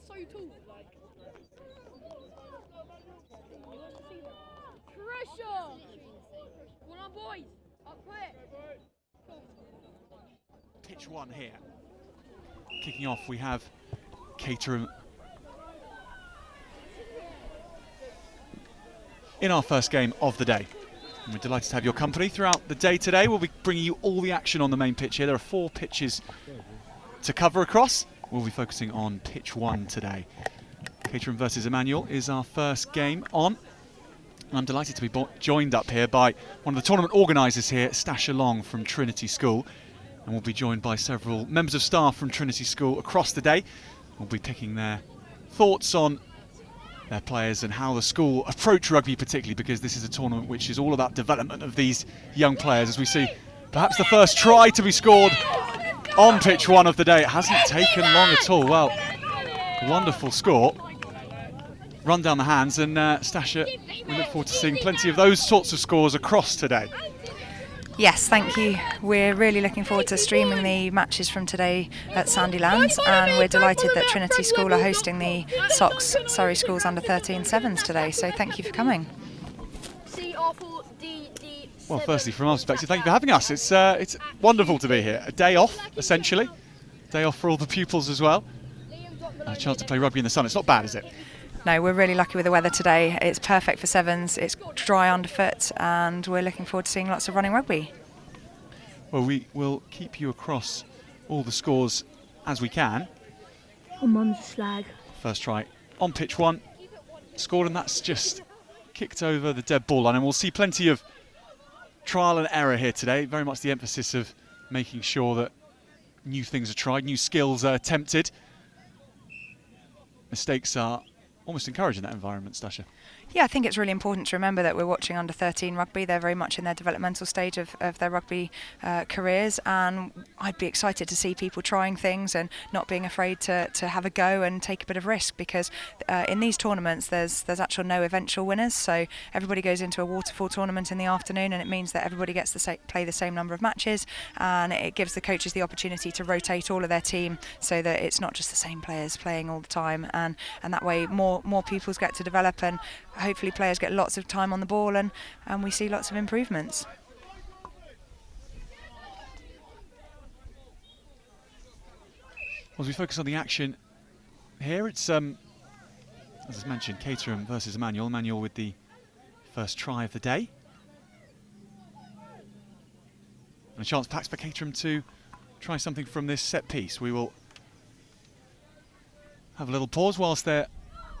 so tall, like. Pressure! One on, boys! Up quick! Pitch one here. Kicking off, we have Caterham in our first game of the day. And we're delighted to have your company throughout the day today. We'll be bringing you all the action on the main pitch here. There are 4 pitches to cover across. We'll be focusing on pitch 1 today. Caterham versus Emanuel is our first game on. I'm delighted to be joined up here by one of the tournament organisers here, Stasha Long from Trinity School. And we'll be joined by several members of staff from Trinity School across the day. We'll be picking their thoughts on their players and how the school approach rugby, particularly because this is a tournament which is all about development of these young players. As we see perhaps the first try to be scored on pitch 1 of the day. It hasn't taken long at all. Well, wonderful score. Run down the hands, and Stasha, we look forward to seeing plenty of those sorts of scores across today. Yes, thank you. We're really looking forward to streaming the matches from today at Sandylands, and we're delighted that Trinity School are hosting the SOCS Surrey Schools under 13 sevens today, so thank you for coming. Well, firstly, from our perspective, thank you for having us. It's wonderful to be here. A day off, essentially. Day off for all the pupils as well. A chance to play rugby in the sun. It's not bad, is it? No, we're really lucky with the weather today. It's perfect for sevens, it's dry underfoot, and we're looking forward to seeing lots of running rugby. Well, we will keep you across all the scores as we can. Oh, mum's a slag. First try on pitch 1, scored, and that's just kicked over the dead ball line. And we'll see plenty of trial and error here today. Very much the emphasis of making sure that new things are tried, new skills are attempted. Mistakes are almost encouraging that environment, Stasha. Yeah, I think it's really important to remember that we're watching under 13 rugby. They're very much in their developmental stage of their rugby careers, and I'd be excited to see people trying things and not being afraid to have a go and take a bit of risk, because in these tournaments there's actual no eventual winners, so everybody goes into a waterfall tournament in the afternoon, and it means that everybody gets to play the same number of matches, and it gives the coaches the opportunity to rotate all of their team so that it's not just the same players playing all the time, and that way more pupils get to develop, and hopefully players get lots of time on the ball, and we see lots of improvements. As we focus on the action here, it's, as I mentioned, Caterham versus Emanuel. Emanuel with the first try of the day. And a chance perhaps for Caterham to try something from this set piece. We will have a little pause whilst they're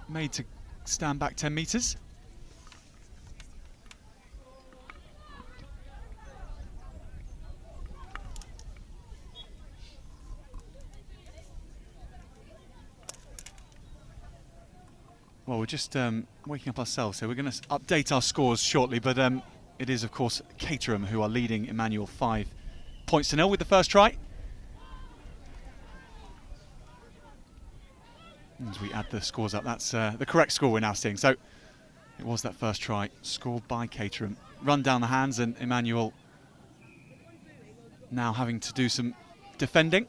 made to stand back 10 metres. Well, we're just waking up ourselves, so we're going to update our scores shortly, but it is, of course, Caterham who are leading Emanuel 5 points to 0 with the first try. As we add the scores up, that's the correct score we're now seeing. So it was that first try scored by Caterham. Run down the hands, and Emanuel now having to do some defending.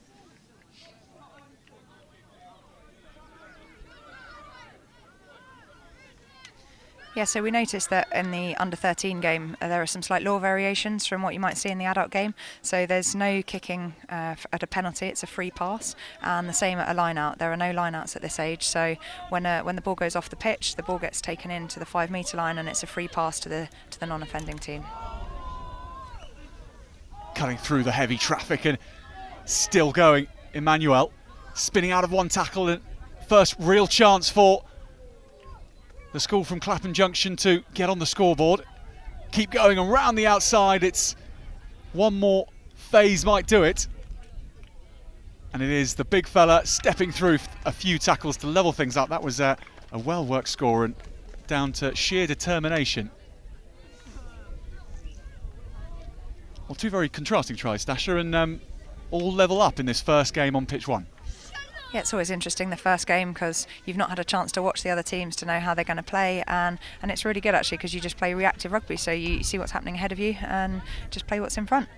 Yeah, so we noticed that in the under-13 game there are some slight law variations from what you might see in the adult game. So there's no kicking at a penalty, it's a free pass, and the same at a line-out. There are no line-outs at this age, so when the ball goes off the pitch, the ball gets taken in to the 5 metre line, and it's a free pass to the non-offending team. Cutting through the heavy traffic and still going, Emanuel spinning out of one tackle, and first real chance for the school from Clapham Junction to get on the scoreboard. Keep going around the outside. It's one more phase might do it. And it is the big fella stepping through a few tackles to level things up. That was a well-worked score, and down to sheer determination. Well, 2 very contrasting tries, Stasha, and all level up in this first game on pitch 1. Yeah, it's always interesting, the first game, because you've not had a chance to watch the other teams to know how they're going to play, and it's really good actually, because you just play reactive rugby, so you see what's happening ahead of you and just play what's in front.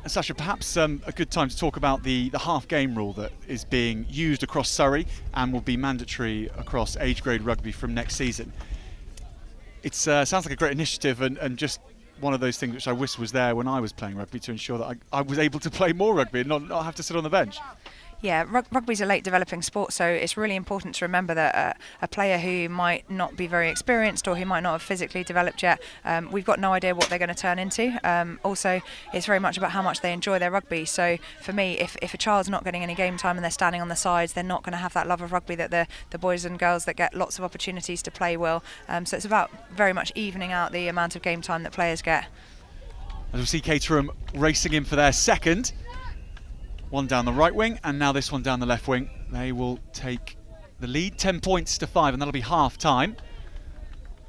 Sasha, perhaps a good time to talk about the half game rule that is being used across Surrey and will be mandatory across age grade rugby from next season. It sounds like a great initiative and just one of those things which I wish was there when I was playing rugby to ensure that I was able to play more rugby and not have to sit on the bench. Yeah, rugby's a late developing sport, so it's really important to remember that a player who might not be very experienced or who might not have physically developed yet, we've got no idea what they're going to turn into. Also, it's very much about how much they enjoy their rugby. So for me, if a child's not getting any game time and they're standing on the sides, they're not going to have that love of rugby that the boys and girls that get lots of opportunities to play will. So it's about very much evening out the amount of game time that players get. As we see Caterham racing in for their second. One down the right wing and now this one down the left wing. They will take the lead, 10 points to 5, and that'll be half time.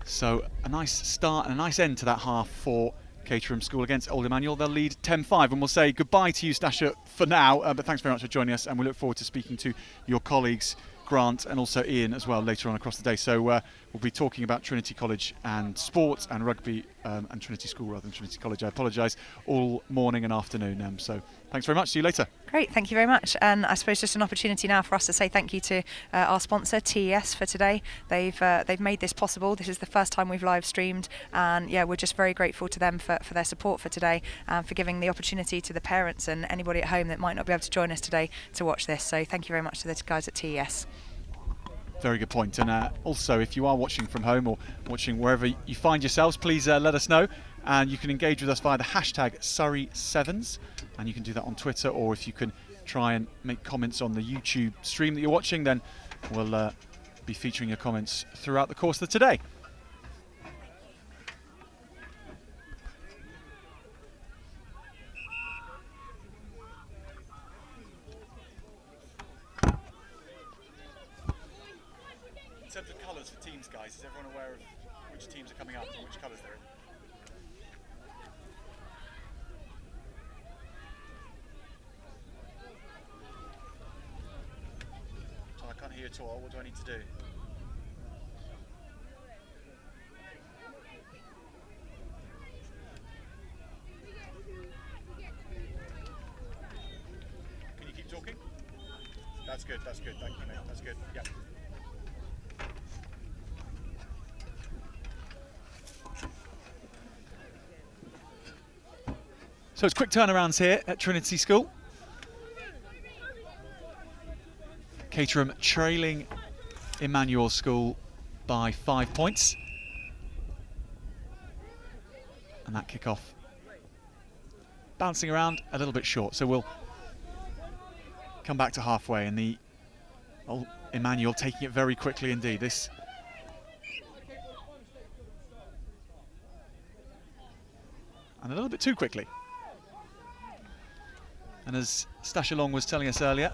So a nice start and a nice end to that half for Caterham School against Old Emanuel. They'll lead 10-5, and we'll say goodbye to you, Stasha, for now. But thanks very much for joining us, and we look forward to speaking to your colleagues, Grant and also Ian as well later on across the day. So we'll be talking about Trinity College and sports and rugby and Trinity School rather than Trinity College. I apologise, all morning and afternoon. So thanks very much. See you later. Great, thank you very much. And I suppose just an opportunity now for us to say thank you to our sponsor, TES, for today. They've made this possible. This is the first time we've live streamed, and yeah, we're just very grateful to them for their support for today and for giving the opportunity to the parents and anybody at home that might not be able to join us today to watch this. So thank you very much to the guys at TES. Very good point. And also, if you are watching from home or watching wherever you find yourselves, please let us know. And you can engage with us via the hashtag Surrey7s. And you can do that on Twitter, or if you can try and make comments on the YouTube stream that you're watching, then we'll be featuring your comments throughout the course of today. In terms of colours for teams, guys, is everyone aware of which teams are coming up and which colours they're in? So I can't hear at all. What do I need to do? Can you keep talking? That's good, thank you, mate, that's good, yeah. So it's quick turnarounds here at Trinity School. Caterham trailing Emanuel School by 5 points. And that kickoff bouncing around a little bit short. So we'll come back to halfway, and the old Emanuel taking it very quickly indeed. This and a little bit too quickly. And as Stasha Long was telling us earlier,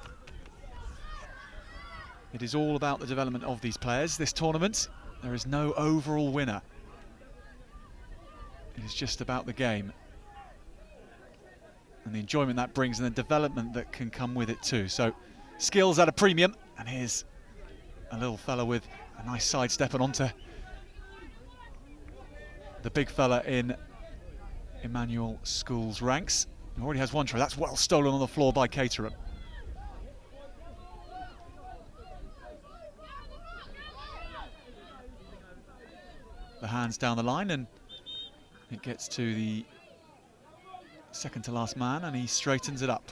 it is all about the development of these players. This tournament, there is no overall winner. It is just about the game and the enjoyment that brings and the development that can come with it too. So skills at a premium, and here's a little fella with a nice sidestep and onto the big fella in Emanuel School's ranks. He already has one try. That's well stolen on the floor by Caterham. The hands down the line, and it gets to the second to last man, and he straightens it up.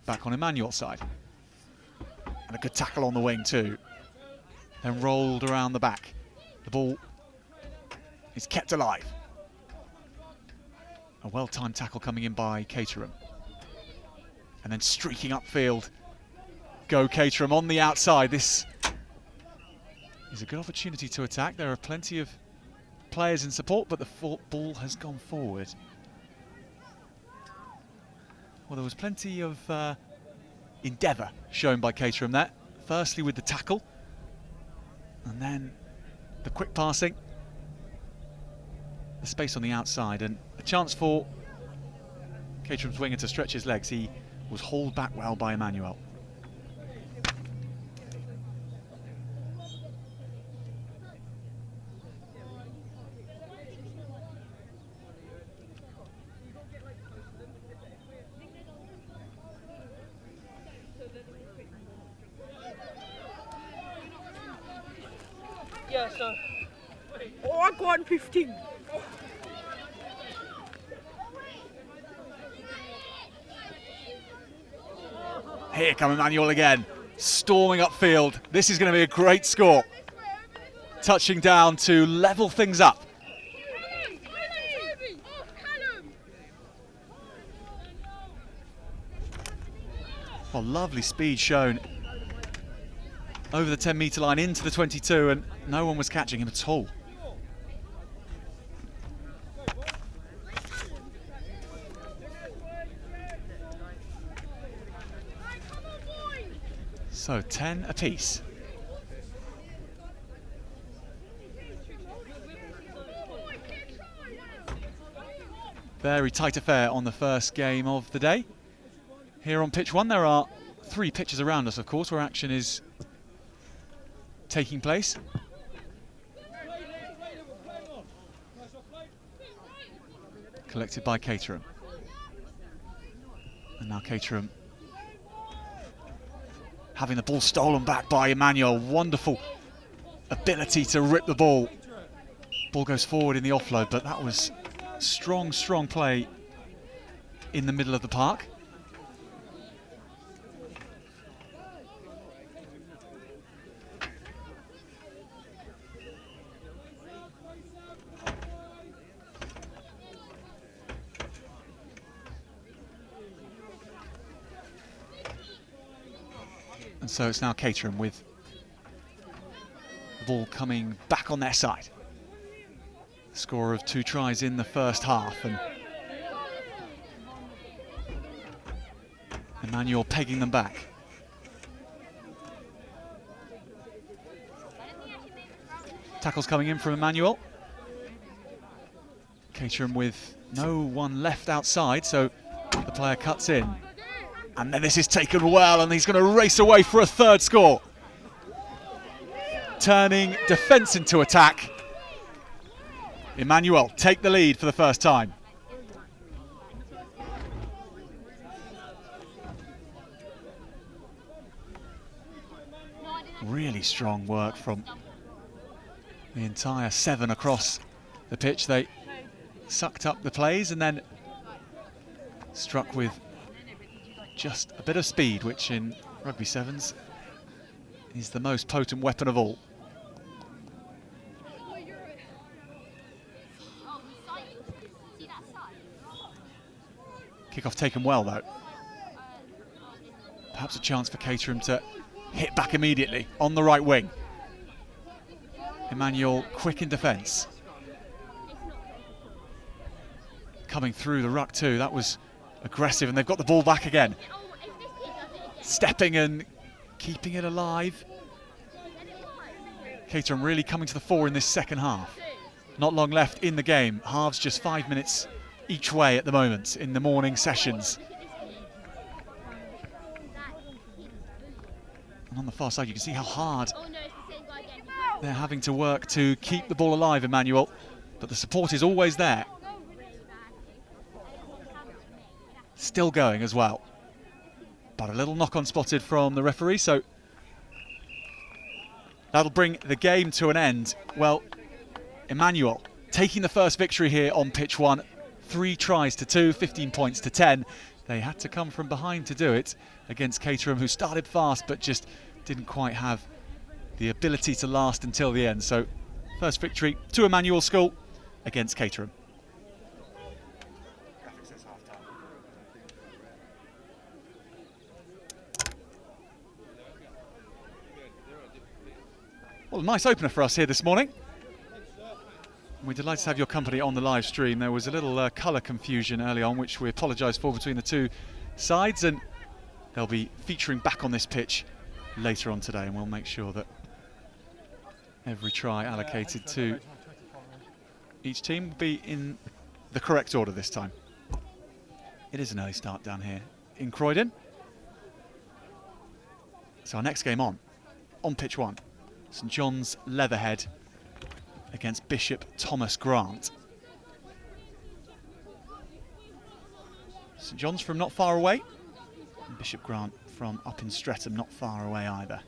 Back on Emanuel's side. And a good tackle on the wing too. Then rolled around the back. The ball is kept alive. A well-timed tackle coming in by Caterham. And then streaking upfield. Go Caterham on the outside. This is a good opportunity to attack. There are plenty of players in support, but the ball has gone forward. Well, there was plenty of endeavour shown by Caterham there. Firstly with the tackle, and then the quick passing, the space on the outside, and a chance for Caterham's winger to stretch his legs. He was hauled back well by Emanuel. Yeah, so. Oh, I got 15. Here come Emanuel again, storming upfield. This is going to be a great score. Touching down to level things up. Well, lovely speed shown over the 10-metre line into the 22, and no one was catching him at all. So 10 apiece. Very tight affair on the first game of the day. Here on pitch one, there are 3 pitches around us, of course, where action is taking place. Collected by Caterham. And now Caterham having the ball stolen back by Emanuel. Wonderful ability to rip the ball. Ball goes forward in the offload, but that was strong, strong play in the middle of the park. And so it's now Caterham with the ball coming back on their side. Score of 2 tries in the first half, and Emanuel pegging them back. Tackles coming in from Emanuel. Caterham with no one left outside, so the player cuts in. And then this is taken well, and he's going to race away for a 3rd score. Turning defence into attack. Emanuel take the lead for the first time. Really strong work from the entire 7 across the pitch. They sucked up the plays and then struck with just a bit of speed, which in rugby sevens is the most potent weapon of all. Kickoff taken well, though. Perhaps a chance for Caterham to hit back immediately on the right wing. Emanuel quick in defence. Coming through the ruck too, that was aggressive, and they've got the ball back again. Stepping and keeping it alive. Caterham really coming to the fore in this second half. Not long left in the game. Halves just 5 minutes each way at the moment in the morning sessions. And on the far side you can see how hard they're having to work to keep the ball alive, Emanuel. But the support is always there. Still going as well. But a little knock-on spotted from the referee, so that'll bring the game to an end. Well, Emanuel taking the first victory here on pitch one. 3 tries to 2, 15 points to 10. They had to come from behind to do it against Caterham, who started fast but just didn't quite have the ability to last until the end. So first victory to Emanuel School against Caterham. Well, a nice opener for us here this morning. We're delighted to have your company on the live stream. There was a little colour confusion early on, which we apologise for, between the 2 sides, and they'll be featuring back on this pitch later on today, and we'll make sure that every try allocated to each team will be in the correct order this time. It is an early start down here in Croydon. So our next game on pitch 1, St John's Leatherhead against Bishop Thomas Grant. St John's from not far away, and Bishop Grant from up in Streatham, not far away either.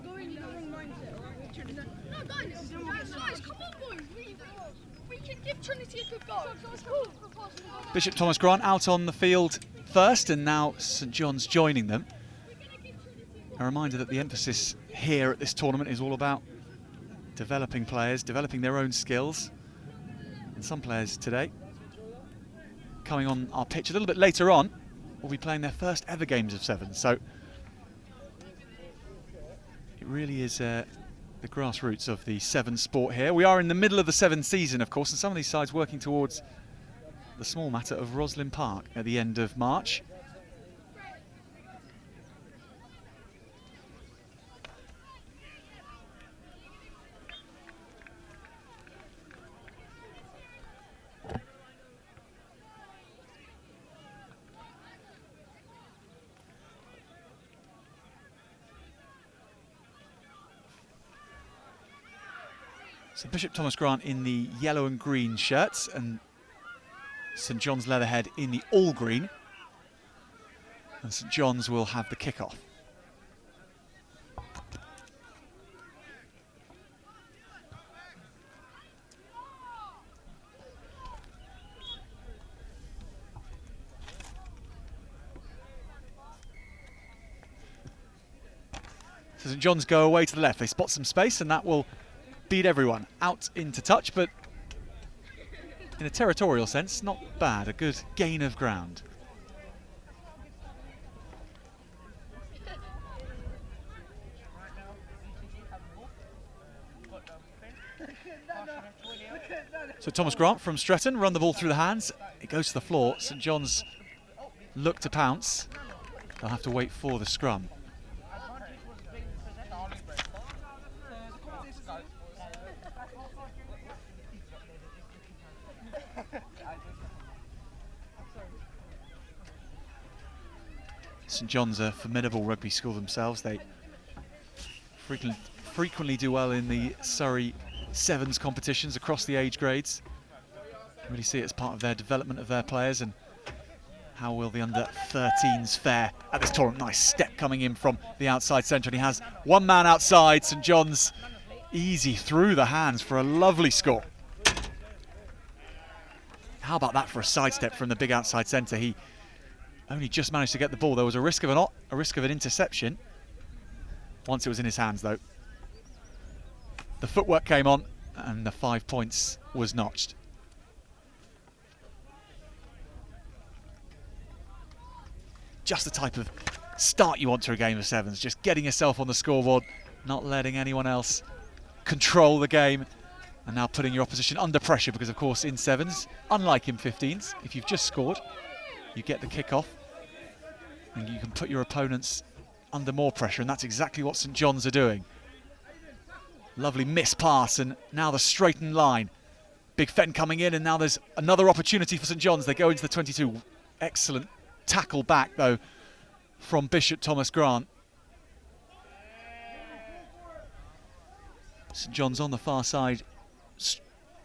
going in the wrong mindset, alright? No, guys, come on, boys. We can give Trinity a good go. Bishop Thomas Grant out on the field first, and now St John's joining them. A reminder that the emphasis here at this tournament is all about developing players, developing their own skills. And some players today coming on our pitch a little bit later on will be playing their first ever games of sevens. So it really is the grassroots of the sevens sport here. We are in the middle of the sevens season, of course, and some of these sides working towards the small matter of Roslyn Park at the end of March. So Bishop Thomas Grant in the yellow and green shirts, and St John's Leatherhead in the all green. And St John's will have the kickoff. So St John's go away to the left. They spot some space, and that will beat everyone out into touch, but in a territorial sense, not bad. A good gain of ground. So Thomas Grant from Stretton run the ball through the hands. It goes to the floor. St John's look to pounce. They'll have to wait for the scrum. St John's a formidable rugby school themselves. They frequently do well in the Surrey sevens competitions across the age grades. Really see it as part of their development of their players. And how will the under-13s fare at this tournament? Nice step coming in from the outside centre, and he has one man outside. St John's easy through the hands for a lovely score. How about that for a sidestep from the big outside centre? He only just managed to get the ball. There was a risk of an interception once it was in his hands, though. The footwork came on, and the 5 points was notched. Just the type of start you want to a game of sevens, just getting yourself on the scoreboard, not letting anyone else control the game, and now putting your opposition under pressure, because of course in sevens, unlike in 15s, if you've just scored, you get the kickoff and you can put your opponents under more pressure, and that's exactly what St John's are doing. Lovely miss pass, and now the straightened line. Big Fen coming in, and now there's another opportunity for St John's. They go into the 22. Excellent tackle back, though, from Bishop Thomas Grant. St John's on the far side,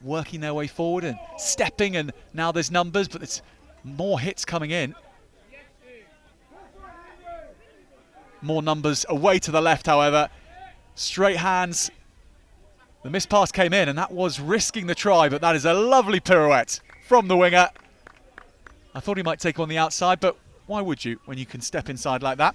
working their way forward and stepping, and now there's numbers, but it's more hits coming in. More numbers away to the left, however. Straight hands. The miss pass came in, and that was risking the try, but that is a lovely pirouette from the winger. I thought he might take on the outside, but why would you when you can step inside like that?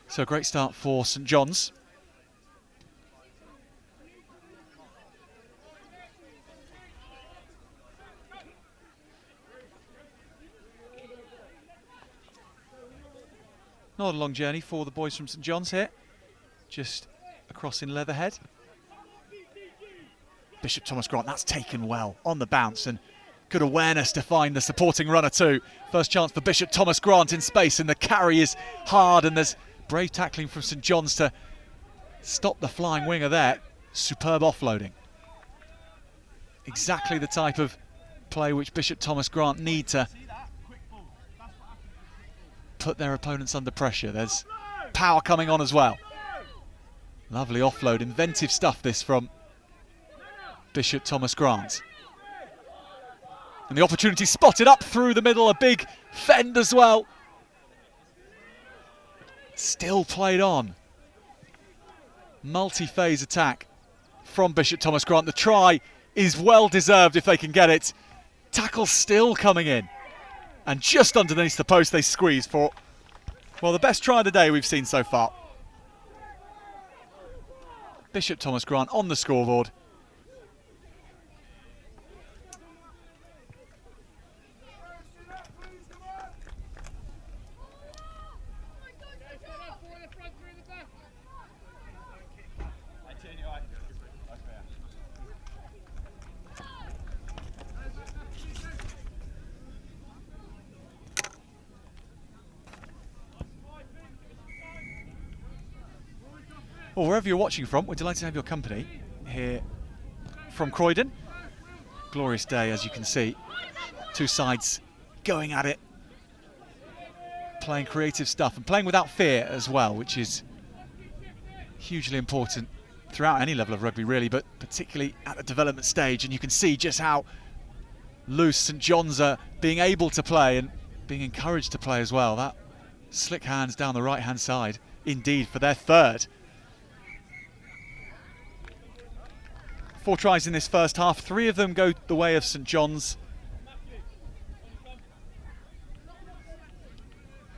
So a great start for St John's. Not a long journey for the boys from St John's here, just across in Leatherhead. Bishop Thomas Grant, that's taken well on the bounce, and good awareness to find the supporting runner too. First chance for Bishop Thomas Grant in space, and the carry is hard, and there's brave tackling from St John's to stop the flying winger there. Superb offloading. Exactly the type of play which Bishop Thomas Grant need to put their opponents under pressure. There's power coming on as well. Lovely offload, inventive stuff this from Bishop Thomas Grant. And the opportunity spotted up through the middle, a big fend as well. Still played on. Multi-phase attack from Bishop Thomas Grant. The try is well deserved if they can get it. Tackle still coming in. And just underneath the post they squeeze for, well, the best try of the day we've seen so far. Bishop Thomas Grant on the scoreboard. Well, wherever you're watching from, we're delighted to have your company here from Croydon. Glorious day, as you can see. Two sides going at it, playing creative stuff and playing without fear as well, which is hugely important throughout any level of rugby, really, but particularly at the development stage. And you can see just how loose St John's are being able to play and being encouraged to play as well. That slick hands down the right-hand side, indeed, for their third. 4 tries in this first half, 3 of them go the way of St John's.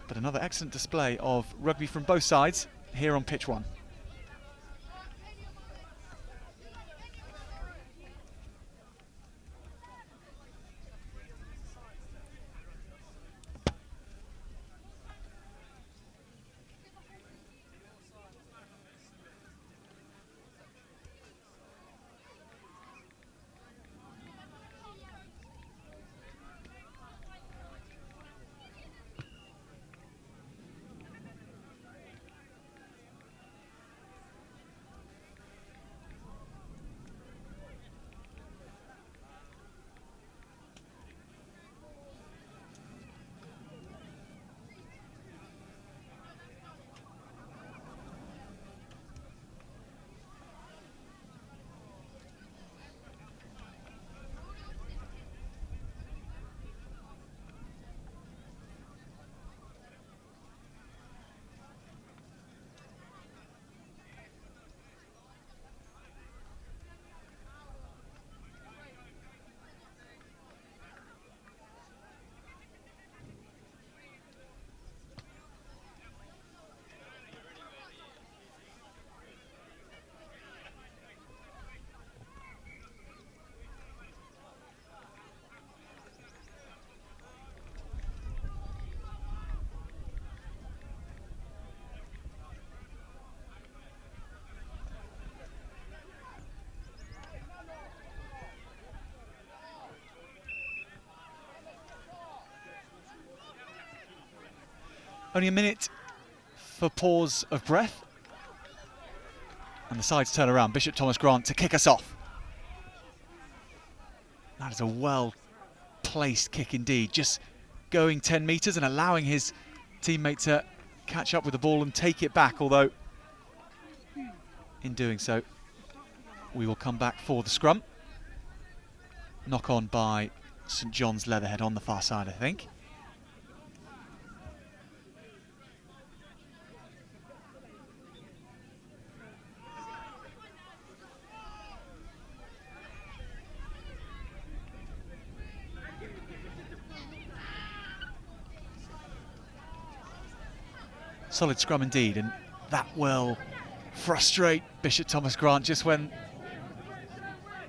But another excellent display of rugby from both sides here on pitch 1. Only a minute for pause of breath. And the sides turn around. Bishop Thomas Grant to kick us off. That is a well-placed kick indeed. Just going 10 metres and allowing his teammate to catch up with the ball and take it back. Although, in doing so, we will come back for the scrum. Knock on by St John's Leatherhead on the far side, I think. Solid scrum indeed, and that will frustrate Bishop Thomas Grant just when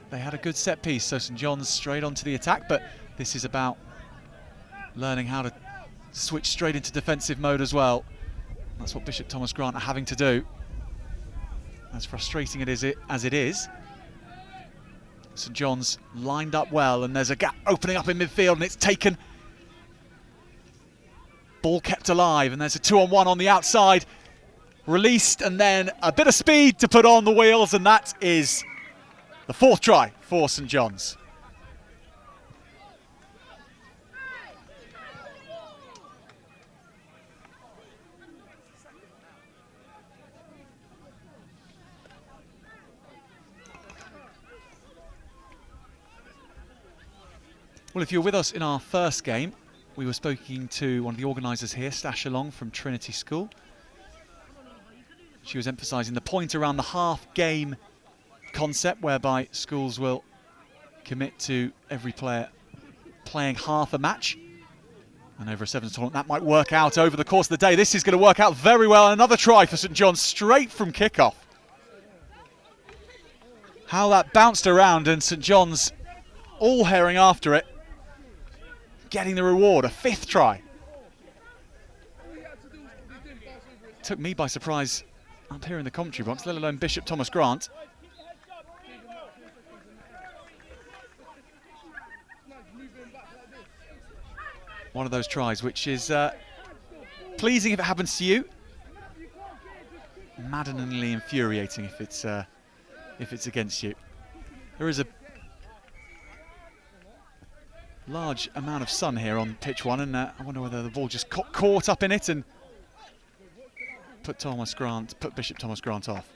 they had a good set piece. So St John's straight onto the attack, but this is about learning how to switch straight into defensive mode as well. That's what Bishop Thomas Grant are having to do. As frustrating as it is, St John's lined up well, and there's a gap opening up in midfield, and it's taken. Ball kept alive, and there's a 2-on-1 on the outside. Released, and then a bit of speed to put on the wheels, and that is the 4th try for St John's. Well, if you were with us in our first game, we were speaking to one of the organisers here, Stash Along from Trinity School. She was emphasising the point around the half-game concept, whereby schools will commit to every player playing half a match. And over a sevens tournament, that might work out over the course of the day. This is going to work out very well. Another try for St John's, straight from kickoff. How that bounced around, and St John's all herring after it, getting the reward, a 5th try. Took me by surprise up here in the commentary box, let alone Bishop Thomas Grant. One of those tries which is pleasing if it happens to you, maddeningly infuriating if it's against you. There is a large amount of sun here on pitch 1, and I wonder whether the ball just got caught up in it and put Bishop Thomas Grant off.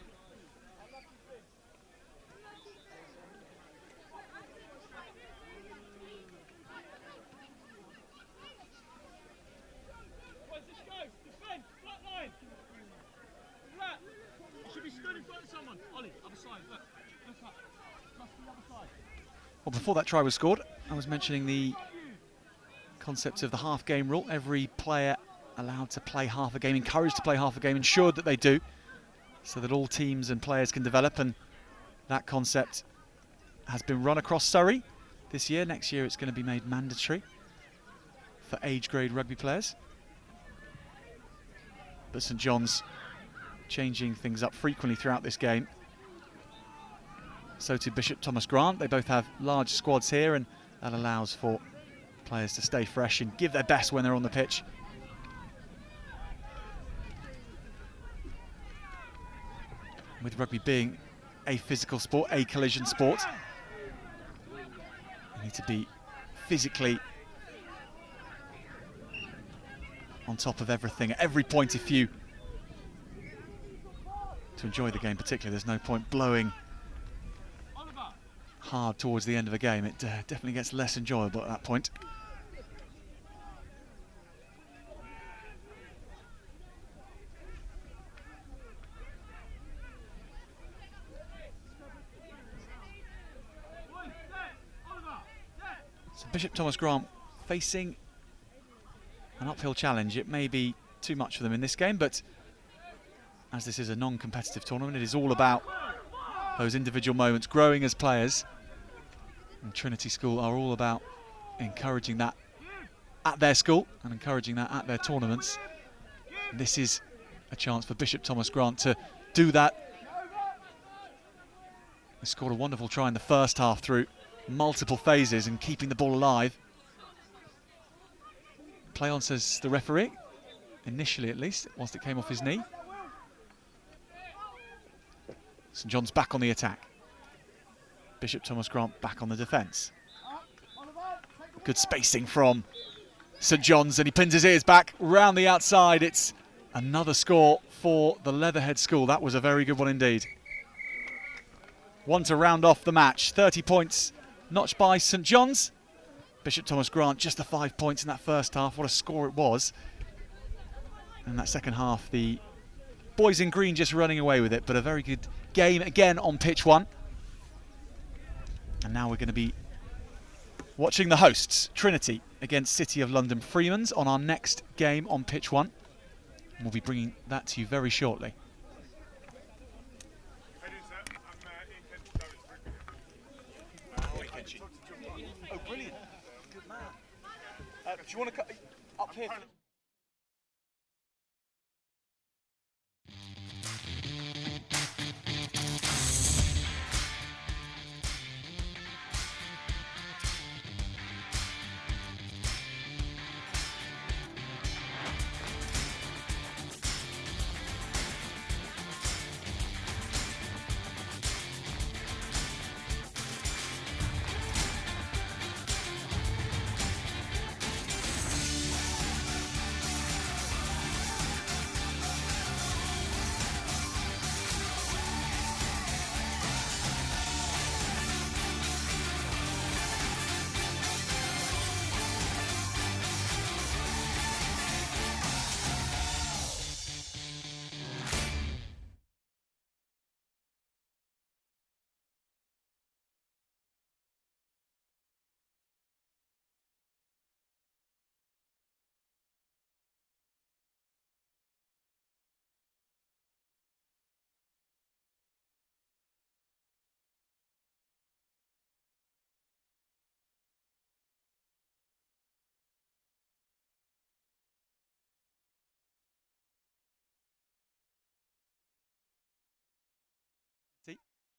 Well, before that try was scored, I was mentioning the concept of the half-game rule. Every player allowed to play half a game, encouraged to play half a game, ensured that they do, so that all teams and players can develop, and that concept has been run across Surrey this year. Next year it's going to be made mandatory for age grade rugby players. But St John's changing things up frequently throughout this game. So too Bishop Thomas Grant. They both have large squads here, and that allows for players to stay fresh and give their best when they're on the pitch. With rugby being a physical sport, a collision sport, you need to be physically on top of everything at every point of view to enjoy the game. Particularly, there's no point blowing hard towards the end of a game. It definitely gets less enjoyable at that point. So Bishop Thomas Grant facing an uphill challenge. It may be too much for them in this game, but as this is a non-competitive tournament, it is all about those individual moments, growing as players. And Trinity School are all about encouraging that at their school and encouraging that at their tournaments. And this is a chance for Bishop Thomas Grant to do that. They scored a wonderful try in the first half through multiple phases and keeping the ball alive. Play on, says the referee, initially at least, whilst it came off his knee. St John's back on the attack. Bishop Thomas Grant back on the defence. Good spacing from St John's, and he pins his ears back round the outside. It's another score for the Leatherhead School. That was a very good one indeed. One to round off the match. 30 points notched by St John's. Bishop Thomas Grant just the 5 points in that first half. What a score it was. And in that second half, the boys in green just running away with it, but a very good game again on pitch 1. And now we're going to be watching the hosts, Trinity, against City of London Freemans, on our next game on pitch 1. And we'll be bringing that to you very shortly. Oh, brilliant. Good man. Do you want to cut up here?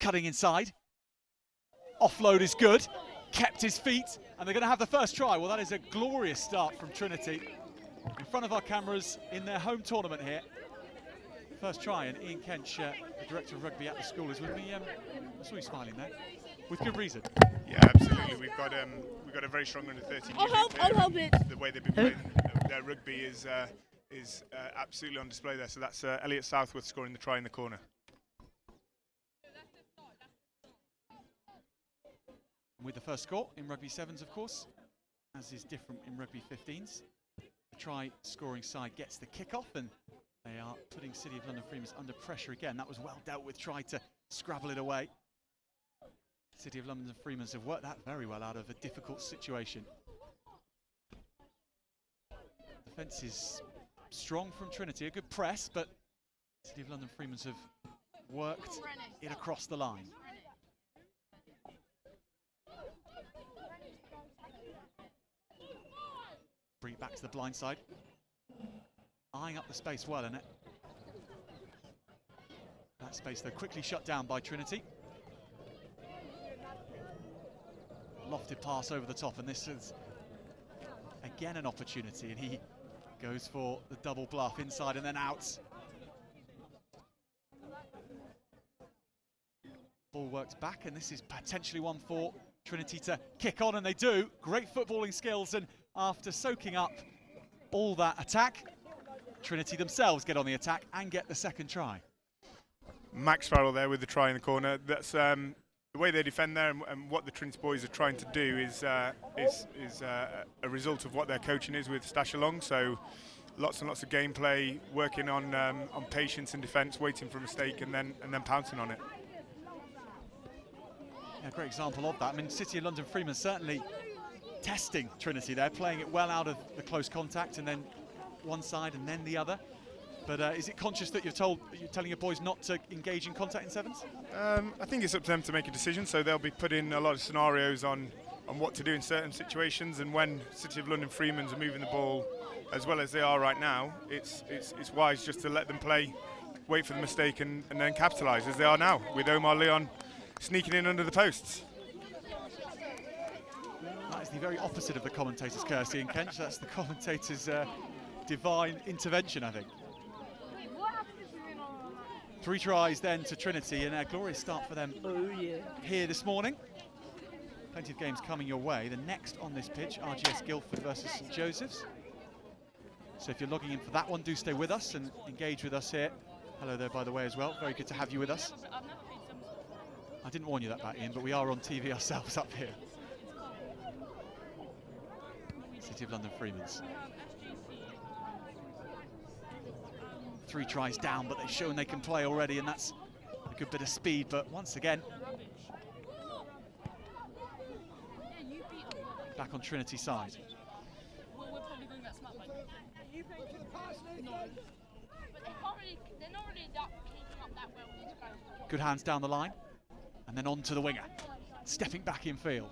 cutting inside. Offload is good, kept his feet, and they're going to have the first try. Well, that is a glorious start from Trinity. In front of our cameras in their home tournament here. First try, and Ian Kench, the director of rugby at the school, is with me. I saw you smiling there, with good reason. Yeah, absolutely. We've got a very strong under 13. I'll help it. The way they've been playing their rugby is absolutely on display there. So that's Elliot Southworth scoring the try in the corner. With the first score in rugby sevens, of course, as is different in rugby 15s. The try scoring side gets the kickoff, and they are putting City of London Freeman's under pressure again. That was well dealt with, tried to scrabble it away. City of London Freeman's have worked that very well out of a difficult situation. Defence is strong from Trinity, a good press, but City of London Freeman's have worked it across the line. Bring it back to the blind side. Eyeing up the space well, and that space though quickly shut down by Trinity. Lofted pass over the top, and this is again an opportunity, and he goes for the double bluff inside and then out. Ball works back, and this is potentially one for Trinity to kick on, and they do. Great footballing skills, and after soaking up all that attack, Trinity themselves get on the attack and get the second try. Max Farrell there with the try in the corner. That's the way they defend there, and what the Trinity boys are trying to do is a result of what their coaching is with Stash Along. So lots and lots of gameplay, working on patience in defence, waiting for a mistake, and then pouncing on it. Yeah, great example of that. I mean, City of London Freeman certainly testing Trinity there, playing it well out of the close contact, and then one side and then the other. But is it conscious that you're telling your boys not to engage in contact in sevens? I think it's up to them to make a decision, so they'll be putting a lot of scenarios on what to do in certain situations, and when City of London Freemans are moving the ball as well as they are right now, it's wise just to let them play, wait for the mistake, and then capitalise as they are now, with Omar Leon sneaking in under the posts. That is the very opposite of the commentator's curse, Ian Kench. That's the commentator's divine intervention, I think. 3 tries then to Trinity, and a glorious start for them here this morning. Plenty of games coming your way. The next on this pitch, RGS Guildford versus St Joseph's. So if you're logging in for that one, do stay with us and engage with us here. Hello there, by the way, as well. Very good to have you with us. I didn't warn you that about Ian, but we are on TV ourselves up here. City of London Freeman's. 3 tries down, but they've shown they can play already, and that's a good bit of speed. But once again, back on Trinity's side. Good hands down the line, and then on to the winger, stepping back in field.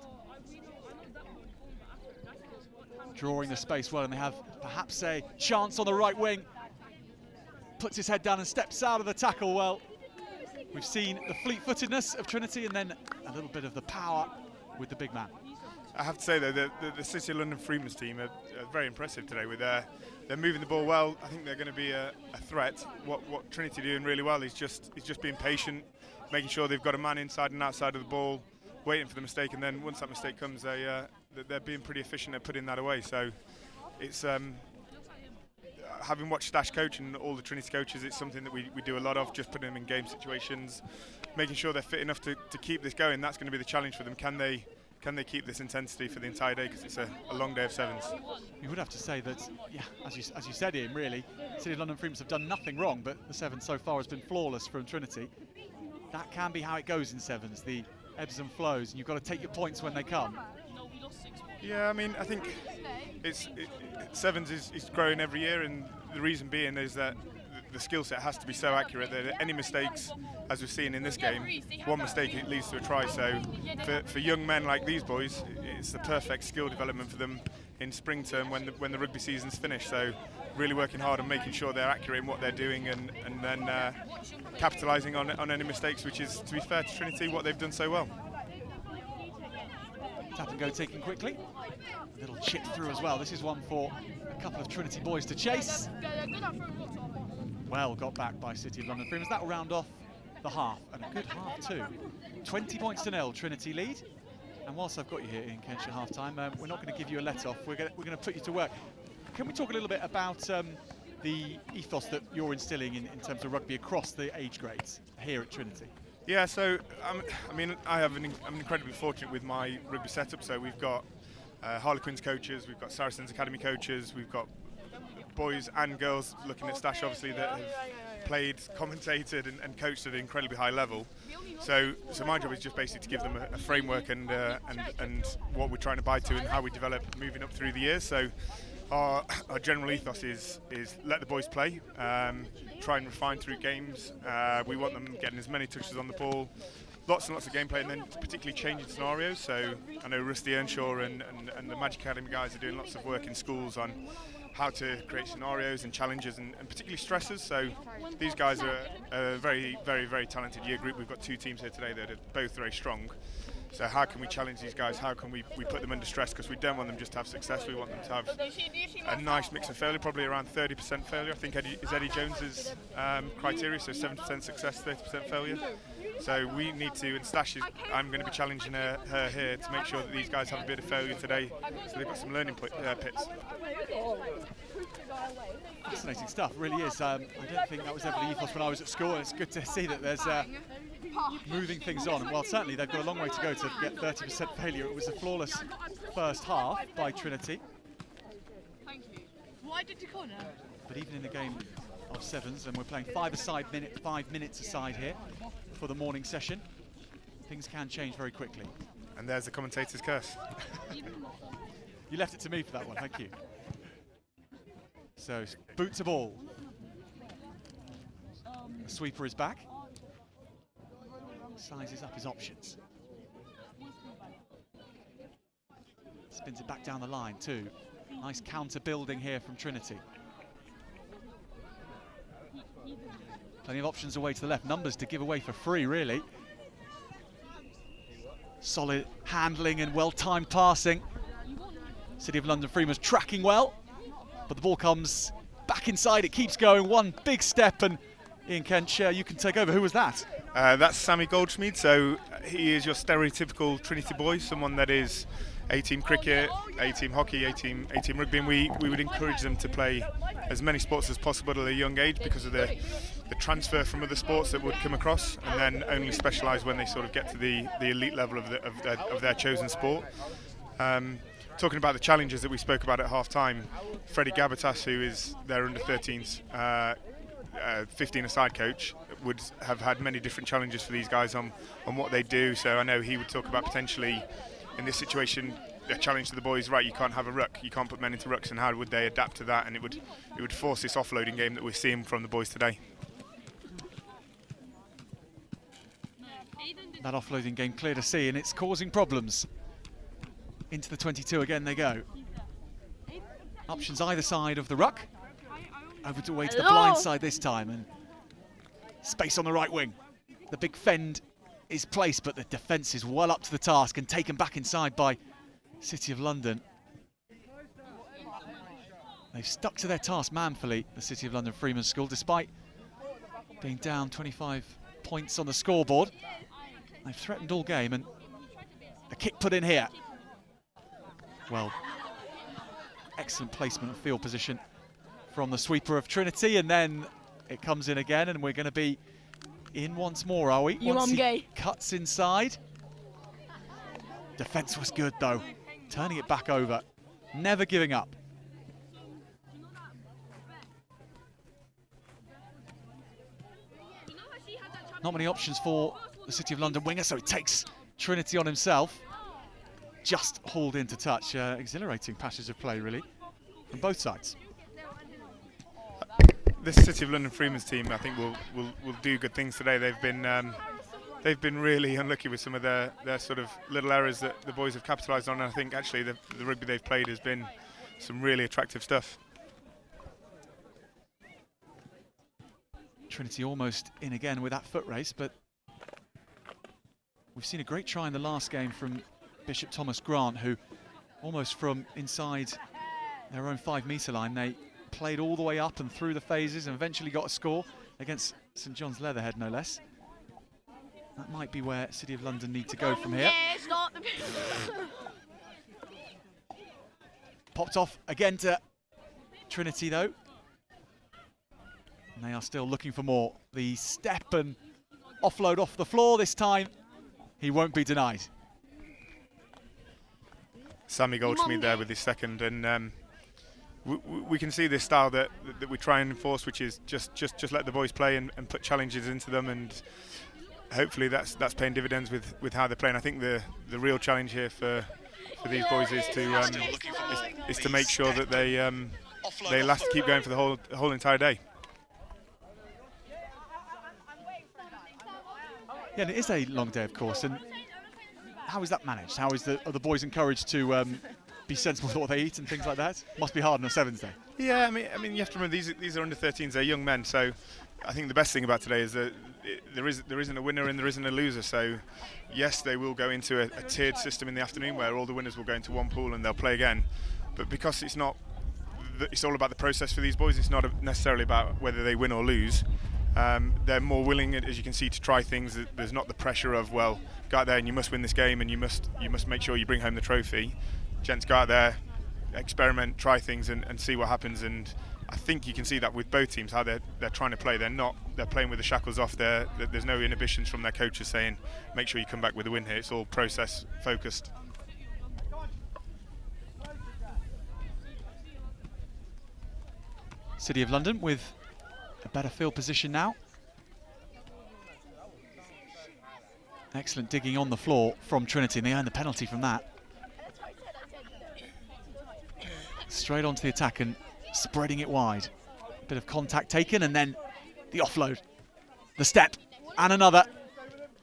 Drawing the space well, and they have perhaps a chance on the right wing. Puts his head down and steps out of the tackle well. We've seen the fleet-footedness of Trinity, and then a little bit of the power with the big man. I have to say though, the City of London Freeman's team are very impressive today. With they're moving the ball well. I think they're going to be a threat. What Trinity are doing really well is just being patient, making sure they've got a man inside and outside of the ball, waiting for the mistake, and then once that mistake comes, they're being pretty efficient at putting that away. So it's having watched Stash coach and all the Trinity coaches, it's something that we do a lot of, just putting them in game situations, making sure they're fit enough to keep this going. That's going to be the challenge for them. Can they keep this intensity for the entire day, because it's a long day of sevens? You would have to say that, yeah, as you said, Ian, really, City of London Freeman's have done nothing wrong, but the sevens so far has been flawless from Trinity. That can be how it goes in sevens, the ebbs and flows, and you've got to take your points when they come. Yeah, I mean, I think sevens is growing every year, and the reason being is that the skill set has to be so accurate that any mistakes, as we've seen in this game, one mistake it leads to a try. So for young men like these boys, it's the perfect skill development for them, in spring term when the rugby season's finished. So really working hard on making sure they're accurate in what they're doing, and then capitalising on any mistakes, which is, to be fair to Trinity, what they've done so well. Tap and go taken quickly. A little chip through as well. This is one for a couple of Trinity boys to chase. Well got back by City of London Freemen. That will round off the half, and a good half too. 20 points to 0, Trinity lead. And whilst I've got you here in Kensha half time, we're not going to give you a let off. We're going to put you to work. Can we talk a little bit about the ethos that you're instilling in terms of rugby across the age grades here at Trinity? Yeah, so I mean, I'm incredibly fortunate with my rugby setup. So we've got Harlequins coaches, we've got Saracens Academy coaches, we've got boys and girls looking at Stash, obviously, that have played, commentated and coached at an incredibly high level. So my job is just basically to give them a framework and what we're trying to buy to and how we develop moving up through the years. So our general ethos is let the boys play, try and refine through games. We want them getting as many touches on the ball, lots and lots of gameplay, and then particularly changing scenarios. So I know Rusty Earnshaw and the Magic Academy guys are doing lots of work in schools on how to create scenarios and challenges and particularly stresses. So these guys are a very, very, very talented year group. We've got 2 teams here today that are both very strong. So how can we challenge these guys? How can we put them under stress? Because we don't want them just to have success. We want them to have a nice mix of failure, probably around 30% failure. I think Eddie Jones's criteria, so 7% success, 30% failure. So we need to, and Stash I'm going to be challenging her here to make sure that these guys have a bit of failure today, so they've got some learning pits. Fascinating stuff, really is. I don't think that was ever the ethos when I was at school, and it's good to see that there's moving things on. And while certainly they've got a long way to go to get 30% failure, it was a flawless first half by Trinity. But even in the game of sevens, and we're playing 5 minutes aside here for the morning session, things can change very quickly. And there's the commentator's curse. You left it to me for that one, thank you. So, boot to ball. The sweeper is back. Sizes up his options. Spins it back down the line too. Nice counter building here from Trinity. Plenty of options away to the left. Numbers to give away for free, really. Solid handling and well-timed passing. City of London Freeman's tracking well, but the ball comes back inside. It keeps going. One big step, and Ian Kench, you can take over. Who was that? That's Sammy Goldschmidt. So he is your stereotypical Trinity boy, someone that is A-team cricket, A-team hockey, A-team rugby, and we would encourage them to play as many sports as possible at a young age because of the transfer from other sports that would come across, and then only specialise when they sort of get to the elite level of their chosen sport. Talking about the challenges that we spoke about at half-time, Freddie Gabatas, who is their under-13s 15-a-side coach, would have had many different challenges for these guys on what they do. So I know he would talk about potentially, in this situation, a challenge to the boys, right, you can't have a ruck, you can't put men into rucks, and how would they adapt to that? And it would force this offloading game that we're seeing from the boys today. That offloading game clear to see, and it's causing problems. Into the 22 again they go. Options either side of the ruck. Over to away to the blind side this time, and space on the right wing. The big fend is placed, but the defence is well up to the task and taken back inside by City of London. They've stuck to their task manfully, the City of London Freeman's School, despite being down 25 points on the scoreboard. They've threatened all game, and the kick put in here. Well, excellent placement of field position from the sweeper of Trinity, and then it comes in again, and we're going to be in once more, are we? Once he cuts inside. Defence was good though, turning it back over, never giving up. Not many options for the City of London winger, so it takes Trinity on himself. Just hauled into touch. Exhilarating passage of play, really, from both sides. This City of London Freeman's team, I think, will do good things today. They've been really unlucky with some of their sort of little errors that the boys have capitalised on. And I think actually the rugby they've played has been some really attractive stuff. Trinity almost in again with that foot race, but we've seen a great try in the last game from Bishop Thomas Grant, who almost from inside their own 5-metre line, they played all the way up and through the phases and eventually got a score against St John's Leatherhead, no less. That might be where City of London need to go from here. Popped off again to Trinity though. And they are still looking for more. The step and offload off the floor this time. He won't be denied. Sammy Goldschmidt there with his second, and we can see this style that we try and enforce, which is just let the boys play and put challenges into them, and hopefully that's paying dividends with how they're playing. I think the real challenge here for these boys is to make sure that they last to keep going for the whole entire day. Yeah, and it is a long day, of course. And how is that managed? How are the boys encouraged to be sensible with what they eat and things like that? Must be hard on a Sevens day. Yeah, I mean, you have to remember these are under 13s. They're young men, so I think the best thing about today is that there isn't a winner and there isn't a loser. So yes, they will go into a tiered system in the afternoon where all the winners will go into one pool and they'll play again. But because it's all about the process for these boys. It's not necessarily about whether they win or lose. They're more willing, as you can see, to try things. There's not the pressure of, well, go out there and you must win this game and you must make sure you bring home the trophy. Gents, go out there, experiment, try things and see what happens. And I think you can see that with both teams, how they're trying to play. They're playing with the shackles off. There's no inhibitions from their coaches saying, make sure you come back with a win here. It's all process focused. City of London with a better field position now. Excellent digging on the floor from Trinity, and they earn the penalty from that. Straight onto the attack and spreading it wide. Bit of contact taken, and then the offload. The step, and another.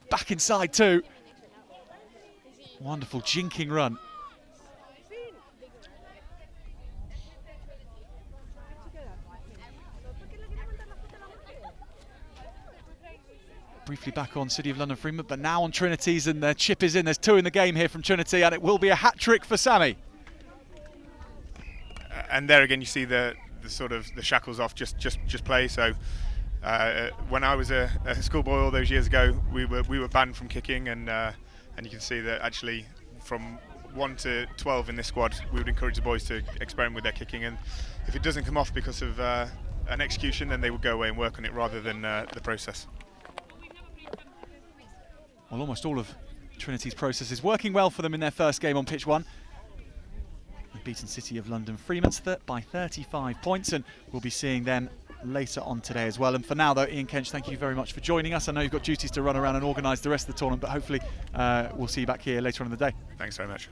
Back inside too. Wonderful jinking run. Briefly back on City of London Freeman, but now on Trinity's, and their chip is in. There's 2 in the game here from Trinity, and it will be a hat-trick for Sammy. And there again, you see the sort of the shackles off, just play. So when I was a schoolboy all those years ago, we were banned from kicking, and you can see that actually from 1 to 12 in this squad, we would encourage the boys to experiment with their kicking, and if it doesn't come off because of an execution, then they would go away and work on it rather than the process. Well, almost all of Trinity's process is working well for them in their first game on pitch 1. They've beaten City of London Freeman by 35 points, and we'll be seeing them later on today as well. And for now, though, Ian Kench, thank you very much for joining us. I know you've got duties to run around and organise the rest of the tournament, but hopefully we'll see you back here later on in the day. Thanks very much.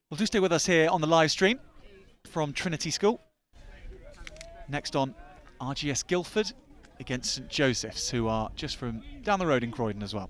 Well, do stay with us here on the live stream from Trinity School. Next on, RGS Guildford against St Joseph's, who are just from down the road in Croydon as well.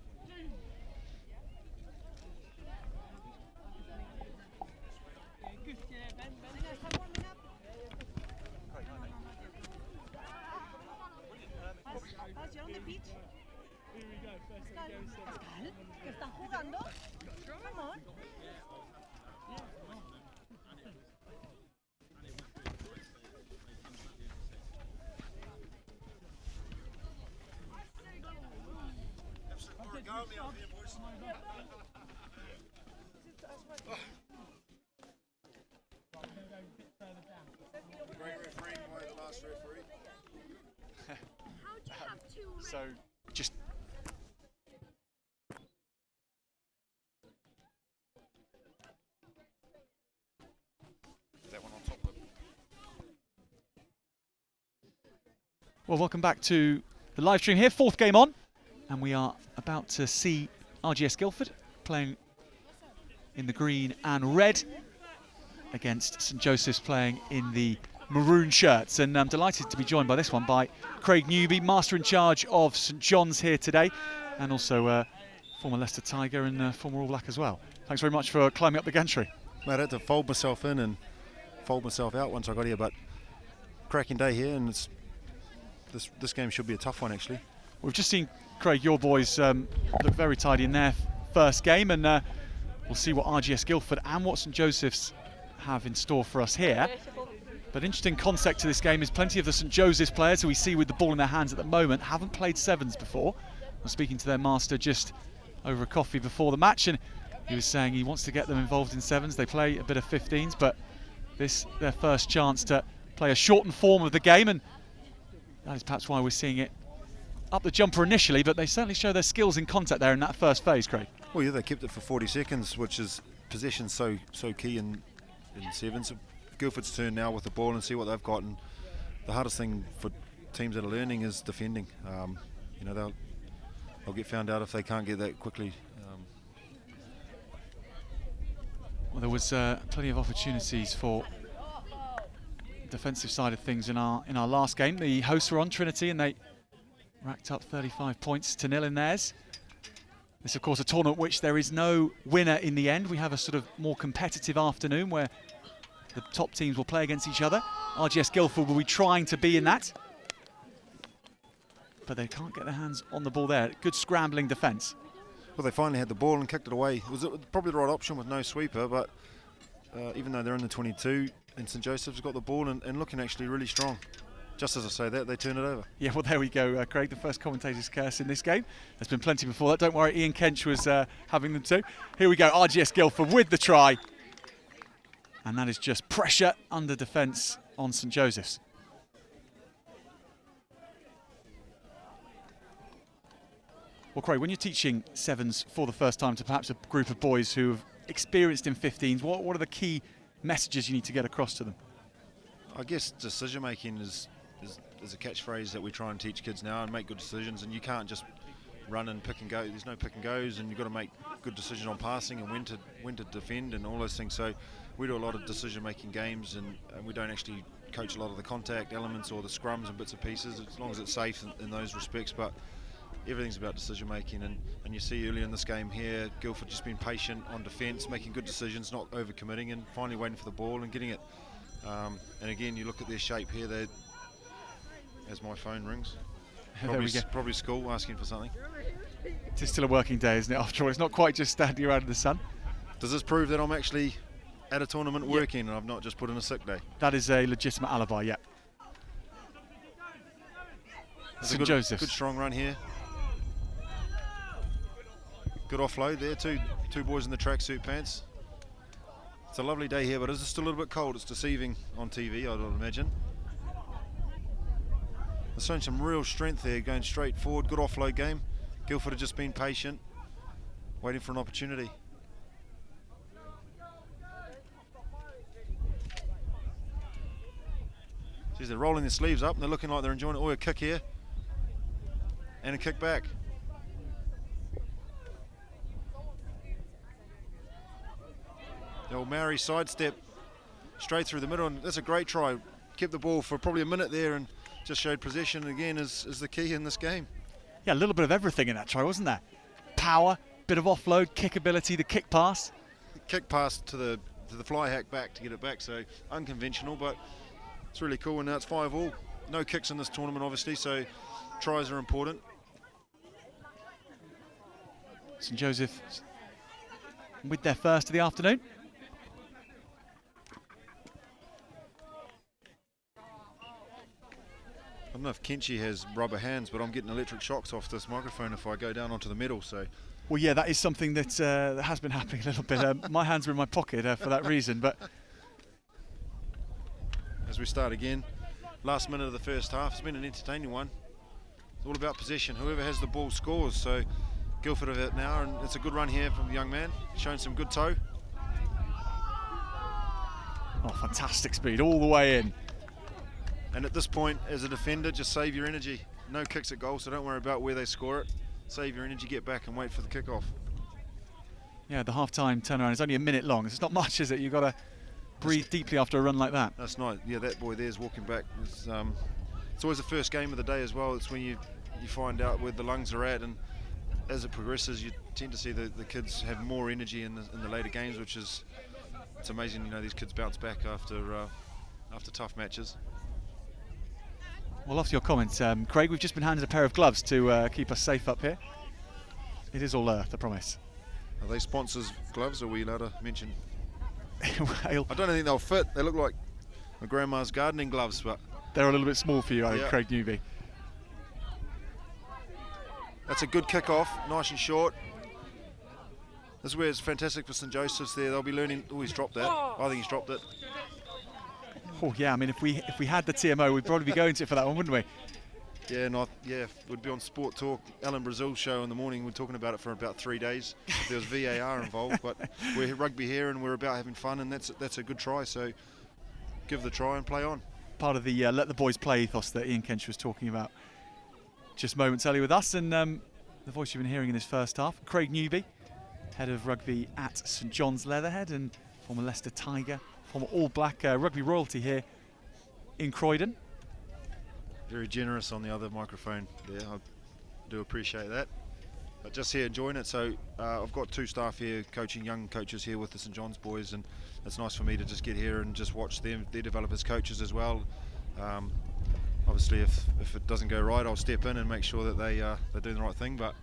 So just that one on top of them. Well, welcome back to the live stream here, 4th game on, and we are about to see RGS Guildford playing in the green and red against St Joseph's playing in the maroon shirts. And I'm delighted to be joined by this one by Craig Newby, Master in Charge of St John's here today, and also former Leicester Tiger and former All Black as well. Thanks very much for climbing up the gantry. Mate, I had to fold myself in and fold myself out once I got here, but cracking day here, and this game should be a tough one actually. We've just seen, Craig, your boys look very tidy in their first game, and we'll see what RGS Guildford and what St Joseph's have in store for us here. But interesting concept to this game is plenty of the St Joseph's players who we see with the ball in their hands at the moment haven't played sevens before. I was speaking to their master just over a coffee before the match, and he was saying he wants to get them involved in sevens. They play a bit of 15s, but this their first chance to play a shortened form of the game, and that is perhaps why we're seeing it up the jumper initially, but they certainly show their skills in contact there in that first phase, Craig. Well, yeah, they kept it for 40 seconds, which is possession so key in sevens. Guildford's turn now with the ball and see what they've got, and the hardest thing for teams that are learning is defending. You know, they'll get found out if they can't get that quickly. Well, there was plenty of opportunities for defensive side of things in our last game. The hosts were on Trinity, and they racked up 35 points to 0 in theirs. This, of course, a tournament which there is no winner in the end. We have a sort of more competitive afternoon where the top teams will play against each other. RGS Guildford will be trying to be in that, but they can't get their hands on the ball there. Good scrambling defence. Well, they finally had the ball and kicked it away. It was probably the right option with no sweeper, but even though they're in the 22, and St Joseph's got the ball and looking actually really strong. Just as I say that, they turn it over. Yeah, well, there we go, Craig, the first commentator's curse in this game. There's been plenty before that. Don't worry, Ian Kench was having them too. Here we go, RGS Guildford with the try. And that is just pressure under defence on St Joseph's. Well, Craig, when you're teaching sevens for the first time to perhaps a group of boys who have experienced in 15s, what are the key messages you need to get across to them? I guess decision making is a catchphrase that we try and teach kids now, and make good decisions. And you can't just run and pick and go. There's no pick and goes, and you've got to make good decisions on passing and when to defend and all those things. So we do a lot of decision making games, and we don't actually coach a lot of the contact elements or the scrums and bits and pieces, as long as it's safe in those respects. But everything's about decision making, and you see earlier in this game here, Guildford just been patient on defence, making good decisions, not over committing, and finally waiting for the ball and getting it. And again, you look at their shape here, as my phone rings, probably school asking for something. It's still a working day, isn't it? After all, it's not quite just standing around in the sun. Does this prove that I'm actually at a tournament working and I've not just put in a sick day? That is a legitimate alibi, yeah. St Joseph's. Good strong run here. Good offload there, two boys in the tracksuit pants. It's a lovely day here, but it's just a little bit cold. It's deceiving on TV, I would imagine. They're showing some real strength there, going straight forward. Good offload game. Guildford have just been patient, waiting for an opportunity. Geez, they're rolling their sleeves up and they're looking like they're enjoying it. Oh, a kick here. And a kick back. The old Maori sidestep straight through the middle, and that's a great try. Kept the ball for probably a minute there and just showed possession again is the key in this game. Yeah, a little bit of everything in that try, wasn't there? Power, bit of offload, kick ability, the kick pass. Kick pass to the fly hack back to get it back, so unconventional, but it's really cool. And now it's 5-all. No kicks in this tournament, obviously, so tries are important. St Joseph with their first of the afternoon. I don't know if Kenchi has rubber hands, but I'm getting electric shocks off this microphone if I go down onto the metal. So, well, yeah, that is something that has been happening a little bit. My hands are in my pocket for that reason. But as we start again, last minute of the first half, it's been an entertaining one. It's all about possession. Whoever has the ball scores. So Guildford have it now, and it's a good run here from the young man, showing some good toe. Oh, fantastic speed all the way in. And at this point, as a defender, just save your energy. No kicks at goal, so don't worry about where they score it. Save your energy, get back and wait for the kickoff. Yeah, the half-time turnaround is only a minute long. It's not much, is it? You've got to breathe deeply after a run like that. That's nice. Yeah, that boy there's walking back. It's always the first game of the day as well. It's when you find out where the lungs are at, and as it progresses, you tend to see the kids have more energy in the later games, which is, it's amazing. You know, these kids bounce back after tough matches. Well, off to your comments, Craig, we've just been handed a pair of gloves to keep us safe up here. It is all earth, I promise. Are they sponsors' gloves? Are we allowed to mention? Well, I don't think they'll fit. They look like my grandma's gardening gloves, but they're a little bit small for you, I think, yeah. Craig Newby. That's a good kick-off, nice and short. This is where it's fantastic for St Joseph's there. They'll be learning. Oh, he's dropped that. I think he's dropped it. Oh yeah, I mean, if we had the TMO, we'd probably be going to it for that one, wouldn't we? Yeah, we'd be on Sport Talk, Alan Brazil's show in the morning. We're talking about it for about 3 days. If there was VAR involved, but we're rugby here and we're about having fun, and that's a good try. So give the try and play on. Part of the let the boys play ethos that Ian Kench was talking about just moments earlier with us, and the voice you've been hearing in this first half, Craig Newby, head of rugby at St John's Leatherhead and former Leicester Tiger, former All Black rugby royalty here in Croydon. Very generous on the other microphone there. I do appreciate that. But just here enjoying it. So I've got 2 staff here coaching, young coaches here with the St John's boys, and it's nice for me to just get here and just watch them. They develop as coaches as well. Obviously, if it doesn't go right, I'll step in and make sure that they're doing the right thing. But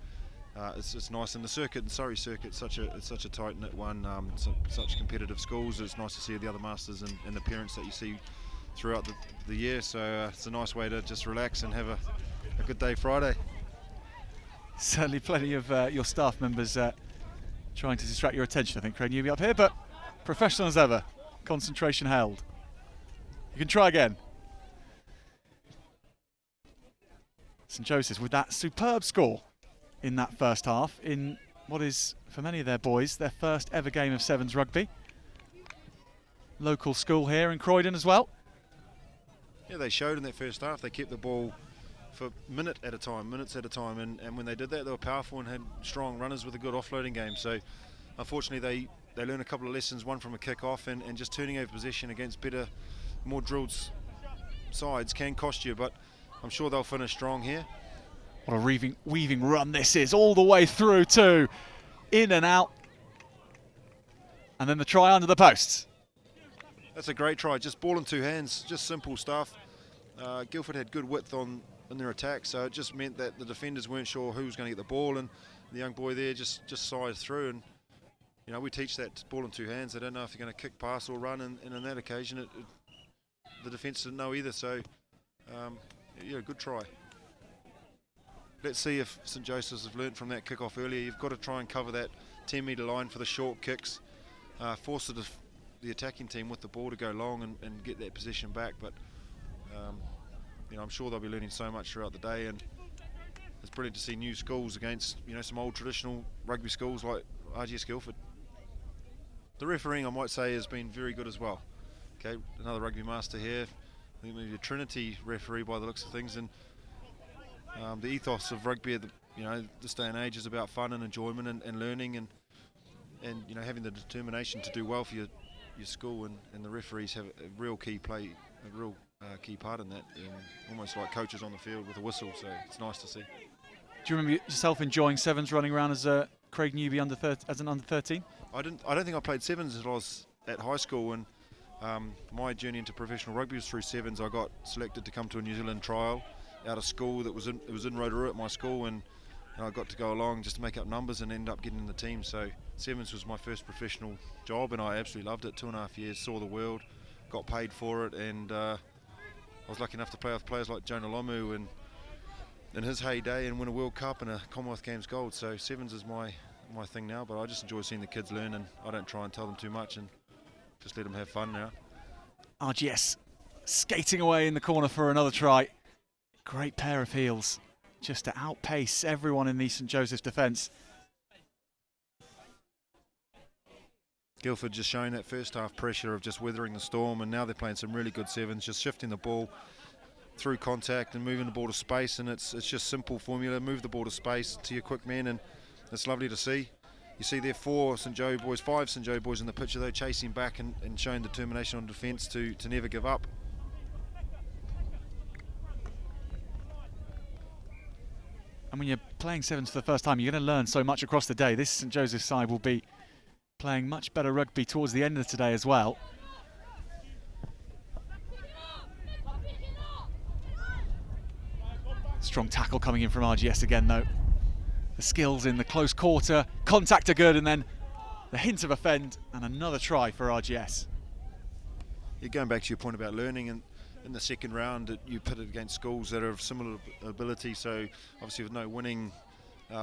it's nice, and the circuit, the Surrey circuit, it's such a tight knit one. Such competitive schools. It's nice to see the other masters and the parents that you see throughout the year. So it's a nice way to just relax and have a good day Friday. Certainly plenty of your staff members trying to distract your attention, I think, Craig Newby up here, but professional as ever. Concentration held. You can try again. St Joseph's with that superb score in that first half in what is, for many of their boys, their first ever game of sevens rugby. Local school here in Croydon as well. Yeah, they showed in that first half. They kept the ball for minutes at a time, and when they did that, they were powerful and had strong runners with a good offloading game. So unfortunately they learned a couple of lessons, one from a kick-off, and just turning over possession against better, more drilled sides can cost you, but I'm sure they'll finish strong here. What a weaving run this is, all the way through to in and out, and then the try under the posts. That's a great try, just ball in 2 hands, just simple stuff. Guildford had good width in their attack, so it just meant that the defenders weren't sure who was going to get the ball, and the young boy there just sized through. And you know, we teach that ball in 2 hands. They don't know if they're going to kick, pass or run, and on that occasion the defence didn't know either. So yeah, good try. Let's see if St Joseph's have learnt from that kick-off earlier. You've got to try and cover that 10-metre line for the short kicks, force the attacking team with the ball to go long and get that possession back. But you know, I'm sure they'll be learning so much throughout the day, and it's brilliant to see new schools against, you know, some old traditional rugby schools like RGS Guildford. The refereeing, I might say, has been very good as well. Okay, another rugby master here. I think maybe a Trinity referee by the looks of things, and the ethos of rugby, you know, this day and age is about fun and enjoyment and learning and you know, having the determination to do well for your school, and the referees have a real key part in that, almost like coaches on the field with a whistle. So it's nice to see. Do you remember yourself enjoying sevens running around as Craig Newby as an under 13? I don't think I played sevens until I was at high school, and my journey into professional rugby was through sevens. I got selected to come to a New Zealand trial out of school it was in Rotorua at my school, and I got to go along just to make up numbers and end up getting in the team. So sevens was my first professional job, and I absolutely loved it. 2.5 years, saw the world, got paid for it, and I was lucky enough to play with players like Jonah Lomu and in his heyday and win a World Cup and a Commonwealth Games gold. So sevens is my thing now, but I just enjoy seeing the kids learn, and I don't try and tell them too much and just let them have fun now. RGS skating away in the corner for another try. Great pair of heels just to outpace everyone in the St Joseph's defence. Guildford just showing that first half pressure of just weathering the storm, and now they're playing some really good sevens, just shifting the ball through contact and moving the ball to space, and it's just simple formula. Move the ball to space to your quick men, and it's lovely to see. You see there 4 St Joe boys, 5 St Joe boys in the picture though, chasing back and showing determination on defence to never give up. And when you're playing sevens for the first time, you're going to learn so much across the day. This St Joseph's side will be playing much better rugby towards the end of today as well. Strong tackle coming in from RGS again though. The skills in the close quarter, contact are good, and then the hint of offend and another try for RGS. You're going back to your point about learning, and in the second round you pit it against schools that are of similar ability, so obviously with no winning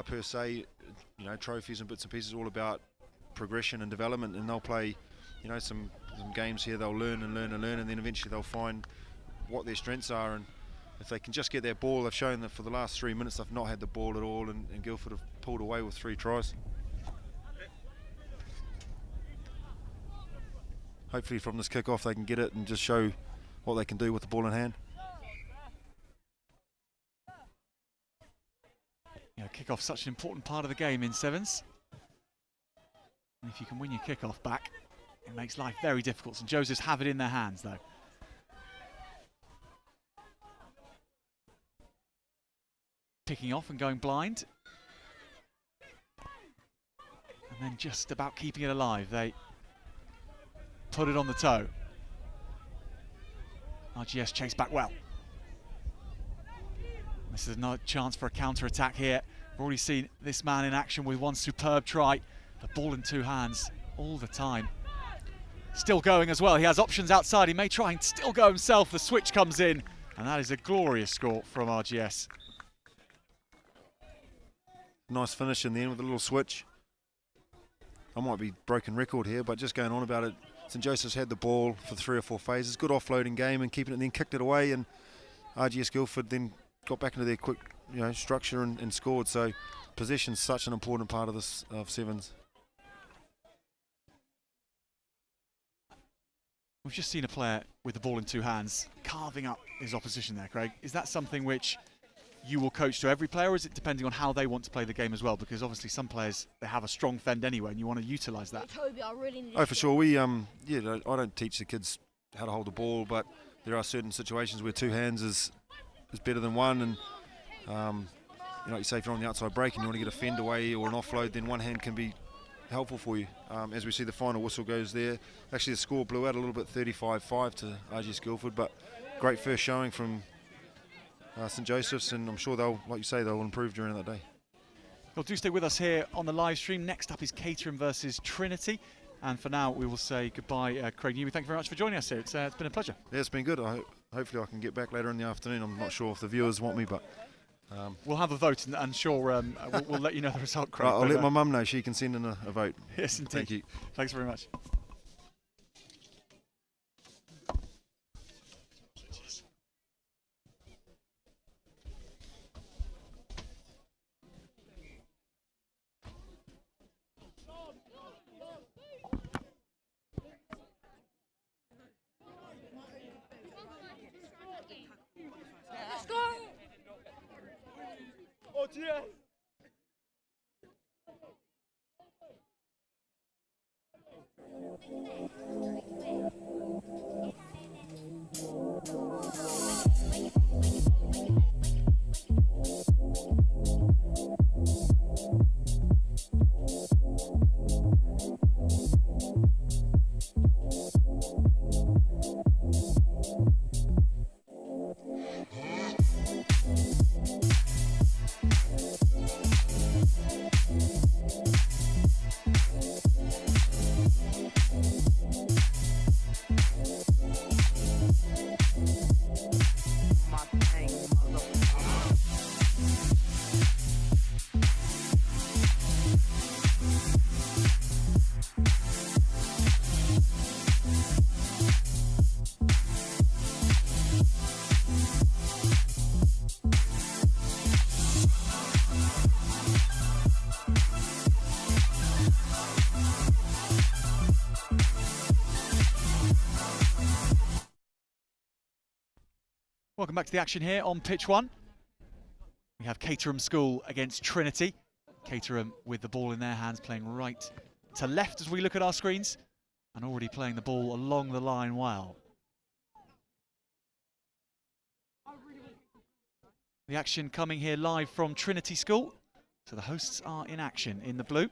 per se, you know, trophies and bits and pieces, all about progression and development, and they'll play, you know, some games here, they'll learn and learn and learn, and then eventually they'll find what their strengths are, and if they can just get their ball, they've shown that for the last 3 minutes they've not had the ball at all, and Guildford have pulled away with 3 tries. Hopefully from this kick-off they can get it and just show what they can do with the ball in hand. Yeah, kick-off's such an important part of the game in sevens. And if you can win your kick-off back, it makes life very difficult. St Joseph's have it in their hands though. Picking off and going blind. And then just about keeping it alive. They put it on the toe. RGS chase back well. This is another chance for a counter-attack here. We've already seen this man in action with one superb try. The ball in 2 hands all the time. Still going as well. He has options outside. He may try and still go himself. The switch comes in, and that is a glorious score from RGS. Nice finish in the end with a little switch. I might be broken record here, but just going on about it, St Joseph's had the ball for 3 or 4 phases, good offloading game and keeping it, and then kicked it away, and RGS Guildford then got back into their quick, you know, structure and scored. So possession's such an important part of this sevens. We've just seen a player with the ball in 2 hands carving up his opposition there, Craig. Is that something which you will coach to every player, or is it depending on how they want to play the game as well? Because obviously some players, they have a strong fend anyway, and you want to utilise that. Oh, for sure. We, yeah, I don't teach the kids how to hold the ball, but there are certain situations where 2 hands is better than 1, and you know, like you say, if you're on the outside break and you want to get a fend away or an offload, then 1 hand can be helpful for you. As we see the final whistle goes there. Actually the score blew out a little bit, 35-5 to RGS Guildford, but great first showing from St Joseph's, and I'm sure they'll, like you say, they'll improve during that day. Well, do stay with us here on the live stream. Next up is Caterham versus Trinity, and for now we will say goodbye. Craig Newby, thank you very much for joining us here. It's been a pleasure. Yeah, it's been good. Hopefully I can get back later in the afternoon. I'm not sure if the viewers want me, but we'll have a vote, and sure, we'll let you know the result, Craig. I'll let my mum know. She can send in a vote. Yes, indeed. Thank you. Thanks very much. Let's go! Oh, dear! Welcome back to the action here on pitch 1. We have Caterham School against Trinity. Caterham with the ball in their hands, playing right to left as we look at our screens, and already playing the ball along the line well. The action coming here live from Trinity School. So the hosts are in action in the blue.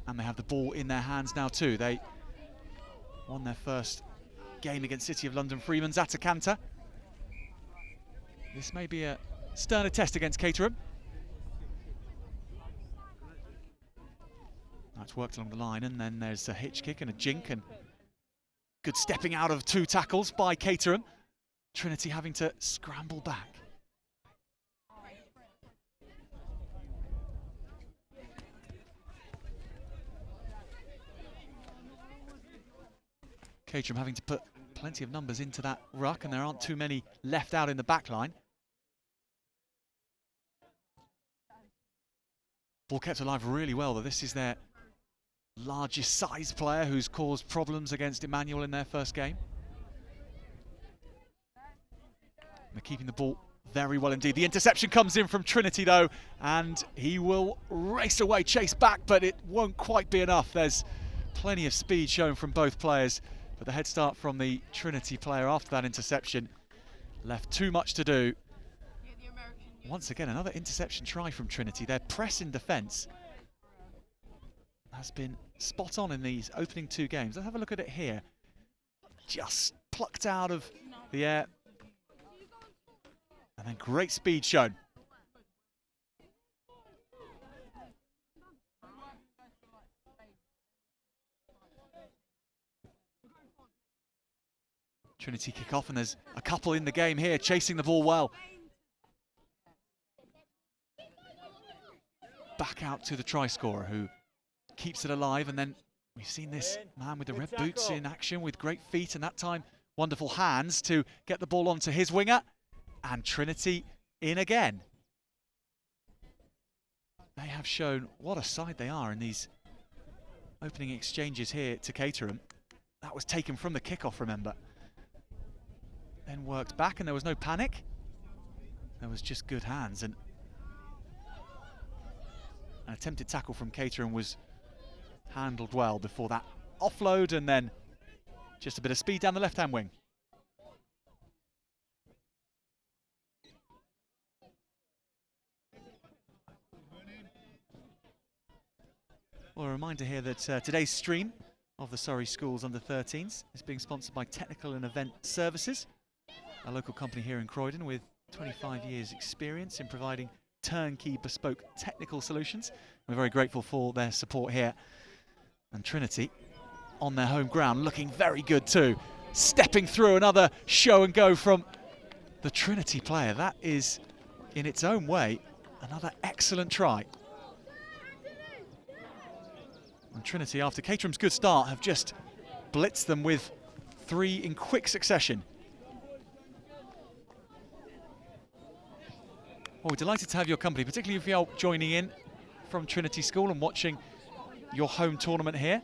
And they have the ball in their hands now too. They won their first game against City of London Freeman's at a canter. This may be a sterner test against Caterham. That's worked along the line, and then there's a hitch kick and a jink, and good stepping out of 2 tackles by Caterham. Trinity having to scramble back. Caterham having to put plenty of numbers into that ruck, and there aren't too many left out in the back line. Ball kept alive really well, though. This is their largest size player who's caused problems against Emanuel in their first game. They're keeping the ball very well indeed. The interception comes in from Trinity though, and he will race away, chase back, but it won't quite be enough. There's plenty of speed shown from both players, but the head start from the Trinity player after that interception left too much to do. Once again, another interception try from Trinity. Their press in defence has been spot on in these opening 2 games. Let's have a look at it here. Just plucked out of the air. And then great speed shown. Trinity kick off, and there's a couple in the game here chasing the ball well. Back out to the try scorer who keeps it alive, and then we've seen this man with the red boots in action with great feet, and that time wonderful hands to get the ball onto his winger, and Trinity in again. They have shown what a side they are in these opening exchanges here to Caterham. That was taken from the kickoff, remember. Then worked back, and there was no panic. There was just good hands, and an attempted tackle from Caterham was handled well before that offload, and then just a bit of speed down the left-hand wing. Well, a reminder here that today's stream of the Surrey Schools Under-13s is being sponsored by Technical and Event Services, a local company here in Croydon with 25 years experience in providing turnkey bespoke technical solutions. We're very grateful for their support here. And Trinity on their home ground looking very good too. Stepping through, another show and go from the Trinity player. That is, in its own way, another excellent try. And Trinity, after Caterham's good start, have just blitzed them with 3 in quick succession. Well, we're delighted to have your company, particularly if you're joining in from Trinity School and watching your home tournament here.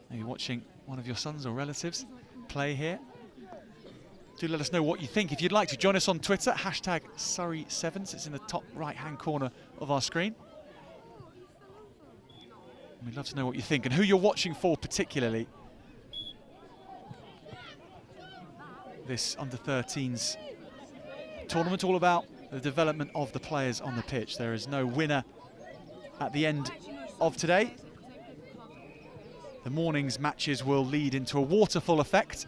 Maybe watching one of your sons or relatives play here. Do let us know what you think. If you'd like to join us on Twitter, hashtag Surrey7s. It's in the top right-hand corner of our screen. We'd love to know what you think and who you're watching for particularly. This under-13s tournament, all about the development of the players on the pitch. There is no winner at the end of today. The morning's matches will lead into a waterfall effect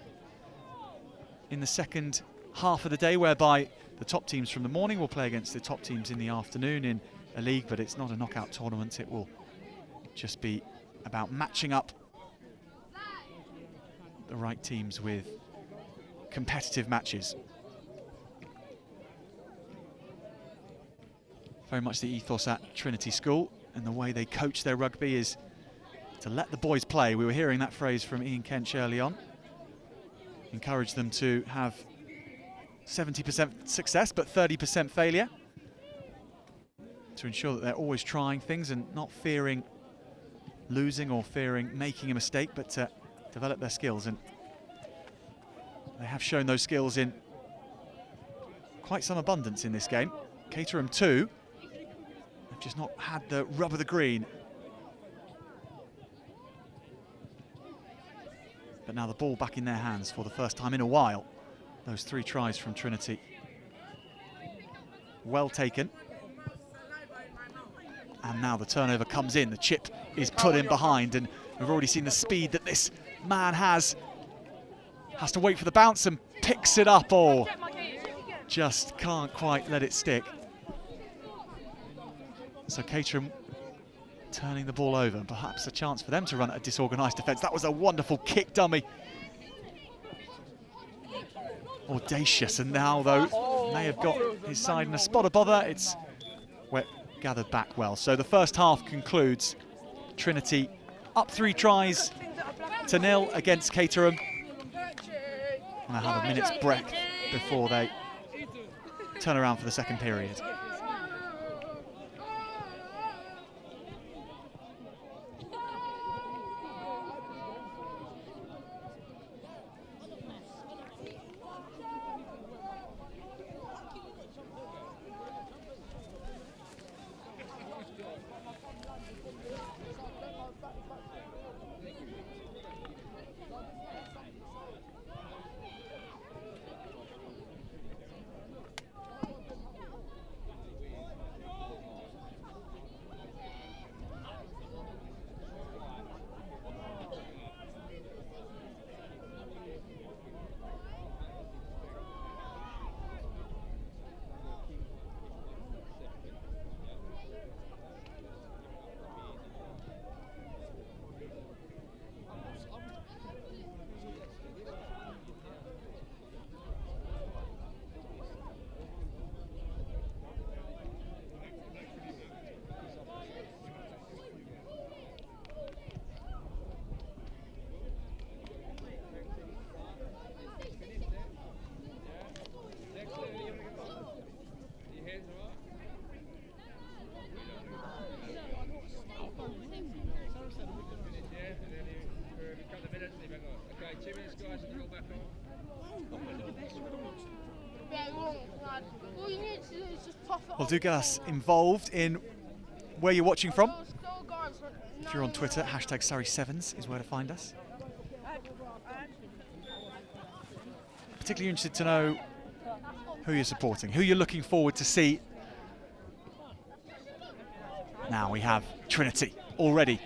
in the second half of the day, whereby the top teams from the morning will play against the top teams in the afternoon in a league, but it's not a knockout tournament. It will just be about matching up the right teams with competitive matches. Very much the ethos at Trinity School, and the way they coach their rugby is to let the boys play. We were hearing that phrase from Ian Kench early on. Encourage them to have 70% success but 30% failure, to ensure that they're always trying things and not fearing losing or fearing making a mistake, but to develop their skills. And they have shown those skills in quite some abundance in this game. Caterham 2. They've just not had the rub of the green. But now the ball back in their hands for the first time in a while. Those 3 tries from Trinity. Well taken. And now the turnover comes in. The chip is put in behind, and we've already seen the speed that this man has. Has to wait for the bounce and picks it up. Oh, just can't quite let it stick. So Caterham turning the ball over, perhaps a chance for them to run at a disorganised defence. That was a wonderful kick dummy. Audacious, and now though may have got his side in a spot of bother. It's gathered back well. So the first half concludes. Trinity up 3 tries to 0 against Caterham. And they'll have a minute's break before they turn around for the second period. Well, do get us involved in where you're watching from. If you're on Twitter, hashtag Surrey7s is where to find us. Particularly interested to know who you're supporting, who you're looking forward to see. Now we have Trinity already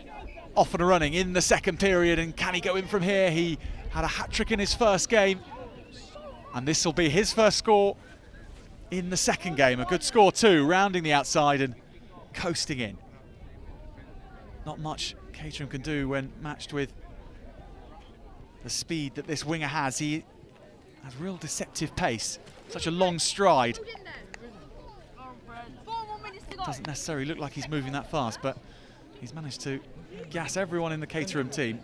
off and running in the second period, and can he go in from here? He had a hat-trick in his first game, and this will be his first score in the second game. A good score too, rounding the outside and coasting in. Not much Caterham can do when matched with the speed that this winger has. He has real deceptive pace, such a long stride. Doesn't necessarily look like he's moving that fast, but he's managed to gas everyone in the Caterham team.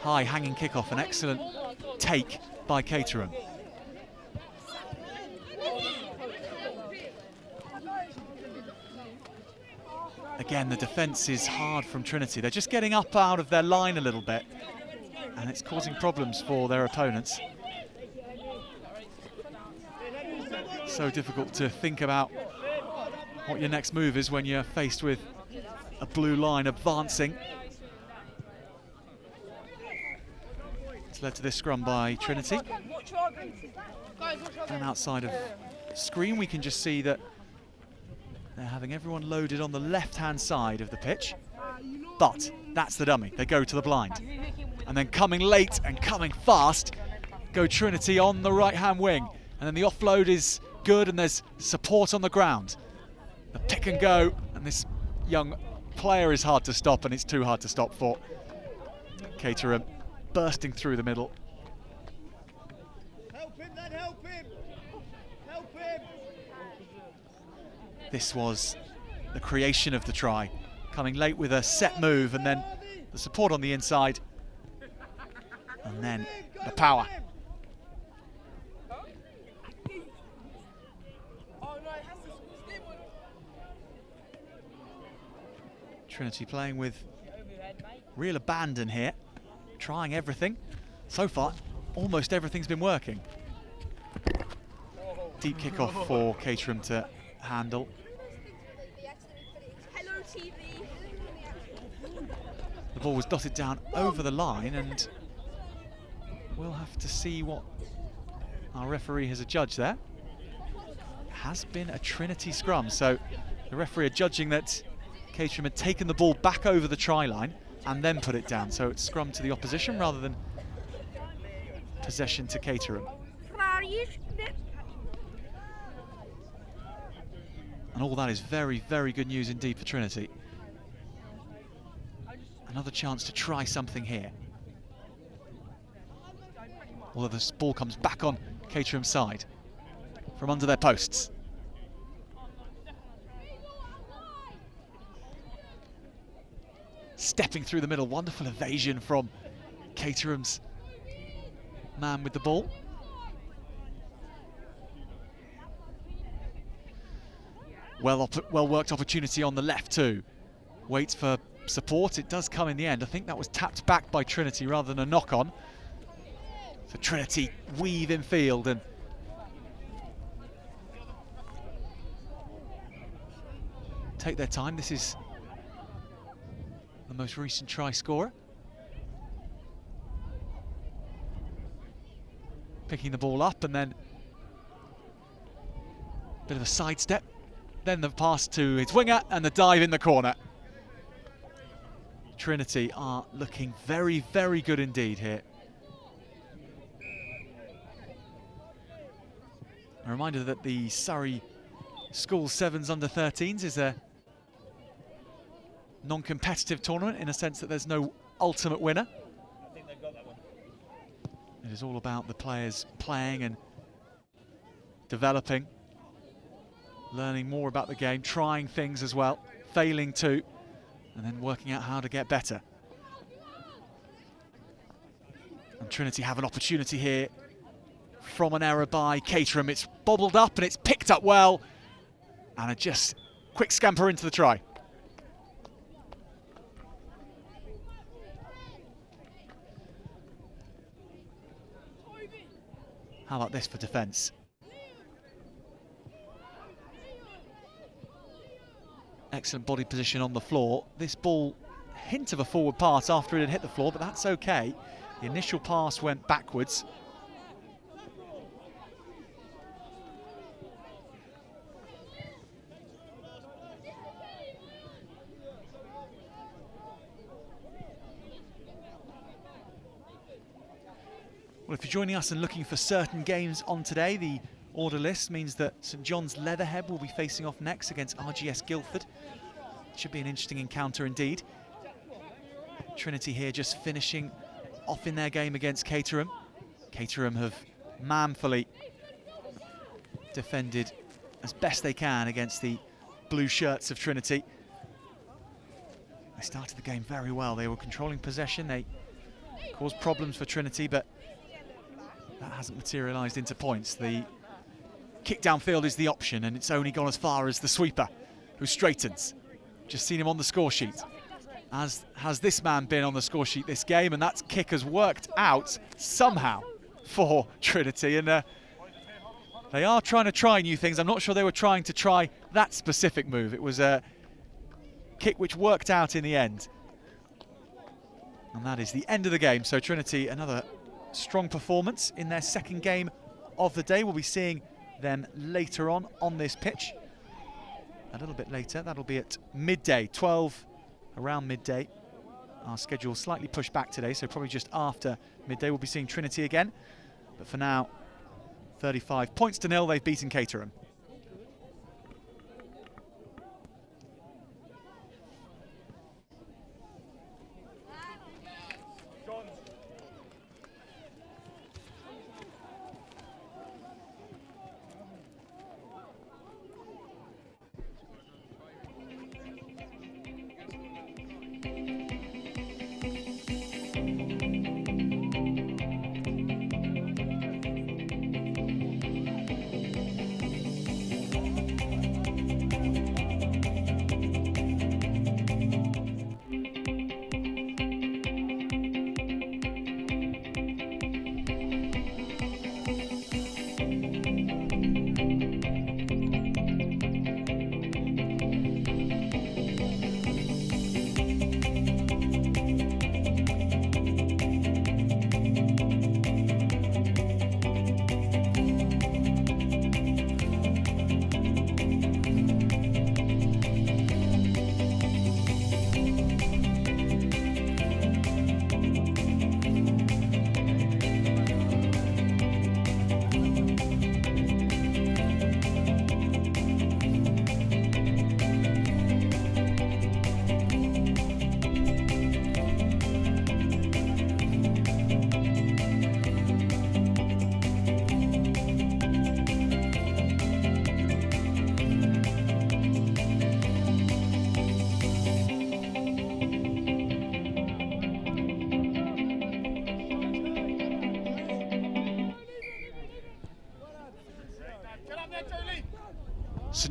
High hanging kickoff, an excellent take by Caterham. Again, the defence is hard from Trinity. They're just getting up out of their line a little bit, and it's causing problems for their opponents. So difficult to think about what your next move is when you're faced with a blue line advancing. It's led to this scrum by Trinity. And outside of screen, we can just see that they're having everyone loaded on the left-hand side of the pitch. But that's the dummy. They go to the blind. And then coming late and coming fast, go Trinity on the right-hand wing. And then the offload is good, and there's support on the ground. The pick and go, and this young player is hard to stop, and it's too hard to stop for Caterham, bursting through the middle. Help him, then help him! Help him! This was the creation of the try, coming late with a set move, and then the support on the inside, and then the power. Trinity playing with real abandon here, trying everything. So far, almost everything's been working. Deep kickoff for Caterham to handle. Hello, TV. The ball was dotted down over the line, and we'll have to see what our referee has adjudged there. It has been a Trinity scrum, so the referee are judging that Caterham had taken the ball back over the try line and then put it down, so it's scrum to the opposition rather than possession to Caterham. And all that is very, very good news indeed for Trinity. Another chance to try something here. Although this ball comes back on Caterham's side from under their posts. Stepping through the middle, wonderful evasion from Caterham's man with the ball. Well worked opportunity on the left too. Waits for support, it does come in the end. I think that was tapped back by Trinity rather than a knock-on. So Trinity weave in field and take their time. This is the most recent try scorer. Picking the ball up and then a bit of a sidestep. Then the pass to his winger and the dive in the corner. Trinity are looking very, very good indeed here. A reminder that the Surrey School Sevens under 13s is a non-competitive tournament in a sense that there's no ultimate winner. I think they've got that one. It is all about the players playing and developing, learning more about the game, trying things as well, failing too, and then working out how to get better. And Trinity have an opportunity here from an error by Caterham. It's bobbled up and it's picked up well, and a just quick scamper into the try. How about this for defence? Excellent body position on the floor. This ball, hint of a forward pass after it had hit the floor, but that's okay. The initial pass went backwards. Well, if you're joining us and looking for certain games on today, the order list means that St John's Leatherhead will be facing off next against RGS Guildford. Should be an interesting encounter indeed. Trinity here just finishing off in their game against Caterham. Caterham have manfully defended as best they can against the blue shirts of Trinity. They started the game very well. They were controlling possession. They caused problems for Trinity, but that hasn't materialised into points. The kick downfield is the option, and it's only gone as far as the sweeper, who straightens. Just seen him on the score sheet, as has this man been on the score sheet this game, and that kick has worked out somehow for Trinity. And they are trying to try new things. I'm not sure they were trying to try that specific move. It was a kick which worked out in the end. And that is the end of the game. So Trinity, another strong performance in their second game of the day. We'll be seeing them later on this pitch. A little bit later, that'll be at midday, 12, around midday. Our schedule slightly pushed back today, so probably just after midday we'll be seeing Trinity again. But for now, 35 points to nil, they've beaten Caterham.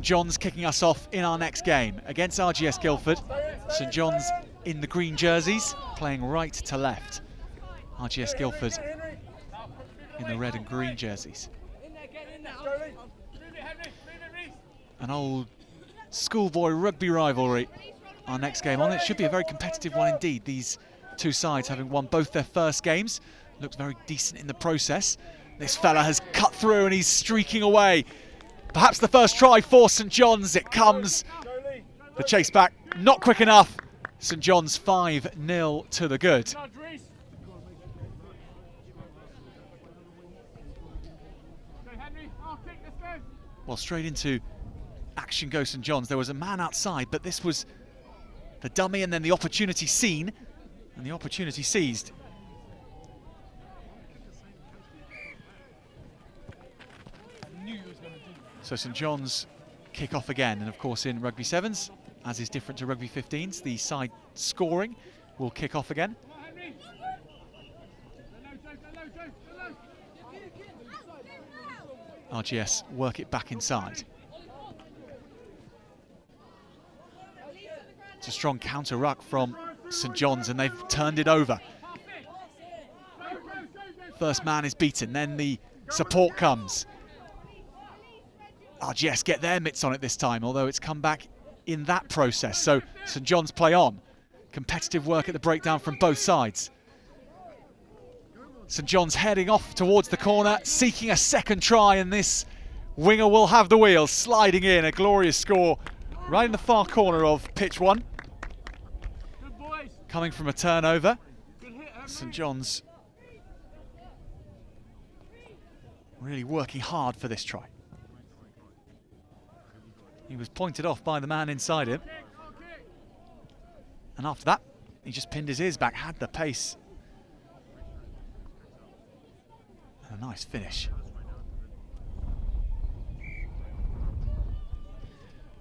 John's kicking us off in our next game against RGS Guildford. St John's in the green jerseys, playing right to left. RGS Guildford in the red and green jerseys. An old schoolboy rugby rivalry, our next game on. It should be a very competitive one indeed. These two sides having won both their first games. Looks very decent in the process. This fella has cut through and he's streaking away. Perhaps the first try for St John's. It comes. The chase back, not quick enough. St John's 5-0 to the good. Well, straight into action goes St John's. There was a man outside, but this was the dummy and then the opportunity seen and the opportunity seized. So St John's kick off again, and of course in Rugby 7s, as is different to Rugby 15s, the side scoring will kick off again. RGS work it back inside. It's a strong counter ruck from St John's and they've turned it over. First man is beaten, then the support comes. RGS get their mitts on it this time, although it's come back in that process. So St John's play on. Competitive work at the breakdown from both sides. St John's heading off towards the corner, seeking a second try, and this winger will have the wheels, sliding in. A glorious score right in the far corner of pitch 1. Coming from a turnover. St John's really working hard for this try. He was pointed off by the man inside him. And after that, he just pinned his ears back, had the pace. And a nice finish.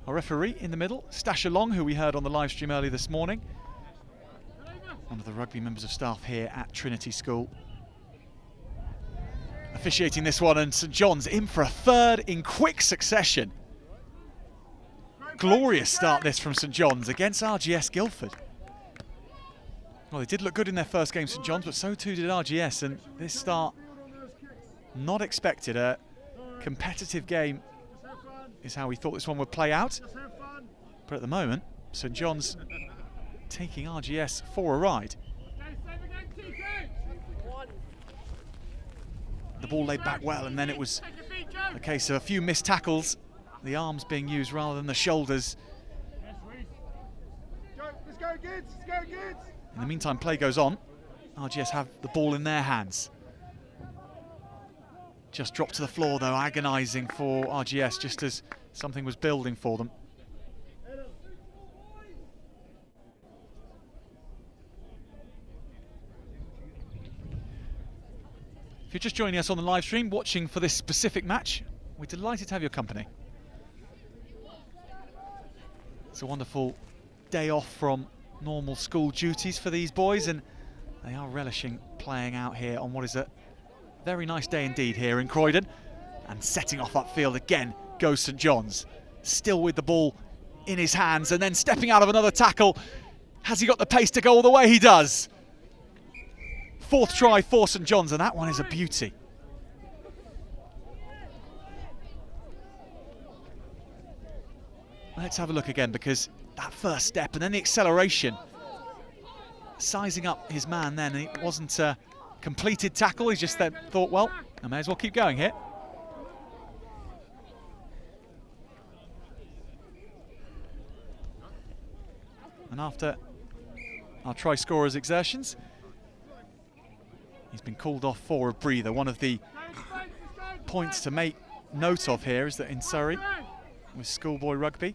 Our referee in the middle, Stasha Long, who we heard on the live stream early this morning. One of the rugby members of staff here at Trinity School. Officiating this one, and St John's in for a third in quick succession. Glorious start this from St John's against RGS Guildford. Well, they did look good in their first game, St John's, but so too did RGS, and this start not expected. A competitive game is how we thought this one would play out. But at the moment, St John's taking RGS for a ride. The ball laid back well, and then it was a case of a few missed tackles. The arms being used rather than the shoulders. In the meantime, play goes on. RGS have the ball in their hands. Just dropped to the floor though, agonising for RGS, just as something was building for them. If you're just joining us on the live stream, watching for this specific match, we're delighted to have your company. It's a wonderful day off from normal school duties for these boys, and they are relishing playing out here on what is a very nice day indeed here in Croydon. And setting off upfield again goes St John's, still with the ball in his hands and then stepping out of another tackle. Has he got the pace to go all the way? He does. Fourth try for St John's, and that one is a beauty. Let's have a look again, because that first step and then the acceleration, sizing up his man then, and it wasn't a completed tackle. He just thought, well, I may as well keep going here. And after our try scorer's exertions, he's been called off for a breather. One of the points to make note of here is that in Surrey, with schoolboy rugby,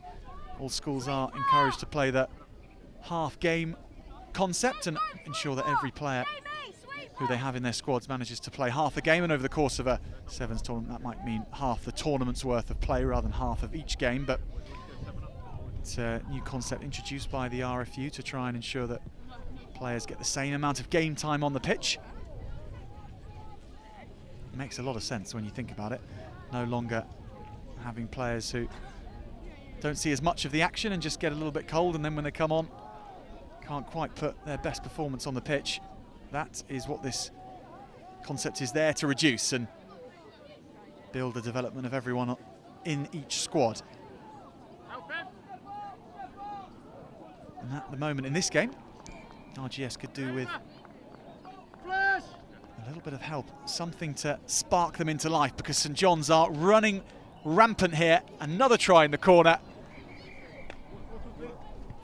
all schools are encouraged to play the half game concept and ensure that every player who they have in their squads manages to play half a game, and over the course of a sevens tournament that might mean half the tournament's worth of play rather than half of each game. But it's a new concept introduced by the RFU to try and ensure that players get the same amount of game time on the pitch. It makes a lot of sense when you think about it. No longer having players who don't see as much of the action and just get a little bit cold, and then when they come on, can't quite put their best performance on the pitch. That is what this concept is there to reduce and build the development of everyone in each squad. And at the moment in this game, RGS could do with a little bit of help, something to spark them into life, because St John's are running rampant here. Another try in the corner.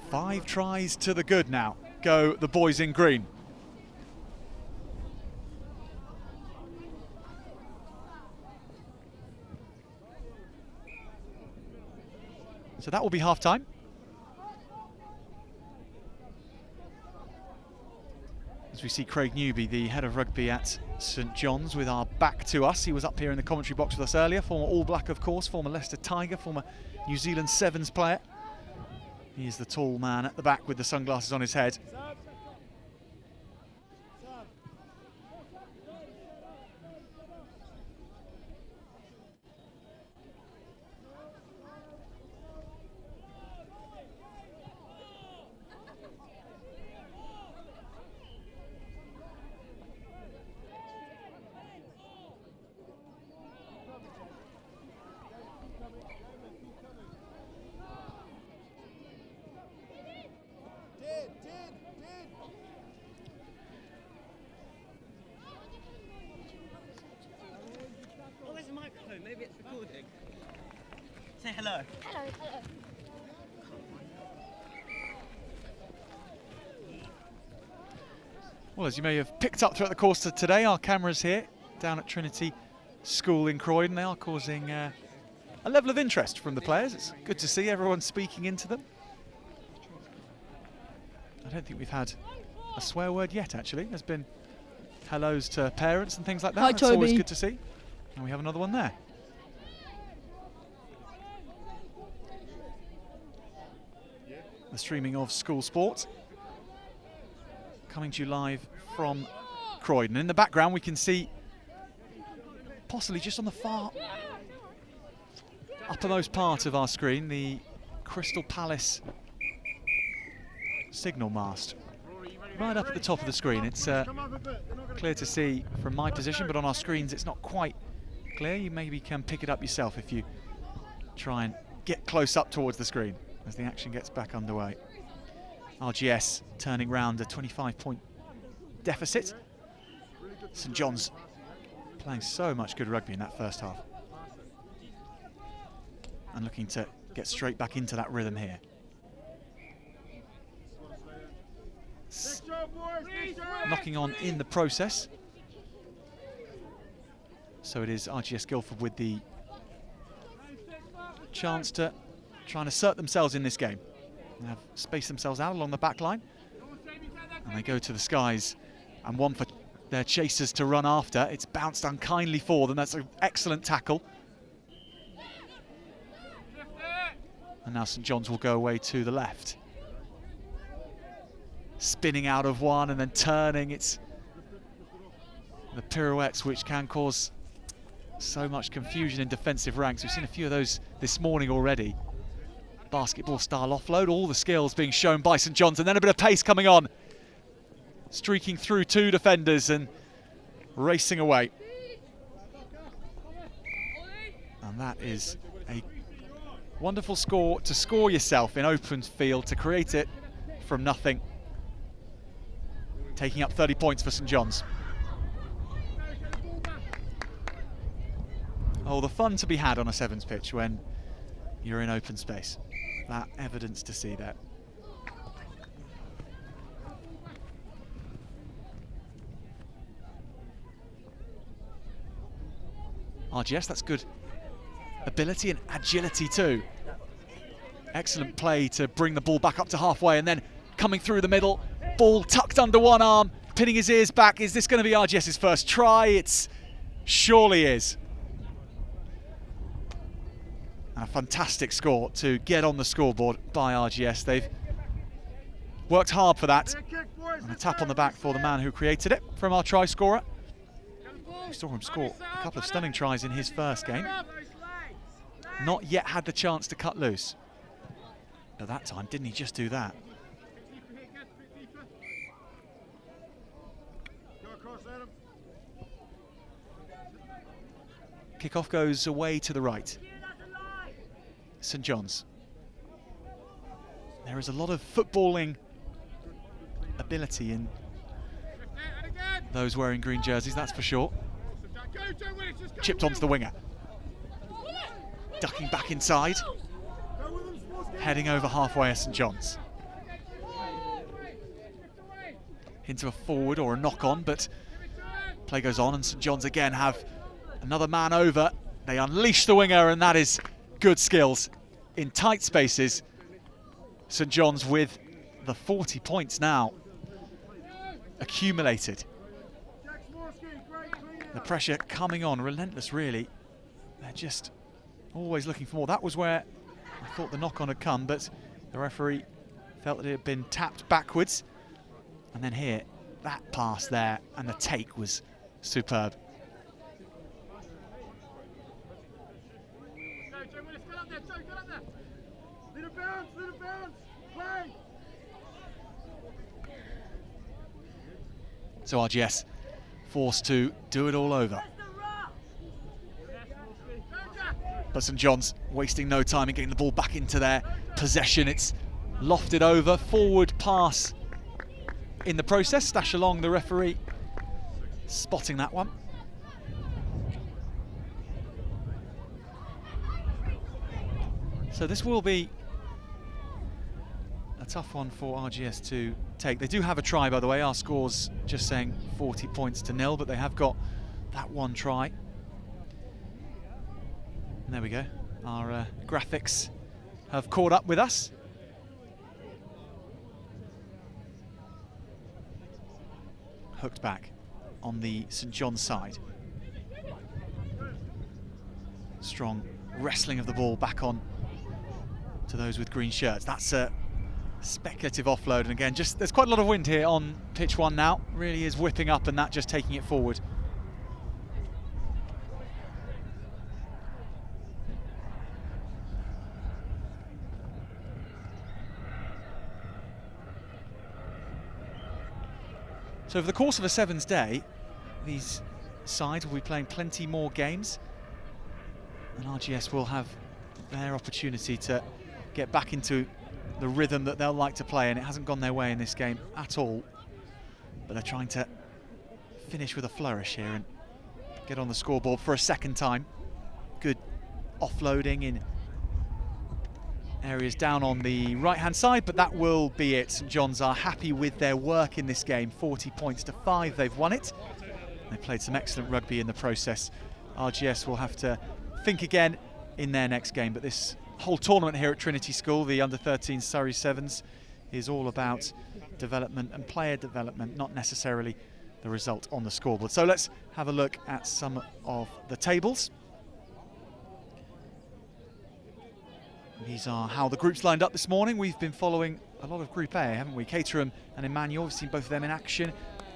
5 tries to the good now go the boys in green. So that will be half time. As we see Craig Newby, the head of rugby at St John's, with our back to us. He was up here in the commentary box with us earlier, former All Black of course, former Leicester Tiger, former New Zealand Sevens player. He is the tall man at the back with the sunglasses on his head. Maybe it's recording. Say hello. Hello, hello. Well, as you may have picked up throughout the course of today, our cameras here down at Trinity School in Croydon, they are causing a level of interest from the players. It's good to see everyone speaking into them. I don't think we've had a swear word yet, actually. There's been hellos to parents and things like that. Hi, That's always Toby. good to see. And we have another one there. The streaming of school sport coming to you live from Croydon. In the background we can see, possibly just on the far uppermost part of our screen, the Crystal Palace signal mast. Right up at the top of the screen. It's clear to see from my position, but on our screens it's not quite clear. You maybe can pick it up yourself if you try and get close up towards the screen as the action gets back underway. RGS turning round a 25-point deficit. St John's playing so much good rugby in that first half and looking to get straight back into that rhythm here. Knocking on in the process. So it is RGS Guildford with the chance to try and assert themselves in this game. They have spaced themselves out along the back line, and they go to the skies, and one for their chasers to run after. It's bounced unkindly for them. That's an excellent tackle. And now St John's will go away to the left. Spinning out of one and then turning. It's the pirouettes which can cause so much confusion in defensive ranks. We've seen a few of those this morning already. Basketball style offload, all the skills being shown by St John's, and then a bit of pace coming on. Streaking through 2 defenders and racing away. And that is a wonderful score to score yourself in open field, to create it from nothing. Taking up 30 points for St John's. Oh, the fun to be had on a sevens pitch when you're in open space. That evidence to see there. RGS, that's good ability and agility too. Excellent play to bring the ball back up to halfway, and then coming through the middle, ball tucked under one arm, pinning his ears back. Is this going to be RGS's first try? It surely is. And a fantastic score to get on the scoreboard by RGS. They've worked hard for that. And a tap on the back for the man who created it from our try scorer. We saw him score a couple of stunning tries in his first game. Not yet had the chance to cut loose. At that time, didn't he just do that? Kickoff goes away to the right. St John's. There is a lot of footballing ability in those wearing green jerseys, that's for sure. Chipped onto the winger. Ducking back inside. Heading over halfway at St John's. Into a forward or a knock-on, but play goes on and St John's again have another man over. They unleash the winger, and that is good skills in tight spaces. St John's with the 40 points now accumulated. The pressure coming on, relentless really. They're just always looking for more. That was where I thought the knock-on had come, but the referee felt that it had been tapped backwards. And then here, that pass there, and the take was superb. So RGS forced to do it all over. But St John's wasting no time in getting the ball back into their possession. It's lofted over, forward pass in the process. Stash along, the referee spotting that one. So this will be a tough one for RGS to take. They do have a try, by the way. Our score's just saying 40 points to 0, but they have got that one try. And there we go. Our graphics have caught up with us. Hooked back on the St John's side. Strong wrestling of the ball back on to those with green shirts. That's a speculative offload, and again, just there's quite a lot of wind here on pitch 1 now. Really is whipping up, and that just taking it forward. So over the course of a sevens day, these sides will be playing plenty more games, and RGS will have their opportunity to get back into the rhythm that they'll like to play, and it hasn't gone their way in this game at all. But they're trying to finish with a flourish here and get on the scoreboard for a second time. Good offloading in areas down on the right-hand side, but that will be it. St John's are happy with their work in this game. 40 points to 5, they've won it. They played some excellent rugby in the process. RGS will have to think again in their next game, but this whole tournament here at Trinity School, the under-13 Surrey Sevens, is all about development and player development, not necessarily the result on the scoreboard. So let's have a look at some of the tables. These are how the groups lined up this morning. We've been following a lot of Group A, haven't we? Caterham and Emanuel, we've seen both of them in action.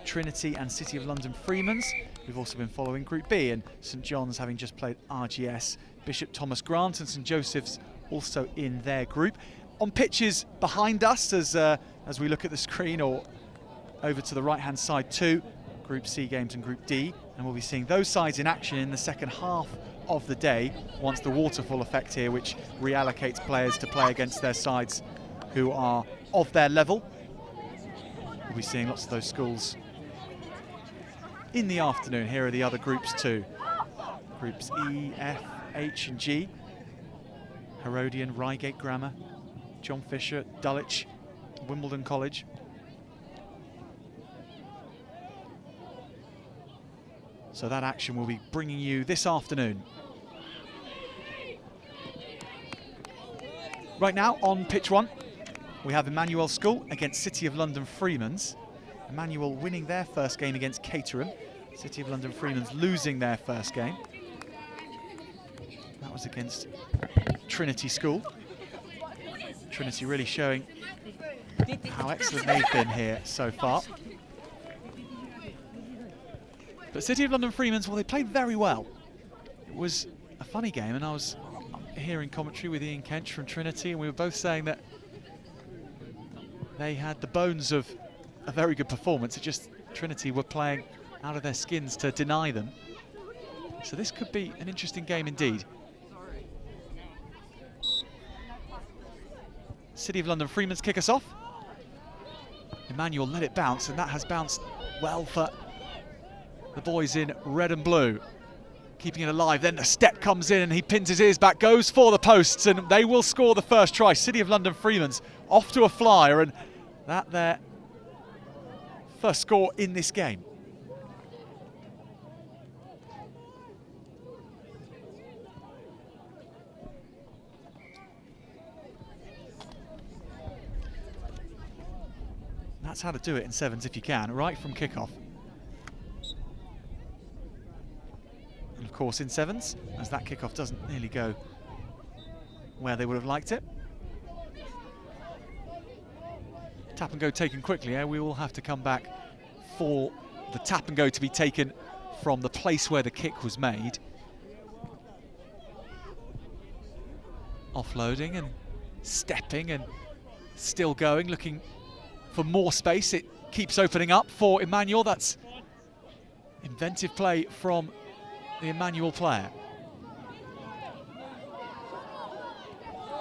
Trinity and City of London Freemans. We've also been following Group B, and St John's having just played RGS. Bishop Thomas Grant and St Joseph's also in their group. On pitches behind us, as we look at the screen, or over to the right-hand side too, Group C games and Group D, and we'll be seeing those sides in action in the second half of the day, once the waterfall effect here, which reallocates players to play against their sides who are of their level. We'll be seeing lots of those schools in the afternoon. Here are the other groups too. Groups E, F, H and G. Herodian, Rygate Grammar, John Fisher, Dulwich, Wimbledon College. So that action will be bringing you this afternoon. Right now on pitch 1, we have Emanuel School against City of London Freemans. Emanuel winning their first game against Caterham. City of London Freemans losing their first game. That was against Trinity School. Trinity really showing how excellent they've been here so far. But City of London Freemans, well, they played very well. It was a funny game, and I was hearing commentary with Ian Kench from Trinity, and we were both saying that they had the bones of a very good performance. It just Trinity were playing out of their skins to deny them. So this could be an interesting game indeed. City of London Freeman's kick us off. Emanuel let it bounce, and that has bounced well for the boys in red and blue. Keeping it alive, then the step comes in and he pins his ears back, goes for the posts, and they will score the first try. City of London Freeman's off to a flyer, and that their first score in this game. That's how to do it in sevens if you can, right from kickoff. And of course in sevens, as that kickoff doesn't nearly go where they would have liked it. Tap and go taken quickly, we will have to come back for the tap and go to be taken from the place where the kick was made. Offloading and stepping and still going, looking for more space. It keeps opening up for Emanuel. That's inventive play from the Emanuel player.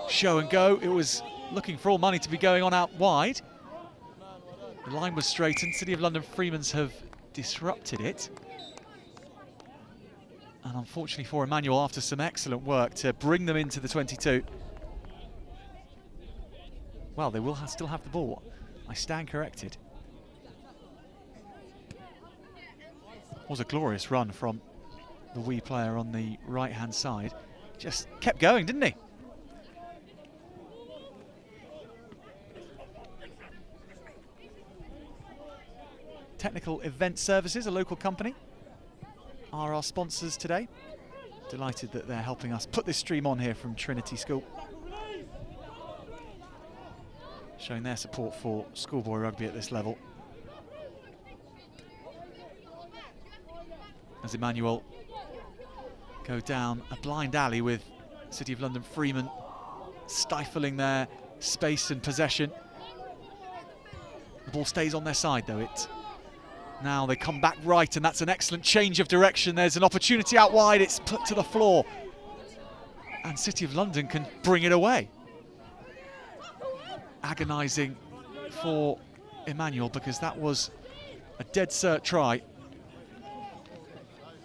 Show and go. It was looking for all money to be going on out wide. The line was straightened. City of London Freeman's have disrupted it. And unfortunately for Emanuel, after some excellent work to bring them into the 22. Well, they will still have the ball. I stand corrected. Was a glorious run from the wee player on the right-hand side. Just kept going, didn't he? Technical Event Services, a local company, are our sponsors today. Delighted that they're helping us put this stream on here from Trinity School. Showing their support for schoolboy rugby at this level. As Emanuel go down a blind alley with City of London Freeman stifling their space and possession. The ball stays on their side though. Now they come back right, and that's an excellent change of direction. There's an opportunity out wide, it's put to the floor. And City of London can bring it away. Agonising for Emanuel because that was a dead cert try.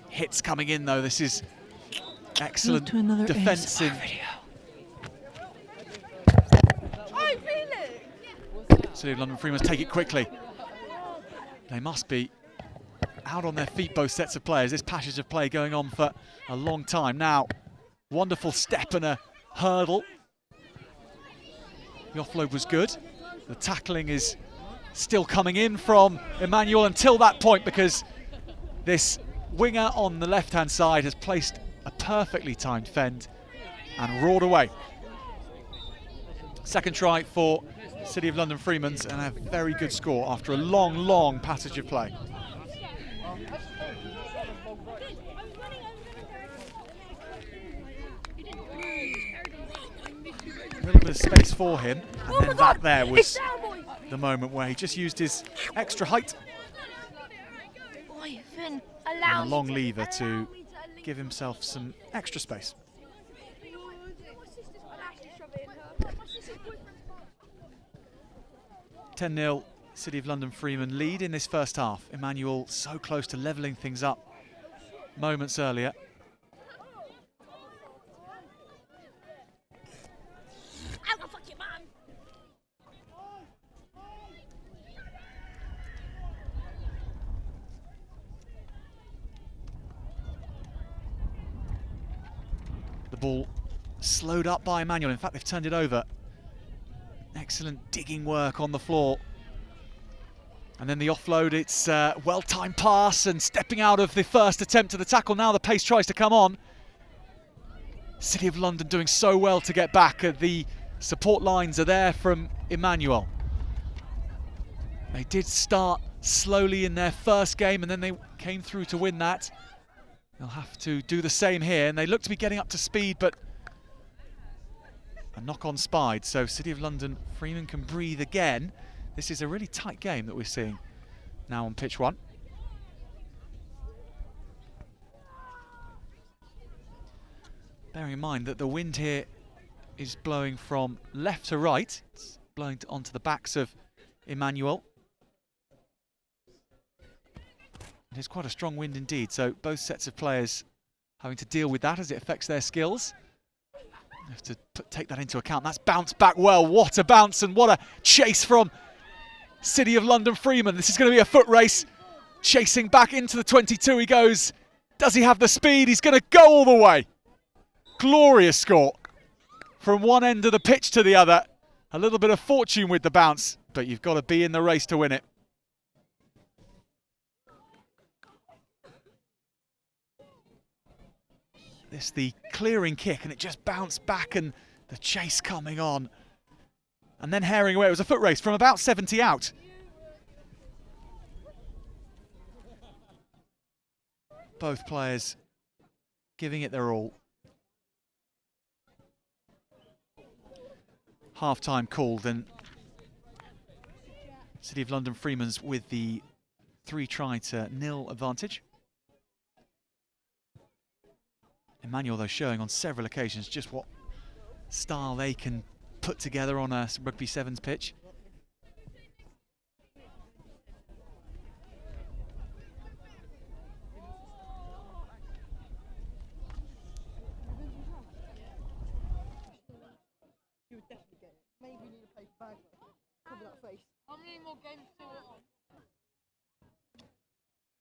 Hits coming in though. This is excellent defence in. City of London Freeman take it quickly. They must be out on their feet, both sets of players. This passage of play going on for a long time now. Wonderful step and a hurdle. The offload was good. The tackling is still coming in from Emanuel until that point, because this winger on the left-hand side has placed a perfectly timed fend and roared away. Second try for City of London Freeman's, and a very good score after a long, long passage of play. A little bit of space for him, and then that there was the moment where he just used his extra height and a long lever to give himself some extra space. 10-0 City of London Freeman lead in this first half. Emanuel so close to levelling things up moments earlier. The ball slowed up by Emanuel. In fact, they've turned it over. Excellent digging work on the floor. And then the offload, it's a well-timed pass, and stepping out of the first attempt to the tackle. Now the pace tries to come on. City of London doing so well to get back. The support lines are there from Emanuel. They did start slowly in their first game, and then they came through to win that. They'll have to do the same here, and they look to be getting up to speed, but a knock-on spied, so City of London Freeman can breathe again. This is a really tight game that we're seeing now on pitch 1. Bearing in mind that the wind here is blowing from left to right. It's blowing onto the backs of Emanuel. It is quite a strong wind indeed, so both sets of players having to deal with that as it affects their skills. You have to take that into account. That's bounced back well. What a bounce and what a chase from City of London Freeman. This is going to be a foot race. Chasing back into the 22 he goes. Does he have the speed? He's going to go all the way. Glorious score from one end of the pitch to the other. A little bit of fortune with the bounce, but you've got to be in the race to win it. This the clearing kick, and it just bounced back, and the chase coming on. And then herring away. It was a foot race from about 70 out. Both players giving it their all. Half-time called, and City of London Freeman's with the 3-0 advantage. Emanuel, though, showing on several occasions just what style they can put together on a Rugby Sevens pitch. How many more games do we want?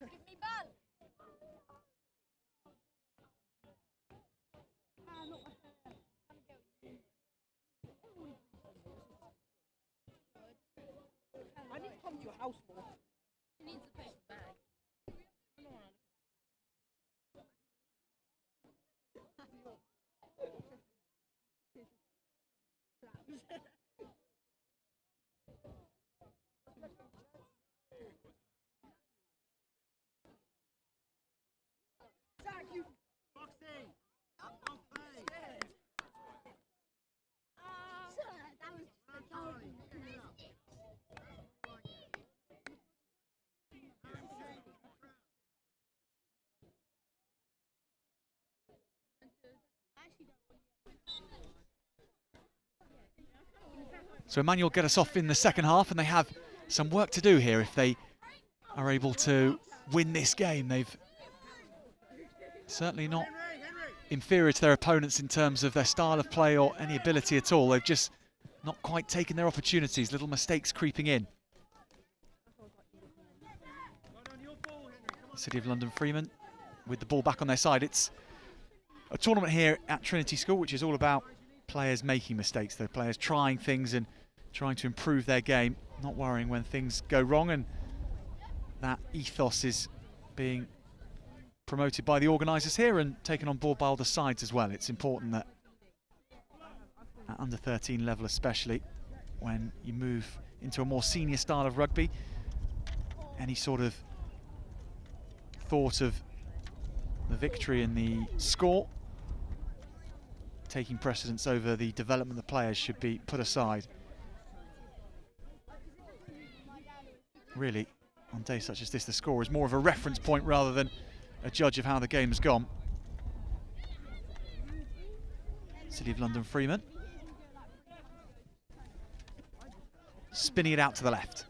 Give me ball. I need to come to your house more. He needs a paper bag. So Emanuel get us off in the second half, and they have some work to do here if they are able to win this game. They've certainly not inferior to their opponents in terms of their style of play or any ability at all. They've just not quite taken their opportunities, little mistakes creeping in. City of London Freeman with the ball back on their side. It's a tournament here at Trinity School which is all about players making mistakes, though, players trying things and trying to improve their game, not worrying when things go wrong, and that ethos is being promoted by the organisers here and taken on board by all the sides as well. It's important that at under 13 level, especially when you move into a more senior style of rugby, any sort of thought of the victory and the score taking precedence over the development of the players should be put aside. Really, on days such as this, the score is more of a reference point rather than a judge of how the game has gone. City of London Freeman spinning it out to the left.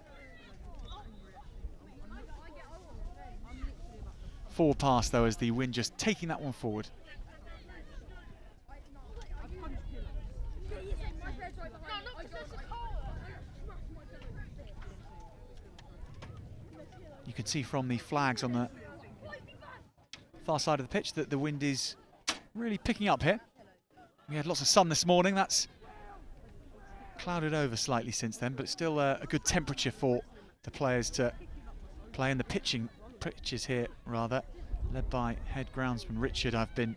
Forward pass, though, as the wind just taking that one forward. You can see from the flags on the far side of the pitch that the wind is really picking up here. We had lots of sun this morning. That's clouded over slightly since then, but still a good temperature for the players to play in the pitches here, rather, led by head groundsman Richard. I've been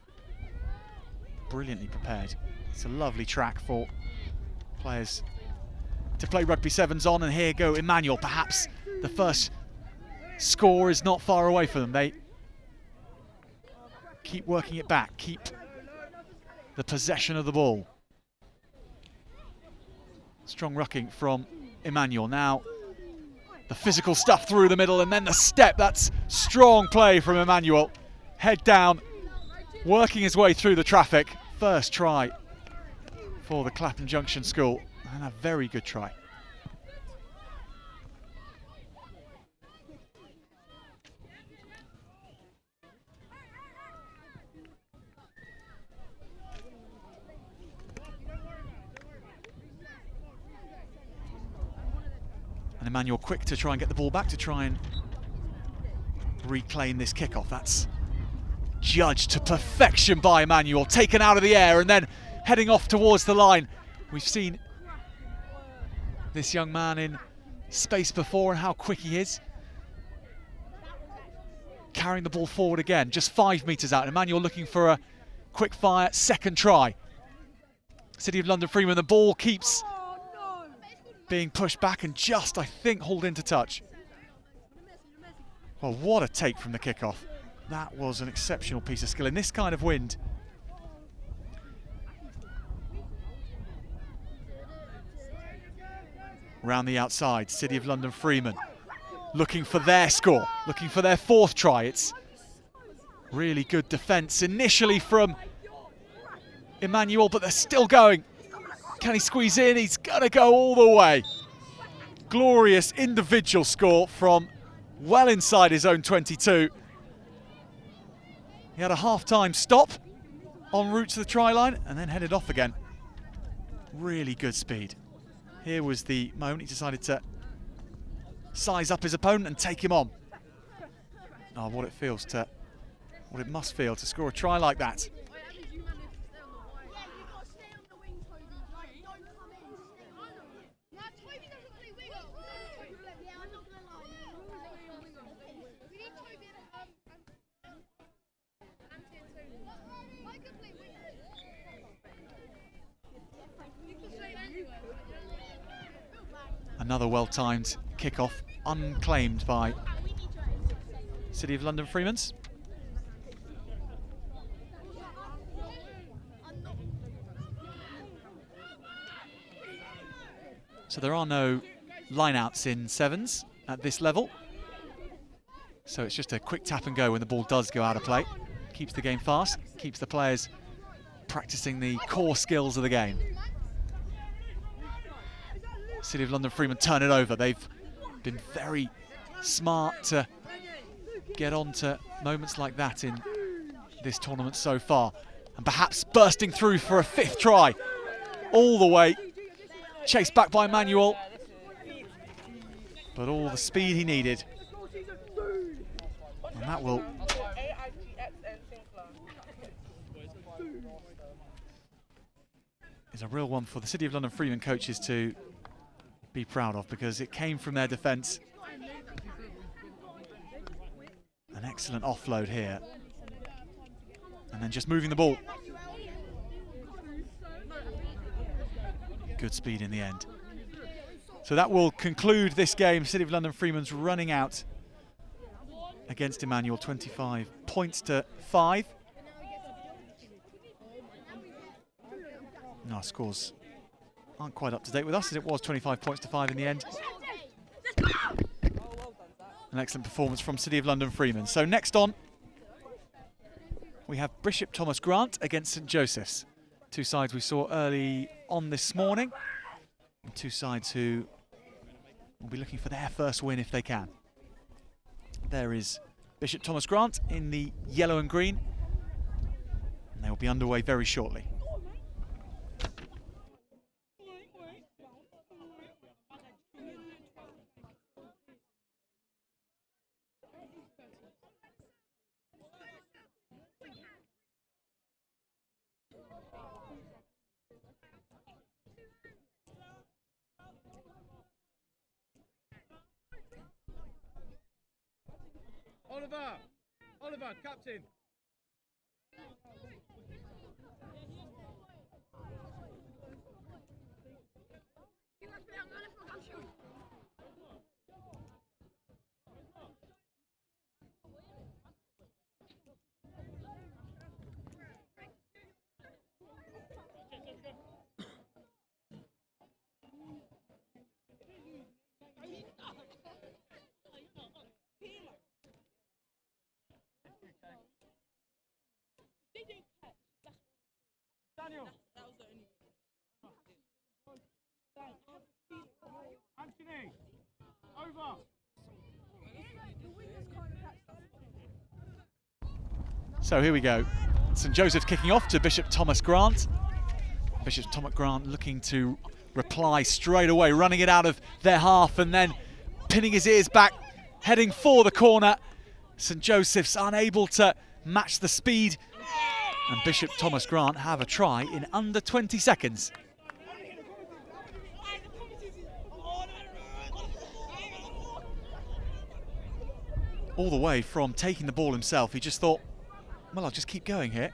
brilliantly prepared. It's a lovely track for players to play rugby sevens on, and here go Emanuel. Perhaps the first score is not far away for them. They keep working it back, keep the possession of the ball. Strong rucking from Emanuel. Now The physical stuff through the middle, and then the step. That's strong play from Emanuel. Head down, working his way through the traffic. First try for the Clapham Junction School, and a very good try. And Emanuel quick to try and get the ball back, to try and reclaim this kickoff. That's judged to perfection by Emanuel, taken out of the air and then heading off towards the line. We've seen this young man in space before and how quick he is. Carrying the ball forward again, just 5 metres out. Emanuel looking for a quick fire second try. City of London Freeman, the ball keeps being pushed back and just, I think, hauled into touch. Well, what a take from the kickoff. That was an exceptional piece of skill in this kind of wind. Round the outside, City of London Freeman looking for their score, looking for their 4th try. It's really good defence initially from Emanuel, but they're still going. Can he squeeze in? He's got to go all the way. Glorious individual score from well inside his own 22. He had a half-time stop en route to the try line and then headed off again. Really good speed. Here was the moment he decided to size up his opponent and take him on. Oh, what it must feel to score a try like that. Another well-timed kickoff, unclaimed by City of London Freemans. So there are no line-outs in sevens at this level. So it's just a quick tap and go when the ball does go out of play. Keeps the game fast, keeps the players practicing the core skills of the game. City of London Freeman turn it over. They've been very smart to get on to moments like that in this tournament so far. And perhaps bursting through for a 5th try. All the way. Chased back by Emanuel. But all the speed he needed. And that will is a real one for the City of London Freeman coaches to be proud of, because it came from their defence. An excellent offload here. And then just moving the ball. Good speed in the end. So that will conclude this game. City of London Freeman's running out against Emanuel, 25 points to 5. No, scores aren't quite up to date with us, as it was 25 points to 5 in the end. An excellent performance from City of London Freeman. So next on, we have Bishop Thomas Grant against St Joseph's. Two sides we saw early on this morning. And two sides who will be looking for their first win if they can. There is Bishop Thomas Grant in the yellow and green. And they will be underway very shortly. Oliver, captain. So here we go. St Joseph's kicking off to Bishop Thomas Grant. Bishop Thomas Grant looking to reply straight away, running it out of their half and then pinning his ears back, heading for the corner. St Joseph's unable to match the speed, and Bishop Thomas Grant have a try in under 20 seconds. All the way from taking the ball himself, he just thought, well, I'll just keep going here.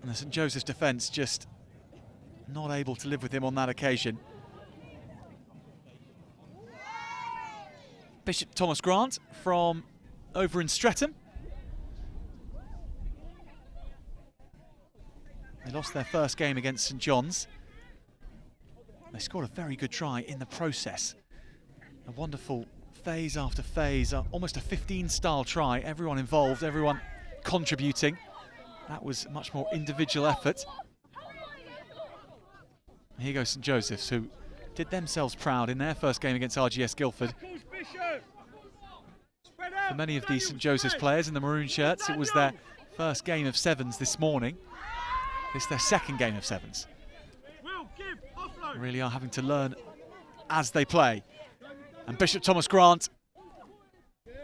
And the St Joseph's defence just not able to live with him on that occasion. Bishop Thomas Grant from over in Streatham. They lost their first game against St John's. They scored a very good try in the process. A wonderful phase after phase, almost a 15-style try. Everyone involved, everyone contributing. That was much more individual effort. And here goes St Joseph's, who did themselves proud in their first game against RGS Guildford. For many of the St Joseph's players in the maroon shirts, it was their first game of sevens this morning. This is their second game of sevens. They really are having to learn as they play. And Bishop Thomas Grant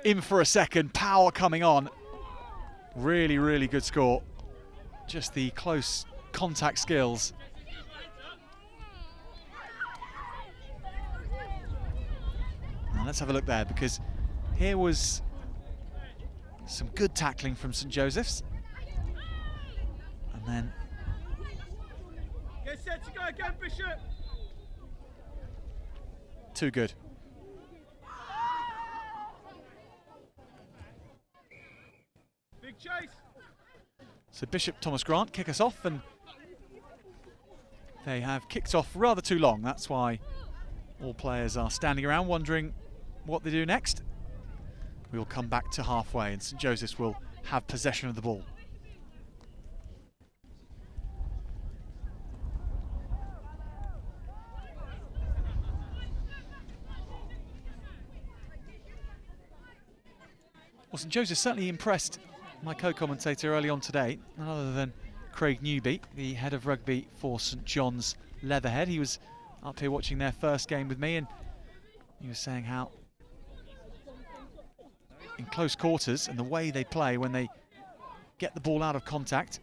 in for a second, power coming on. Really, really good score. Just the close contact skills. Now let's have a look there, because here was some good tackling from St Joseph's. And then get set to go again, Bishop. Too good. Big chase. So Bishop Thomas Grant kick us off, and they have kicked off rather too long. That's why all players are standing around wondering what they do next. We'll come back to halfway and St Joseph's will have possession of the ball. Well, St Joseph's certainly impressed my co-commentator early on today, none other than Craig Newby, the head of rugby for St John's Leatherhead. He was up here watching their first game with me, and he was saying how in close quarters and the way they play when they get the ball out of contact,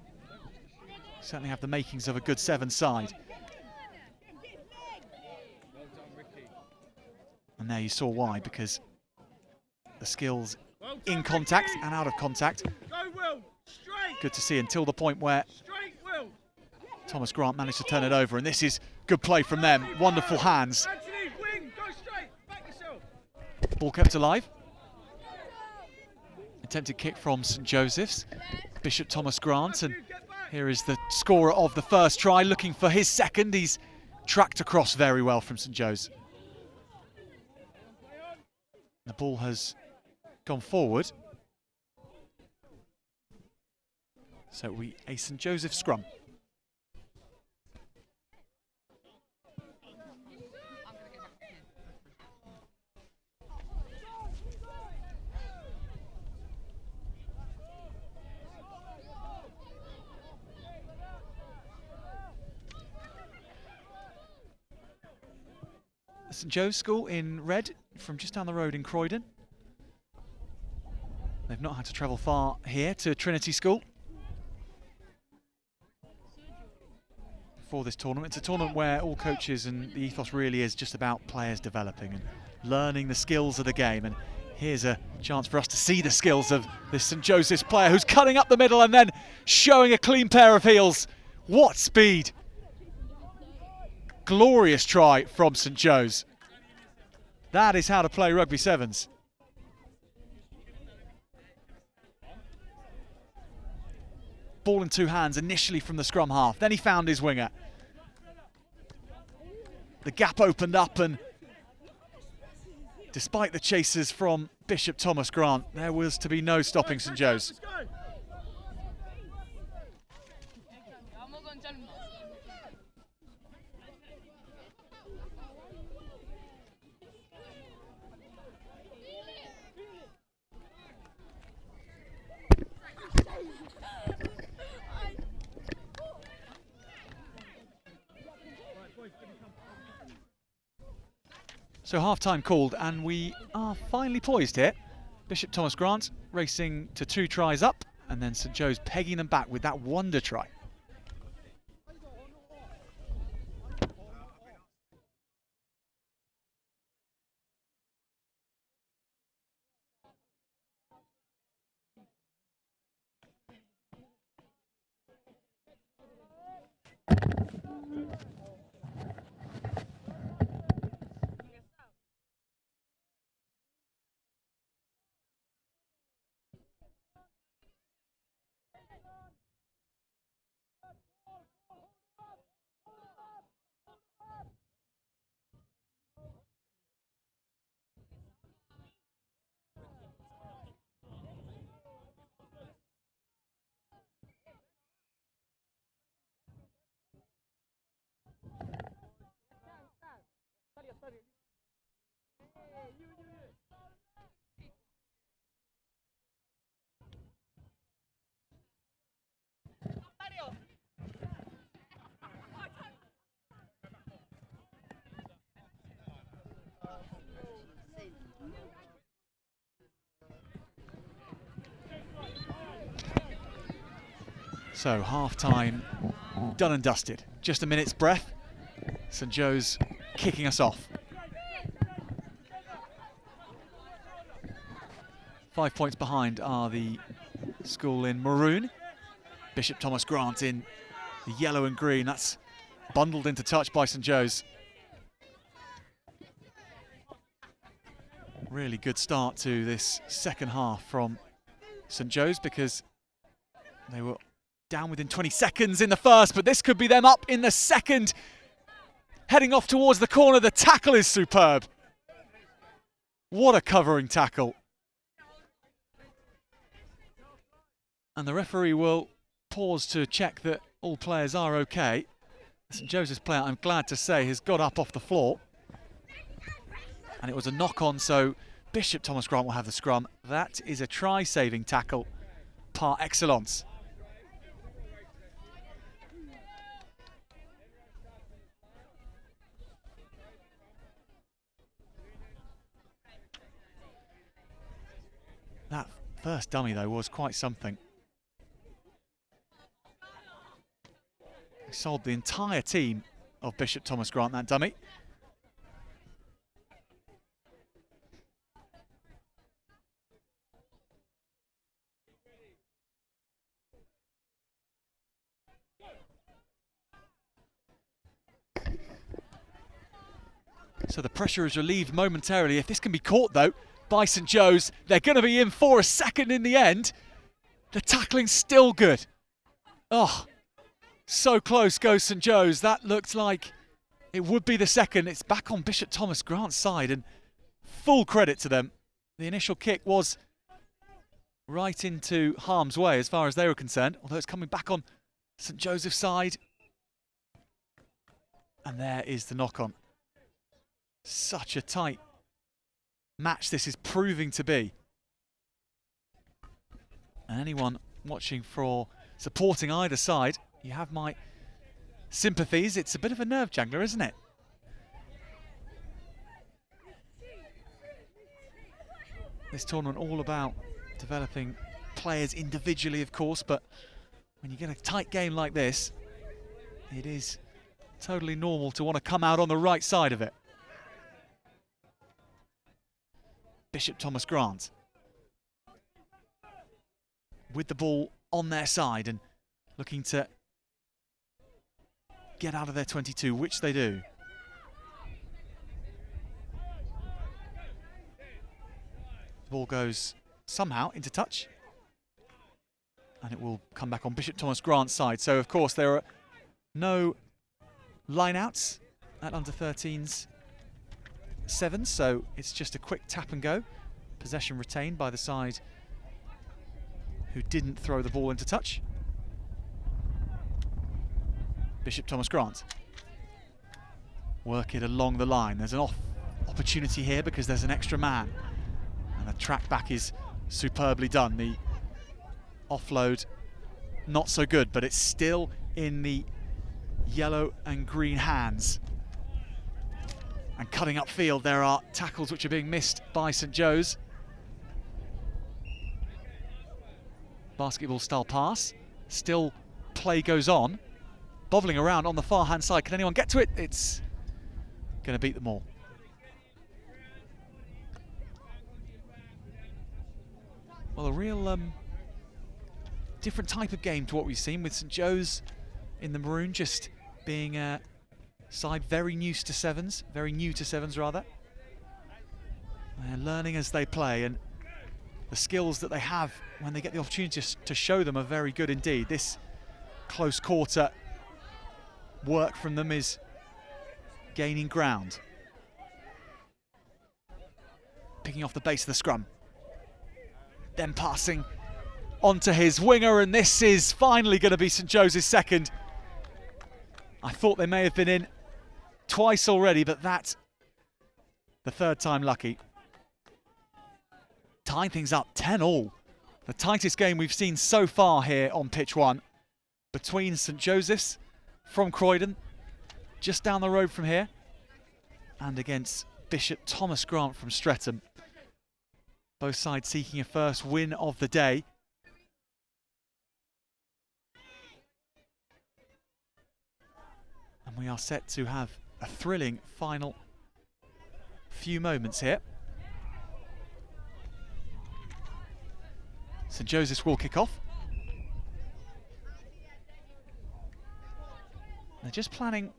certainly have the makings of a good seven side. And there you saw why, because the skills in contact and out of contact, good to see, until the point where Thomas Grant managed to turn it over, and this is good play from them. Wonderful hands. Ball kept alive. Attempted kick from St Joseph's, Bishop Thomas Grant, and here is the scorer of the first try looking for his second. He's tracked across very well from St Joe's. The ball has gone forward. So a St Joseph scrum. St Joe's School in Red, from just down the road in Croydon. They've not had to travel far here to Trinity School for this tournament. It's a tournament where all coaches, and the ethos really is just about players developing and learning the skills of the game. And here's a chance for us to see the skills of this St Joseph's player who's cutting up the middle and then showing a clean pair of heels. What speed! Glorious try from St Joe's. That is how to play rugby sevens. Ball in two hands initially from the scrum half, then he found his winger. The gap opened up, and despite the chases from Bishop Thomas Grant, there was to be no stopping St Joe's. So half-time called, and we are finally poised here. Bishop Thomas Grant racing to 2 tries up, and then St Joe's pegging them back with that wonder try. So half-time done and dusted. Just a minute's breath. St Joe's kicking us off. 5 points behind are the school in maroon. Bishop Thomas Grant in the yellow and green. That's bundled into touch by St Joe's. Really good start to this second half from St Joe's, because they were down within 20 seconds in the first, but this could be them up in the second. Heading off towards the corner, the tackle is superb. What a covering tackle. And the referee will pause to check that all players are okay. St Joseph's player, I'm glad to say, has got up off the floor. And it was a knock-on, so Bishop Thomas Grant will have the scrum. That is a try-saving tackle par excellence. That first dummy, though, was quite something. He sold the entire team of Bishop Thomas Grant, that dummy. So the pressure is relieved momentarily. If this can be caught, though, by St Joe's, they're going to be in for a second in the end. The tackling's still good. Oh, so close goes St Joe's. That looked like it would be the second. It's back on Bishop Thomas Grant's side, and full credit to them. The initial kick was right into harm's way as far as they were concerned, although it's coming back on St Joseph's side. And there is the knock-on. Such a tight match this is proving to be. And anyone watching for supporting either side, you have my sympathies. It's a bit of a nerve jangler, isn't it? This tournament all about developing players individually, of course, but when you get a tight game like this, it is totally normal to want to come out on the right side of it. Bishop Thomas Grant with the ball on their side and looking to get out of their 22, which they do. The ball goes somehow into touch, and it will come back on Bishop Thomas Grant's side. So, of course, there are no line-outs at under-13s 7, so it's just a quick tap and go. Possession retained by the side who didn't throw the ball into touch. Bishop Thomas Grant work it along the line. There's an opportunity here because there's an extra man, and the track back is superbly done. The offload not so good, but it's still in the yellow and green hands. And cutting upfield, there are tackles which are being missed by St Joe's. Basketball style pass. Still play goes on. Bobbling around on the far hand side. Can anyone get to it? It's going to beat them all. Well, a real different type of game to what we've seen, with St Joe's in the maroon just being a side very new to sevens rather. They're learning as they play, and the skills that they have when they get the opportunity to show them are very good indeed. This close quarter work from them is gaining ground. Picking off the base of the scrum. Then passing onto his winger, and this is finally going to be St Joe's second. I thought they may have been in twice already, but that's the third time lucky. Tying things up 10-all. The tightest game we've seen so far here on pitch one between St Joseph's from Croydon, just down the road from here, and against Bishop Thomas Grant from Streatham. Both sides seeking a first win of the day. And we are set to have a thrilling final few moments here. St Joseph's will kick off. They're just planning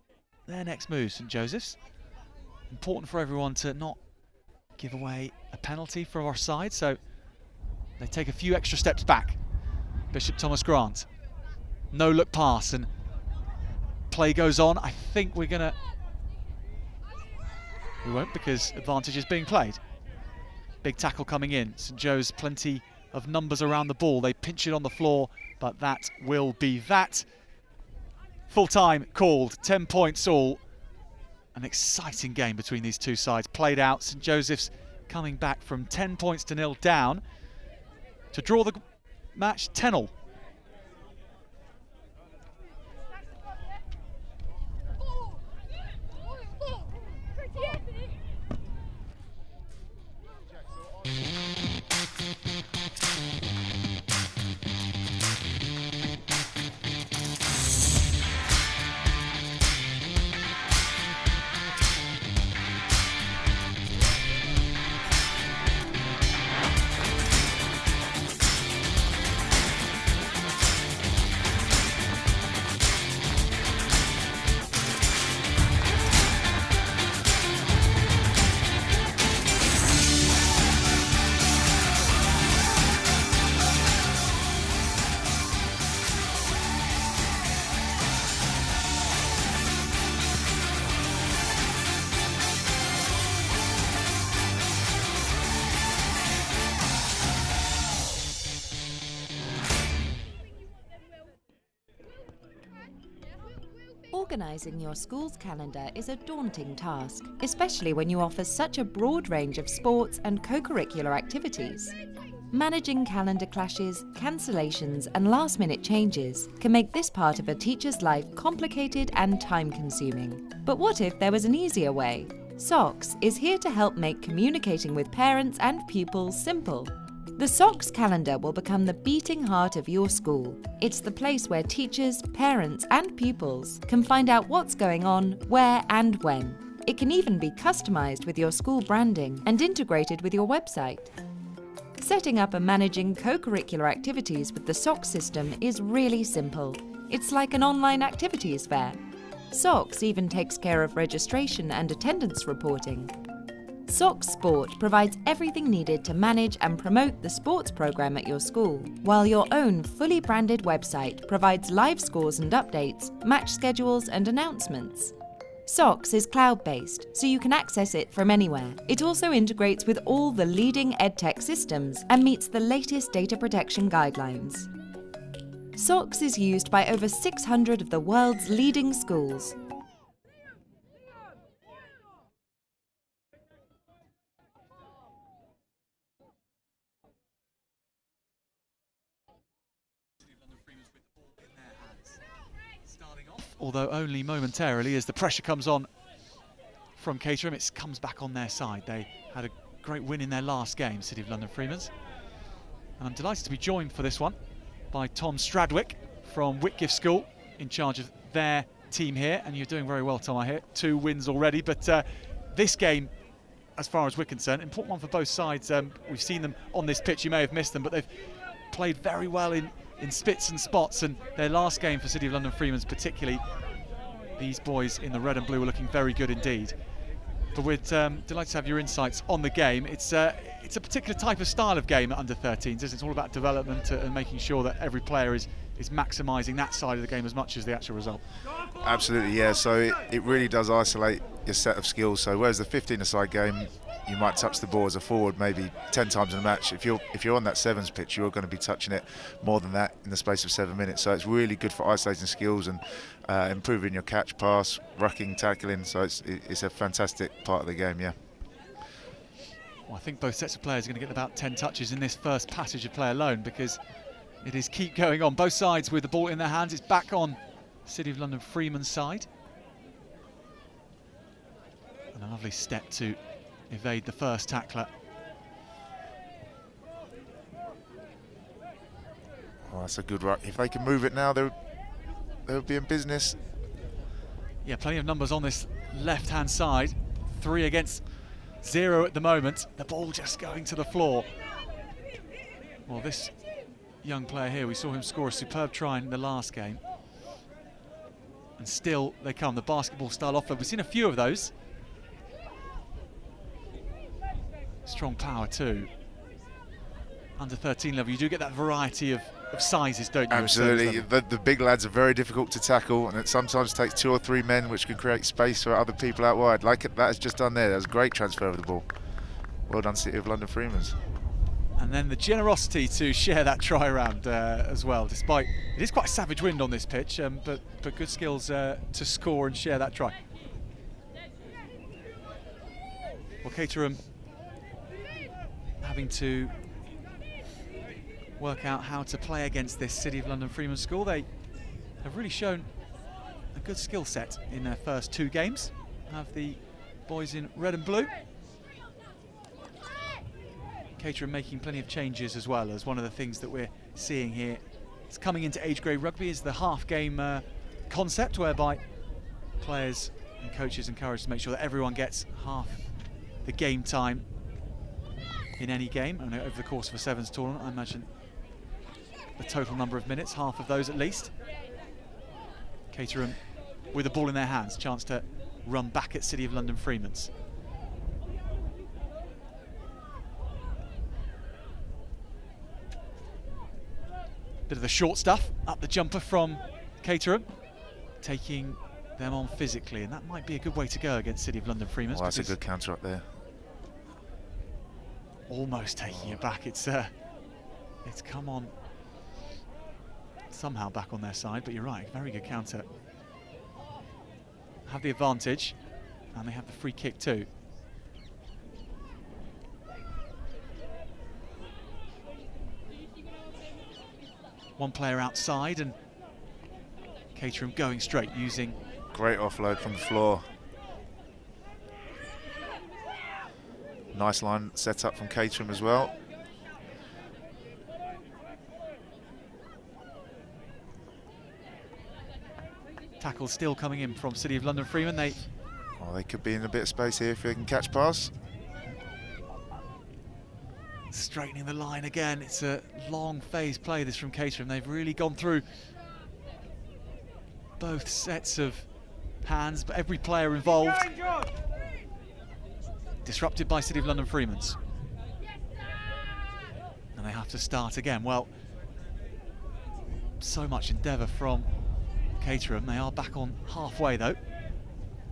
their next move, St Joseph's. Important for everyone to not give away a penalty for our side, so they take a few extra steps back. Bishop Thomas Grant. No look pass, and play goes on. I think we won't, because advantage is being played. Big tackle coming in. St Joe's plenty of numbers around the ball. They pinch it on the floor, but that will be that. Full time called, 10 points all. An exciting game between these two sides played out. St Joseph's coming back from 10 points to 0 down to draw the match 10-all. Organising your school's calendar is a daunting task, especially when you offer such a broad range of sports and co-curricular activities. Managing calendar clashes, cancellations and last-minute changes can make this part of a teacher's life complicated and time-consuming. But what if there was an easier way? SOCS is here to help make communicating with parents and pupils simple. The SOCS calendar will become the beating heart of your school. It's the place where teachers, parents and pupils can find out what's going on, where and when. It can even be customised with your school branding and integrated with your website. Setting up and managing co-curricular activities with the SOCS system is really simple. It's like an online activities fair. SOCS even takes care of registration and attendance reporting. SOCS Sport provides everything needed to manage and promote the sports programme at your school, while your own fully branded website provides live scores and updates, match schedules and announcements. SOCS is cloud-based, so you can access it from anywhere. It also integrates with all the leading EdTech systems and meets the latest data protection guidelines. SOCS is used by over 600 of the world's leading schools. Although only momentarily, as the pressure comes on from Caterham. It comes back on their side. They had a great win in their last game, City of London Freemans. And I'm delighted to be joined for this one by Tom Stradwick from Whitgift School, in charge of their team here. And you're doing very well, Tom, I hear. 2 wins already, but this game, as far as we're concerned, important one for both sides. We've seen them on this pitch, you may have missed them, but they've played very well in spits and spots, and their last game for City of London Freemans particularly, these boys in the red and blue were looking very good indeed. But we're delighted to have your insights on the game. It's a particular type of style of game at under-13s, isn't it? It's all about development and making sure that every player is maximising that side of the game as much as the actual result. Absolutely, yeah. So it really does isolate your set of skills. So whereas the 15-a-side game, you might touch the ball as a forward maybe 10 times in a match. If you're on that sevens pitch, you're going to be touching it more than that in the space of 7 minutes. So it's really good for isolating skills and improving your catch, pass, rucking, tackling. So it's a fantastic part of the game, yeah. Well, I think both sets of players are going to get about 10 touches in this first passage of play alone, because it is keep going on. Both sides with the ball in their hands. It's back on City of London Freeman's side. And a lovely step to evade the first tackler. Oh, that's a good ruck. If they can move it now, they'll be in business. Yeah, plenty of numbers on this left-hand side. 3 against 0 at the moment. The ball just going to the floor. Well, this young player here, we saw him score a superb try in the last game. And still they come, the basketball style offer. We've seen a few of those. Strong power too. Under 13 level, you do get that variety of sizes, don't you? Absolutely. The big lads are very difficult to tackle, and it sometimes takes 2 or 3 men, which can create space for other people out wide. Like that has just done there. That was a great transfer of the ball. Well done, City of London Freemans. And then the generosity to share that try round as well, despite it is quite a savage wind on this pitch, but good skills to score and share that try. Well, Caterham having to work out how to play against this City of London Freeman school. They have really shown a good skill set in their first 2 games. Have the boys in red and blue. Caterham making plenty of changes as well, as one of the things that we're seeing here. It's coming into age grade rugby is the half game concept, whereby players and coaches encouraged to make sure that everyone gets half the game time in any game. And over the course of a sevens tournament, I imagine the total number of minutes, half of those at least. Caterham with the ball in their hands, chance to run back at City of London Freemans. Bit of the short stuff, up the jumper from Caterham, taking them on physically, and that might be a good way to go against City of London Freemans. Well, that's a good counter up there. Almost taking it back. It's come on somehow back on their side, but you're right, very good counter. Have the advantage, and they have the free kick too. One player outside, and Caterham going straight, using... Great offload from the floor. Nice line set up from Caterham as well. Tackle still coming in from City of London Freeman. They could be in a bit of space here if they can catch pass. Straightening the line again. It's a long phase play, this from Caterham. They've really gone through both sets of hands, but every player involved. Disrupted by City of London Freemans. And they have to start again. Well, so much endeavour from Caterham. They are back on halfway though.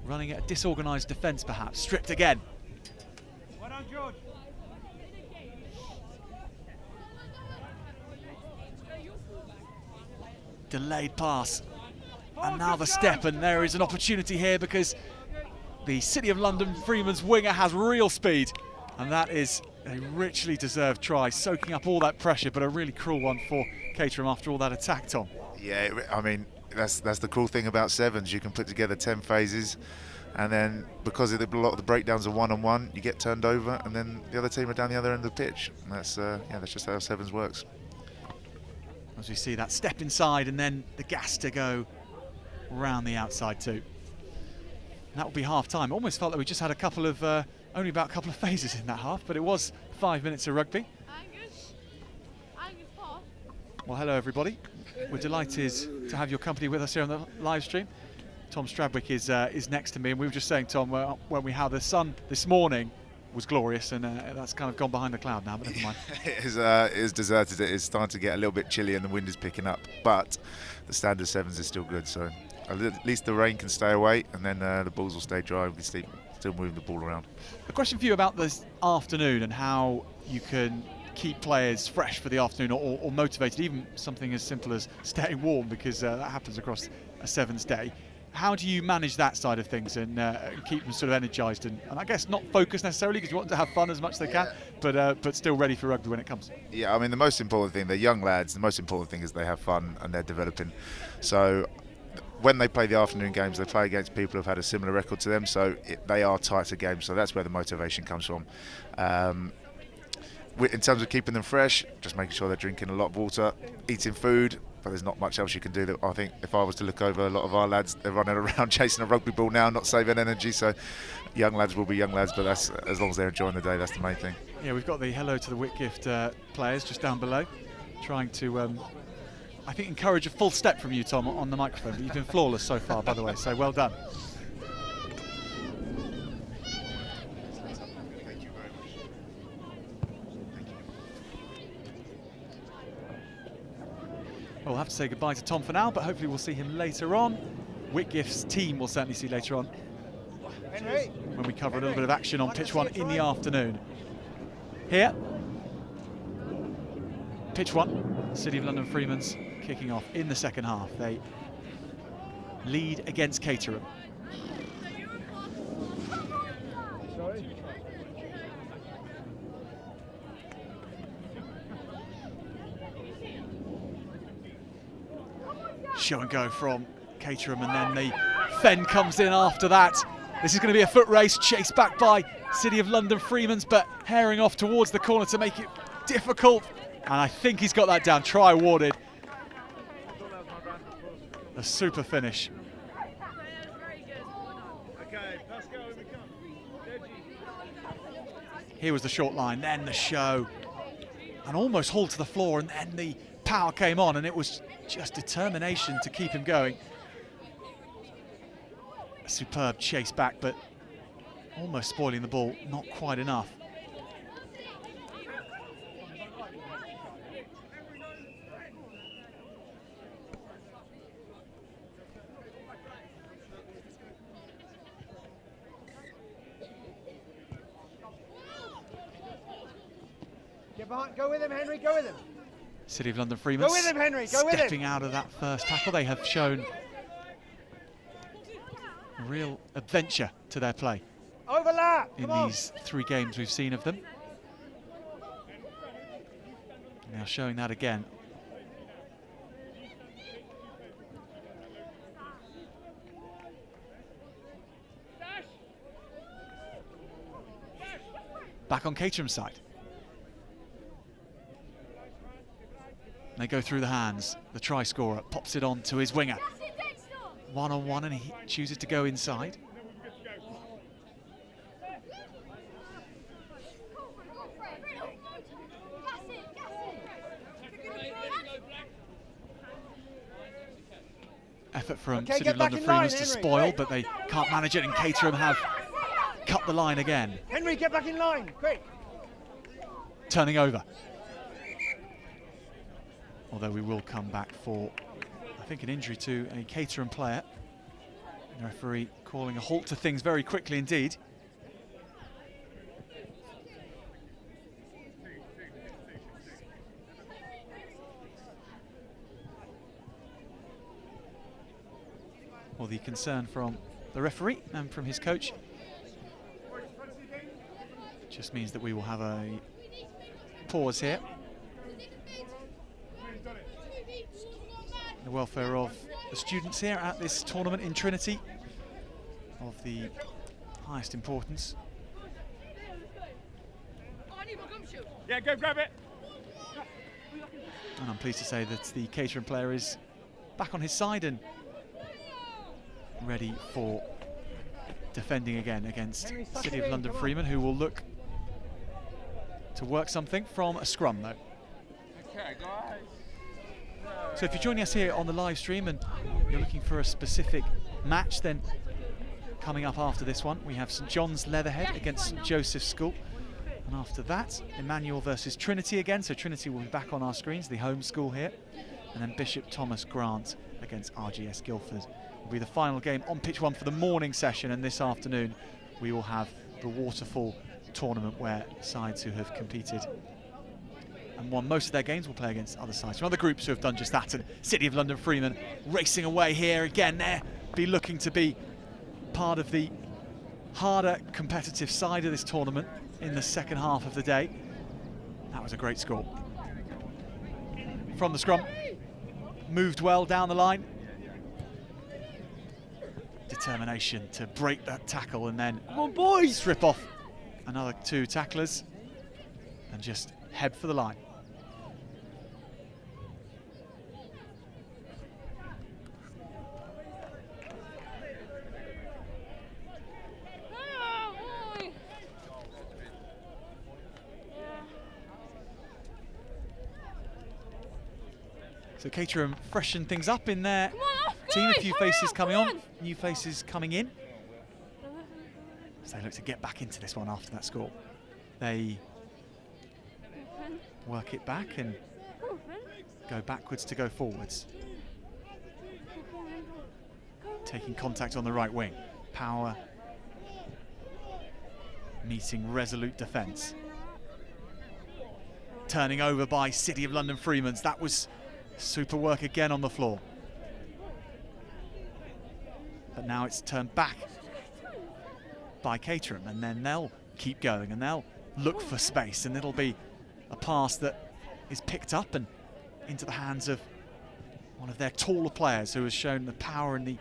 Running at a disorganised defence perhaps. Stripped again. Well done, George. Delayed pass. And now the step, and there is an opportunity here because the City of London Freeman's winger has real speed, and that is a richly deserved try, soaking up all that pressure, but a really cruel one for Caterham after all that attack, Tom. Yeah, I mean, that's the cool thing about sevens. You can put together 10 phases and then because of a lot of the breakdowns are one-on-one, you get turned over, and then the other team are down the other end of the pitch. And that's that's just how sevens works. As we see that step inside, and then the gas to go round the outside too. That will be half time. Almost felt that we just had a couple of only about a couple of phases in that half, but it was 5 minutes of rugby. Well, hello everybody. We're delighted to have your company with us here on the live stream. Tom Stradwick is next to me, and we were just saying, Tom, when we how the sun this morning was glorious, and that's kind of gone behind the cloud now, but never mind. It is deserted. It is starting to get a little bit chilly, and the wind is picking up, but the standard sevens is still good, so at least the rain can stay away, and then the balls will stay dry. We can still moving the ball around. A question for you about this afternoon and how you can keep players fresh for the afternoon, or motivated, even something as simple as staying warm, because that happens across a sevens day. How do you manage that side of things and keep them sort of energised and I guess not focused necessarily, because you want them to have fun as much as they can, but still ready for rugby when it comes? Yeah, I mean, the most important thing, they're young lads, the most important thing is they have fun and they're developing. So when they play the afternoon games, they play against people who've had a similar record to them, so they are tighter games, so that's where the motivation comes from. In terms of keeping them fresh, just making sure they're drinking a lot of water, eating food, but there's not much else you can do. That I think if I was to look over a lot of our lads, they're running around chasing a rugby ball now, not saving energy, so young lads will be young lads, but that's as long as they're enjoying the day, that's the main thing. Yeah, we've got the hello to the Whitgift players just down below, trying to, I think, encourage a full step from you, Tom, on the microphone, but you've been flawless so far, by the way, so well done. We'll have to say goodbye to Tom for now, but hopefully we'll see him later on. Whitgift's team we'll certainly see later on when we cover a little bit of action on pitch one in the afternoon. Here, pitch one, City of London Freeman's kicking off in the second half. They lead against Caterham. Show and go from Caterham, and then the Fen comes in after that. This is going to be a foot race, chased back by City of London Freeman's, but herring off towards the corner to make it difficult. And I think he's got that down. Try awarded. A super finish. Here was the short line, then the show, and almost hauled to the floor, and then the power came on, and it was just determination to keep him going. A superb chase back, but almost spoiling the ball, not quite enough. Get behind, go with him, Henry, go with him. City of London Freeman Go with him, Henry, go with him. stepping out of that first tackle. They have shown a real adventure to their play. Overlap, in these 3 games we've seen of them. Now showing that again. Back on Caterham's side. They go through the hands. The try scorer pops it on to his winger. One-on-one, and he chooses to go inside. Effort from City of London Freeman's to spoil, but they can't manage it, and Caterham have cut the line again. Henry, get back in line, quick. Turning over. Although we will come back for, I think, an injury to a Caterham player. The referee calling a halt to things very quickly indeed. Well, the concern from the referee and from his coach just means that we will have a pause here. The welfare of the students here at this tournament in Trinity. of the highest importance. Yeah, go grab it. And I'm pleased to say that the Caterham player is back on his side and ready for defending again against City of London Freeman, who will look to work something from a scrum though. Okay, guys. So if you're joining us here on the live stream and you're looking for a specific match, then coming up after this one we have St John's Leatherhead against St Joseph's School, and after that Emanuel versus Trinity again, so Trinity will be back on our screens, the home school here, and then Bishop Thomas Grant against RGS Guildford will be the final game on pitch 1 for the morning session, and this afternoon we will have the waterfall tournament where sides who have competed and won most of their games will play against other sides from other groups who have done just that. And City of London Freeman racing away here again. There be looking to be part of the harder competitive side of this tournament in the second half of the day. That was a great score from the scrum, moved well down the line, determination to break that tackle and then Come on, boys. strip off another 2 tacklers and just head for the line. So Caterham freshen things up in their team, a few faces coming on, new faces coming in. So they look to get back into this one after that score. They work it back and go backwards to go forwards. Taking contact on the right wing. Power meeting resolute defence. Turning over by City of London Freemans. That was super work again on the floor. But now it's turned back by Caterham, and then they'll keep going and they'll look for space, and it'll be a pass that is picked up and into the hands of one of their taller players who has shown the power and the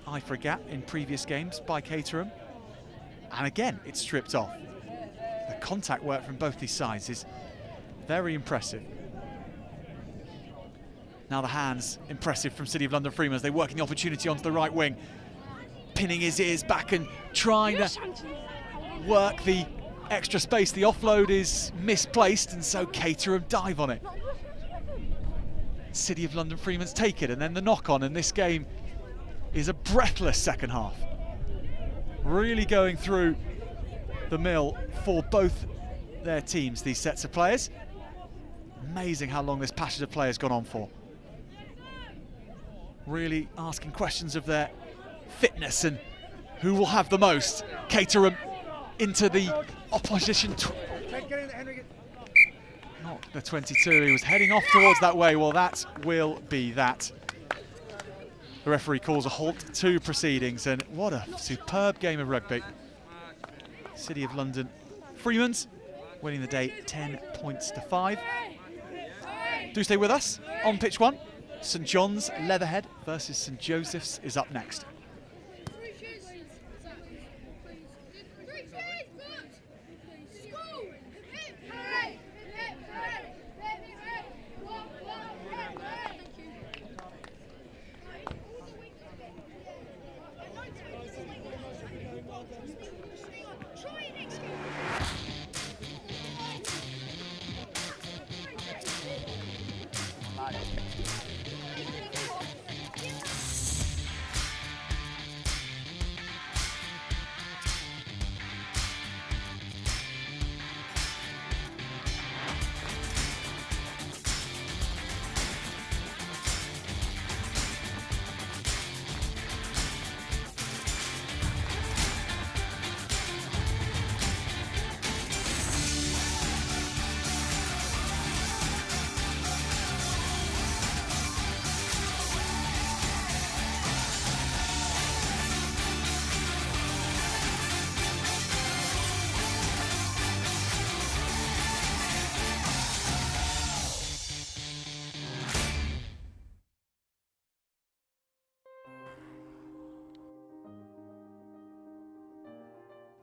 eye for a gap in previous games by Caterham. And again, it's stripped off. The contact work from both these sides is very impressive. Now the hands, impressive from City of London Freeman as they working the opportunity onto the right wing. Pinning his ears back and trying to work the extra space. The offload is misplaced, and so Caterham dive on it. City of London Freeman's take it, and then the knock on, and this game is a breathless second half. Really going through the mill for both their teams, these sets of players. Amazing how long this passage of play has gone on for. Really asking questions of their fitness and who will have the most. Caterham into the opposition. Not the 22, he was heading off towards that way. Well, that will be that. The referee calls a halt to proceedings, and what a superb game of rugby. City of London Freemans winning the day 10 points to 5. Do stay with us on pitch 1. St John's Leatherhead versus St Joseph's is up next.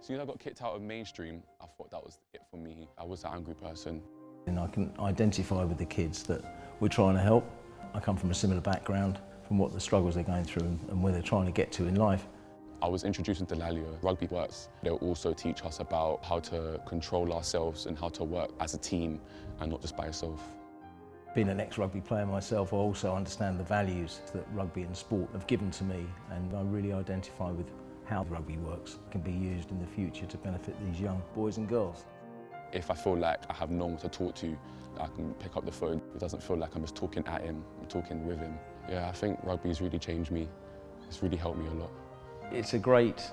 As soon as I got kicked out of mainstream, I thought that was it for me. I was an angry person. And I can identify with the kids that we're trying to help. I come from a similar background, from what the struggles they're going through and where they're trying to get to in life. I was introduced into Rugby Works. They'll also teach us about how to control ourselves and how to work as a team and not just by yourself. Being an ex-rugby player myself, I also understand the values that rugby and sport have given to me, and I really identify with how Rugby Works can be used in the future to benefit these young boys and girls. If I feel like I have no one to talk to, I can pick up the phone. It doesn't feel like I'm just talking at him, I'm talking with him. Yeah, I think rugby's really changed me. It's really helped me a lot. It's a great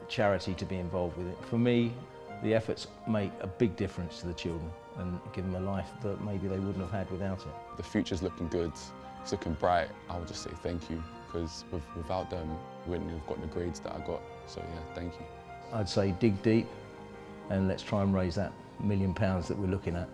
charity to be involved with it. For me, the efforts make a big difference to the children and give them a life that maybe they wouldn't have had without it. The future's looking good, it's looking bright. I would just say thank you, because without them, we wouldn't have got the grades that I got. So yeah, thank you. I'd say dig deep and let's try and raise that £1 million that we're looking at.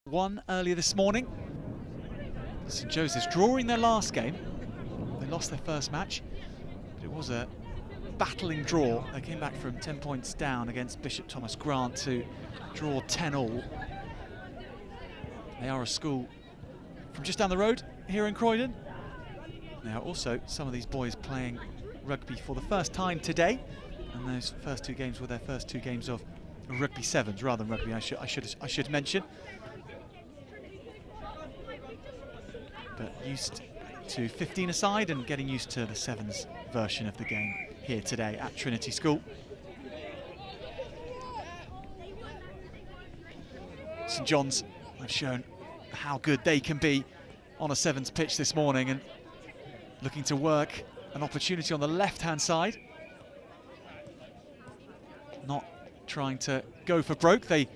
One earlier this morning. St Joseph's drawing their last game. They lost their first match, but it was a battling draw. They came back from 10 points down against Bishop Thomas Grant to draw 10-all. They are a school from just down the road here in Croydon. Now also some of these boys playing rugby for the first time today, and those first two games were their first two games of rugby sevens rather than rugby, I should mention. But used to 15-a-side and getting used to the sevens version of the game here today at Trinity School. St John's have shown how good they can be on a sevens pitch this morning, and looking to work an opportunity on the left-hand side. Not trying to go for broke, they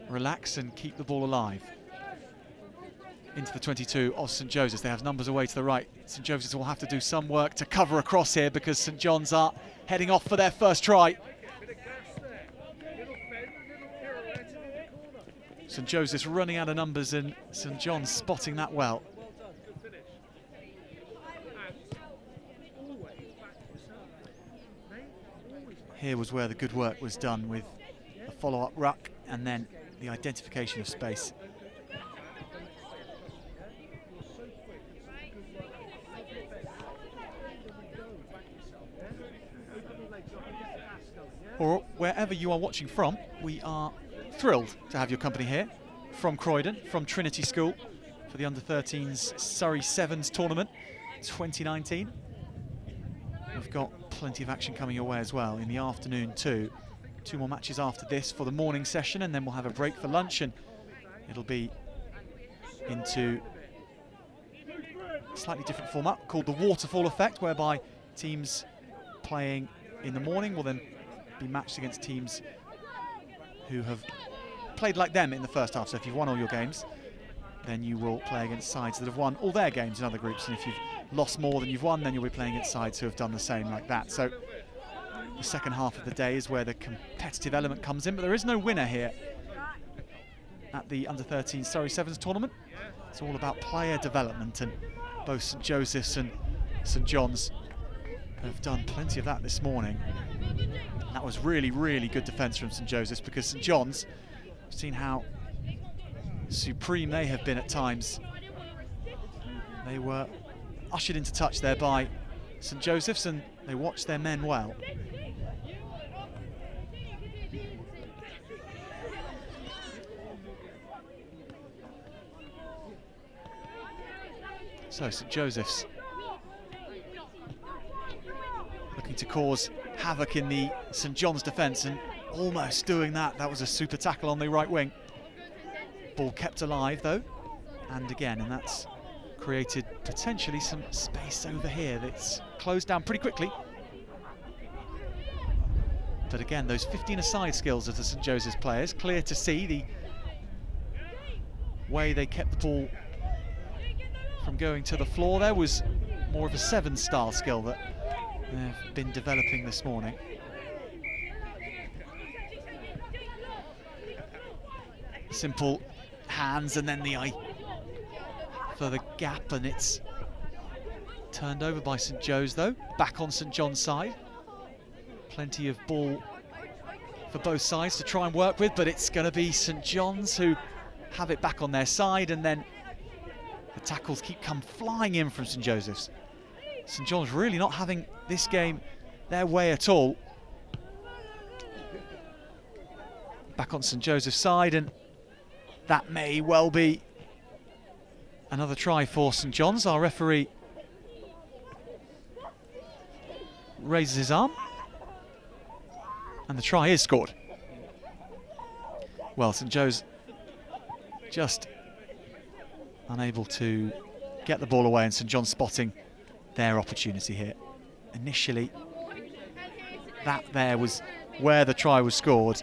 relax and keep the ball alive. Into the 22 of St Joseph's. They have numbers away to the right. St Joseph's will have to do some work to cover across here because St John's are heading off for their first try. St Joseph's running out of numbers and St John's spotting that well. Here was where the good work was done with a follow-up ruck and then the identification of space. Or wherever you are watching from, we are thrilled to have your company here from Croydon, from Trinity School for the Under-13s Surrey Sevens tournament 2019. We've got plenty of action coming your way as well in the afternoon too. 2 more matches after this for the morning session, and then we'll have a break for lunch, and it'll be into a slightly different format called the waterfall effect, whereby teams playing in the morning will then be matched against teams who have played like them in the first half. So if you've won all your games, then you will play against sides that have won all their games in other groups, and if you've lost more than you've won, then you'll be playing against sides who have done the same like that. So the second half of the day is where the competitive element comes in, but there is no winner here at the Under-13 Surrey Sevens tournament. It's all about player development, and both St Joseph's and St John's have done plenty of that this morning. And that was really, really good defence from St Joseph's, because St John's, we've seen how supreme they have been at times. They were ushered into touch there by St Joseph's, and they watched their men well. So St Joseph's looking to cause havoc in the St John's defence, and almost doing that. That was a super tackle on the right wing. Ball kept alive though, and again, and that's created potentially some space over here that's closed down pretty quickly But again, those 15-a-side skills of the St Joseph's players, clear to see the way they kept the ball from going to the floor. There was more of a 7-style skill that they've been developing this morning. Simple hands and then the eye for the gap, and it's turned over by St Joe's though. Back on St John's side. Plenty of ball for both sides to try and work with, but it's going to be St John's who have it back on their side, and then the tackles keep flying in from St Joseph's. St John's really not having this game their way at all. Back on St Joseph's side, and that may well be another try for St John's. Our referee raises his arm, and the try is scored. Well, St Joe's just unable to get the ball away, and St John's spotting their opportunity here. Initially, that there was where the try was scored.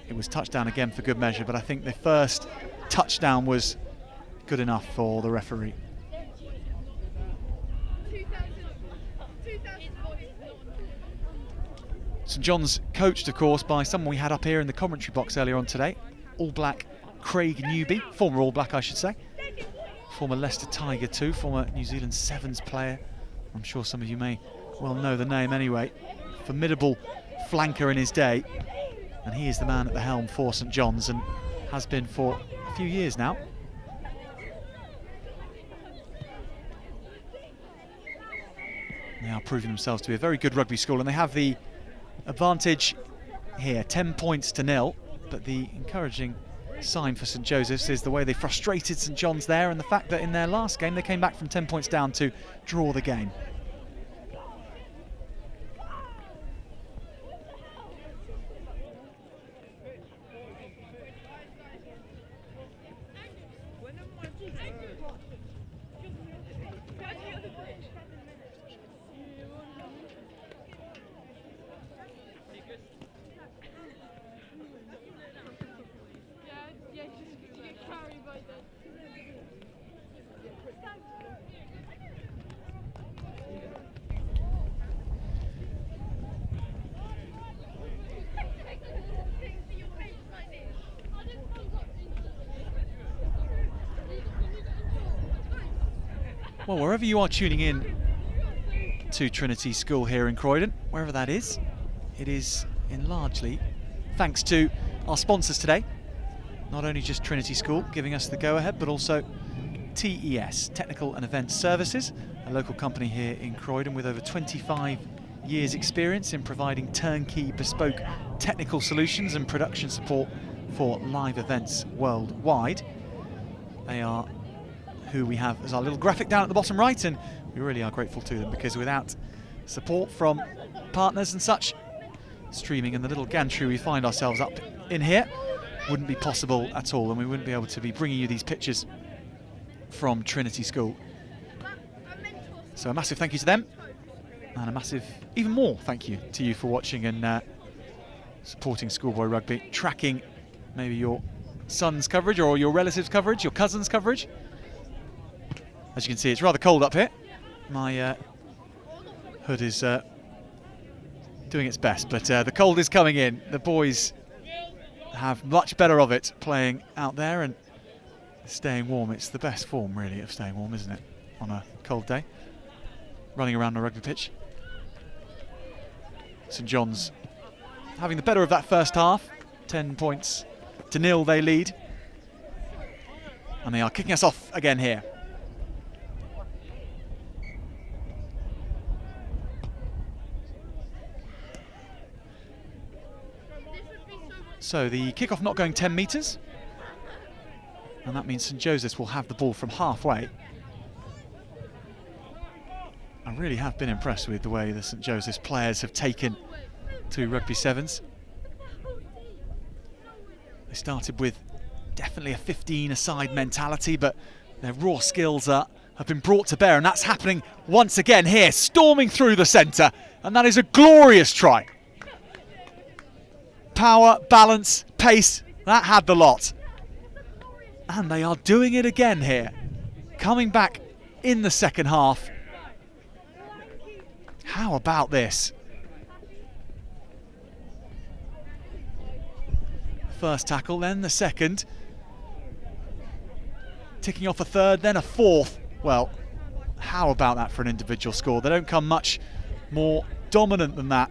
It was touchdown again for good measure, but I think the first touchdown was good enough for the referee. St John's coached, of course, by someone we had up here in the commentary box earlier on today, All Black Craig Newby, former All Black I should say, former Leicester Tiger too, former New Zealand Sevens player. I'm sure some of you may well know the name anyway. Formidable flanker in his day, and he is the man at the helm for St John's and has been for a few years now. They are proving themselves to be a very good rugby school, and they have the advantage here, 10 points to 0, but the encouraging sign for St Joseph's is the way they frustrated St John's there, and the fact that in their last game they came back from 10 points down to draw the game. Well, wherever you are tuning in to Trinity School here in Croydon, wherever that is, it is in largely thanks to our sponsors today. Not only just Trinity School giving us the go-ahead, but also TES, Technical and Events Services, a local company here in Croydon with over 25 years experience in providing turnkey bespoke technical solutions and production support for live events worldwide. They are who we have as our little graphic down at the bottom right, and we really are grateful to them, because without support from partners and such, streaming and the little gantry we find ourselves up in here wouldn't be possible at all, and we wouldn't be able to be bringing you these pictures from Trinity School. So a massive thank you to them, and a massive, even more thank you to you for watching and supporting schoolboy rugby, tracking maybe your son's coverage or your relative's coverage, your cousin's coverage. As you can see, it's rather cold up here. My hood is doing its best, but the cold is coming in. The boys have much better of it playing out there and staying warm. It's the best form, really, of staying warm, isn't it, on a cold day? Running around a rugby pitch. St John's having the better of that first half. 10 points to 0 they lead. And they are kicking us off again here. So the kickoff not going 10 metres, and that means St Joseph's will have the ball from halfway. I really have been impressed with the way the St Joseph's players have taken to rugby sevens. They started with definitely a 15-a-side mentality, but their raw skills are have been brought to bear, and that's happening once again here, storming through the centre, and that is a glorious try. Power, balance, pace, that had the lot. And they are doing it again here, coming back in the second half. How about this? First tackle, then the second. Ticking off a third, then a fourth. Well, how about that for an individual score? They don't come much more dominant than that.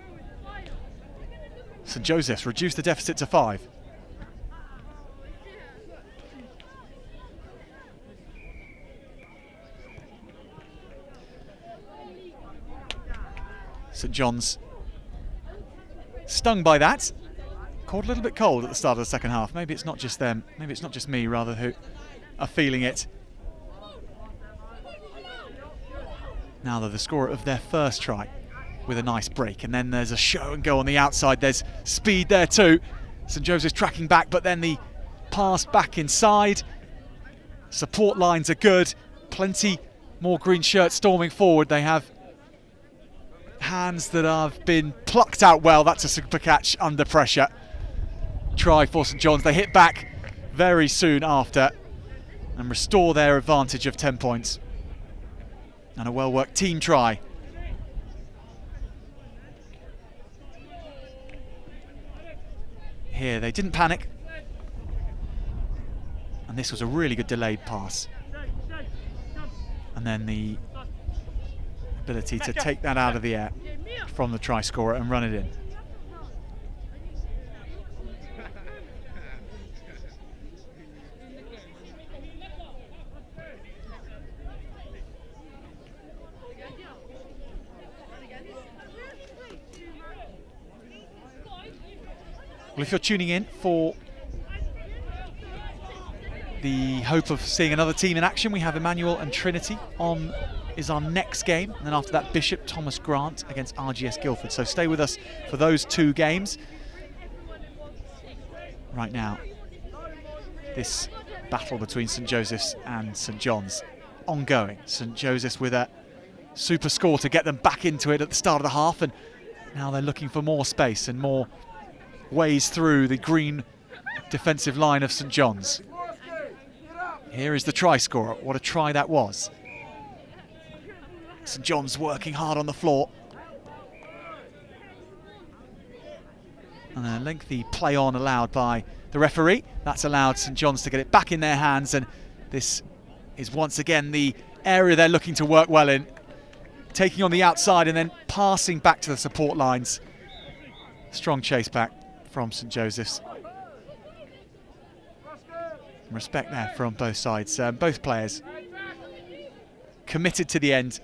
St Joseph's reduced the deficit to 5. St John's stung by that. Caught a little bit cold at the start of the second half. Maybe it's not just them, maybe it's not just me rather who are feeling it. Now they're the scorer of their first try with a nice break, and then there's a show and go on the outside. There's speed there too. St Joseph's tracking back, but then the pass back inside. Support lines are good. Plenty more green shirts storming forward. They have hands that have been plucked out well. That's a super catch under pressure. Try for St John's. They hit back very soon after and restore their advantage of 10 points. And a well-worked team try. Here they didn't panic. And this was a really good delayed pass. And then the ability to take that out of the air from the try scorer and run it in. Well, if you're tuning in for the hope of seeing another team in action, we have Emanuel and Trinity on is our next game, and then after that Bishop Thomas Grant against RGS Guildford. So stay with us for those 2 games. Right now, this battle between St Joseph's and St John's ongoing. St Joseph's with a super score to get them back into it at the start of the half, and now they're looking for more space and more ways through the green defensive line of St John's. Here is the try scorer. What a try that was. St John's working hard on the floor. And a lengthy play on allowed by the referee. That's allowed St John's to get it back in their hands, and this is once again the area they're looking to work well in. Taking on the outside and then passing back to the support lines. Strong chase back from St Joseph's. Respect there from both sides. Both players committed to the end.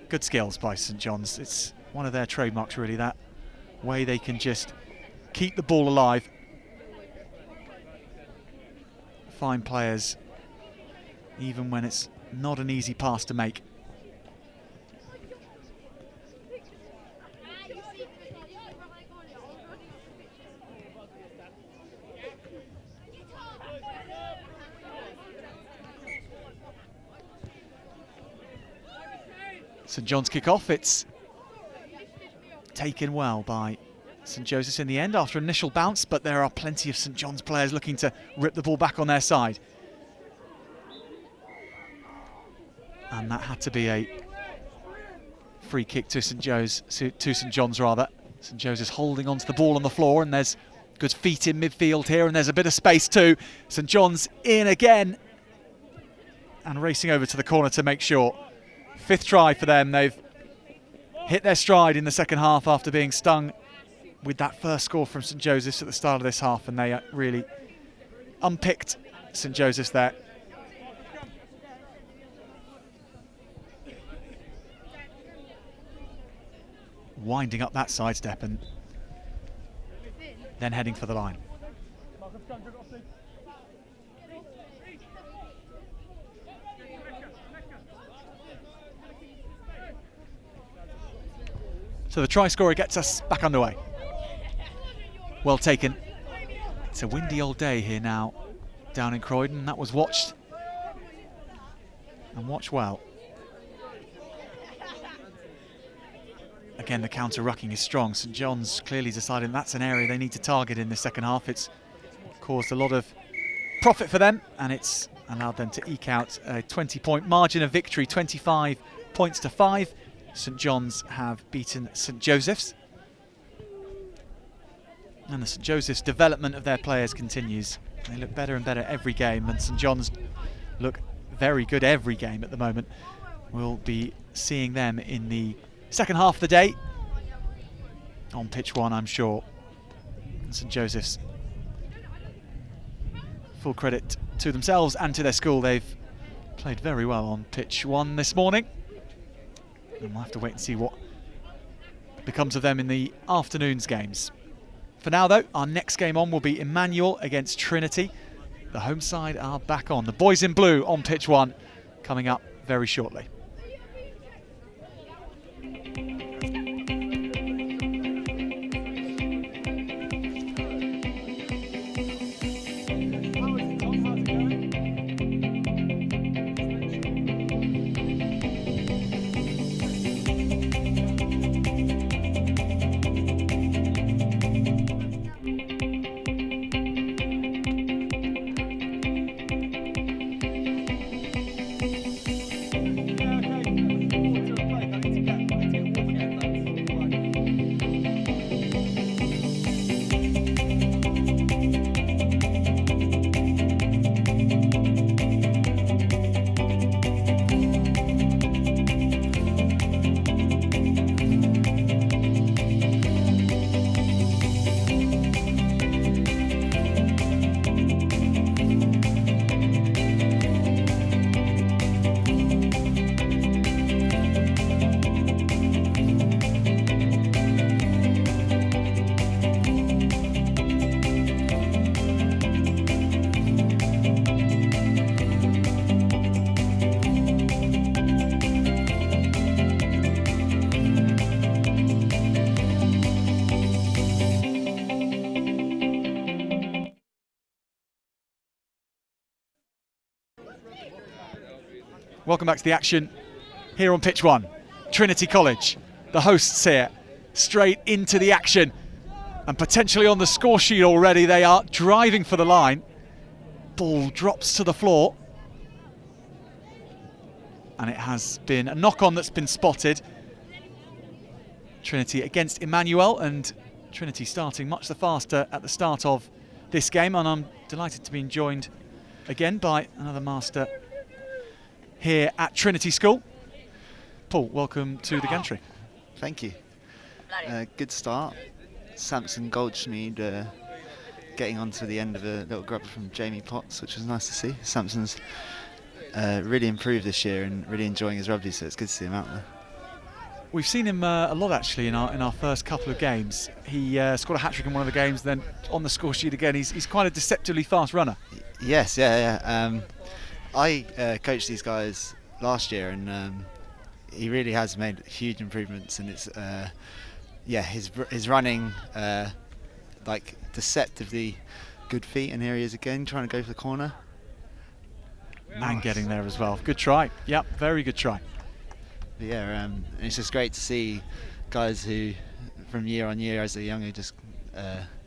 Good skills by St John's. It's one of their trademarks, really, that way they can just keep the ball alive. Fine players, even when it's not an easy pass to make. St John's kick-off, it's taken well by St Joseph's in the end after initial bounce, but there are plenty of St John's players looking to rip the ball back on their side. And that had to be a free kick to St John's rather. St Joseph's holding onto the ball on the floor, and there's good feet in midfield here, and there's a bit of space too. St John's in again and racing over to the corner to make sure. 5th try for them. They've hit their stride in the second half after being stung with that first score from St Joseph's at the start of this half, and they really unpicked St Joseph's there. Winding up that sidestep and then heading for the line. So the try scorer gets us back underway. Well taken. It's a windy old day here now down in Croydon. That was watched And watch well. Again, the counter-rucking is strong. St John's clearly deciding that's an area they need to target in the second half. It's caused a lot of profit for them, and it's allowed them to eke out a 20-point margin of victory, 25 points to 5. St John's have beaten St Joseph's. And the St Joseph's development of their players continues. They look better and better every game, and St John's look very good every game at the moment. We'll be seeing them in the second half of the day on pitch 1, I'm sure. And St Joseph's, full credit to themselves and to their school. They've played very well on pitch 1 this morning. And we'll have to wait and see what becomes of them in the afternoon's games. For now, though, our next game on will be Emanuel against Trinity. The home side are back on. The boys in blue on pitch 1 coming up very shortly. Welcome back to the action here on pitch 1. Trinity College, the hosts here, straight into the action and potentially on the score sheet already. They are driving for the line. Ball drops to the floor. And it has been a knock-on that's been spotted. Trinity against Emanuel, and Trinity starting much the faster at the start of this game, and I'm delighted to be joined again by another master here at Trinity School. Paul, welcome to the gantry. Thank you. Good start. Samson Goldschmied getting onto the end of a little grubber from Jamie Potts, which was nice to see. Samson's really improved this year and really enjoying his rugby, so it's good to see him out there. We've seen him a lot actually in our first couple of games. He scored a hat-trick in one of the games, then on the score sheet again. He's quite a deceptively fast runner. Yes, yeah. I coached these guys last year, and he really has made huge improvements. And it's his running like deceptively good feet, and here he is again trying to go for the corner. And getting there as well. Good try. Yep, very good try. But yeah, it's just great to see guys who, from year on year as they're younger, just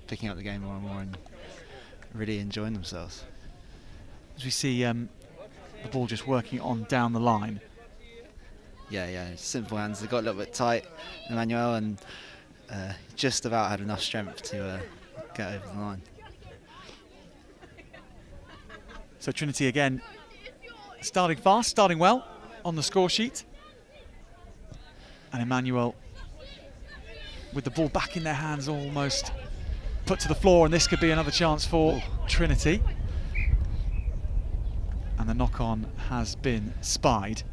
picking up the game more and more and really enjoying themselves. As we see the ball just working on down the line. Yeah, simple hands. They got a little bit tight, Emanuel, and just about had enough strength to get over the line. So Trinity again starting fast, starting well on the score sheet. And Emanuel with the ball back in their hands, almost put to the floor, and this could be another chance for Trinity. And the knock-on has been spied.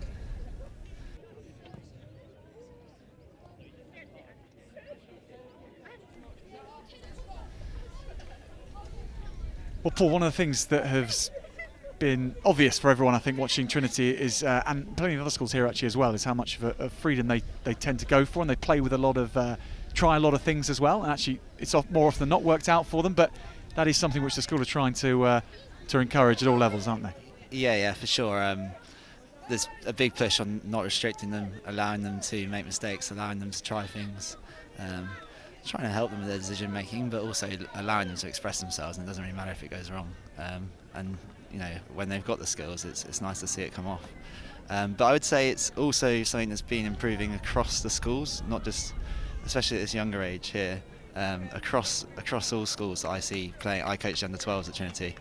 Well, Paul, one of the things that has been obvious for everyone, I think, watching Trinity is, and plenty of other schools here actually as well, is how much of a freedom they tend to go for, and they play with a lot of, try a lot of things as well. And actually, it's more often than not worked out for them, but that is something which the school are trying to encourage at all levels, aren't they? Yeah, for sure. there's a big push on not restricting them, allowing them to make mistakes, allowing them to try things, trying to help them with their decision making, but also allowing them to express themselves. And it doesn't really matter if it goes wrong. And you know, when they've got the skills, it's nice to see it come off. But I would say it's also something that's been improving across the schools, not just, especially at this younger age here, across all schools that I see playing. I coach under 12s at Trinity.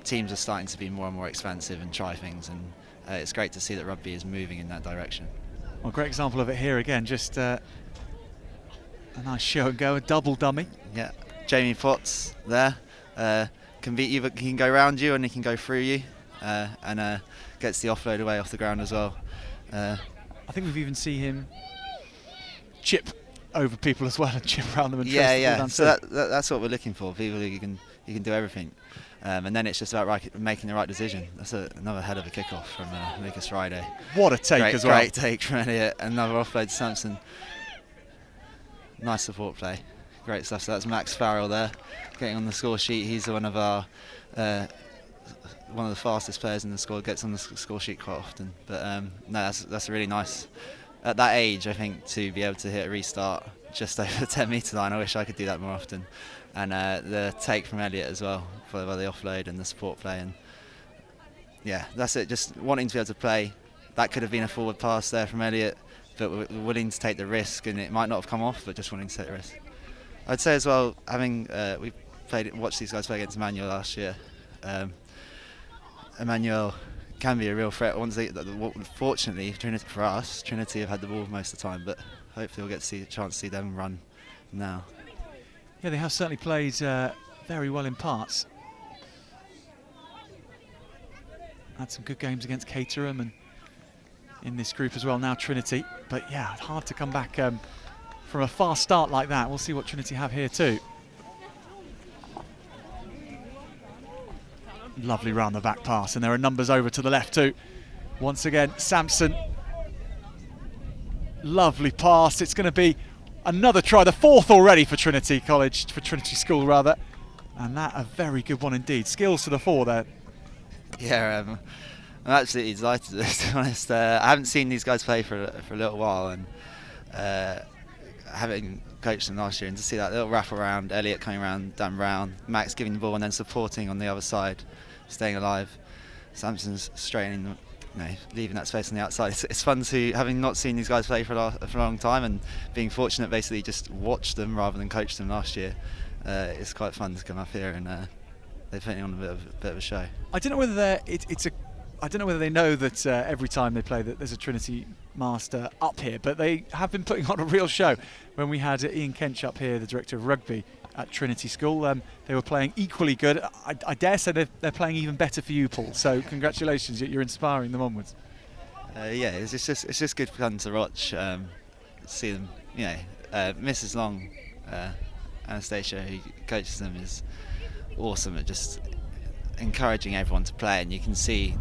Teams are starting to be more and more expansive and try things, and it's great to see that rugby is moving in that direction. Well, great example of it here again, just a nice show and go, a double dummy. Yeah, Jamie Potts there, can beat you, but he can go round you and he can go through you, and gets the offload away off the ground as well. I think we've even seen him chip over people as well and chip around them and trace the ball down. So that's what we're looking for, people who can do everything. And then it's just about making the right decision. That's another head of a kickoff from Lucas Rygate. What a take as well. Great take from Elliot. Another offload to Sampson. Nice support play. Great stuff. So that's Max Farrell there, getting on the score sheet. He's one of our one of the fastest players in the squad. Gets on the score sheet quite often. But no, that's really nice. At that age, I think, to be able to hit a restart just over the 10-metre line. I wish I could do that more often. And the take from Elliot as well, followed by the offload and the support play. And yeah, that's it. Just wanting to be able to play. That could have been a forward pass there from Elliot, but we're willing to take the risk, and it might not have come off, but just wanting to take the risk. I'd say as well, having watched these guys play against Emanuel last year. Emanuel can be a real threat. Fortunately, for us, Trinity have had the ball most of the time, but hopefully we'll get to see a chance to see them run now. Yeah, they have certainly played very well in parts. Had some good games against Caterham and in this group as well, now Trinity. But yeah, hard to come back from a fast start like that. We'll see what Trinity have here too. Lovely round the back pass, and there are numbers over to the left too. Once again, Sampson. Lovely pass. It's going to be another try, the fourth already for Trinity College, for Trinity School rather. And that a very good one indeed. Skills to the fore there. Yeah, I'm absolutely delighted, to be honest. I haven't seen these guys play for a little while, and having coached them last year, and to see that little wrap around, Elliot coming around, Dan Brown, Max giving the ball and then supporting on the other side, staying alive. Sampson's straightening, leaving that space on the outside. It's fun to, having not seen these guys play for a long time, and being fortunate basically just watch them rather than coach them last year. It's quite fun to come up here, and they're putting on a bit of a show. I don't know whether I don't know whether they know that every time they play that there's a Trinity master up here, but they have been putting on a real show. When we had Ian Kench up here, the director of rugby at Trinity School, they were playing equally good. I dare say they're playing even better for you, Paul. So congratulations, you're inspiring them onwards. Yeah, it's just good fun to watch. See them, Mrs. Long, Anastasia, who coaches them, is awesome at just encouraging everyone to play, and you can see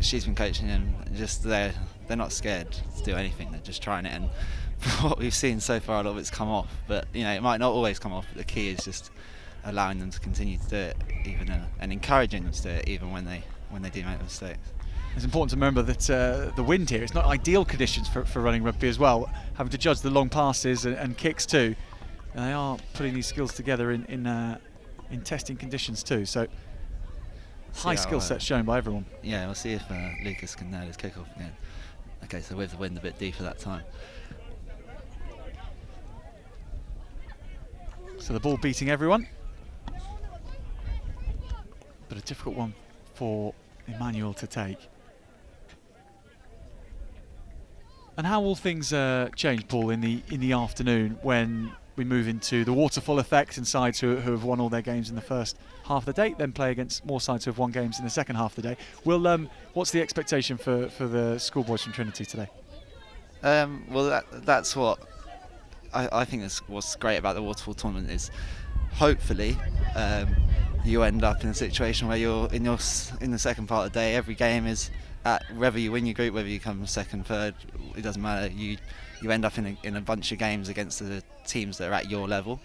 she's been coaching them. Just they're not scared to do anything. They're just trying it, and from what we've seen so far, a lot of it's come off. But it might not always come off. But the key is just allowing them to continue to do it, and encouraging them to do it, even when they do make mistakes. It's important to remember that the wind here, it's not ideal conditions for running rugby as well. Having to judge the long passes and kicks too. And they are putting these skills together in testing conditions too. So high skill set shown by everyone. Yeah, we'll see if Lucas can nail his kickoff again. Okay, so with the wind a bit deeper that time. So the ball beating everyone. But a difficult one for Emanuel to take. And how will things change, Paul, in the afternoon when we move into the waterfall effect and sides who have won all their games in the first half of the day, then play against more sides who have won games in the second half of the day? What's the expectation for the schoolboys from Trinity today? Well, that's what I think is what's great about the waterfall tournament is hopefully you end up in a situation where you're in the second part of the day. Every game is whether you win your group, whether you come second, third, it doesn't matter. You end up in a bunch of games against the teams that are at your level,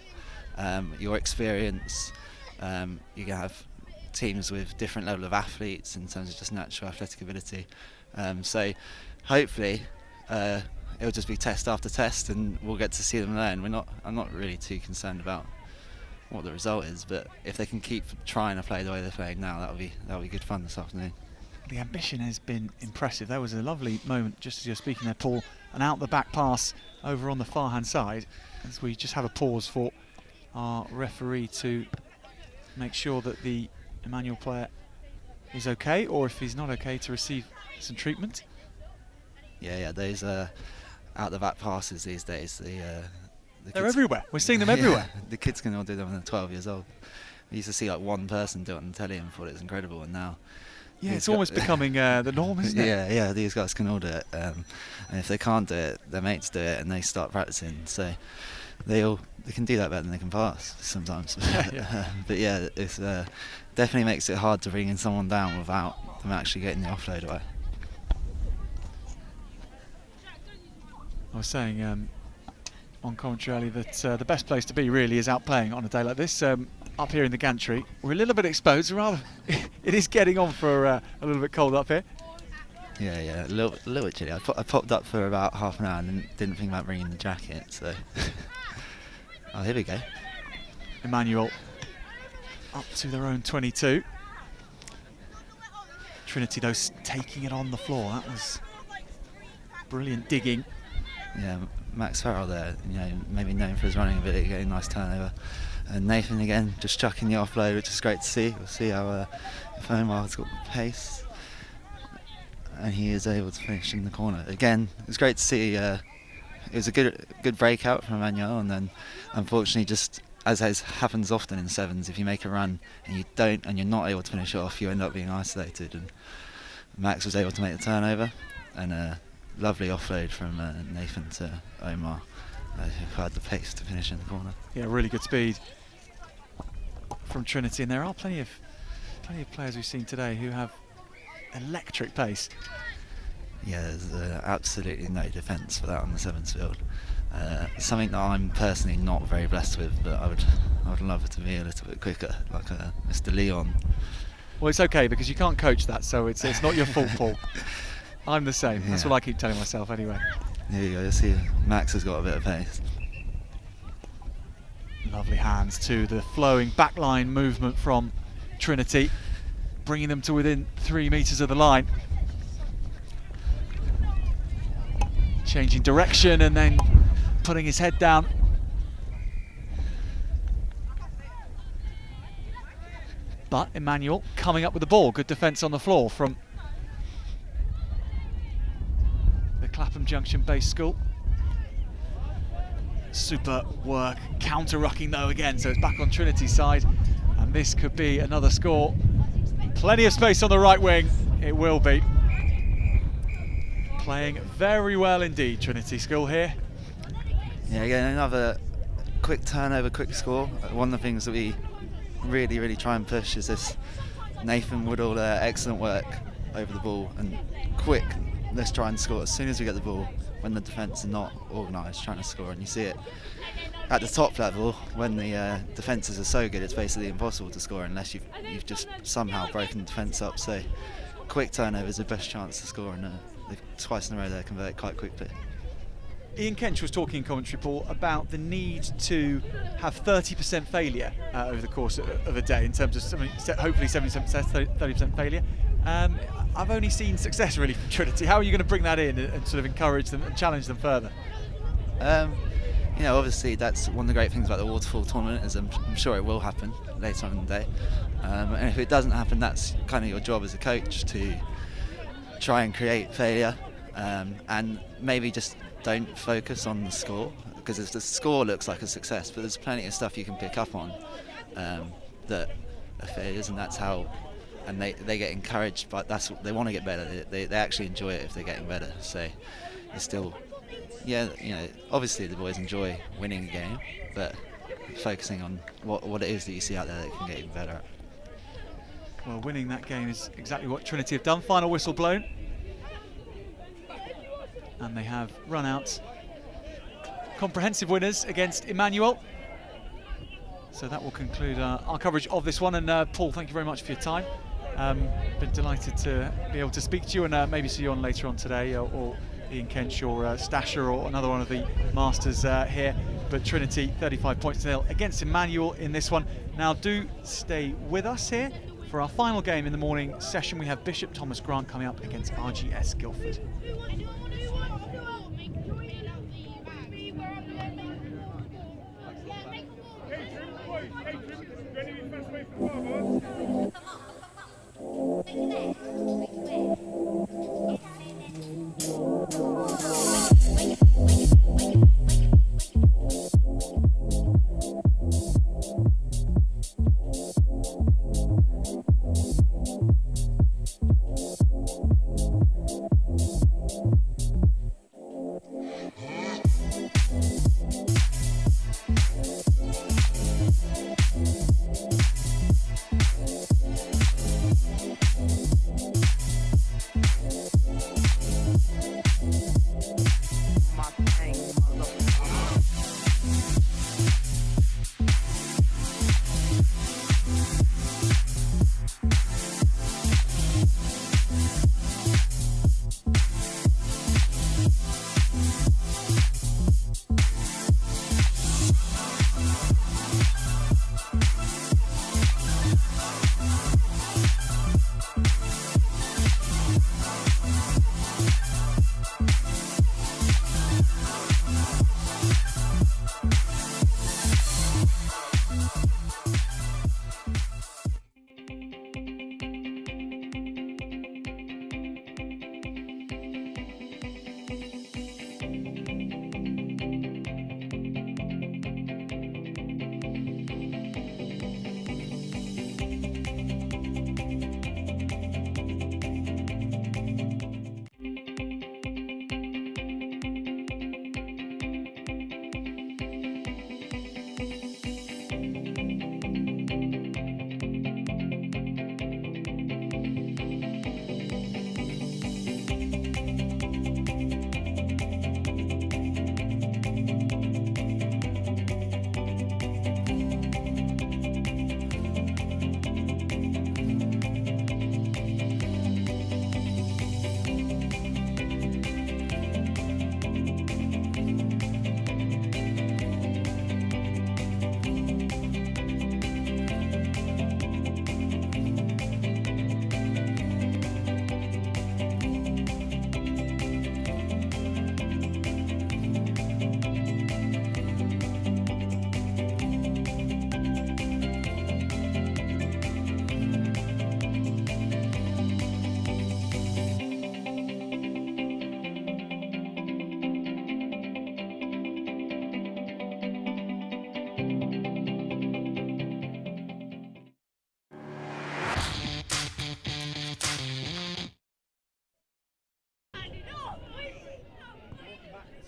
your experience. You're gonna have teams with different level of athletes in terms of just natural athletic ability. So hopefully it'll just be test after test, and we'll get to see them learn. I'm not really too concerned about what the result is, but if they can keep trying to play the way they're playing now, that'll be good fun this afternoon. The ambition has been impressive. There was a lovely moment just as you're speaking there, Paul, an out the back pass over on the far hand side, as we just have a pause for our referee to make sure that the Emanuel player is okay, or if he's not okay, to receive some treatment. Yeah, those out the back passes these days, they're everywhere. We're seeing them everywhere. The kids can all do them when they're 12 years old. We used to see like one person do it on the telly and thought it was incredible, and now it's almost becoming the norm, isn't it? Yeah, these guys can all do it, and if they can't do it, their mates do it, and they start practicing. So they can do that better than they can pass sometimes. But yeah, it's definitely makes it hard to bring in someone down without them actually getting the offload away. I was saying on commentary earlier that the best place to be really is out playing on a day like this. Up here in the gantry, we're a little bit exposed. Rather, it is getting on for a little bit cold up here. Yeah, a little bit chilly. I popped up for about half an hour and didn't think about bringing the jacket. So, oh, here we go. Emanuel up to their own 22. Trinity, though, taking it on the floor. That was brilliant digging. Yeah, Max Farrell there, maybe known for his running ability, getting a nice turnover. And Nathan again, just chucking the offload, which is great to see. We'll see how Emanuel's got the pace, and he is able to finish in the corner. Again, it was great to see. It was a good breakout from Emanuel, and then unfortunately, just as happens often in sevens, if you make a run and you're not able to finish it off, you end up being isolated. And Max was able to make the turnover, and a lovely offload from Nathan to Omar, who had the pace to finish in the corner. Yeah, really good speed from Trinity, and there are plenty of players we've seen today who have electric pace. Yeah, there's absolutely no defence for that on the sevens field. Something that I'm personally not very blessed with, but I would love it to be a little bit quicker, like Mr. Leon. Well, it's okay because you can't coach that, so it's not your fault, Paul. I'm the same. That's what I keep telling myself anyway. Here you go. You see, Max has got a bit of pace. Lovely hands to the flowing backline movement from Trinity, bringing them to within 3 metres of the line. Changing direction and then putting his head down. But Emanuel coming up with the ball. Good defence on the floor from the Clapham Junction based school. Super work, counter-rucking though again, so it's back on Trinity's side, and this could be another score. Plenty of space on the right wing, it will be. Playing very well indeed, Trinity School here. Yeah, again, another quick turnover, quick score. One of the things that we really try and push is this Nathan Woodall, excellent work over the ball, and quick, let's try and score as soon as we get the ball, when the defence are not organised, trying to score. And you see it at the top level, when the defences are so good, it's basically impossible to score unless you've just somehow broken the defence up. So quick turnover is the best chance to score, and they've twice in a row they convert quite quickly. Ian Kench was talking in commentary, Paul, about the need to have 30% failure over the course of a day, in terms of hopefully 70% success, 30% failure. I've only seen success really from Trinity. How are you going to bring that in and sort of encourage them and challenge them further? Obviously that's one of the great things about the waterfall tournament, is I'm sure it will happen later on in the day. And if it doesn't happen, that's kind of your job as a coach, to try and create failure, and maybe just don't focus on the score, because if the score looks like a success, but there's plenty of stuff you can pick up on that are failures, and that's how. And they get encouraged, but that's what they want to get better. They actually enjoy it if they're getting better. So it's still, obviously the boys enjoy winning a game, but focusing on what it is that you see out there that you can get even better at. Well, winning that game is exactly what Trinity have done. Final whistle blown, and they have run out comprehensive winners against Emanuel. So that will conclude our coverage of this one. And Paul, thank you very much for your time. Been delighted to be able to speak to you and maybe see you on later on today, or Ian Kench or Stasher or another one of the masters here. But Trinity 35 points to 0 against Emanuel in this one. Now do stay with us here for our final game in the morning session. We have Bishop Thomas Grant coming up against RGS Guildford.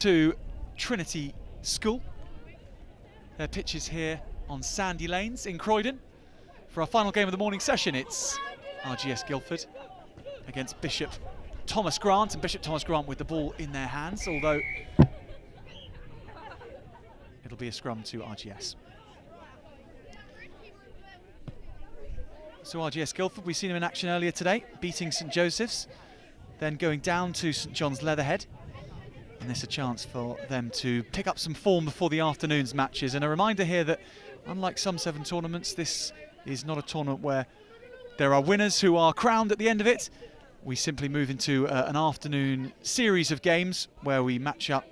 To Trinity School. Their pitch is here on Sandy Lanes in Croydon. For our final game of the morning session, it's RGS Guildford against Bishop Thomas Grant, and Bishop Thomas Grant with the ball in their hands, although it'll be a scrum to RGS. So RGS Guildford, we've seen them in action earlier today, beating St Joseph's, then going down to St John's Leatherhead. And there's a chance for them to pick up some form before the afternoon's matches. And a reminder here that, unlike some Seven tournaments, this is not a tournament where there are winners who are crowned at the end of it. We simply move into an afternoon series of games where we match up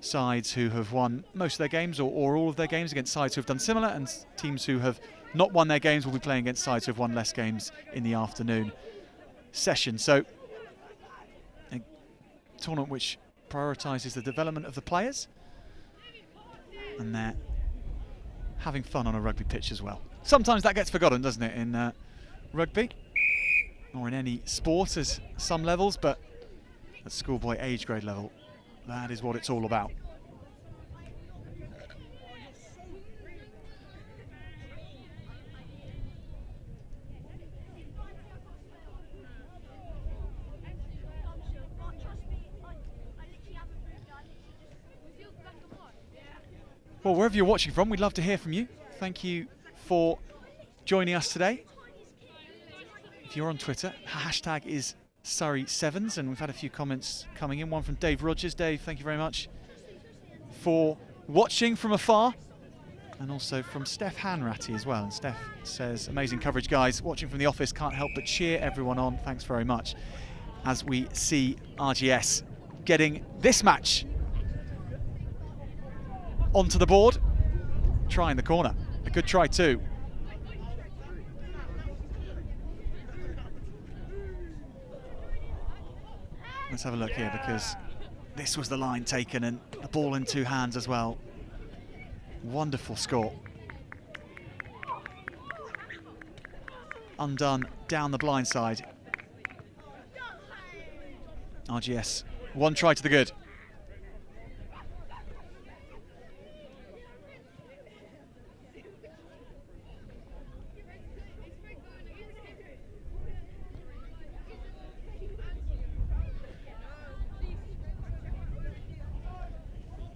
sides who have won most of their games or all of their games against sides who have done similar, and teams who have not won their games will be playing against sides who have won less games in the afternoon session. So a tournament which prioritises the development of the players, and they're having fun on a rugby pitch as well. Sometimes that gets forgotten, doesn't it, in rugby or in any sport at some levels, but at schoolboy age grade level, that is what it's all about. Well, wherever you're watching from, we'd love to hear from you. Thank you for joining us today. If you're on Twitter, hashtag is Surrey7s, and we've had a few comments coming in. One from Dave Rogers. Dave, thank you very much for watching from afar. And also from Steph Hanratty as well. And Steph says, amazing coverage, guys. Watching from the office, can't help but cheer everyone on. Thanks very much. As we see RGS getting this match onto the board. Trying the corner. A good try too. Let's have a look here, because this was the line taken and the ball in two hands as well. Wonderful score. Undone down the blind side. RGS, one try to the good.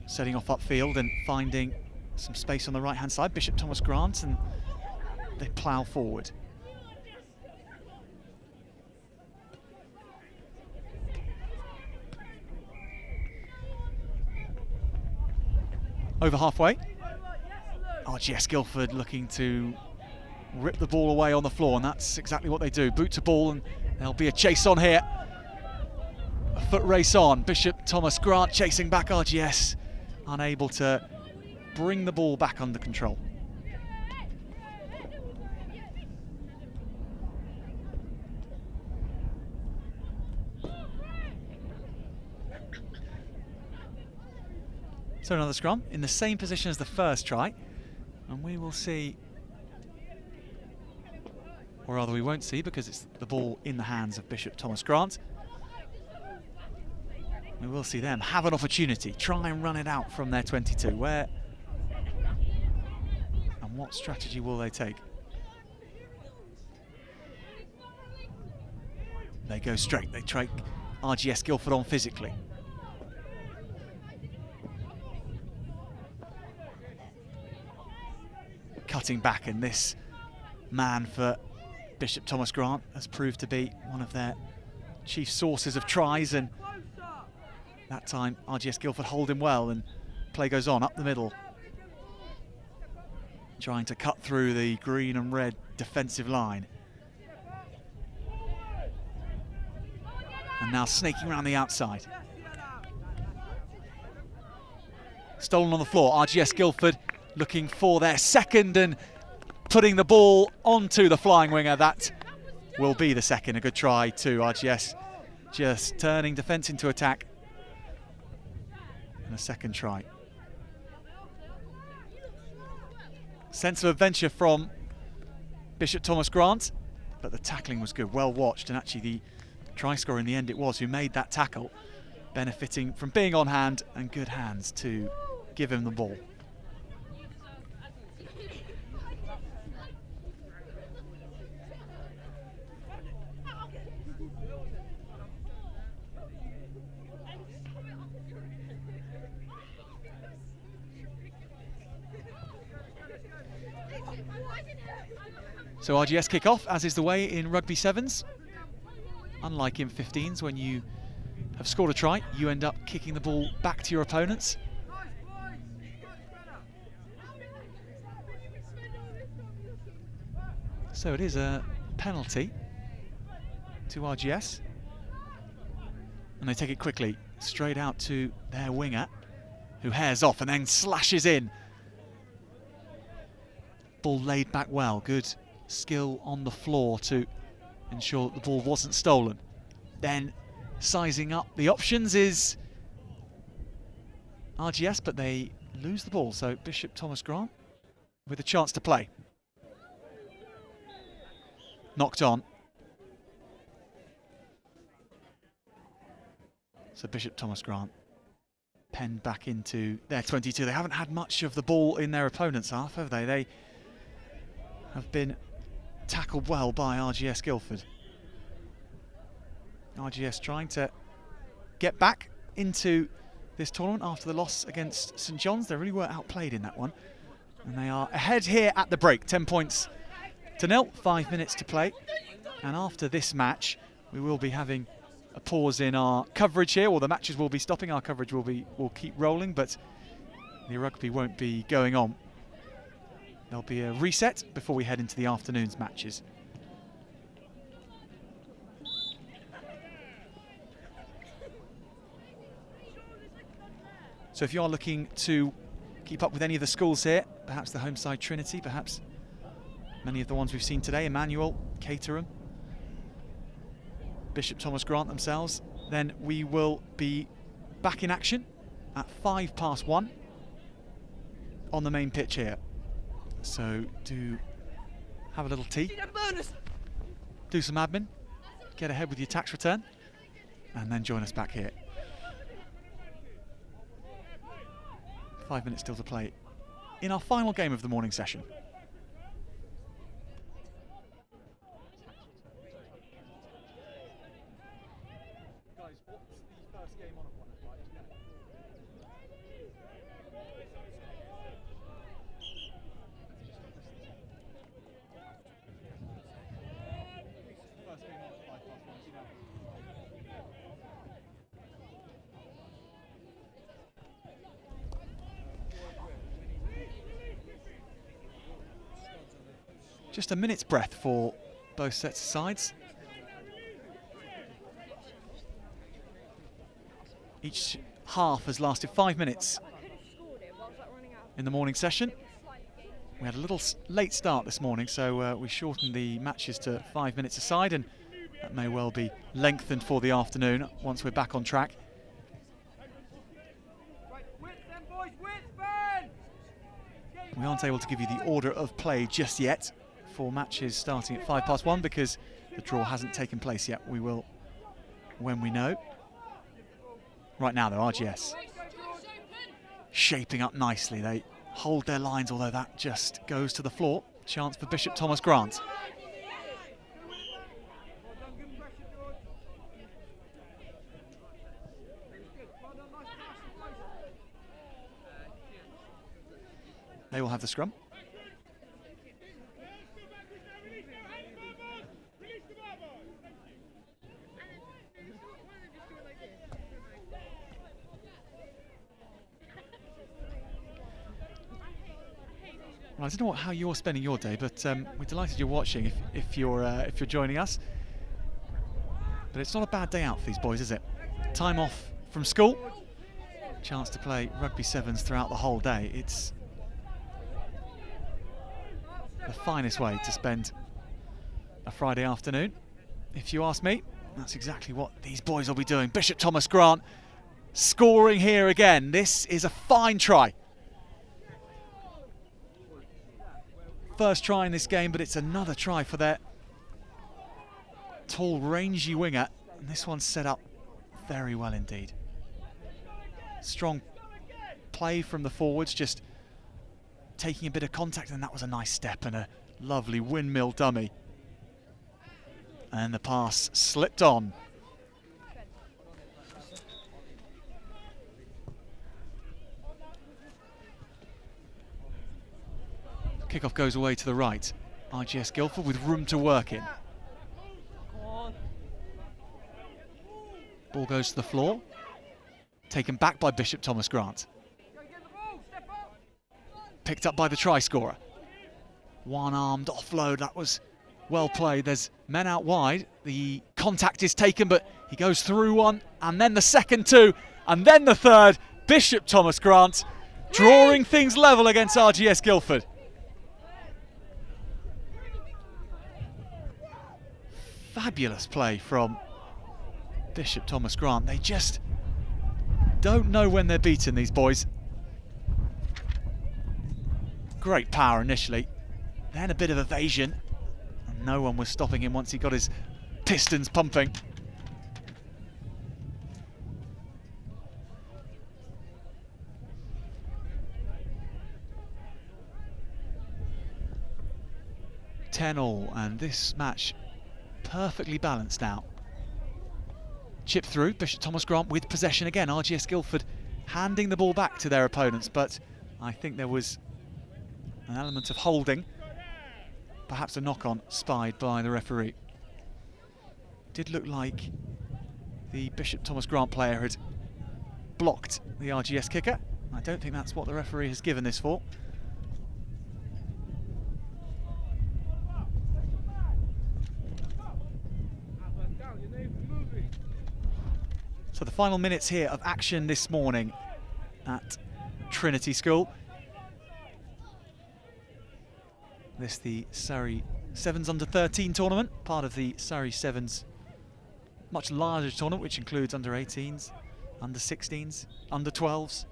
Setting off upfield and finding some space on the right-hand side. Bishop Thomas Grant, and they plough forward. Over halfway. RGS Guildford looking to rip the ball away on the floor, and that's exactly what they do. Boot to ball, and there'll be a chase on here. A foot race on. Bishop Thomas Grant chasing back RGS, unable to bring the ball back under control. So another scrum in the same position as the first try, and we will see, or rather we won't see, because it's the ball in the hands of Bishop Thomas Grant. We will see them have an opportunity, try and run it out from their 22. Where and what strategy will they take? They go straight, they take RGS Guildford on physically. Cutting back, and this man for Bishop Thomas Grant has proved to be one of their chief sources of tries, and that time RGS Guildford hold him well, and play goes on up the middle. Trying to cut through the green and red defensive line. And now snaking around the outside. Stolen on the floor, RGS Guildford looking for their second and putting the ball onto the flying winger. That will be the second. A good try too. RGS just turning defence into attack. And a second try. Sense of adventure from Bishop Thomas Grant, but the tackling was good, well watched, and actually the try scorer in the end it was who made that tackle, benefiting from being on hand and good hands to give him the ball. So RGS kick off, as is the way in rugby sevens. Unlike in 15s, when you have scored a try, you end up kicking the ball back to your opponents. So it is a penalty to RGS. And they take it quickly, straight out to their winger, who hairs off and then slashes in. Ball laid back well, good skill on the floor to ensure that the ball wasn't stolen. Then sizing up the options is RGS, but they lose the ball. So Bishop Thomas Grant with a chance to play. Knocked on. So Bishop Thomas Grant penned back into their 22. They haven't had much of the ball in their opponent's half, have they? They have been tackled well by RGS Guildford. RGS trying to get back into this tournament after the loss against St John's. They really were outplayed in that one. And they are ahead here at the break, 10 points to 0, 5 minutes to play. And after this match, we will be having a pause in our coverage here, or the matches will be stopping. Our coverage will keep rolling, but the rugby won't be going on. There'll be a reset before we head into the afternoon's matches. So if you are looking to keep up with any of the schools here, perhaps the home side Trinity, perhaps many of the ones we've seen today, Emanuel, Caterham, Bishop Thomas Grant themselves, then we will be back in action at 1:05 on the main pitch here. So do have a little tea, do some admin, get ahead with your tax return, and then join us back here. 5 minutes still to play in our final game of the morning session. Just a minute's breath for both sets of sides. Each half has lasted 5 minutes in the morning session. We had a little late start this morning, so we shortened the matches to 5 minutes aside, and that may well be lengthened for the afternoon once we're back on track. We aren't able to give you the order of play just yet for matches starting at 1:05 because the draw hasn't taken place yet. We will when we know. Right now though, RGS shaping up nicely. They hold their lines, although that just goes to the floor. Chance for Bishop Thomas Grant. They will have the scrum. Well, I don't know how you're spending your day, but we're delighted you're watching if you're joining us. But it's not a bad day out for these boys, is it? Time off from school, chance to play rugby sevens throughout the whole day. It's the finest way to spend a Friday afternoon. If you ask me, that's exactly what these boys will be doing. Bishop Thomas Grant scoring here again. This is a fine try. First try in this game, but it's another try for their tall, rangy winger. And this one's set up very well indeed. Strong play from the forwards, just taking a bit of contact, and that was a nice step and a lovely windmill dummy. And the pass slipped on. Kickoff goes away to the right. RGS Guildford with room to work in. Ball goes to the floor. Taken back by Bishop Thomas Grant. Picked up by the try scorer. One-armed offload, that was well played. There's men out wide. The contact is taken, but he goes through one, and then the second two, and then the third. Bishop Thomas Grant drawing things level against RGS Guildford. Fabulous play from Bishop Thomas Grant. They just don't know when they're beaten, these boys. Great power initially, then a bit of evasion, and no one was stopping him once he got his pistons pumping. All, and this match perfectly balanced now. Chip through, Bishop Thomas Grant with possession again. RGS Guildford handing the ball back to their opponents, but I think there was An element of holding, perhaps a knock-on spied by the referee. Did look like the Bishop Thomas Grant player had blocked the RGS kicker. I don't think that's what the referee has given this for. So the final minutes here of action this morning at Trinity School. This the Surrey Sevens Under 13 tournament, part of the Surrey Sevens much larger tournament, which includes under 18s, under 16s, under 12s.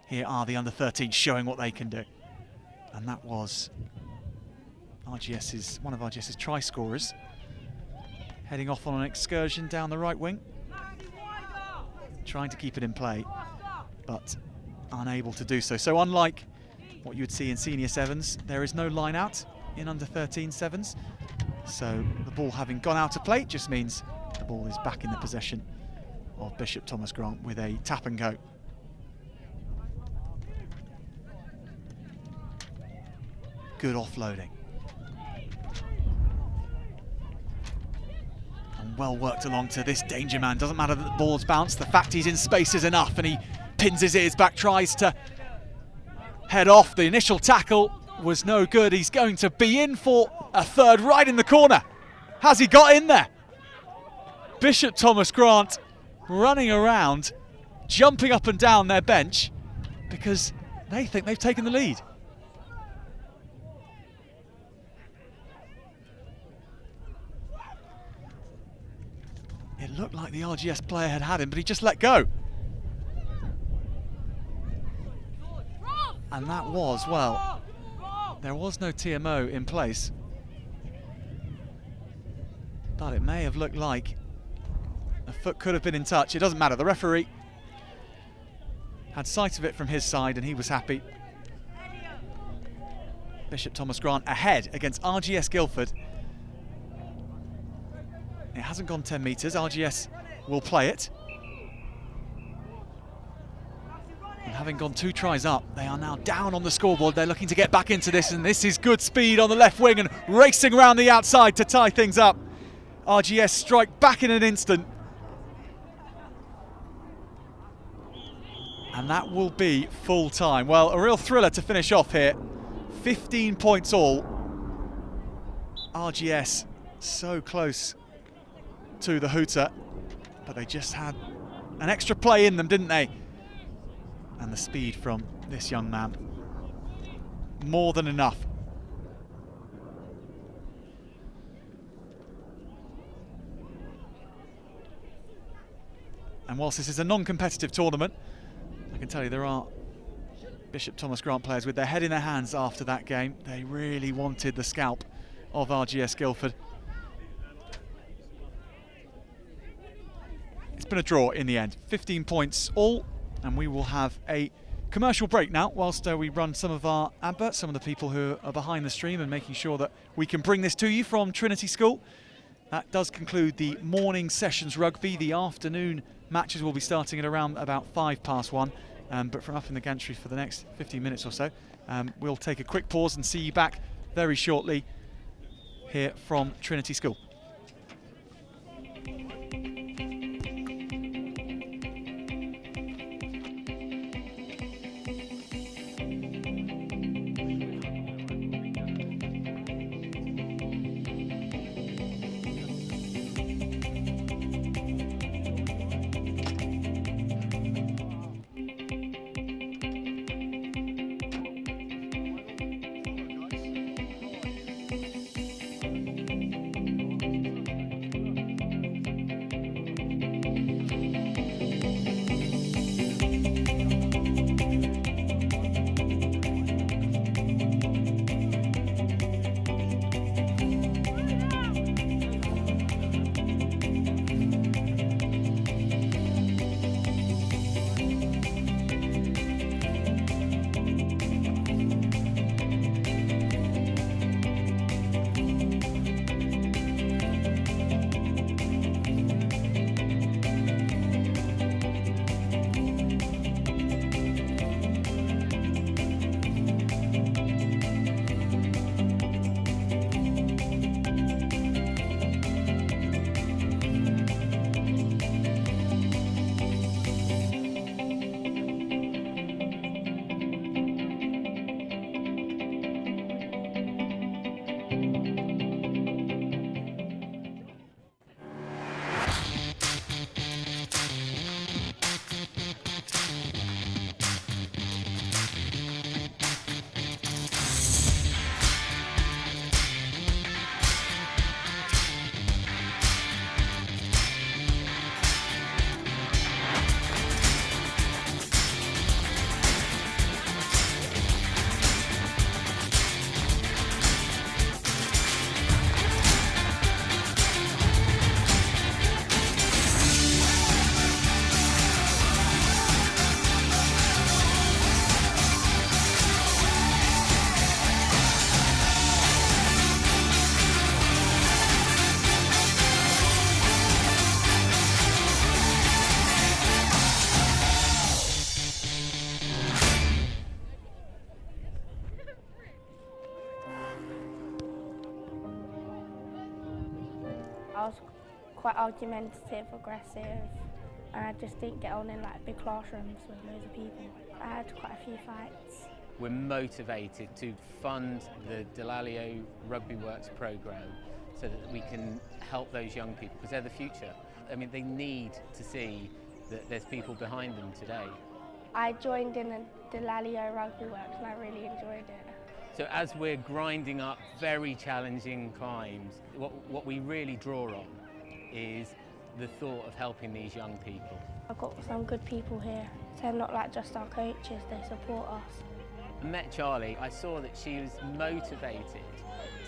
Here are the under 13s showing what they can do. And that was one of RGS's try scorers, heading off on an excursion down the right wing, trying to keep it in play, but unable to do so. So unlike what you would see in senior sevens, there is no line out in under 13 sevens. So the ball having gone out of play just means the ball is back in the possession of Bishop Thomas Grant with a tap and go. Good offloading. And well worked along to this danger man. Doesn't matter that the ball's bounced, the fact he's in space is enough, and he pins his ears back, tries to head off. The initial tackle was no good. He's going to be in for a third right in the corner. Has he got in there? Bishop Thomas Grant running around, jumping up and down their bench because they think they've taken the lead. It looked like the RGS player had him, but he just let go. And that was, well, there was no TMO in place, but it may have looked like a foot could have been in touch. It doesn't matter. The referee had sight of it from his side and he was happy. Bishop Thomas Grant ahead against RGS Guildford. It hasn't gone 10 metres. RGS will play it. And having gone 2 tries up, they are now down on the scoreboard. They're looking to get back into this, and this is good speed on the left wing and racing around the outside to tie things up. RGS strike back in an instant. And that will be full time. Well, a real thriller to finish off here. 15 points all. RGS so close to the hooter, but they just had an extra play in them, didn't they? And the speed from this young man, more than enough. And whilst this is a non-competitive tournament, I can tell you there are Bishop Thomas Grant players with their head in their hands after that game. They really wanted the scalp of RGS Guildford. It's been a draw in the end, 15 points all, and we will have a commercial break now whilst we run some of our adverts, some of the people who are behind the stream and making sure that we can bring this to you from Trinity School. That does conclude the morning sessions rugby. The afternoon matches will be starting at around about 1:05, but from up in the gantry for the next 15 minutes or so. We'll take a quick pause and see you back very shortly here from Trinity School. I was quite argumentative, aggressive, and I just didn't get on in like big classrooms with loads of people. I had quite a few fights. We're motivated to fund the Delalio Rugby Works programme so that we can help those young people, because they're the future. I mean, they need to see that there's people behind them today. I joined in a Delalio Rugby Works and I really enjoyed it. So as we're grinding up very challenging climbs, what we really draw on is the thought of helping these young people. I've got some good people here. They're not like just our coaches, they support us. I met Charlie, I saw that she was motivated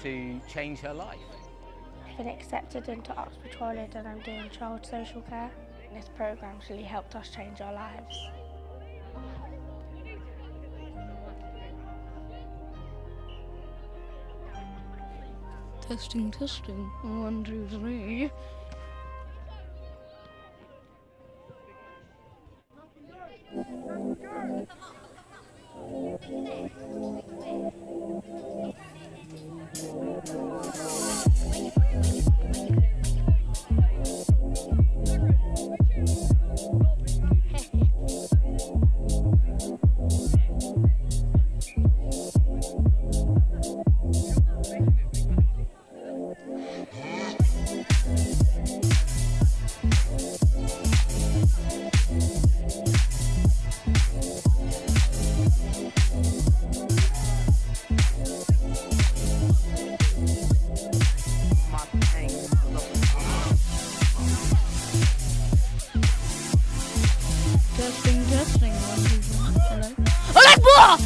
to change her life. I've been accepted into Oxford College and I'm doing child social care. This programme's really helped us change our lives. Testing, testing. 1, 2, 3. Testing. 1, 2, 3. Hello. Alexa!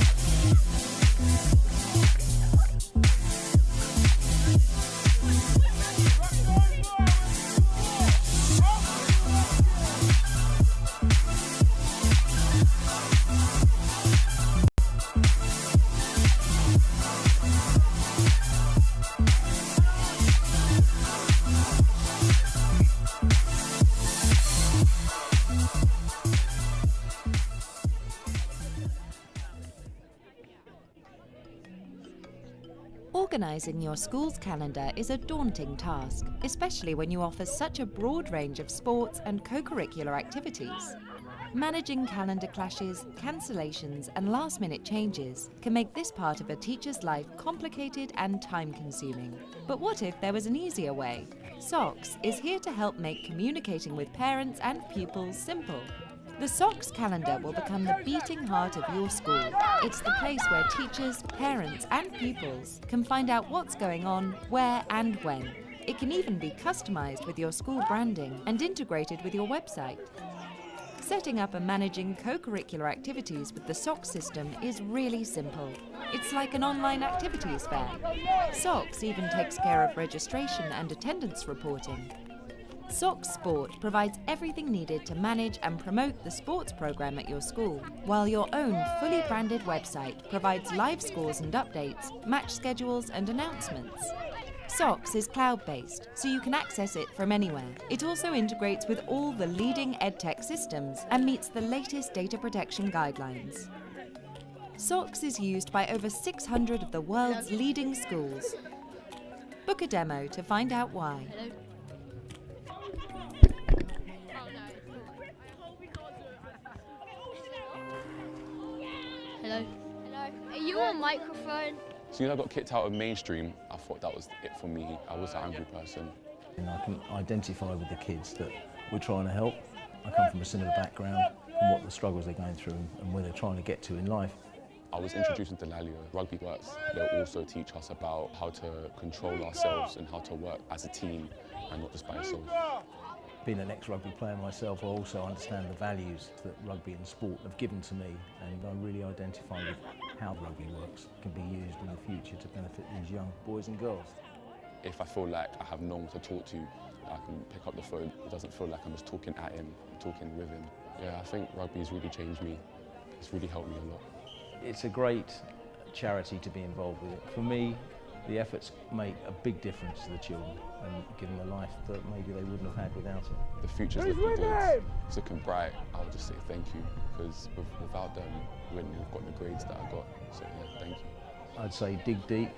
Organising your school's calendar is a daunting task, especially when you offer such a broad range of sports and co-curricular activities. Managing calendar clashes, cancellations and last-minute changes can make this part of a teacher's life complicated and time-consuming. But what if there was an easier way? SOCS is here to help make communicating with parents and pupils simple. The SOCS calendar will become the beating heart of your school. It's the place where teachers, parents and pupils can find out what's going on, where and when. It can even be customised with your school branding and integrated with your website. Setting up and managing co-curricular activities with the SOCS system is really simple. It's like an online activities fair. SOCS even takes care of registration and attendance reporting. SOCS Sport provides everything needed to manage and promote the sports programme at your school, while your own fully branded website provides live scores and updates, match schedules and announcements. SOCS is cloud-based, so you can access it from anywhere. It also integrates with all the leading EdTech systems and meets the latest data protection guidelines. SOCS is used by over 600 of the world's leading schools. Book a demo to find out why. Hello. Hello. Are you on microphone? As soon as I got kicked out of mainstream, I thought that was it for me. I was an angry person. And I can identify with the kids that we're trying to help. I come from a similar background, from what the struggles they're going through and where they're trying to get to in life. I was introduced to Delalio Rugby Works. They'll also teach us about how to control ourselves and how to work as a team and not just by yourself. Being an ex-rugby player myself, I also understand the values that rugby and sport have given to me, and I really identify with how Rugby Works can be used in the future to benefit these young boys and girls. If I feel like I have no one to talk to, I can pick up the phone. It doesn't feel like I'm just talking at him, I'm talking with him. Yeah, I think rugby has really changed me. It's really helped me a lot. It's a great charity to be involved with. For me, the efforts make a big difference to the children and give them a life that maybe they wouldn't have had without it. The future's looking good, it's looking bright. I would just say thank you, because without them, we wouldn't have got the grades that I got. So yeah, thank you. I'd say dig deep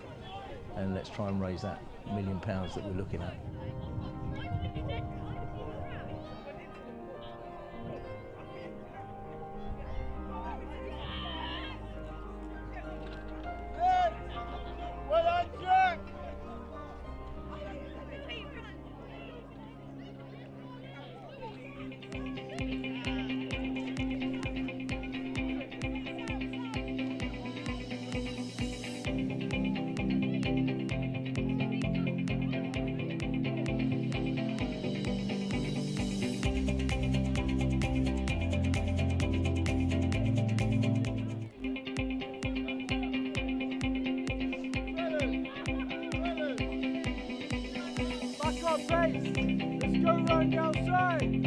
and let's try and raise that £1 million that we're looking at. got pace. Let's go round the outside.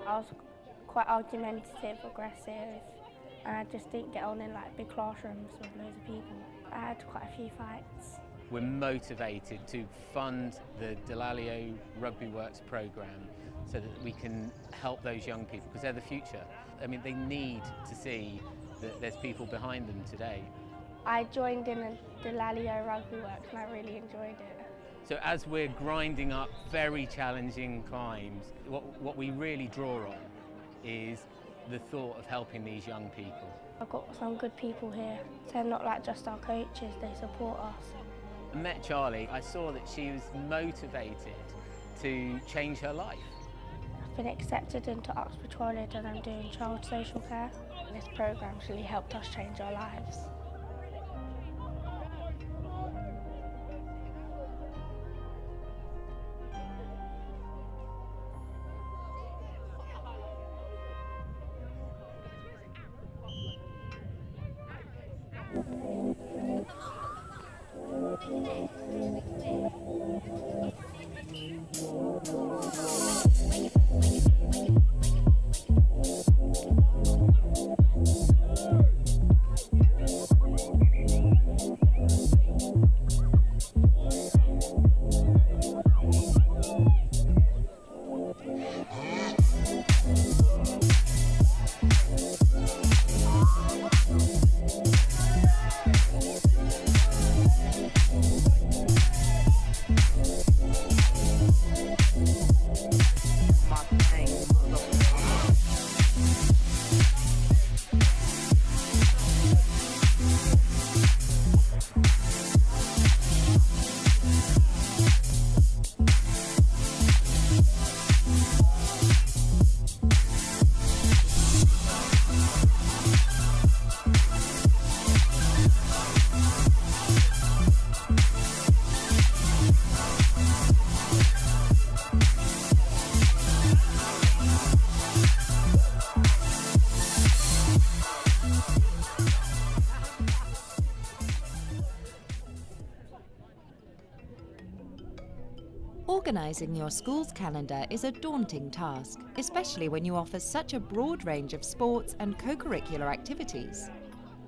I was quite argumentative, aggressive, and I just didn't get on in like big classrooms with loads of people. I had quite a few fights. We're motivated to fund the Delalio Rugby Works programme so that we can help those young people, because they're the future. I mean, they need to see that there's people behind them today. I joined in a Delalio Rugby Works and I really enjoyed it. So as we're grinding up very challenging climbs, what we really draw on is the thought of helping these young people. I've got some good people here. They're not like just our coaches, they support us. I met Charlie, I saw that she was motivated to change her life. I've been accepted into Oxford College and I'm doing child social care. This programme's really helped us change our lives. Organising your school's calendar is a daunting task, especially when you offer such a broad range of sports and co-curricular activities.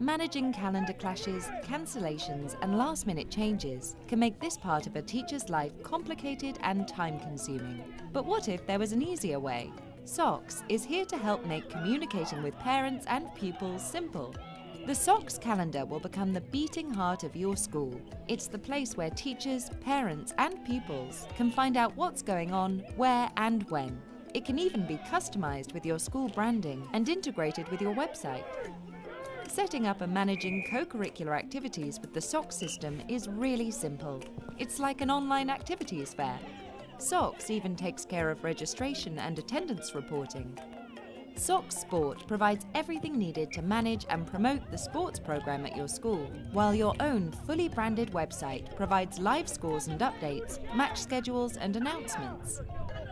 Managing calendar clashes, cancellations and last-minute changes can make this part of a teacher's life complicated and time-consuming. But what if there was an easier way? SOCS is here to help make communicating with parents and pupils simple. The SOCS calendar will become the beating heart of your school. It's the place where teachers, parents and pupils can find out what's going on, where and when. It can even be customised with your school branding and integrated with your website. Setting up and managing co-curricular activities with the SOCS system is really simple. It's like an online activities fair. SOCS even takes care of registration and attendance reporting. SOCS Sport provides everything needed to manage and promote the sports programme at your school, while your own fully branded website provides live scores and updates, match schedules and announcements.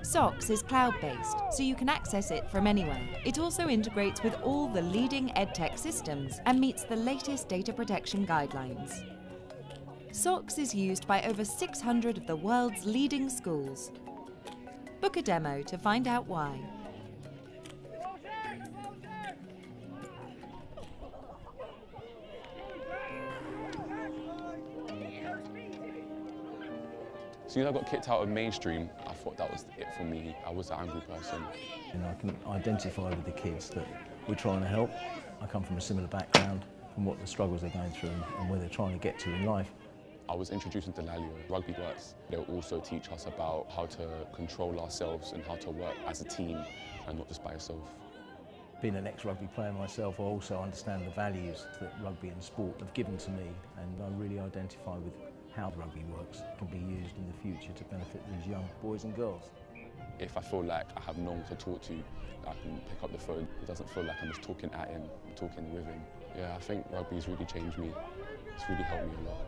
SOCS is cloud-based, so you can access it from anywhere. It also integrates with all the leading EdTech systems and meets the latest data protection guidelines. SOCS is used by over 600 of the world's leading schools. Book a demo to find out why. As soon as I got kicked out of mainstream, I thought that was it for me. I was an angry person. And I can identify with the kids that we're trying to help. I come from a similar background, from what the struggles they're going through and where they're trying to get to in life. I was introduced into Rugby Works. They'll also teach us about how to control ourselves and how to work as a team and not just by yourself. Being an ex-rugby player myself, I also understand the values that rugby and sport have given to me, and I really identify with how Rugby Works can be used in the future to benefit these young boys and girls. If I feel like I have no one to talk to, I can pick up the phone. It doesn't feel like I'm just talking at him, I'm talking with him. Yeah, I think rugby's really changed me. It's really helped me a lot.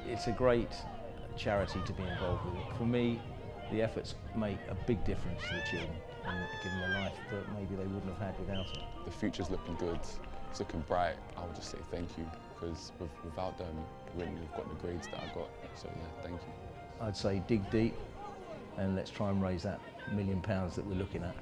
It's a great charity to be involved with. For me, the efforts make a big difference to the children and give them a life that maybe they wouldn't have had without it. The future's looking good, it's looking bright. I would just say thank you, because without them, we wouldn't have got the grades that I got. So yeah, thank you. I'd say dig deep and let's try and raise that £1 million that we're looking at.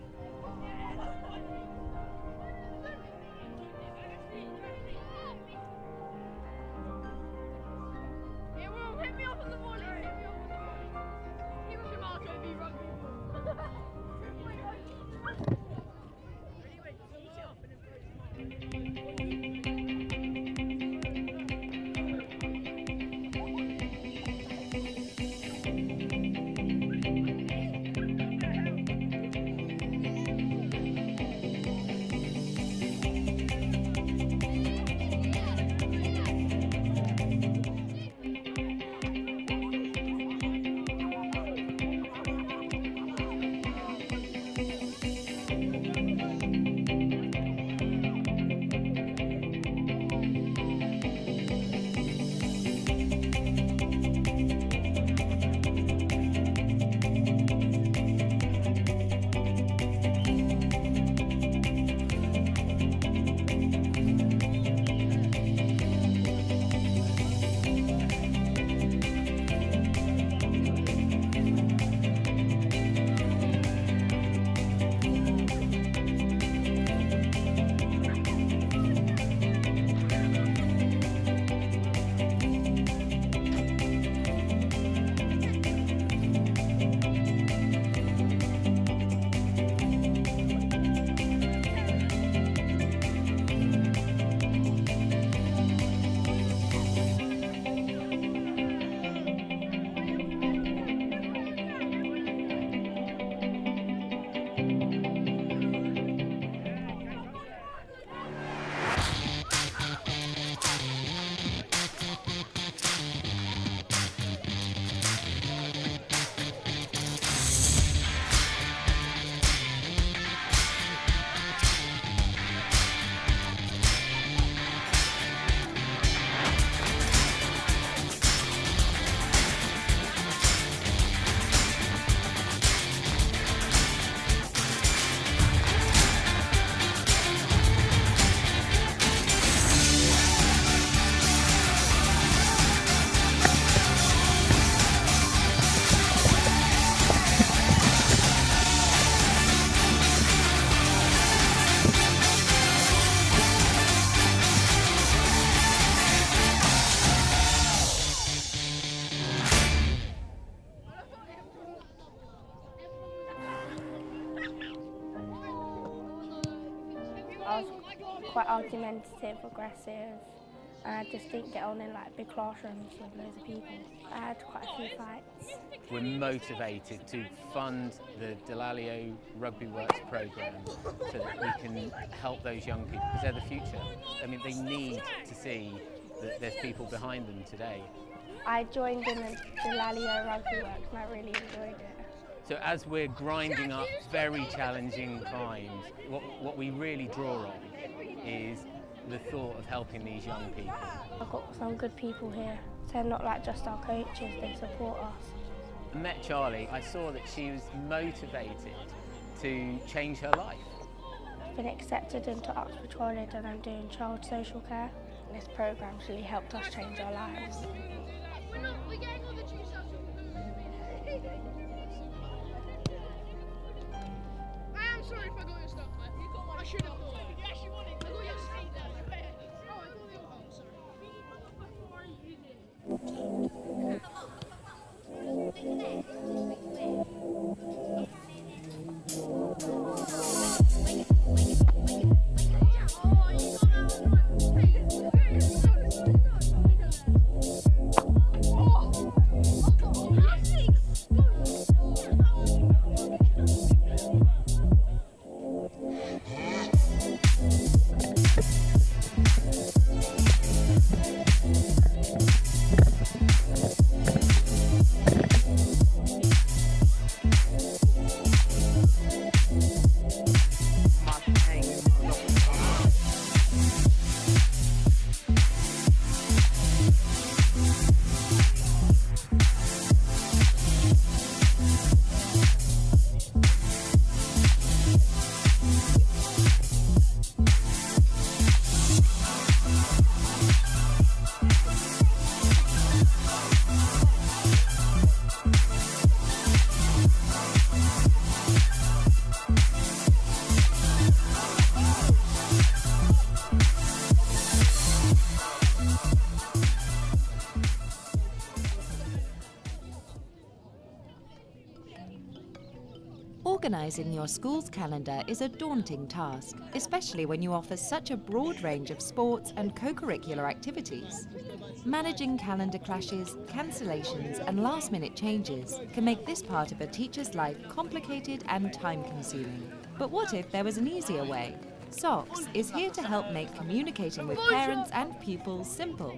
I was quite argumentative, aggressive, and I just didn't get on in like big classrooms with loads of people. I had quite a few fights. We're motivated to fund the Delalio Rugby Works programme so that we can help those young people, because they're the future. I mean, they need to see that there's people behind them today. I joined in the Delalio Rugby Works and I really enjoyed it. So as we're grinding up very challenging times, what we really draw on is the thought of helping these young people. I've got some good people here. They're not like just our coaches, they support us. I met Charlie. I saw that she was motivated to change her life. I've been accepted into Oxford College and I'm doing child social care. This programme's really helped us change our lives. We're getting all the juice out I am sorry if I got your stuff, man. I should have thought. Yes, you wanted. I got your seat there. Oh, I thought they were home, sorry. Organising your school's calendar is a daunting task, especially when you offer such a broad range of sports and co-curricular activities. Managing calendar clashes, cancellations and last-minute changes can make this part of a teacher's life complicated and time-consuming. But what if there was an easier way? SOCS is here to help make communicating with parents and pupils simple.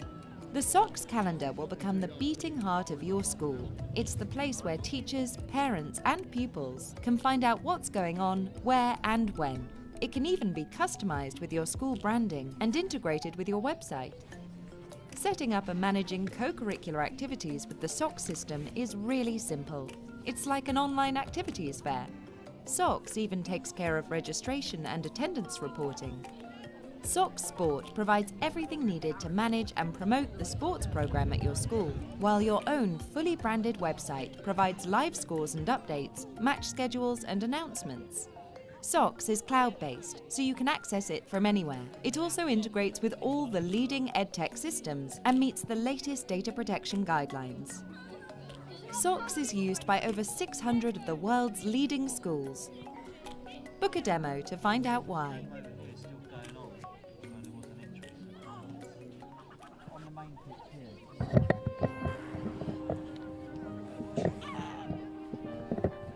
The SOCS calendar will become the beating heart of your school. It's the place where teachers, parents and pupils can find out what's going on, where and when. It can even be customised with your school branding and integrated with your website. Setting up and managing co-curricular activities with the SOCS system is really simple. It's like an online activities fair. SOCS even takes care of registration and attendance reporting. SOCS Sport provides everything needed to manage and promote the sports programme at your school, while your own fully branded website provides live scores and updates, match schedules and announcements. SOCS is cloud-based, so you can access it from anywhere. It also integrates with all the leading EdTech systems and meets the latest data protection guidelines. SOCS is used by over 600 of the world's leading schools. Book a demo to find out why.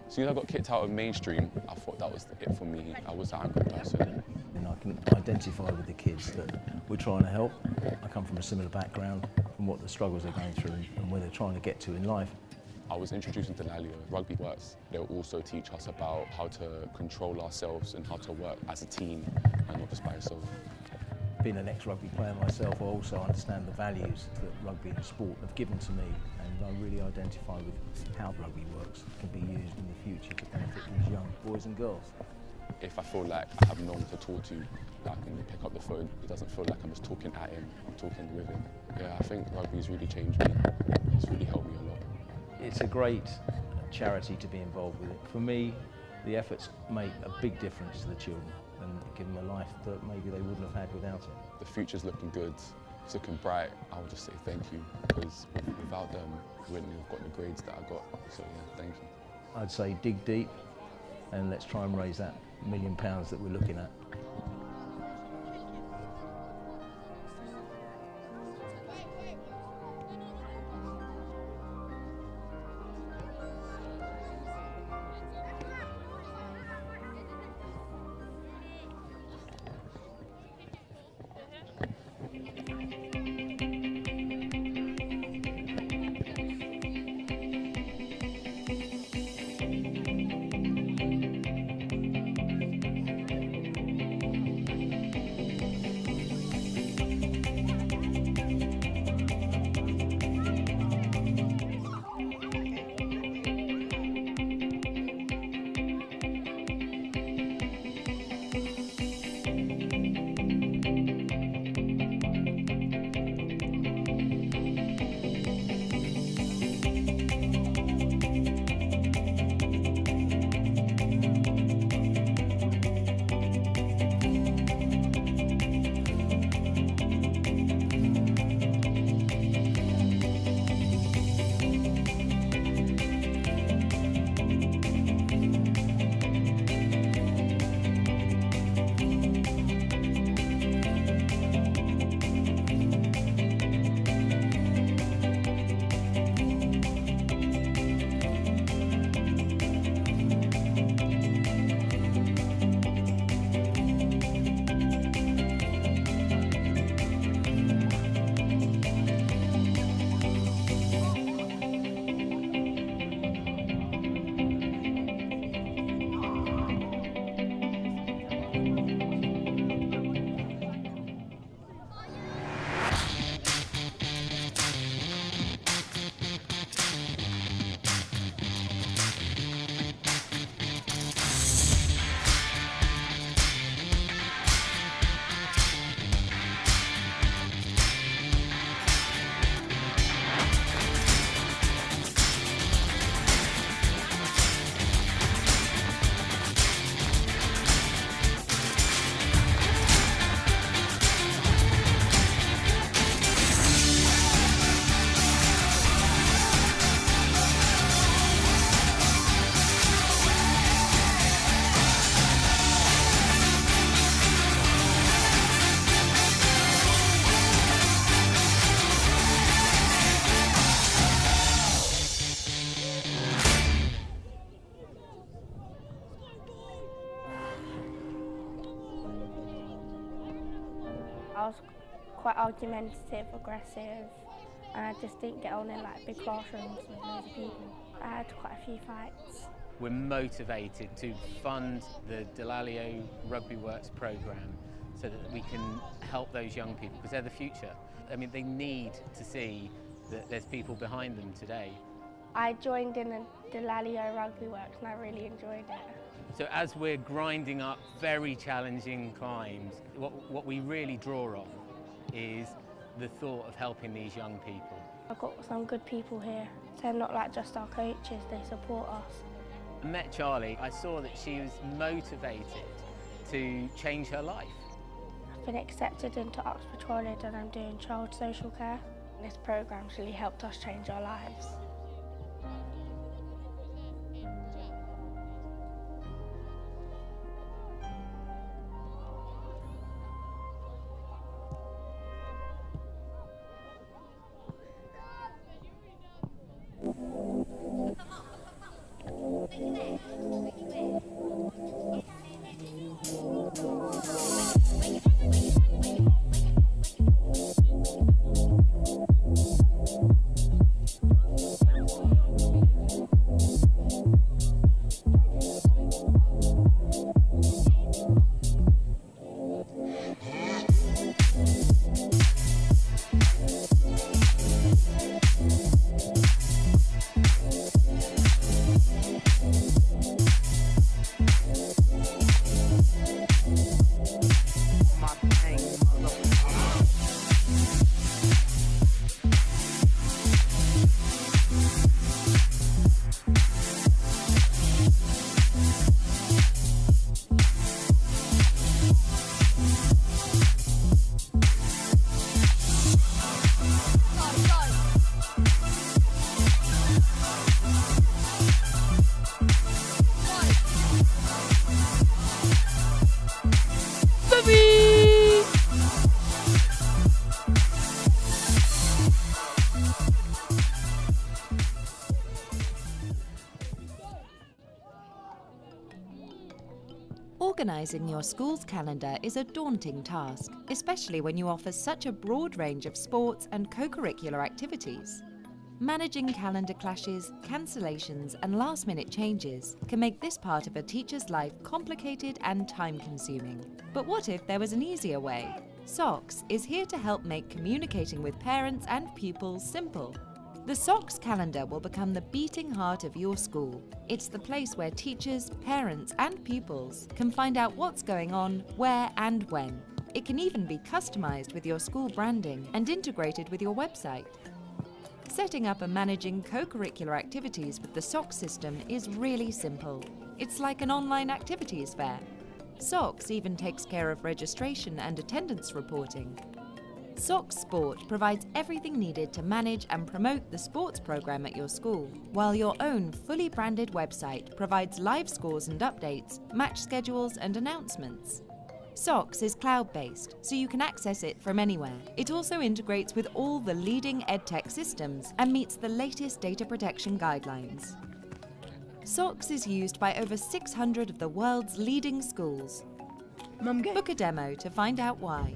As soon as I got kicked out of mainstream, I thought that was it for me. I was an angry person. And I can identify with the kids that we're trying to help. I come from a similar background and what the struggles they're going through and where they're trying to get to in life. I was introduced into Delalio Rugby Works. They'll also teach us about how to control ourselves and how to work as a team and not just by yourself. Being an ex-rugby player myself, I also understand the values that rugby and sport have given to me, and I really identify with how Rugby Works can be used in the future to benefit these young boys and girls. If I feel like I have no one to talk to, I can pick up the phone. It doesn't feel like I'm just talking at him, I'm talking with him. Yeah, I think rugby's really changed me. It's really helped me a lot. It's a great charity to be involved with it. For me, the efforts make a big difference to the children and give them a life that maybe they wouldn't have had without it. The future's looking good, it's looking bright. I would just say thank you, because without them, we wouldn't have got the grades that I got. So yeah, thank you. I'd say dig deep and let's try and raise that £1 million that we're looking at. I was quite argumentative, aggressive, and I just didn't get on in like big classrooms with loads of people. I had quite a few fights. We're motivated to fund the Delalio Rugby Works programme so that we can help those young people, because they're the future. I mean, they need to see that there's people behind them today. I joined in a Delalio Rugby Works and I really enjoyed it. So as we're grinding up very challenging climbs, what we really draw on is the thought of helping these young people. I've got some good people here. They're not like just our coaches, they support us. I met Charlie, I saw that she was motivated to change her life. I've been accepted into Oxford College and I'm doing child social care. This programme's really helped us change our lives. Organising your school's calendar is a daunting task, especially when you offer such a broad range of sports and co-curricular activities. Managing calendar clashes, cancellations and last-minute changes can make this part of a teacher's life complicated and time-consuming. But what if there was an easier way? SOCS is here to help make communicating with parents and pupils simple. The SOCS calendar will become the beating heart of your school. It's the place where teachers, parents and pupils can find out what's going on, where and when. It can even be customised with your school branding and integrated with your website. Setting up and managing co-curricular activities with the SOCS system is really simple. It's like an online activities fair. SOCS even takes care of registration and attendance reporting. SOCS Sport provides everything needed to manage and promote the sports programme at your school, while your own fully branded website provides live scores and updates, match schedules and announcements. SOCS is cloud-based, so you can access it from anywhere. It also integrates with all the leading EdTech systems and meets the latest data protection guidelines. SOCS is used by over 600 of the world's leading schools. Book a demo to find out why.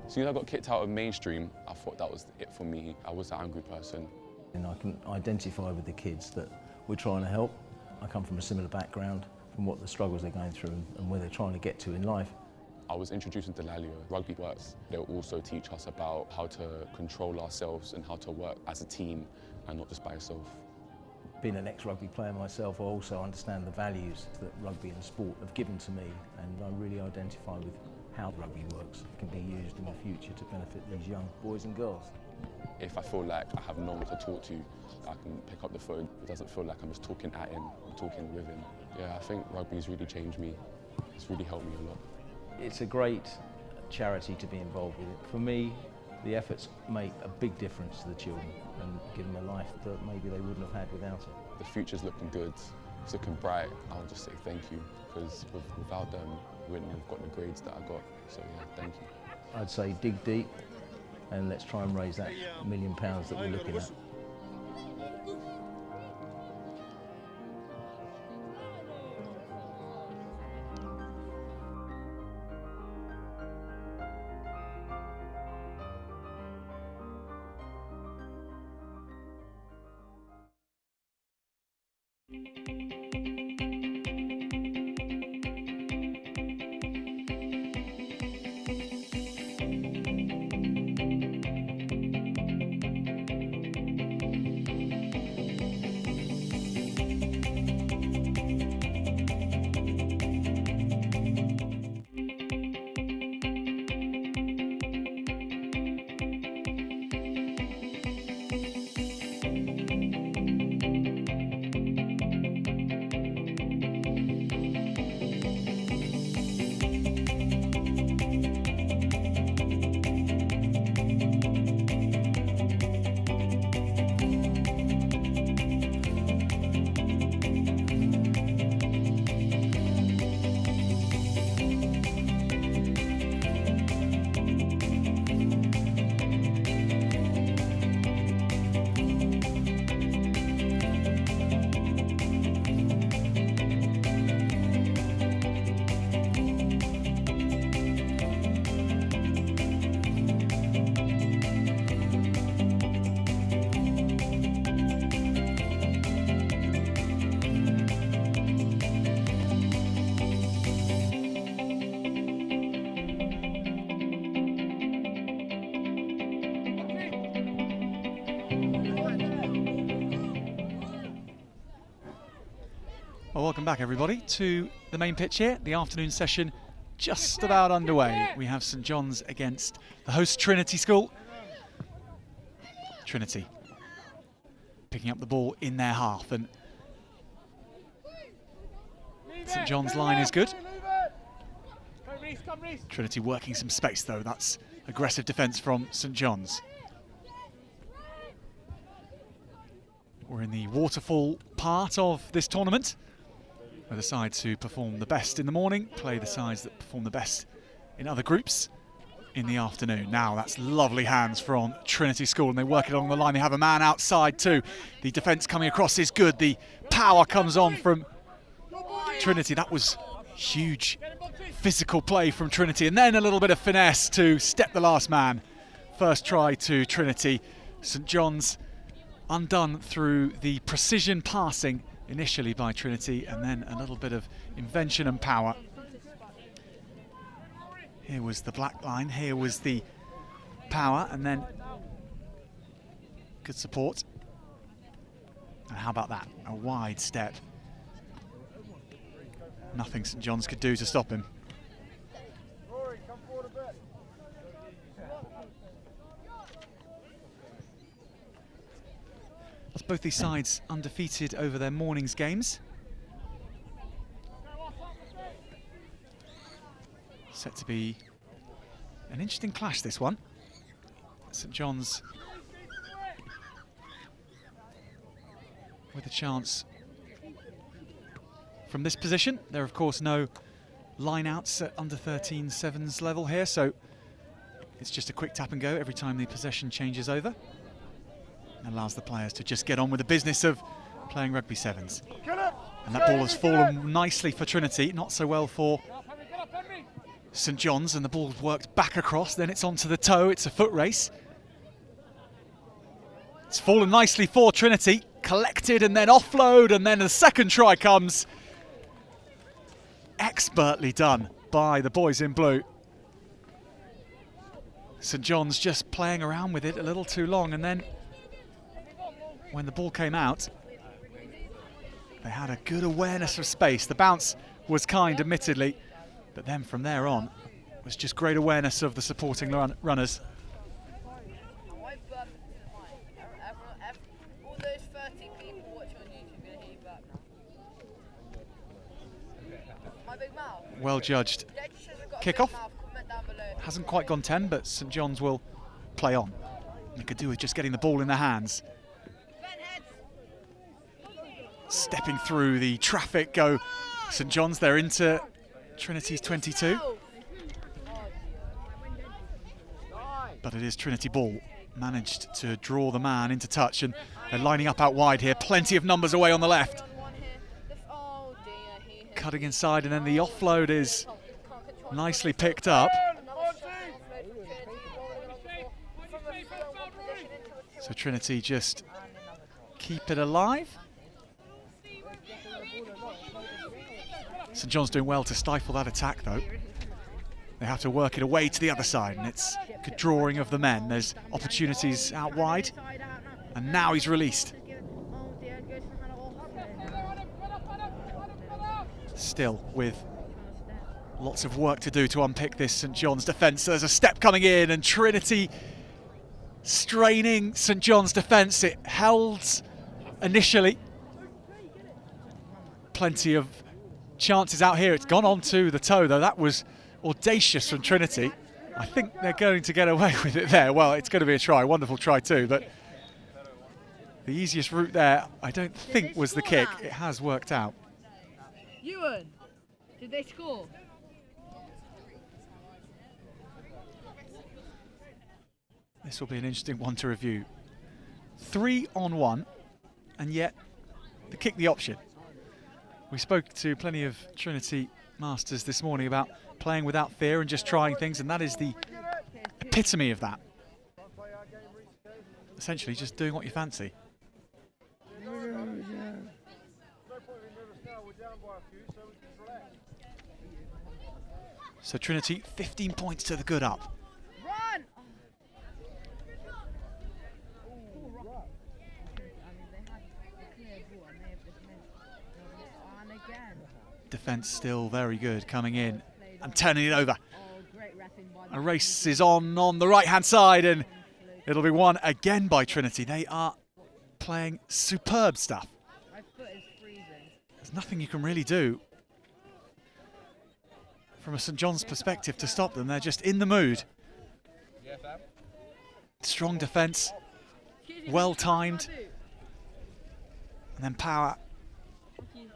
As soon as I got kicked out of mainstream, I thought that was it for me. I was an angry person. And I can identify with the kids that we're trying to help. I come from a similar background, from what the struggles they're going through and where they're trying to get to in life. I was introduced to Delalio Rugby Works. They'll also teach us about how to control ourselves and how to work as a team and not just by yourself. Being an ex-rugby player myself, I also understand the values that rugby and sport have given to me, and I really identify with how Rugby Works can be used in the future to benefit these young boys and girls. If I feel like I have no one to talk to, I can pick up the phone. It doesn't feel like I'm just talking at him, I'm talking with him. Yeah, I think rugby's really changed me. It's really helped me a lot. It's a great charity to be involved with. For me, the efforts make a big difference to the children and give them a life that maybe they wouldn't have had without it. The future's looking good, it's looking bright. I'll just say thank you, because without them, we wouldn't have got the grades that I got. So yeah, thank you. I'd say dig deep and let's try and raise that £1 million that we're looking at. Well, welcome back everybody to the main pitch here. The afternoon session just about underway. We have St John's against the host Trinity School. Trinity picking up the ball in their half, and St John's line is good. Trinity working some space though. That's aggressive defence from St John's. We're in the waterfall part of this tournament, where the sides who perform the best in the morning play the sides that perform the best in other groups in the afternoon. Now that's lovely hands from Trinity School, and they work it along the line. They have a man outside too. The defence coming across is good. The power comes on from Trinity. That was huge physical play from Trinity, and then a little bit of finesse to step the last man. First try to Trinity. St John's undone through the precision passing initially by Trinity, and then a little bit of invention and power. Here was the black line, here was the power, and then good support. And how about that? A wide step. Nothing St John's could do to stop him. That's both these sides undefeated over their morning's games. Set to be an interesting clash, this one. St John's with a chance from this position. There are of course no line-outs at under 13 sevens level here, so it's just a quick tap and go every time the possession changes over. Allows the players to just get on with the business of playing rugby sevens. And that ball has fallen nicely for Trinity, not so well for St John's, and the ball worked back across, then it's onto the toe, it's a foot race. It's fallen nicely for Trinity, collected and then offload, and then the second try comes. Expertly done by the boys in blue. St John's just playing around with it a little too long, and then when the ball came out, they had a good awareness of space. The bounce was kind, admittedly, but then from there on, it was just great awareness of the supporting runners. Well judged kickoff. Hasn't quite gone 10, but St John's will play on. They could do with just getting the ball in their hands. Stepping through the traffic go St John's. They're into Trinity's 22. But it is Trinity ball. Managed to draw the man into touch, and they're lining up out wide here. Plenty of numbers away on the left. Cutting inside, and then the offload is nicely picked up. So Trinity just keep it alive. St John's doing well to stifle that attack though. They have to work it away to the other side, and it's a good drawing of the men. There's opportunities out wide, and now he's released. Still with lots of work to do to unpick this St John's defence. There's a step coming in, and Trinity straining St John's defence. It held initially. Plenty of chances out here. It's gone on to the toe though. That was audacious from Trinity. I think they're going to get away with it there. Well, it's going to be a try, wonderful try too, but the easiest route there I don't think was the kick. It has worked out. Ewan, did they score? This will be an interesting one to review. 3-on-1, and yet the kick the option. We spoke to plenty of Trinity masters this morning about playing without fear and just trying things, and that is the epitome of that. Essentially just doing what you fancy. So Trinity 15 points to the good up. Run! Defence still very good, coming in and turning it over. A race is on the right-hand side, and it'll be won again by Trinity. They are playing superb stuff. There's nothing you can really do from a St John's perspective to stop them. They're just in the mood. Strong defence, well timed, and then power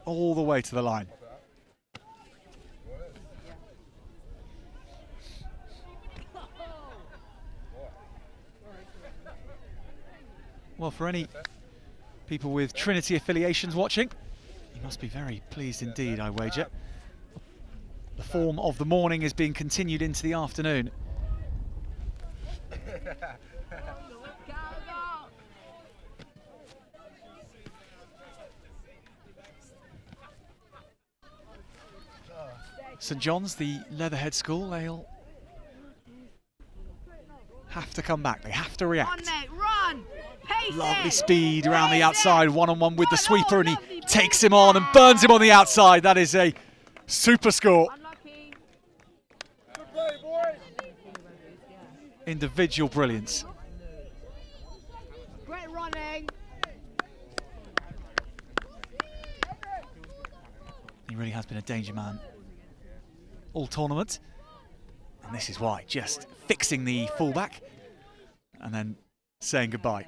all the way to the line. Well, for any people with Trinity affiliations watching, you must be very pleased indeed, I wager. The form of the morning is being continued into the afternoon. St John's, the Leatherhead school, they'll have to come back. They have to react. Run, mate, run! Pace Lovely it. speed around the outside, one-on-one with the sweeper, and he takes him on and burns him on the outside. That is a super score. Individual brilliance. Great running. He really has been a danger man all tournament, and this is why. Just fixing the fullback and then saying goodbye.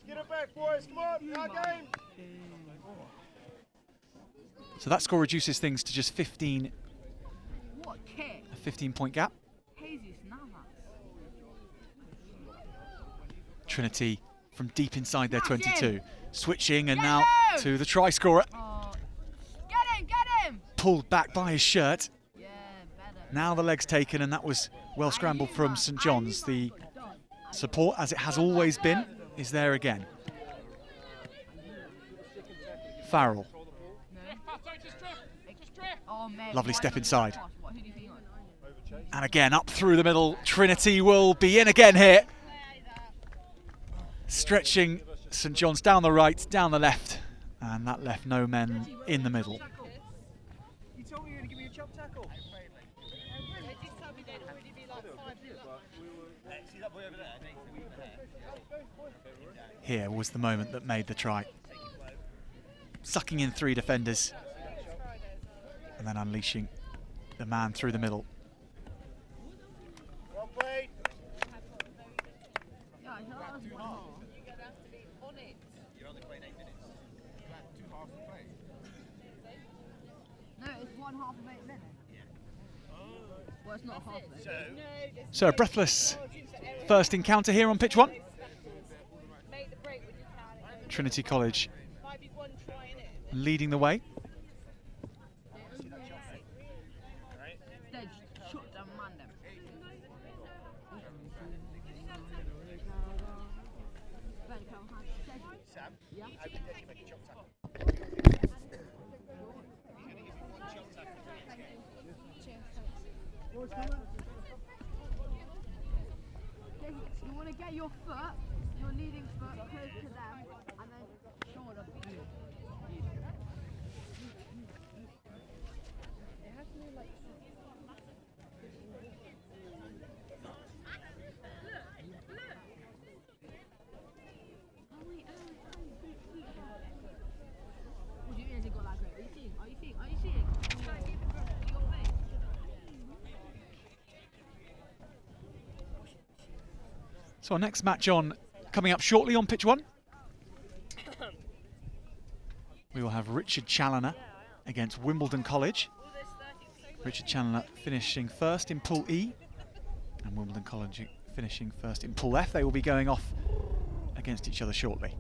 Get it back, boys. Come on, our game. So that score reduces things to just 15. What kick? A 15-point gap. Trinity from deep inside their 22, switching, and now to the try scorer. Get him! Pulled back by his shirt. Now the leg's taken, and that was well scrambled from St John's. The support, as it has always been, is there again. Farrell. Lovely step inside. And again, up through the middle. Trinity will be in again here. Stretching St John's down the right, down the left, and that left no men in the middle. You told me you were going to give me a chop tackle. Here was the moment that made the try. Sucking in 3 defenders and then unleashing the man through the middle. So a breathless first encounter here on pitch 1. Trinity College leading the way. You want to get your foot, your leading foot, close to them, and then shoulder. It has to be like. What do you mean? Has it got like? Are you seeing? Are you seeing? Are you seeing? Your face. So our next match on coming up shortly on pitch 1. We will have Richard Challener against Wimbledon College. Richard Challener finishing first in Pool E, and Wimbledon College finishing first in Pool F. They will be going off against each other shortly.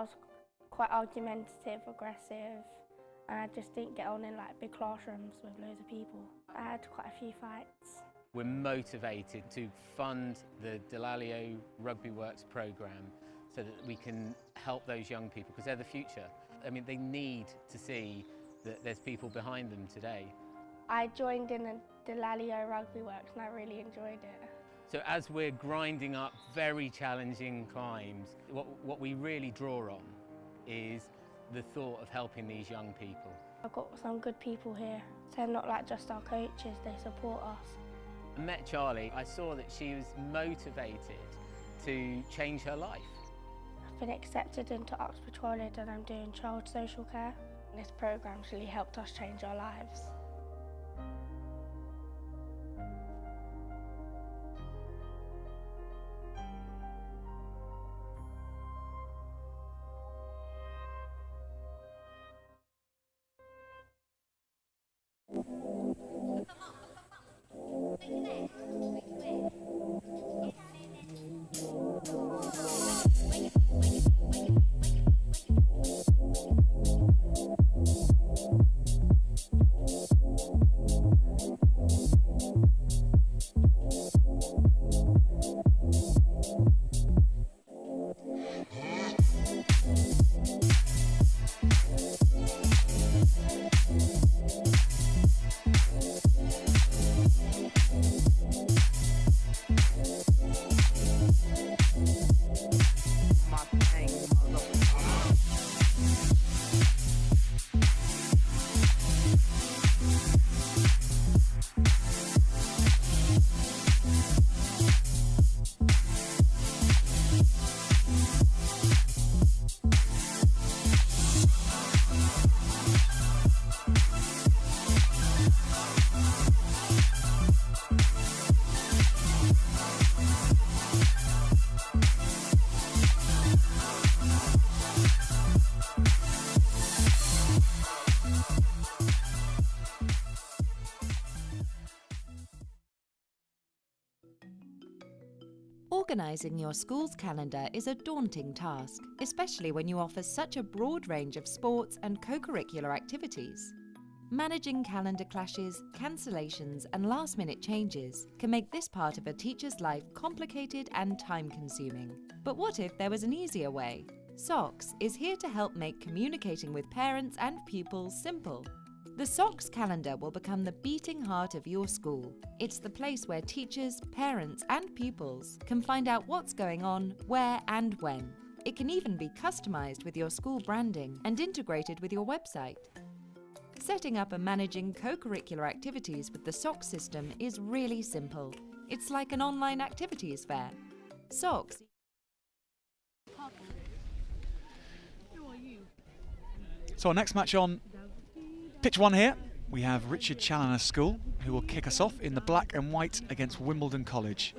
I was quite argumentative, aggressive, and I just didn't get on in like big classrooms with loads of people. I had quite a few fights. We're motivated to fund the Delalio Rugby Works programme so that we can help those young people, because they're the future. I mean, they need to see that there's people behind them today. I joined in the Delalio Rugby Works and I really enjoyed it. So as we're grinding up very challenging climbs, what we really draw on is the thought of helping these young people. I've got some good people here. They're not like just our coaches, they support us. I met Charlie, I saw that she was motivated to change her life. I've been accepted into Oxford College and I'm doing child social care. This programme's really helped us change our lives. Organising your school's calendar is a daunting task, especially when you offer such a broad range of sports and co-curricular activities. Managing calendar clashes, cancellations and last-minute changes can make this part of a teacher's life complicated and time-consuming. But what if there was an easier way? SOCS is here to help make communicating with parents and pupils simple. The SOCS calendar will become the beating heart of your school. It's the place where teachers, parents and pupils can find out what's going on, where and when. It can even be customised with your school branding and integrated with your website. Setting up and managing co-curricular activities with the SOCS system is really simple. It's like an online activities fair. SOCS. So our next match on pitch 1 here, we have Richard Challener School, who will kick us off in the black and white against Wimbledon College.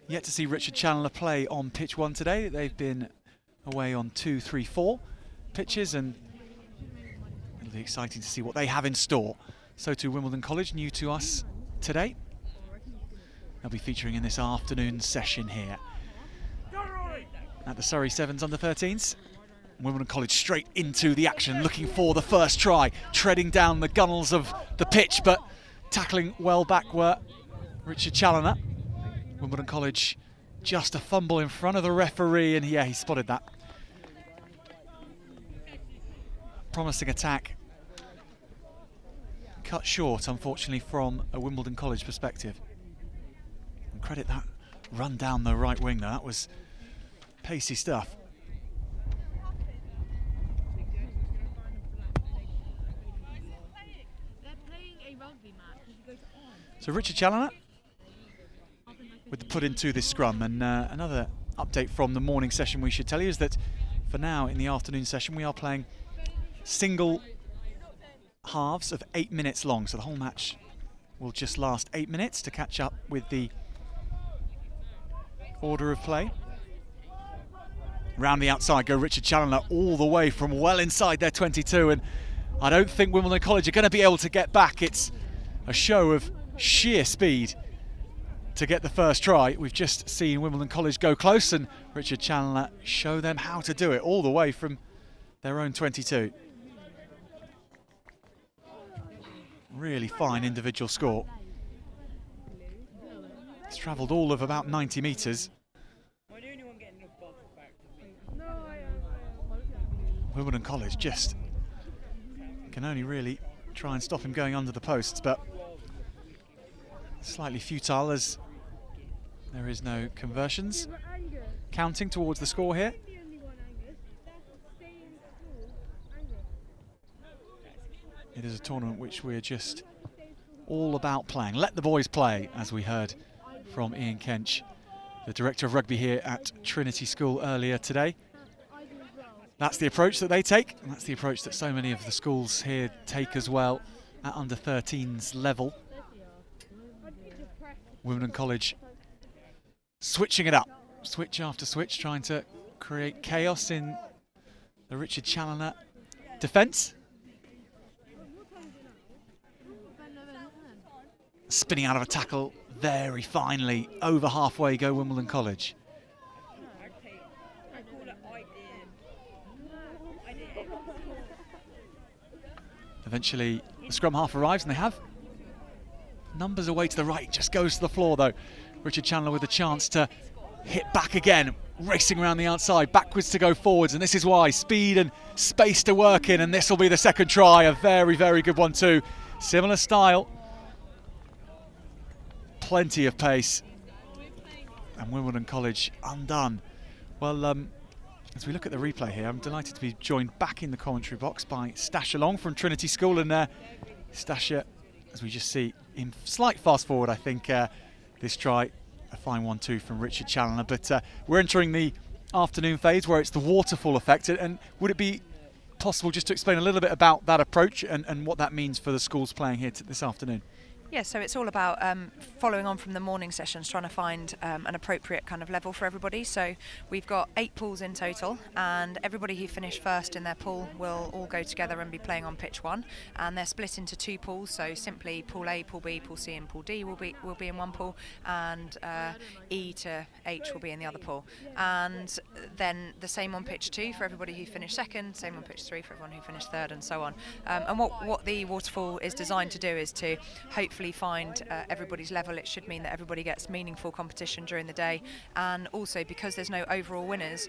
Yet to see Richard Challener play on pitch 1 today. They've been away on 2, 3, 4 pitches, and it'll be exciting to see what they have in store. So too Wimbledon College, new to us today. They'll be featuring in this afternoon session here at the Surrey Sevens under 13s. Wimbledon College straight into the action, looking for the first try, treading down the gunnels of the pitch, but tackling well back were Richard Challener. Wimbledon College just a fumble in front of the referee, and yeah, he spotted that. Promising attack. Cut short, unfortunately, from a Wimbledon College perspective. And credit that run down the right wing, though. That was pacey stuff. So Richard Challener with the put into this scrum, and another update from the morning session we should tell you is that for now in the afternoon session we are playing single halves of 8 minutes long, so the whole match will just last 8 minutes to catch up with the order of play. Round the outside go Richard Challener all the way from well inside their 22, and I don't think Wimbledon College are going to be able to get back. It's a show of sheer speed to get the first try. We've just seen Wimbledon College go close and Richard Challener show them how to do it all the way from their own 22. Really fine individual score. It's travelled all of about 90 metres. Wimbledon College just can only really try and stop him going under the posts, but slightly futile as there is no conversions counting towards the score here. It is a tournament which we're just all about playing. Let the boys play, as we heard from Ian Kench, the director of rugby here at Trinity School earlier today. That's the approach that they take, and that's the approach that so many of the schools here take as well at under 13s level. Wimbledon College switching it up, switch after switch, trying to create chaos in the Richard Challener defence. Spinning out of a tackle very finely, over halfway go Wimbledon College. Eventually the scrum half arrives and they have numbers away to the right, just goes to the floor though. Richard Challener with a chance to hit back again, racing around the outside, backwards to go forwards, and this is why, speed and space to work in, and this will be the second try, a very, very good one too. Similar style, plenty of pace, and Wimbledon College undone. Well, as we look at the replay here, I'm delighted to be joined back in the commentary box by Stasha Long from Trinity School, and Stasha, as we just see in slight fast forward, I think this try, a fine 1-2 from Richard Challener, but we're entering the afternoon phase where it's the waterfall effect, and would it be possible just to explain a little bit about that approach and what that means for the schools playing here this afternoon? Yeah, so it's all about following on from the morning sessions, trying to find an appropriate kind of level for everybody. So we've got 8 pools in total, and everybody who finished first in their pool will all go together and be playing on pitch 1. And they're split into 2 pools, so simply Pool A, Pool B, Pool C and Pool D will be in one pool, and E to H will be in the other pool. And then the same on pitch 2 for everybody who finished second, same on pitch 3 for everyone who finished third, and so on. And what the waterfall is designed to do is to hopefully find everybody's level. It should mean that everybody gets meaningful competition during the day, and also because there's no overall winners,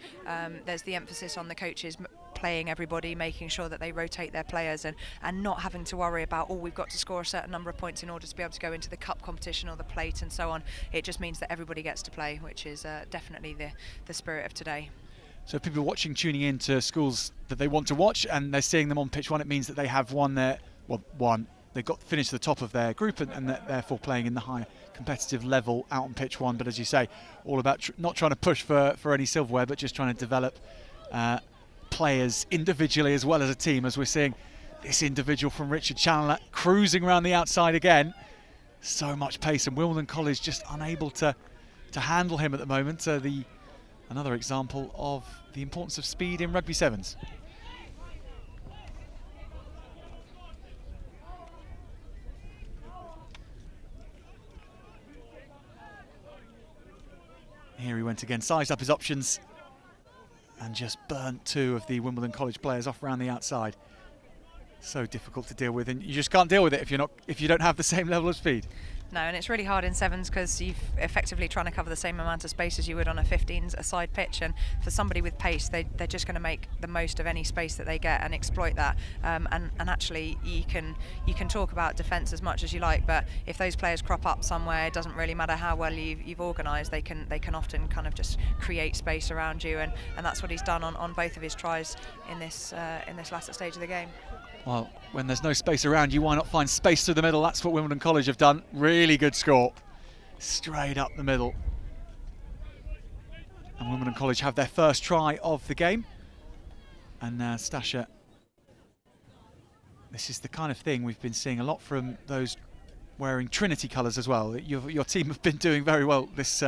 there's the emphasis on the coaches playing everybody, making sure that they rotate their players and not having to worry about, oh, we've got to score a certain number of points in order to be able to go into the cup competition or the plate and so on. It just means that everybody gets to play, which is definitely the spirit of today. So if people are watching, tuning in to schools that they want to watch and they're seeing them on pitch 1, it means that they have won their, they've got finished at the top of their group and therefore playing in the higher competitive level out on pitch 1. But as you say, all about not trying to push for any silverware, but just trying to develop players individually as well as a team, as we're seeing this individual from Richard Challener cruising around the outside again. So much pace, and Wimbledon College just unable to handle him at the moment. Another example of the importance of speed in rugby sevens. Here he went again, sized up his options and just burnt 2 of the Wimbledon College players off around the outside. So difficult to deal with, and you just can't deal with it if you don't have the same level of speed. No, and it's really hard in sevens because you've effectively trying to cover the same amount of space as you would on a 15s aside pitch, and for somebody with pace, they're just going to make the most of any space that they get and exploit that. And actually, you can talk about defence as much as you like, but if those players crop up somewhere, it doesn't really matter how well you've organised. They can often kind of just create space around you, and that's what he's done on both of his tries in this latter stage of the game. Well, when there's no space around you, why not find space through the middle? That's what Wimbledon College have done. Really good score. Straight up the middle. And Wimbledon College have their first try of the game. And Stasha, this is the kind of thing we've been seeing a lot from those wearing Trinity colours as well. Your team have been doing very well this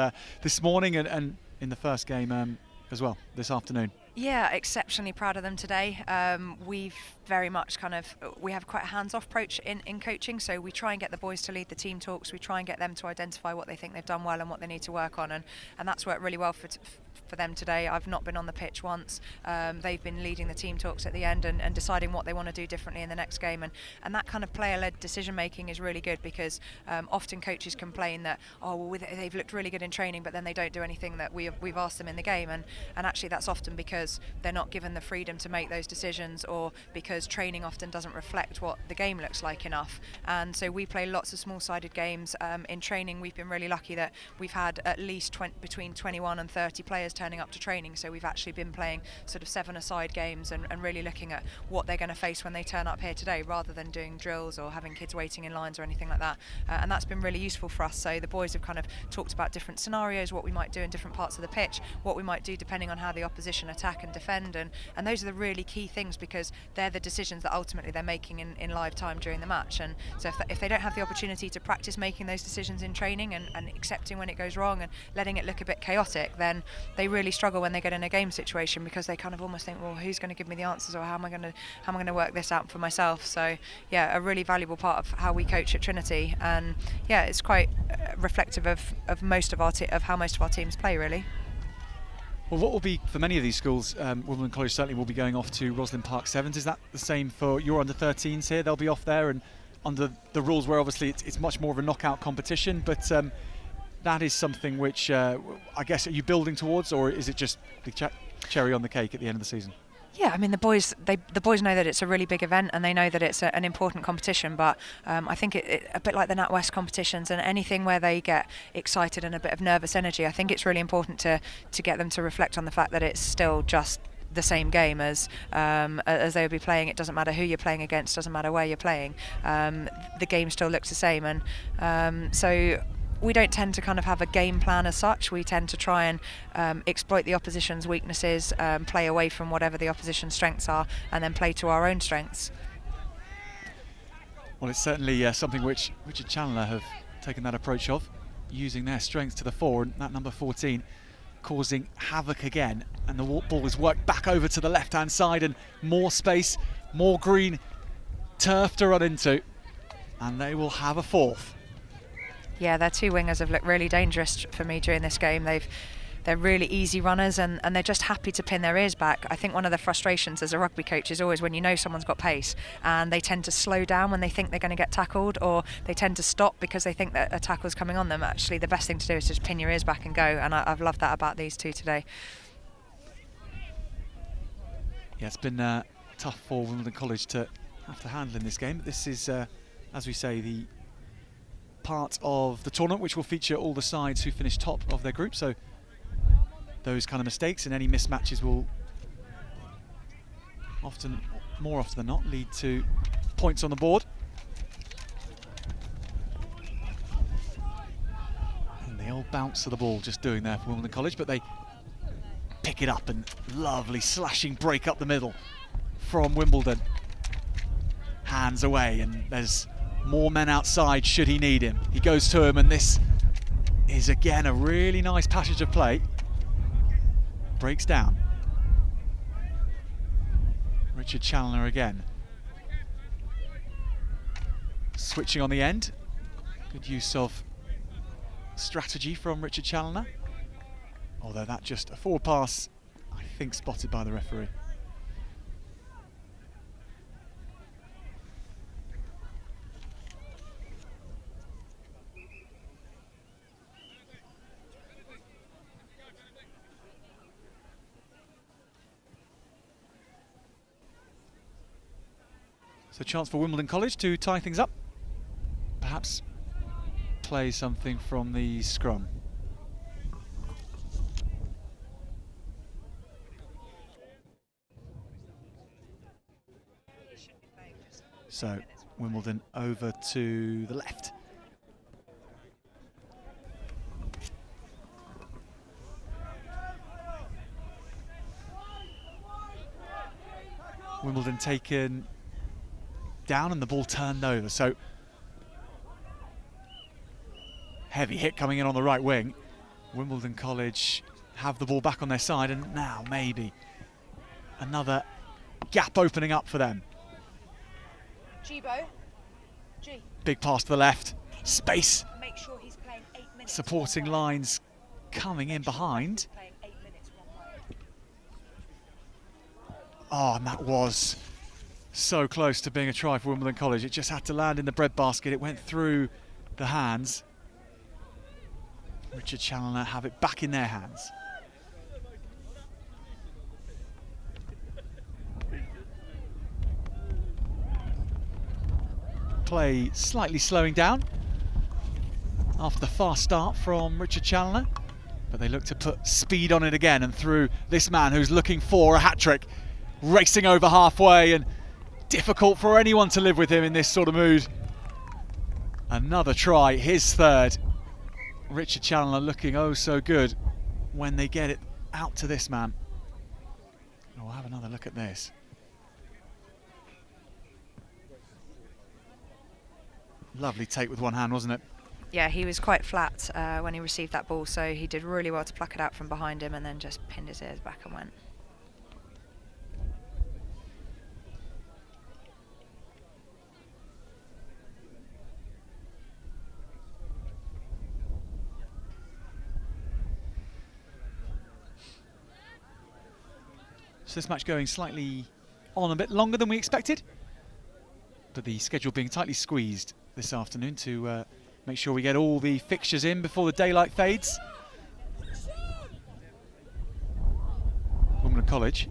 morning and in the first game as well this afternoon. Yeah, exceptionally proud of them today. We've very much we have quite a hands-off approach in coaching, so we try and get the boys to lead the team talks. We try and get them to identify what they think they've done well and what they need to work on, and that's worked really well for them today. I've not been on the pitch once. They've been leading the team talks at the end and deciding what they want to do differently in the next game, and that kind of player-led decision making is really good, because often coaches complain that, oh well, they've looked really good in training but then they don't do anything that we've asked them in the game, and actually that's often because they're not given the freedom to make those decisions, or because training often doesn't reflect what the game looks like enough. And so we play lots of small-sided games. In training we've been really lucky that we've had at least between 21 and 30 players turning up to training, so we've actually been playing sort of 7-a-side games and really looking at what they're going to face when they turn up here today, rather than doing drills or having kids waiting in lines or anything like that. And that's been really useful for us. So the boys have kind of talked about different scenarios, what we might do in different parts of the pitch, what we might do depending on how the opposition attack and defend, and those are the really key things, because they're the decisions that ultimately they're making in live time during the match. And so if they don't have the opportunity to practice making those decisions in training and accepting when it goes wrong and letting it look a bit chaotic, then they really struggle when they get in a game situation, because they kind of almost think, well, who's going to give me the answers, or how am I going to work this out for myself? So yeah, a really valuable part of how we coach at Trinity, and yeah, it's quite reflective of most of how most of our teams play, really. Well, what will be for many of these schools, Wimbledon College certainly will be going off to Roslyn Park Sevens. Is that the same for your under-13s here? They'll be off there, and under the rules where obviously it's much more of a knockout competition, but that is something which I guess, are you building towards, or is it just the cherry on the cake at the end of the season? Yeah, I mean the boys know that it's a really big event, and they know that it's an important competition. But I think it a bit like the NatWest competitions and anything where they get excited and a bit of nervous energy. I think it's really important to get them to reflect on the fact that it's still just the same game as they would be playing. It doesn't matter who you're playing against, doesn't matter where you're playing. The game still looks the same, and so we don't tend to kind of have a game plan as such. We tend to try and exploit the opposition's weaknesses, play away from whatever the opposition's strengths are, and then play to our own strengths. Well, it's certainly something which Richard Challener have taken that approach of, using their strengths to the fore, and that number 14 causing havoc again, and the ball is worked back over to the left-hand side, and more space, more green turf to run into, and they will have a fourth. Yeah, their two wingers have looked really dangerous for me during this game. They're really easy runners, and they're just happy to pin their ears back. I think one of the frustrations as a rugby coach is always when you know someone's got pace and they tend to slow down when they think they're going to get tackled, or they tend to stop because they think that a tackle's coming on them. Actually, the best thing to do is just pin your ears back and go, and I've loved that about these two today. Yeah, it's been tough for Wimbledon College to have to handle in this game. This is, as we say, the part of the tournament which will feature all the sides who finish top of their group, so those kind of mistakes and any mismatches will more often than not lead to points on the board. And the old bounce of the ball just doing there for Wimbledon College, but they pick it up, and lovely slashing break up the middle from Wimbledon. Hands away, and there's more men outside should he need him. He goes to him, and this is again a really nice passage of play. Breaks down. Richard Challener again. Switching on the end. Good use of strategy from Richard Challener. Although that just a forward pass, I think, spotted by the referee. So chance for Wimbledon College to tie things up. Perhaps play something from the scrum. So Wimbledon over to the left. Wimbledon taken down and the ball turned over, so heavy hit coming in on the right wing. Wimbledon College have the ball back on their side, and now maybe another gap opening up for them. G-Bo. G. Big pass to the left. Space. Make sure he's playing 8 minutes. Supporting lines coming in behind. Oh, and that was so close to being a try for Wimbledon College. It just had to land in the breadbasket. It went through the hands. Richard Challener have it back in their hands. Play slightly slowing down after the fast start from Richard Challener, but they look to put speed on it again, and through this man who's looking for a hat-trick, racing over halfway, and difficult for anyone to live with him in this sort of mood. Another try, his third. Richard Challener looking oh so good when they get it out to this man. We'll have another look at this. Lovely take with one hand, wasn't it? Yeah, he was quite flat when he received that ball, so he did really well to pluck it out from behind him and then just pinned his ears back and went. So this match going slightly on a bit longer than we expected, but the schedule being tightly squeezed this afternoon to make sure we get all the fixtures in before the daylight fades. Wimbledon College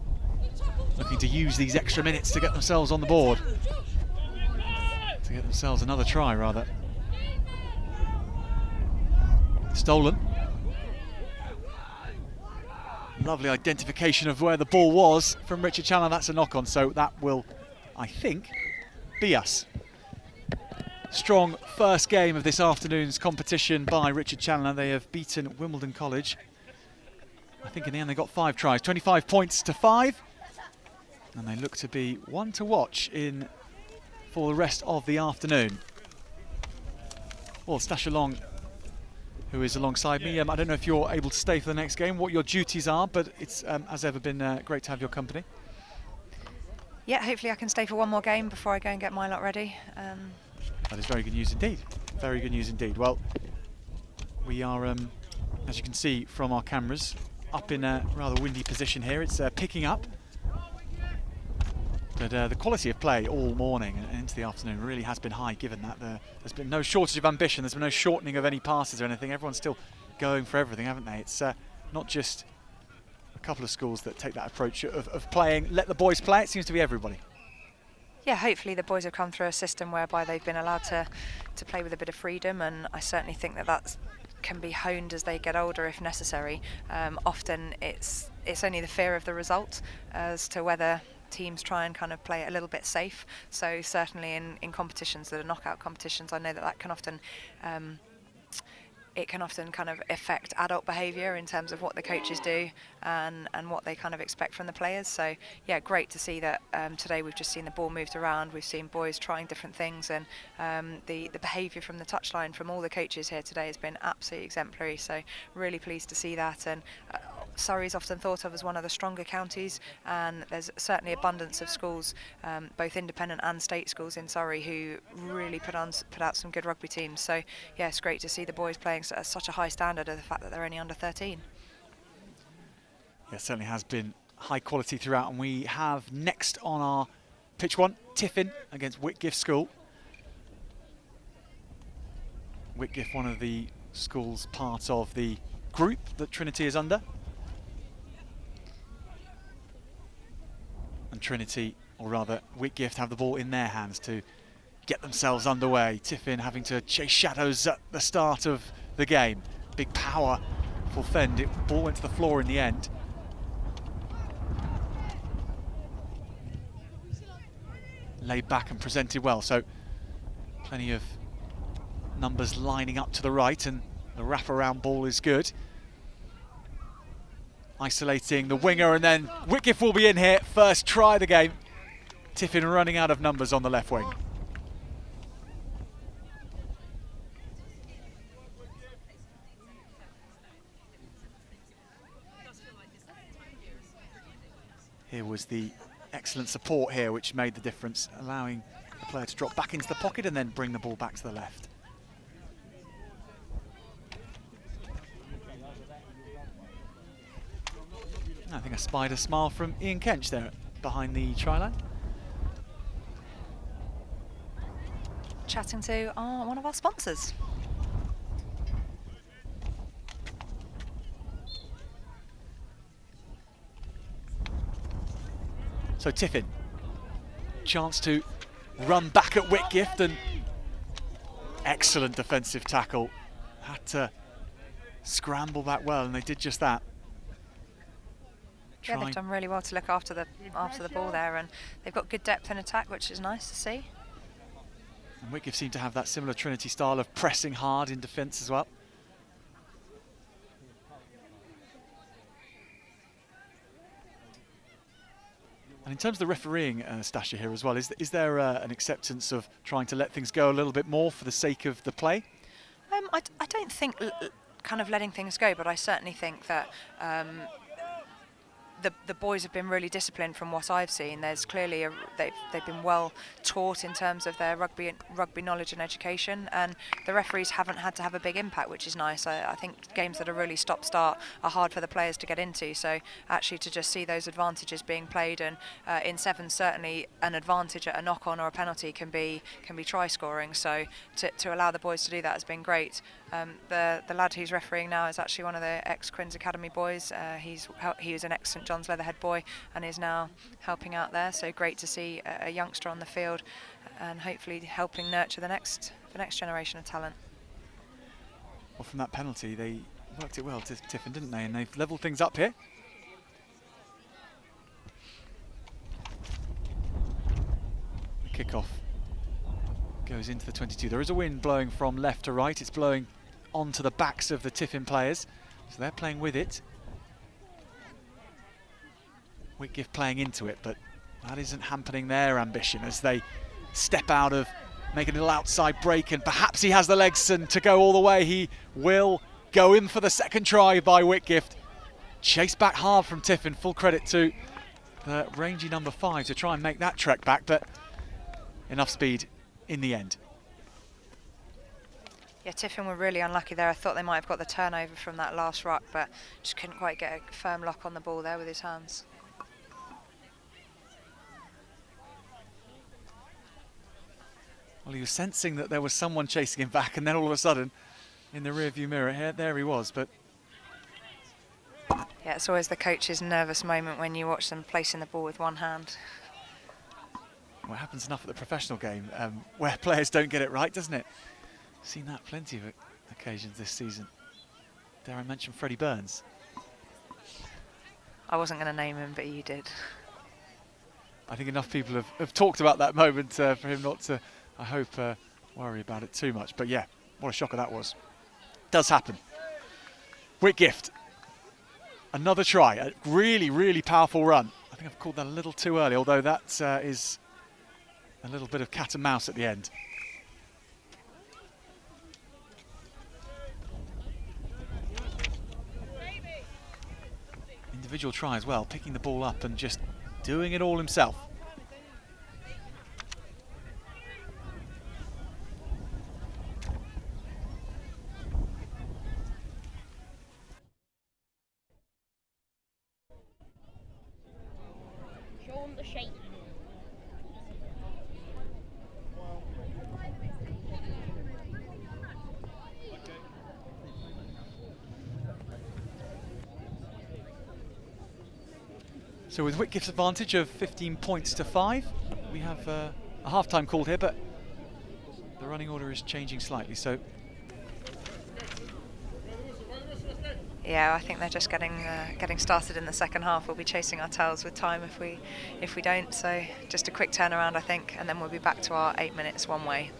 looking to use these extra minutes to get themselves on the board, to get themselves another try rather. Stolen. Lovely identification of where the ball was from Richard Challener. That's a knock-on, so that will, I think, be us. Strong first game of this afternoon's competition by Richard Challener. They have beaten Wimbledon College. I think in the end they got 5 tries, 25 points to 5. And they look to be one to watch in for the rest of the afternoon. Well, Stash Along, who is alongside me. I don't know if you're able to stay for the next game, what your duties are, but it's, as ever, been great to have your company. Yeah, hopefully I can stay for one more game before I go and get my lot ready. That is very good news indeed. Very good news indeed. Well, we are, as you can see from our cameras, up in a rather windy position here. It's picking up. But the quality of play all morning and into the afternoon really has been high, given that there's been no shortage of ambition, there's been no shortening of any passes or anything. Everyone's still going for everything, haven't they? It's not just a couple of schools that take that approach of playing, let the boys play. It seems to be everybody. Yeah, hopefully the boys have come through a system whereby they've been allowed to play with a bit of freedom, and I certainly think that can be honed as they get older if necessary. Often it's only the fear of the result as to whether teams try and kind of play it a little bit safe. So certainly in competitions that are knockout competitions, I know that can often it can often kind of affect adult behaviour in terms of what the coaches do and what they kind of expect from the players. So yeah, great to see that today we've just seen the ball moved around, we've seen boys trying different things, and the behaviour from the touchline from all the coaches here today has been absolutely exemplary. So really pleased to see that. And Surrey's often thought of as one of the stronger counties, and there's certainly abundance of schools, both independent and state schools in Surrey, who really put out some good rugby teams. So yeah, it's great to see the boys playing at such a high standard of the fact that they're only under 13. Yeah, it certainly has been high quality throughout, and we have next on our pitch one, Tiffin against Whitgift School. Whitgift, one of the schools part of the group that Trinity is under. And Trinity, or rather Whitgift, have the ball in their hands to get themselves underway. Tiffin having to chase shadows at the start of the game. Big power for Fend. The ball went to the floor in the end. Laid back and presented well, so plenty of numbers lining up to the right, and the wraparound ball is good. Isolating the winger, and then Whitgift will be in here. First try of the game. Tiffin running out of numbers on the left wing. Here was the excellent support here which made the difference, allowing the player to drop back into the pocket and then bring the ball back to the left. I think I spied a smile from Ian Kench there behind the try line. Chatting to one of our sponsors. So Tiffin, chance to run back at Whitgift, and excellent defensive tackle. Had to scramble back well, and they did just that. Yeah, they've done really well to look after the ball there, and they've got good depth in attack, which is nice to see. And Whitgift seem to have that similar Trinity style of pressing hard in defence as well. And in terms of the refereeing, Stasha, here as well, is there an acceptance of trying to let things go a little bit more for the sake of the play? I don't think kind of letting things go, but I certainly think that the boys have been really disciplined from what I've seen. There's clearly they've been well taught in terms of their rugby knowledge and education, and the referees haven't had to have a big impact, which is nice. I think games that are really stop-start are hard for the players to get into, so actually to just see those advantages being played, and in sevens certainly an advantage at a knock-on or a penalty can be try scoring, so to allow the boys to do that has been great. The lad who's refereeing now is actually one of the ex-Queen's Academy boys. He was an excellent John's Leatherhead boy and is now helping out there, so great to see a youngster on the field and hopefully helping nurture the next generation of talent. Well, from that penalty they worked it well to Tiffin, didn't they? And they've levelled things up here. The kickoff goes into the 22. There is a wind blowing from left to right. It's blowing onto the backs of the Tiffin players, so they're playing with it. Whitgift playing into it, but that isn't hampering their ambition as they step out of, make a little outside break, and perhaps he has the legs and to go all the way. He will go in for the second try by Whitgift. Chased back hard from Tiffin. Full credit to the rangy number 5 to try and make that trek back, but enough speed in the end. Yeah, Tiffin were really unlucky there. I thought they might have got the turnover from that last ruck, but just couldn't quite get a firm lock on the ball there with his hands. Well, he was sensing that there was someone chasing him back, and then all of a sudden, in the rearview mirror, there he was. But yeah, it's always the coach's nervous moment when you watch them placing the ball with one hand. Well, it happens enough at the professional game where players don't get it right, doesn't it? Seen that plenty of occasions this season. Dare I mention Freddie Burns? I wasn't going to name him, but you did. I think enough people have talked about that moment for him not to, I hope, worry about it too much. But yeah, what a shocker that was. Does happen. Whitgift, another try, a really, really powerful run. I think I've called that a little too early, although that is a little bit of cat and mouse at the end. Individual try as well, picking the ball up and just doing it all himself. Show him the shape. So with Whitgift's advantage of 15 points to 5, we have a half-time called here, but the running order is changing slightly. So yeah, I think they're just getting started in the second half. We'll be chasing our tails with time if we don't. So just a quick turnaround, I think, and then we'll be back to our 8 minutes one way.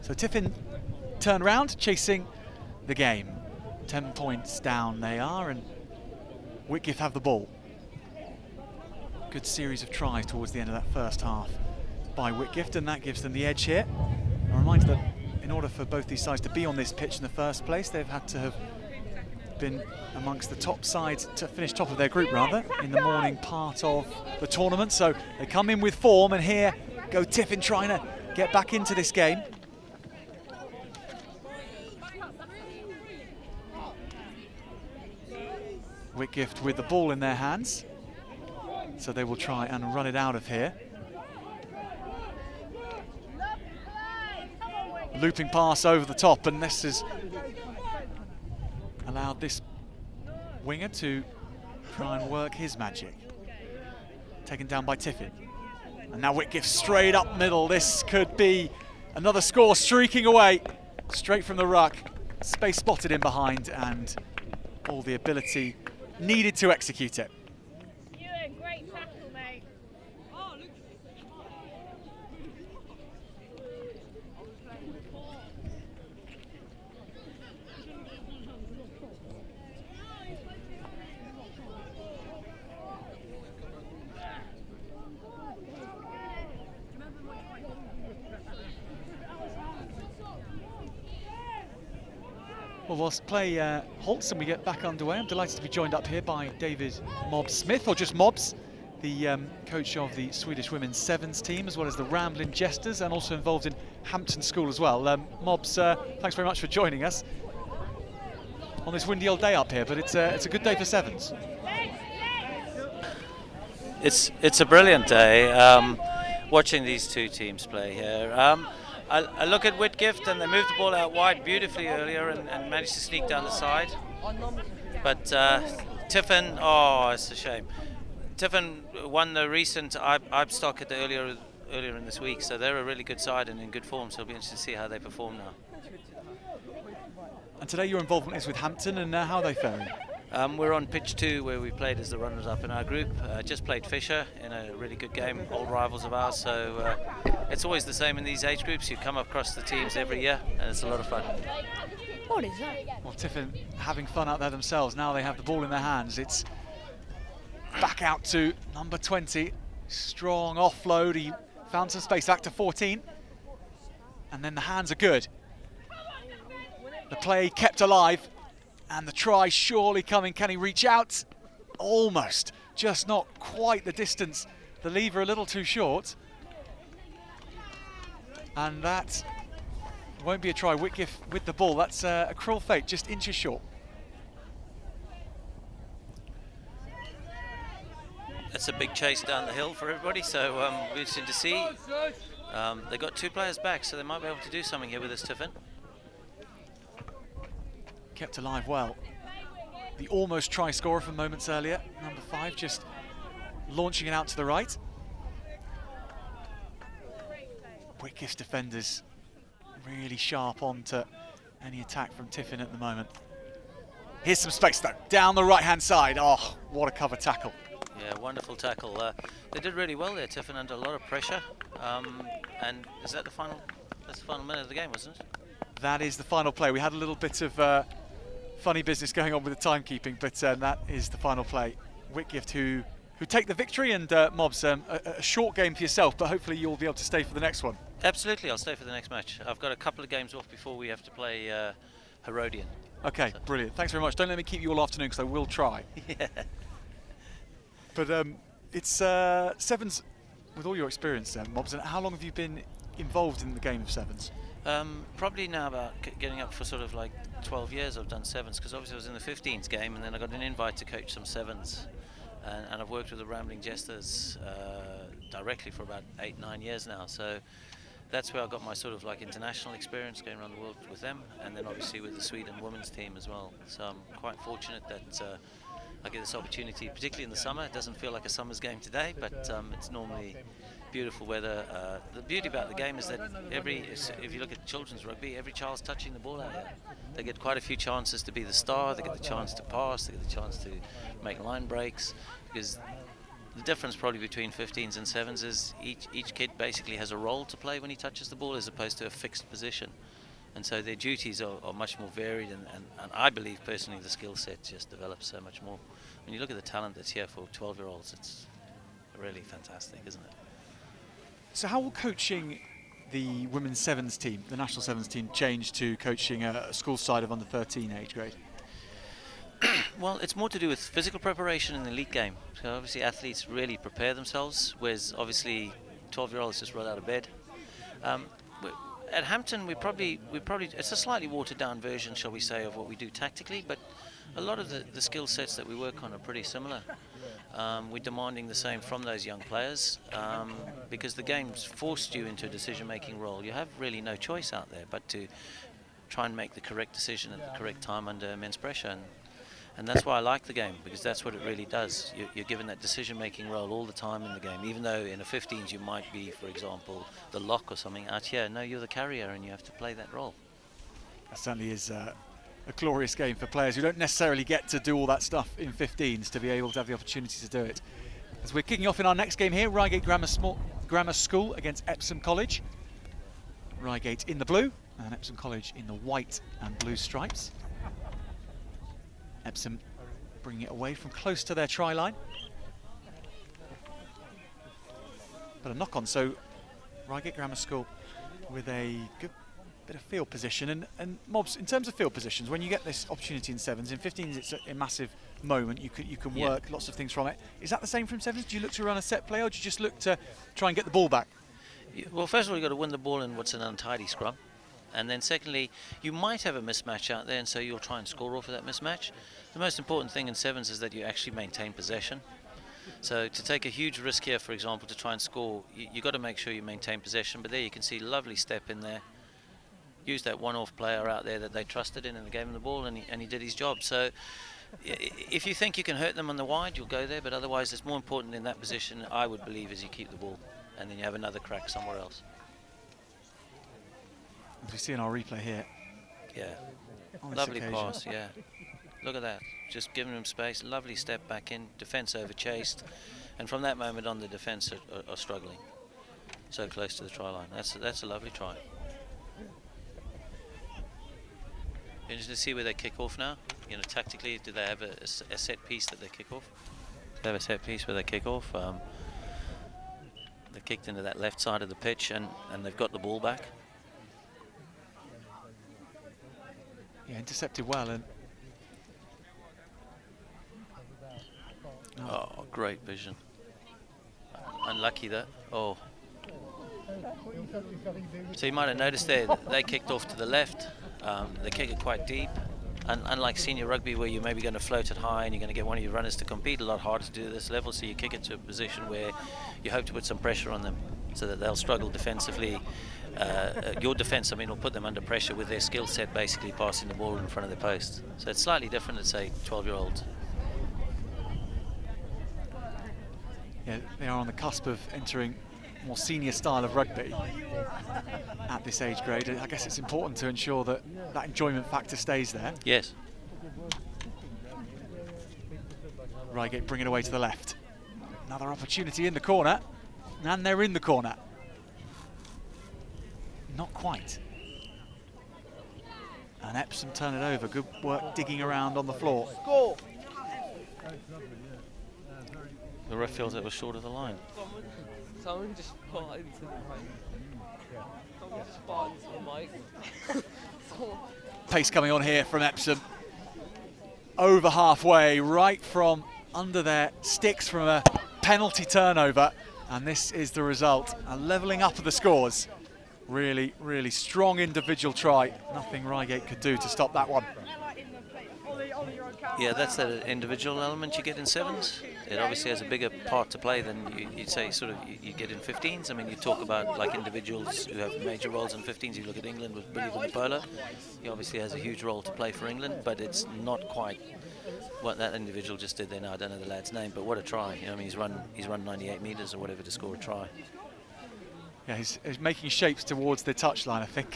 So Tiffin turn round, chasing the game. 10 points down they are, and Whitgift have the ball. Good series of tries towards the end of that first half by Whitgift, and that gives them the edge here. A reminder that in order for both these sides to be on this pitch in the first place, they've had to have been amongst the top sides to finish top of their group, rather, in the morning part of the tournament. So they come in with form, and here go Tiffin trying to get back into this game. Whitgift with the ball in their hands, so they will try and run it out of here. Looping pass over the top, and this has allowed this winger to try and work his magic. Taken down by Tiffin. And now Whitgift straight up middle. This could be another score streaking away straight from the ruck. Space spotted in behind, and all the ability needed to execute it. Great tackle, mate. Well, whilst play halts and we get back underway, I'm delighted to be joined up here by David Mobbs Smith, or just Mobbs, the coach of the Swedish women's sevens team, as well as the Ramblin' Jesters, and also involved in Hampton School as well. Mobbs, thanks very much for joining us on this windy old day up here, but it's a good day for sevens. It's a brilliant day watching these two teams play here. I look at Whitgift, and they moved the ball out wide beautifully earlier and managed to sneak down the side. But Tiffin, oh, it's a shame. Tiffin won the recent SOCS at the earlier in this week, so they're a really good side and in good form, so it'll be interesting to see how they perform now. And today your involvement is with Hampton, and how are they faring? We're on pitch 2, where we played as the runners-up in our group. Just played Fisher in a really good game, old rivals of ours, so it's always the same in these age groups. You come across the teams every year, and it's a lot of fun. What is that? Well, Tiffin having fun out there themselves. Now they have the ball in their hands. It's back out to number 20. Strong offload. He found some space back to 14. And then the hands are good. The play kept alive. And the try surely coming. Can he reach out? Almost. Just not quite the distance. The lever a little too short. And that won't be a try. Whitgift with the ball. That's a cruel fate, just inches short. That's a big chase down the hill for everybody, so we're interesting to see. They've got 2 players back, so they might be able to do something here with this Tiffin. Kept alive well. The almost try scorer from moments earlier, number 5, just launching it out to the right. Whitgift defenders really sharp on to any attack from Tiffin at the moment. Here's some space though, down the right-hand side. Oh, what a cover tackle. Yeah, wonderful tackle. They did really well there, Tiffin, under a lot of pressure. And is that the final? That's the final minute of the game, wasn't it? That is the final play. We had a little bit of funny business going on with the timekeeping, but that is the final play. Whitgift who take the victory, and Mobbs, a short game for yourself, but hopefully you'll be able to stay for the next one. Absolutely, I'll stay for the next match. I've got a couple of games off before we have to play Herodian. Okay, so. Brilliant. Thanks very much. Don't let me keep you all afternoon, because I will try. Yeah. But it's sevens with all your experience, Mobbs. And how long have you been involved in the game of sevens? Probably now about getting up for sort of like 12 years I've done sevens, because obviously I was in the 15s game, and then I got an invite to coach some sevens, and I've worked with the Rambling Jesters directly for about 8-9 years now, so that's where I got my sort of like international experience going around the world with them, and then obviously with the Sweden women's team as well. So I'm quite fortunate that I get this opportunity, particularly in the summer. It doesn't feel like a summer's game today, but it's normally beautiful weather. The beauty about the game is that if you look at children's rugby, every child's touching the ball out here. They get quite a few chances to be the star, they get the chance to pass, they get the chance to make line breaks, because The difference probably between 15s and 7s is each kid basically has a role to play when he touches the ball as opposed to a fixed position. And so their duties are much more varied, and I believe personally the skill set just develops so much more. When you look at the talent that's here for 12-year-olds, it's really fantastic, isn't it? So how will coaching the women's sevens team, the national sevens team, change to coaching a school side of under 13 age grade? Well, it's more to do with physical preparation in the elite game. So obviously athletes really prepare themselves, whereas obviously 12-year-olds just roll out of bed. At Hampton, we probably it's a slightly watered down version, shall we say, of what we do tactically, but a lot of the skill sets that we work on are pretty similar. We're demanding the same from those young players because the game's forced you into a decision-making role. You have really no choice out there but to try and make the correct decision at the correct time under immense pressure. And that's why I like the game, because that's what it really does. You're given that decision-making role all the time in the game, even though in the 15s you might be, for example, the lock or something. Out here, no, you're the carrier and you have to play that role. That certainly is a glorious game for players who don't necessarily get to do all that stuff in 15s to be able to have the opportunity to do it. As we're kicking off in our next game here, Rygate Grammar School against Epsom College. Rygate in the blue and Epsom College in the white and blue stripes. Epsom bringing it away from close to their try line. But a knock on, so Rygate Grammar School with a good bit of field position. And Mobs, in terms of field positions, when you get this opportunity in sevens, in 15s it's a massive moment, you can work lots of things from it. Is that the same from sevens? Do you look to run a set play, or do you just look to try and get the ball back? Well, first of all, you've got to win the ball in what's an untidy scrum. And then secondly, you might have a mismatch out there, and so you'll try and score off of that mismatch. The most important thing in sevens is that you actually maintain possession. So to take a huge risk here, for example, to try and score, you've got to make sure you maintain possession. But there you can see lovely step in there. Use that one-off player out there that they trusted in and gave him the ball, and he did his job. So if you think you can hurt them on the wide, you'll go there. But otherwise, it's more important in that position, I would believe, is you keep the ball, and then you have another crack somewhere else. As we see in our replay here. Yeah, lovely pass, yeah. Look at that, just giving him space, lovely step back in, defence over chased, and from that moment on the defence are struggling. So close to the try line, that's a lovely try. Interesting to see where they kick off now. You know, tactically, do they have a set piece that they kick off? They have a set piece where they kick off. They kicked into that left side of the pitch and they've got the ball back. Yeah, intercepted well, and oh, great vision. Unlucky that. Oh. So you might have noticed there, they kicked off to the left. They kick it quite deep. And unlike senior rugby, where you're maybe going to float it high and you're going to get one of your runners to compete, a lot harder to do at this level. So you kick it to a position where you hope to put some pressure on them, so that they'll struggle defensively. Your defence, I mean, will put them under pressure with their skill set, basically passing the ball in front of the post. So it's slightly different than, say, 12-year-olds. Yeah, they are on the cusp of entering more senior style of rugby at this age grade. I guess it's important to ensure that that enjoyment factor stays there. Yes. Rygate bring it away to the left. Another opportunity in the corner, and they're in the corner. Not quite. And Epsom turn it over. Good work digging around on the floor. Score. The ref feels it was short of the line. Someone just put it into the mic. Someone just put it into the mic. Pace coming on here from Epsom. Over halfway, right from under their sticks from a penalty turnover. And this is the result. A levelling up of the scores. Really, really strong individual try. Nothing Rygate could do to stop that one. Yeah, that's that individual element you get in sevens. It obviously has a bigger part to play than you'd say sort of you get in 15s. I mean, you talk about like individuals who have major roles in 15s. You look at England with Billy Vunipola. He obviously has a huge role to play for England, but it's not quite what that individual just did there. Now I don't know the lad's name, but what a try! You know, I mean, he's run 98 metres or whatever to score a try. Yeah, he's making shapes towards the touchline. I think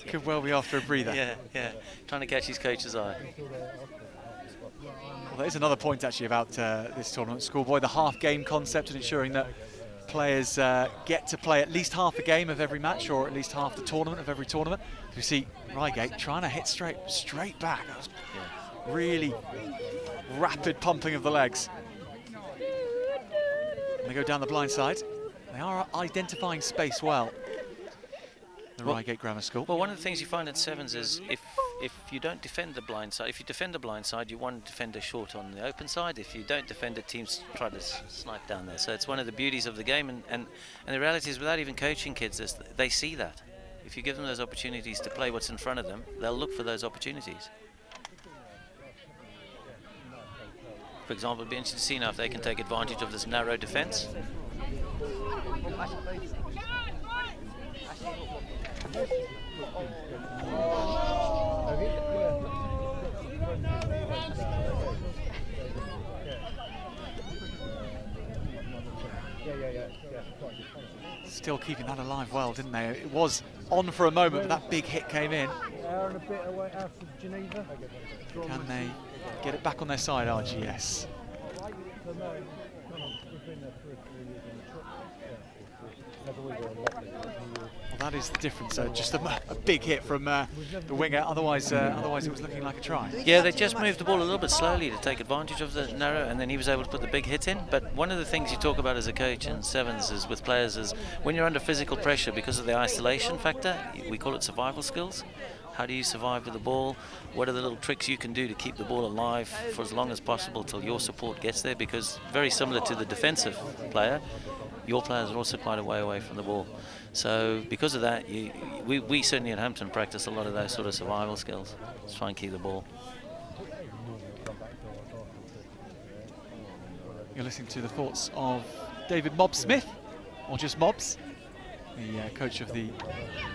could well be after a breather. Yeah, trying to catch his coach's eye. there's another point actually about this tournament, Schoolboy, the half game concept and ensuring that players get to play at least half a game of every match or at least half the tournament of every tournament. We see Rygate trying to hit straight back. That was really rapid pumping of the legs. And they go down the blind side. They are identifying space well, the Rygate Grammar School. Well, one of the things you find at sevens is if you don't defend the blind side, if you defend the blind side, you want to defend a short on the open side. If you don't defend it, teams try to snipe down there. So it's one of the beauties of the game, and the reality is, without even coaching kids, they see that. If you give them those opportunities to play what's in front of them, they'll look for those opportunities. For example, it'd be interesting to see now if they can take advantage of this narrow defence. Still keeping that alive well, didn't they? It was on for a moment, but that big hit came in. Hour and a bit away out of Geneva. Can they get it back on their side, RGS? Well, that is the difference. Just a big hit from the winger. Otherwise it was looking like a try. Yeah, they just moved the ball a little bit slowly to take advantage of the narrow, and then he was able to put the big hit in. But one of the things you talk about as a coach in sevens is with players is when you're under physical pressure because of the isolation factor, we call it survival skills. How do you survive with the ball? What are the little tricks you can do to keep the ball alive for as long as possible till your support gets there? Because very similar to the defensive player, your players are also quite a way away from the ball. So because of that, we certainly at Hampton practice a lot of those sort of survival skills to try and keep the ball. You're listening to the thoughts of David Mobb Smith, or just Mobbs, the coach of the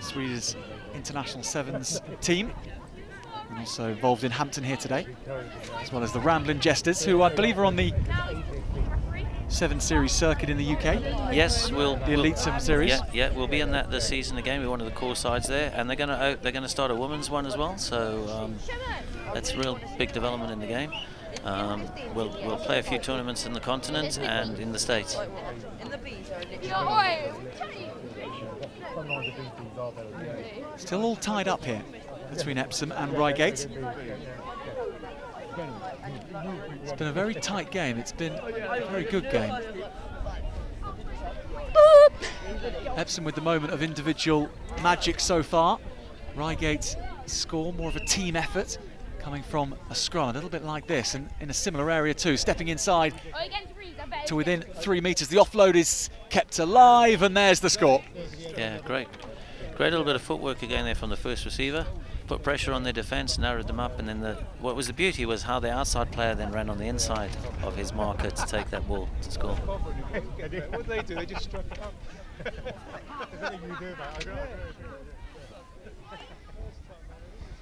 Swedish International Sevens team, and also involved in Hampton here today, as well as the Ramblin' Jesters, who I believe are on the 7 Series circuit in the UK. Yes, the Elite 7 Series. Yeah, we'll be in that this season again. We're one of the core sides there, and they're going to start a women's one as well. So that's a real big development in the game. We'll play a few tournaments in the continent and in the States. Still all tied up here between Epsom and Rygate. It's been a very tight game. It's been a very good game. Epsom with the moment of individual magic so far. Rygate score more of a team effort coming from a scrum, a little bit like this, and in a similar area too. Stepping inside to within 3 metres. The offload is kept alive, and there's the score. Yeah, great little bit of footwork again there from the first receiver. Put pressure on their defence, narrowed them up, and then what was the beauty was how the outside player then ran on the inside of his marker to take that ball to score. What they do, they just struck it up.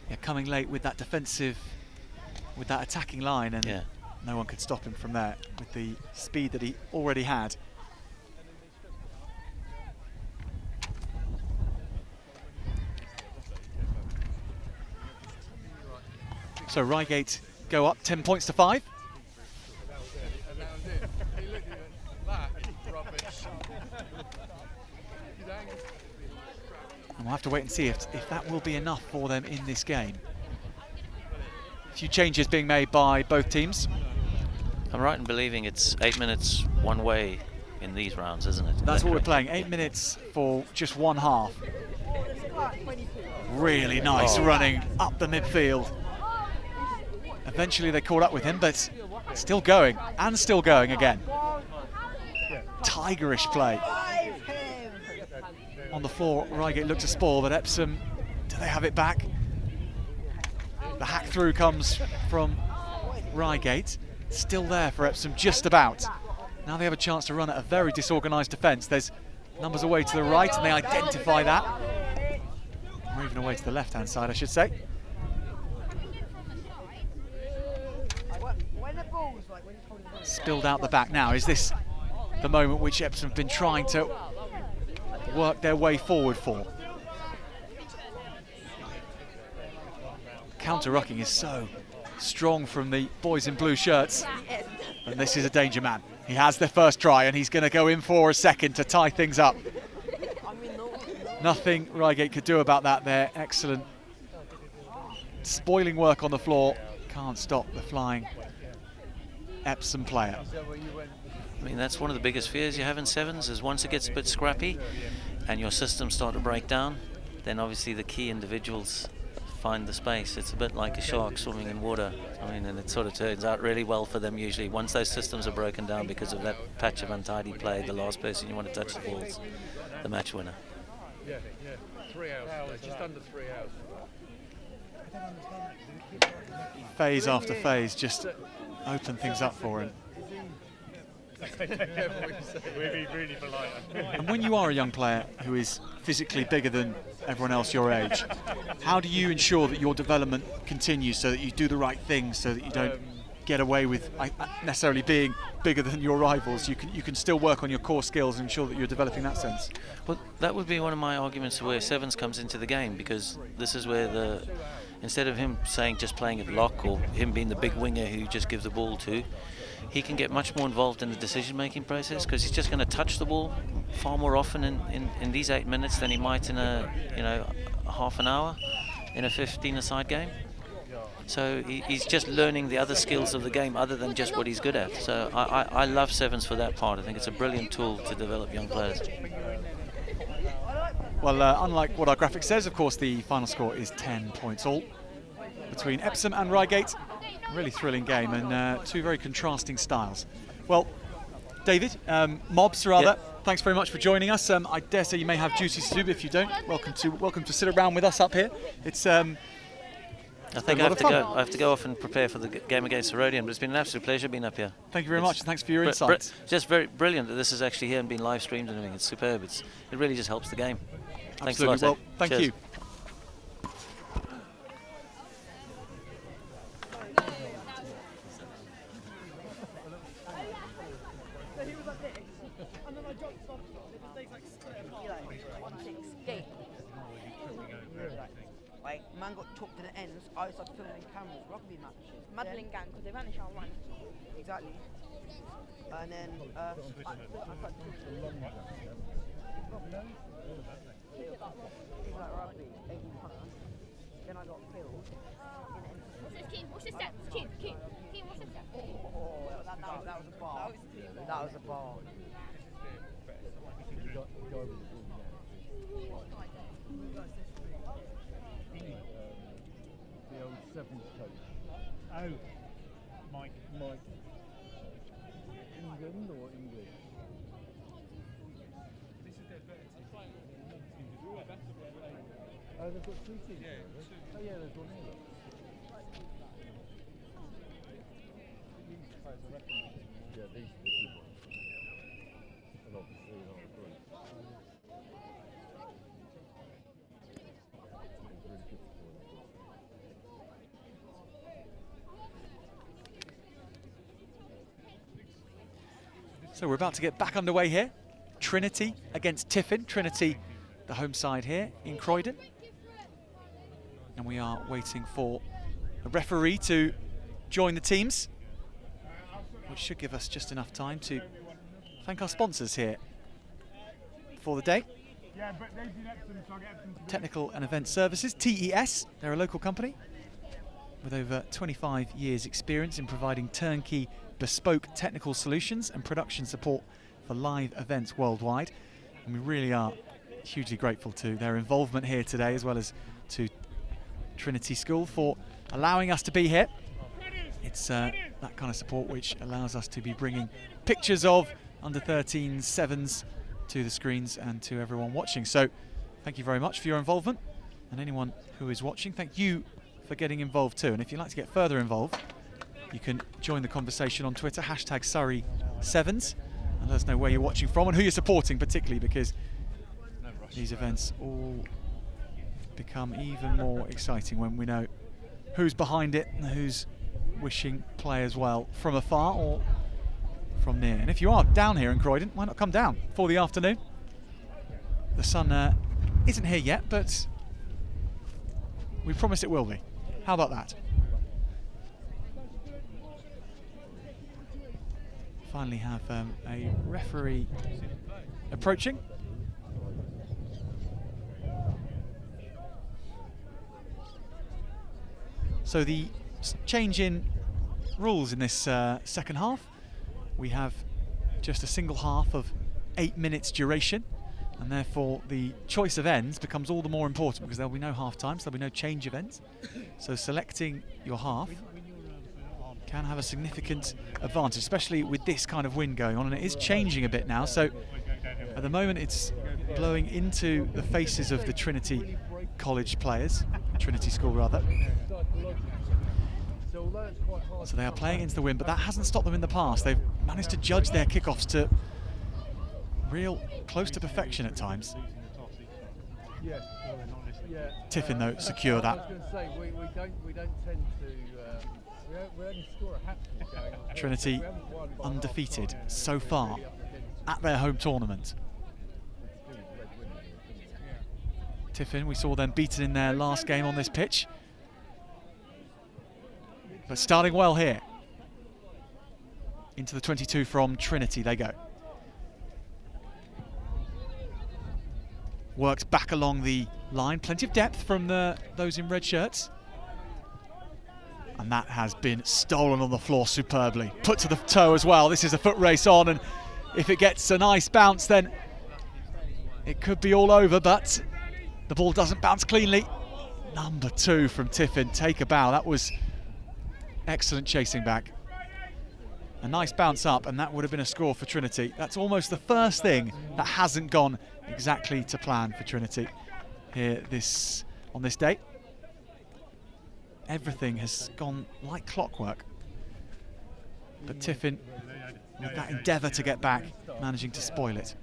Yeah, coming late with that defensive, with that attacking line, and no one could stop him from there with the speed that he already had. So Rygate go up 10 points to 5. And we'll have to wait and see if that will be enough for them in this game. A few changes being made by both teams. I'm right in believing it's 8 minutes one way in these rounds, isn't it? That's what we're playing, 8 minutes for just one half. Really nice running up the midfield. Eventually they caught up with him, but still going, and still going again. Tigerish play. On the floor, Rygate looked to spoil, but Epsom, do they have it back? The hack through comes from Rygate. Still there for Epsom, just about. Now they have a chance to run at a very disorganised defence. There's numbers away to the right, and they identify that. Or even away to the left-hand side, I should say. Spilled out the back now. Is this the moment which Epsom have been trying to work their way forward for? Counter-rucking is so strong from the boys in blue shirts. And this is a danger man. He has the first try and he's going to go in for a second to tie things up. Nothing Rygate could do about that there. Excellent spoiling work on the floor. Can't stop the flying Epsom player. I mean, that's one of the biggest fears you have in sevens, is once it gets a bit scrappy and your systems start to break down, then obviously the key individuals find the space. It's a bit like a shark swimming in water. I mean, and it sort of turns out really well for them usually. Once those systems are broken down because of that patch of untidy play, the last person you want to touch the ball's the match winner. Yeah, 3 hours, just under 3 hours. Phase after phase, just open things up for him. Really polite. And when you are a young player who is physically bigger than everyone else your age, how do you ensure that your development continues so that you do the right things, so that you don't get away with necessarily being bigger than your rivals? You can still work on your core skills and ensure that you're developing that sense. Well, that would be one of my arguments where sevens comes into the game, because this is where instead of him saying just playing at lock or him being the big winger who you just give the ball to, he can get much more involved in the decision-making process, because he's just going to touch the ball far more often in these 8 minutes than he might in a half an hour in a 15-a-side game. So he's just learning the other skills of the game other than just what he's good at. So I love sevens for that part. I think it's a brilliant tool to develop young players. Well, unlike what our graphic says, of course, the final score is 10 points all between Epsom and Rygate. Really thrilling game, and two very contrasting styles. Well, David, Mobs rather, Yep. Thanks very much for joining us. I dare say you may have duties to do, but if you don't, welcome to sit around with us up here. It's I think I have to go off and prepare for the game against Surrey, but it's been an absolute pleasure being up here. Thank you very much, and thanks for your insights. Just very brilliant that this is actually here and being live streamed and everything. It's superb. It really just helps the game. Thanks a lot. Well, thank Cheers. you. Like, man got chopped to the ends. I started filming cameras, rugby matches. Muddling gang, because they vanish on one. Exactly. And then I rugby, 18 punter. Then I got killed. What's this, Keen? What's this step? Keen, what's this step? Oh, that was a bar. That was a bar. The old sevens coach. Oh, Mike. England or English? This is their better team. Oh, they've got 2 teams. Yeah, oh yeah, there's one here. Yeah, these are the good ones. And obviously in our group. So we're about to get back underway here. Trinity against Tiffin. Trinity, the home side here in Croydon. And we are waiting for a referee to join the teams, which should give us just enough time to thank our sponsors here for the day. Technical and Event Services, TES. They're a local company with over 25 years experience in providing turnkey bespoke technical solutions and production support for live events worldwide. And we really are hugely grateful to their involvement here today, as well as to Trinity School for allowing us to be here. It's that kind of support which allows us to be bringing pictures of under-13 sevens to the screens and to everyone watching. So thank you very much for your involvement, and anyone who is watching, thank you for getting involved too. And if you'd like to get further involved, you can join the conversation on Twitter, #Surrey7s, and let us know where you're watching from and who you're supporting, particularly because these events all become even more exciting when we know who's behind it and who's wishing players well from afar or from near. And if you are down here in Croydon, why not come down for the afternoon? The sun isn't here yet, but we promise it will be. How about that? finally have a referee approaching. So the change in rules in this second half, we have just a single half of 8 minutes duration, and therefore the choice of ends becomes all the more important because there'll be no half time, so there'll be no change of ends. So selecting your half can have a significant advantage, especially with this kind of wind going on, and it is changing a bit now. So at the moment it's blowing into the faces of the Trinity College players, Trinity School rather. So they are playing into the wind, but that hasn't stopped them in the past. They've managed to judge their kickoffs to real close to perfection at times. Tiffin though secure that. I was going to say we don't tend to we only score a hatful going on. Trinity undefeated so far at their home tournament. Tiffin, we saw them beaten in their last game on this pitch, but starting well here. Into the 22 from Trinity they go. Works back along the line, plenty of depth from those in red shirts. And that has been stolen on the floor superbly. Put to the toe as well. This is a foot race on, and if it gets a nice bounce then it could be all over, but the ball doesn't bounce cleanly. Number 2 from Tiffin, take a bow. That was excellent chasing back. A nice bounce up, and that would have been a score for Trinity. That's almost the first thing that hasn't gone exactly to plan for Trinity here on this day. Everything has gone like clockwork. But Tiffin, with that endeavour to get back, managing to spoil it.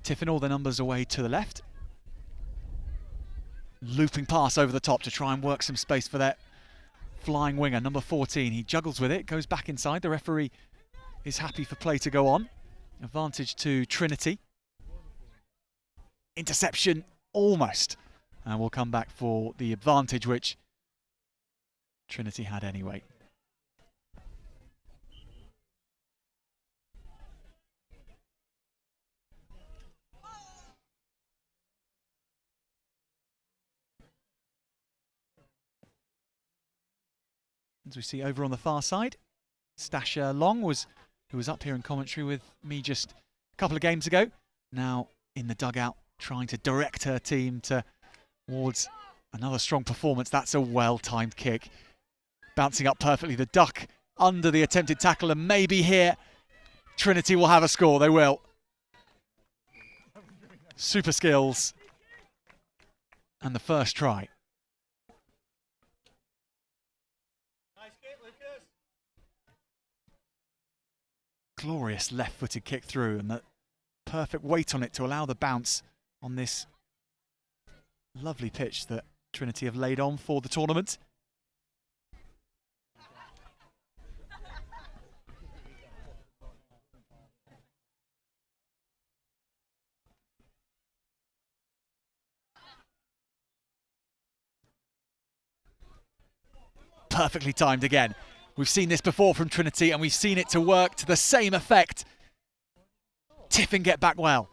Tiffin all the numbers away to the left. Looping pass over the top to try and work some space for that flying winger, number 14. He juggles with it, goes back inside. The referee is happy for play to go on. Advantage to Trinity. Interception, almost. And we'll come back for the advantage, which Trinity had anyway. As we see over on the far side, Stasha Long who was up here in commentary with me just a couple of games ago, now in the dugout trying to direct her team towards another strong performance. That's a well-timed kick. Bouncing up perfectly, the duck under the attempted tackle, and maybe here Trinity will have a score. They will. Super skills. And the first try. Glorious left-footed kick through, and the perfect weight on it to allow the bounce on this lovely pitch that Trinity have laid on for the tournament. Perfectly timed again. We've seen this before from Trinity, and we've seen it to work to the same effect. Tiffin get back well.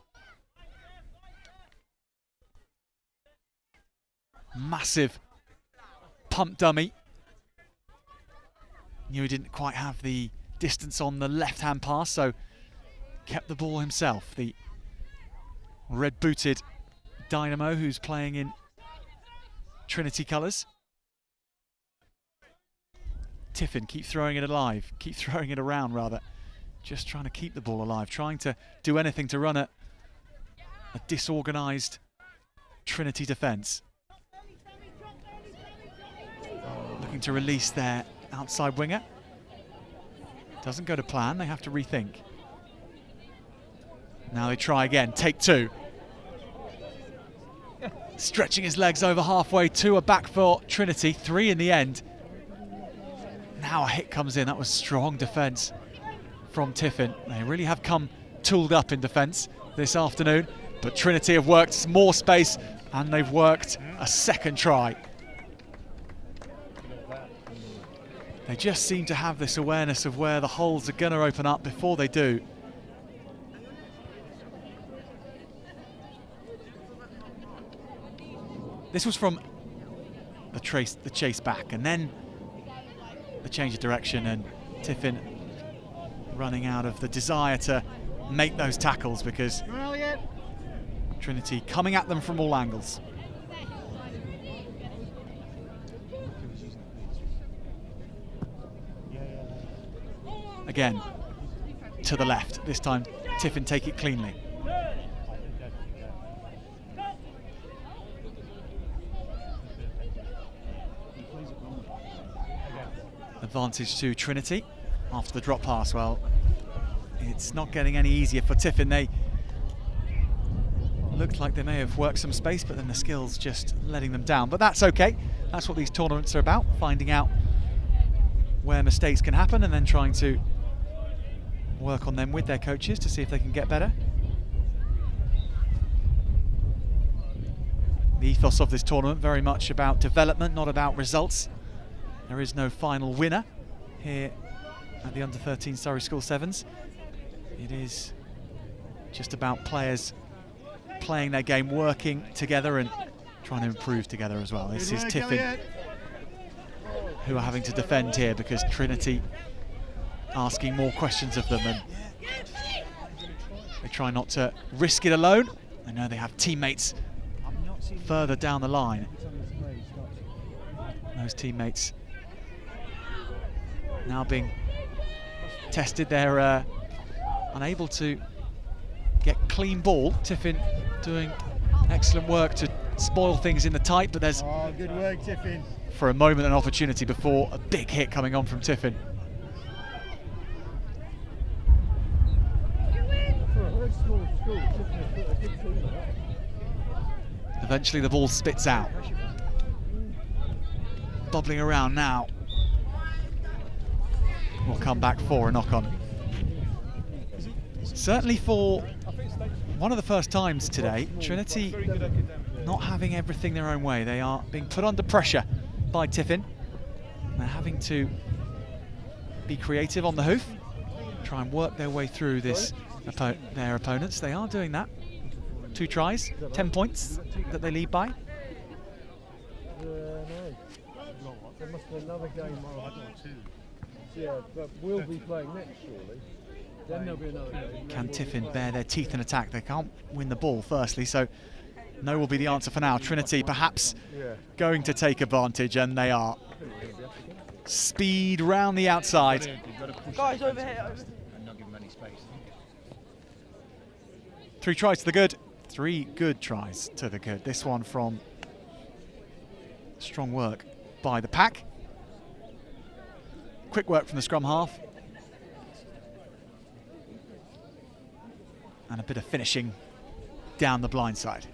Massive pump dummy. Knew he didn't quite have the distance on the left-hand pass, so kept the ball himself. The red-booted dynamo who's playing in Trinity colours. Tiffin, keep throwing it alive, keep throwing it around rather. Just trying to keep the ball alive, trying to do anything to run a disorganised Trinity defence. Looking to release their outside winger. Doesn't go to plan, they have to rethink. Now they try again, take two. stretching his legs over halfway, 2 are back for Trinity, 3 in the end. Now a hit comes in, that was strong defence from Tiffin. They really have come tooled up in defence this afternoon, but Trinity have worked more space and they've worked a second try. They just seem to have this awareness of where the holes are going to open up before they do. This was from the chase back, and then the change of direction, and Tiffin running out of the desire to make those tackles because Trinity coming at them from all angles. Again, to the left. This time, Tiffin take it cleanly. Advantage to Trinity after the drop pass. Well, it's not getting any easier for Tiffin. They looked like they may have worked some space, but then the skills just letting them down. But that's okay. That's what these tournaments are about, finding out where mistakes can happen and then trying to work on them with their coaches to see if they can get better. The ethos of this tournament very much about development, not about results. There is no final winner here at the Under-13 Surrey School Sevens. It is just about players playing their game, working together and trying to improve together as well. This is Tiffin who are having to defend here because Trinity asking more questions of them, and they try not to risk it alone. I know they have teammates further down the line. Those teammates now being tested. They're unable to get clean ball. Tiffin doing excellent work to spoil things in the tight, but there's good work, Tiffin. For a moment an opportunity before a big hit coming on from Tiffin. Eventually the ball spits out. Bobbling around now. Will come back for a knock-on. Certainly for one of the first times today, Trinity not having everything their own way. They are being put under pressure by Tiffin. They're having to be creative on the hoof, try and work their way through this their opponents. They are doing that. 2 tries, 10 points that they lead by. No. There must be another game. Yeah, but we'll be playing next, surely. Then there'll be another game. Can Tiffin bare their teeth in attack? They can't win the ball, firstly, so no will be the answer for now. Trinity perhaps going to take advantage, and they are. Speed round the outside. Guys, over here. And not give them any space. 3 tries to the good. 3 good tries to the good. This one from strong work by the pack. Quick work from the scrum half. And a bit of finishing down the blind side.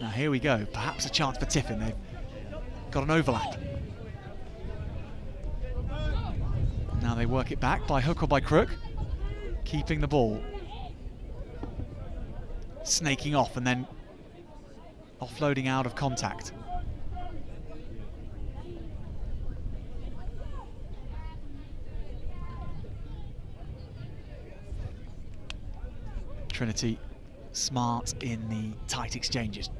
Now here we go, perhaps a chance for Tiffin. They've got an overlap. Now they work it back by hook or by crook, keeping the ball. Snaking off and then offloading out of contact. Trinity smart in the tight exchanges.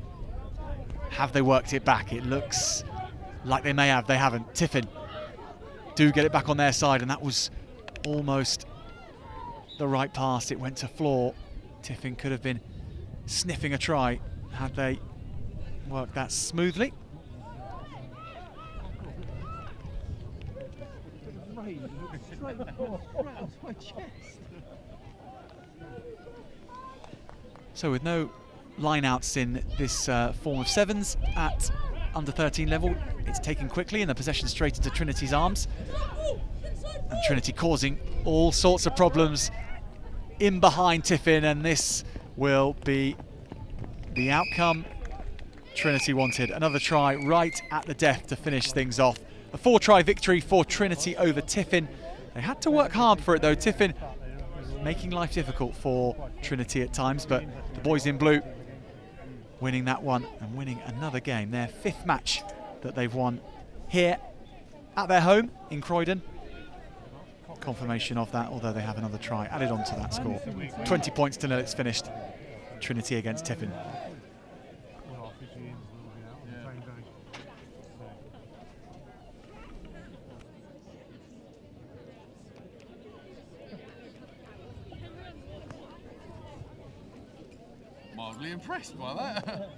Have they worked it back? It looks like they may have, they haven't. Tiffin do get it back on their side, and that was almost the right pass. It went to floor. Tiffin could have been sniffing a try had they worked that smoothly. So with no line-outs in this form of sevens at under 13 level. It's taken quickly and the possession straight into Trinity's arms. And Trinity causing all sorts of problems in behind Tiffin, and this will be the outcome Trinity wanted. Another try right at the death to finish things off. A 4-try victory for Trinity over Tiffin. They had to work hard for it though. Tiffin making life difficult for Trinity at times, but the boys in blue winning that one and winning another game. Their 5th match that they've won here at their home in Croydon. Confirmation of that, although they have another try added on to that score. 20 points to nil, it's finished. Trinity against Tiffin. Mildly impressed by that.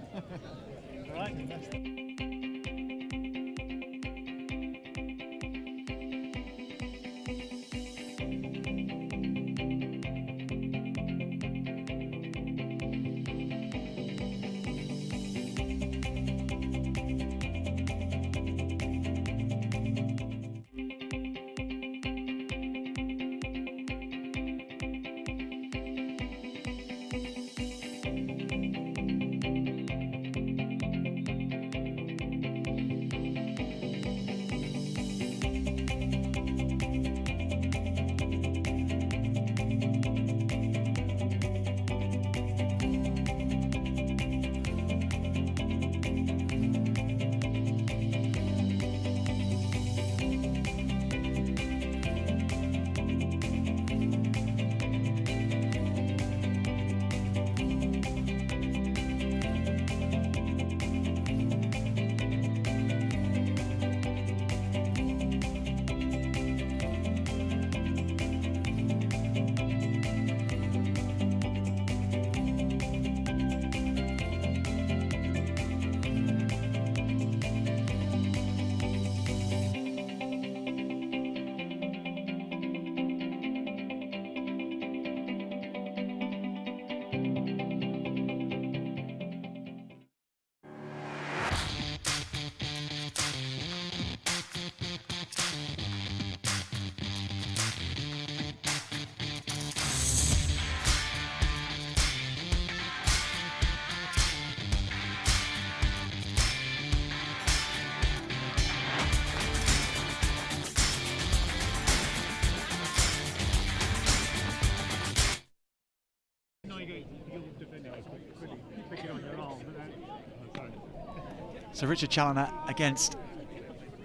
So Richard Challener against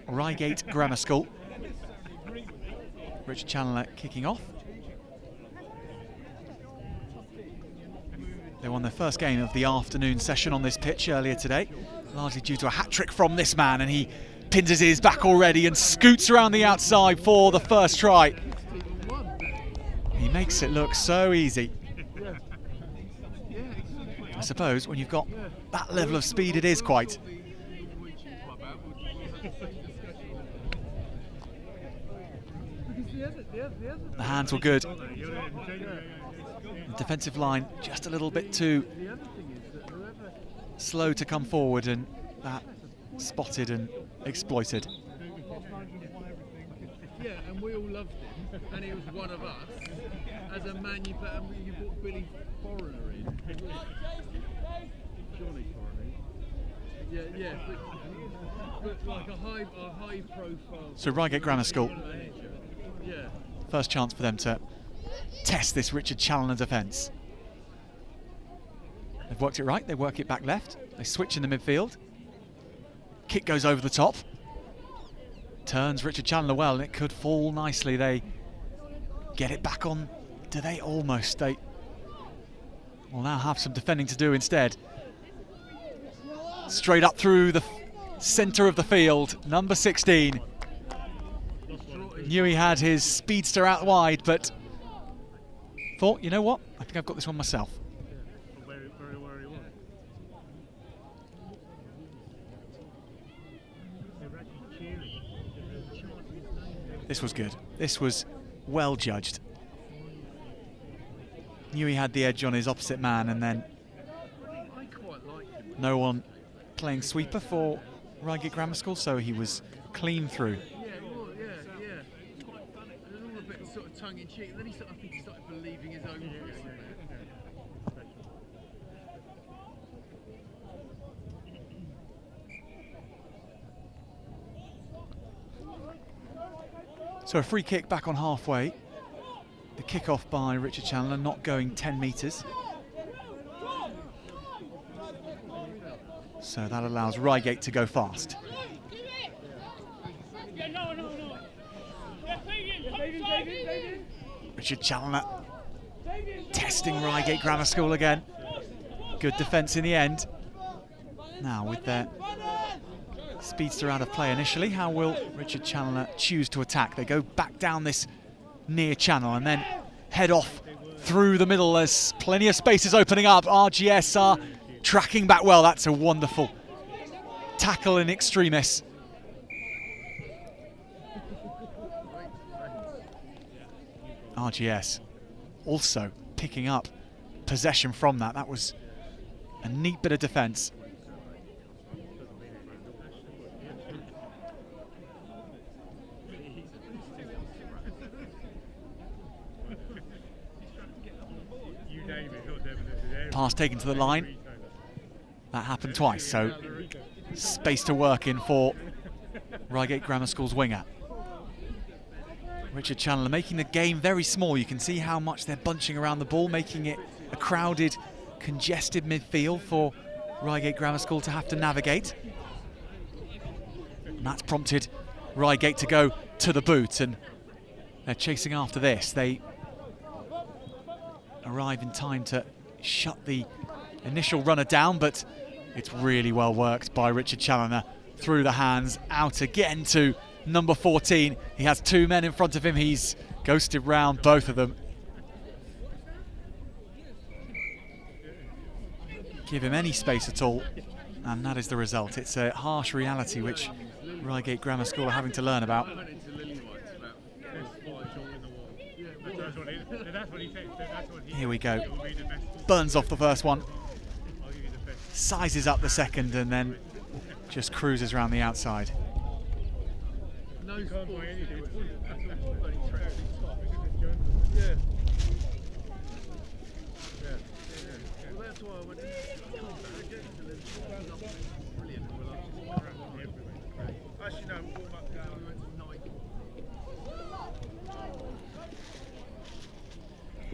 Rygate Grammar School. Richard Challener kicking off. They won their first game of the afternoon session on this pitch earlier today, largely due to a hat-trick from this man, and he pins his ears back already and scoots around the outside for the first try. He makes it look so easy. I suppose when you've got that level of speed, it is quite. The hands were good. The defensive line just a little bit too slow to come forward, and that spotted and exploited. Yeah, and we all loved him, and he was one of us. As a man, you brought Billy Foreigner in. Johnny Foreigner. Yeah, but like a high profile. So Rygate Grammar School. Yeah. First chance for them to test this Richard Challener defence. They've worked it right, they work it back left. They switch in the midfield. Kick goes over the top. Turns Richard Challener well, and it could fall nicely. They get it back on. Do they almost? They will now have some defending to do instead. Straight up through the centre of the field, number 16. Knew he had his speedster out wide, but thought, you know what? I think I've got this one myself. This was good. This was well judged. Knew he had the edge on his opposite man, and then No one playing sweeper for Rygate Grammar School, so he was clean through. Yeah. And all a bit sort of tongue in cheek. And then I think he started believing his own voice. So a free kick back on halfway. The kick-off by Richard Challener, not going 10 metres. So that allows Rygate to go fast. Richard Challener testing Rygate Grammar School again. Good defence in the end. Now with their speedster out of play initially, how will Richard Challener choose to attack? They go back down this near channel and then head off through the middle. There's plenty of spaces opening up. RGS are tracking back well. That's a wonderful tackle in extremis. RGS also picking up possession from that. That was a neat bit of defence. Pass taken to the line. That happened twice, so space to work in for Rygate Grammar School's winger. Richard Challener making the game very small. You can see how much they're bunching around the ball, making it a crowded, congested midfield for Rygate Grammar School to have to navigate. And that's prompted Rygate to go to the boot, and they're chasing after this. They arrive in time to shut the initial runner down, but it's really well worked by Richard Challener. Through the hands, out again to number 14. He has two men in front of him. He's ghosted round both of them. Give him any space at all, and that is the result. It's a harsh reality which Rygate Grammar School are having to learn about. Here we go. Burns off the first one. Sizes up the second and then just cruises around the outside.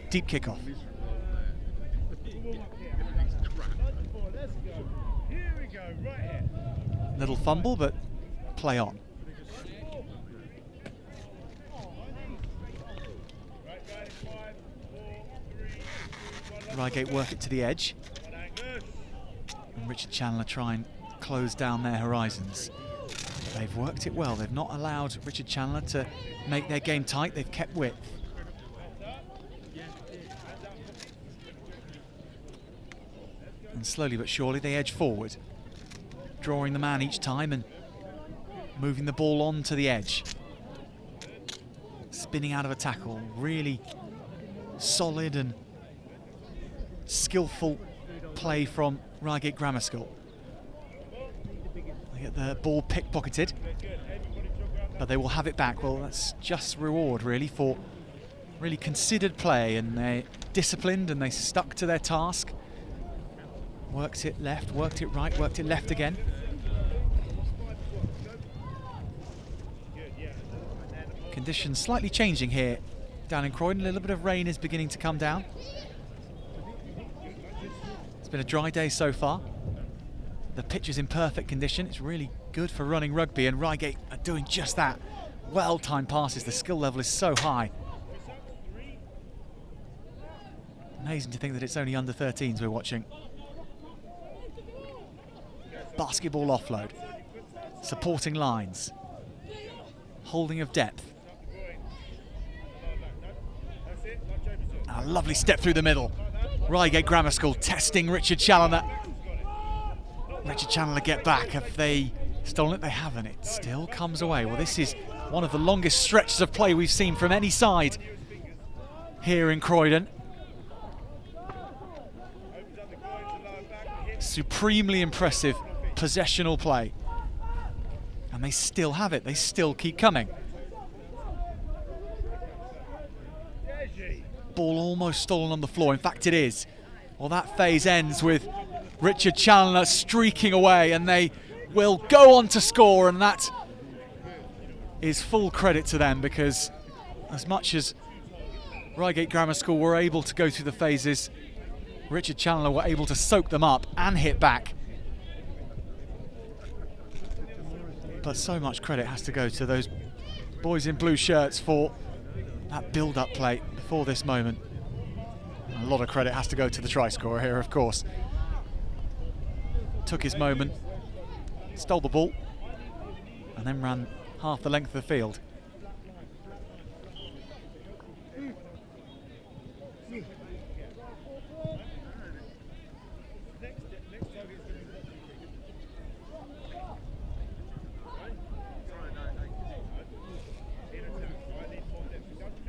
Deep kickoff. Little fumble, but play on. Rygate work it to the edge. And Richard Challener try and close down their horizons. They've worked it well. They've not allowed Richard Challener to make their game tight. They've kept width. And slowly but surely they edge forward, drawing the man each time and moving the ball on to the edge. Spinning out of a tackle, really solid and skillful play from Rygate Grammar School. They get the ball pickpocketed, but they will have it back. Well, that's just reward really for really considered play, and they're disciplined and they stuck to their task. Worked it left, worked it right, worked it left again. Conditions slightly changing here down in Croydon. A little bit of rain is beginning to come down. It's been a dry day so far. The pitch is in perfect condition. It's really good for running rugby, and Rygate are doing just that. Well-timed passes. The skill level is so high. Amazing to think that it's only under 13s we're watching. Basketball offload. Supporting lines. Holding of depth. A lovely step through the middle. Rygate Grammar School testing Richard Challener. Richard Challener get back. Have they stolen it? They haven't. It still comes away. Well, this is one of the longest stretches of play we've seen from any side here in Croydon. supremely impressive possessional play. And they still have it, they still keep coming. Ball almost stolen on the floor, in fact it is. Well, that phase ends with Richard Challener streaking away, and they will go on to score, and that is full credit to them, because as much as Rygate Grammar School were able to go through the phases, Richard Challener were able to soak them up and hit back. But so much credit has to go to those boys in blue shirts for that build-up play before this moment. And a lot of credit has to go to the try scorer here, of course. Took his moment, stole the ball, and then ran half the length of the field.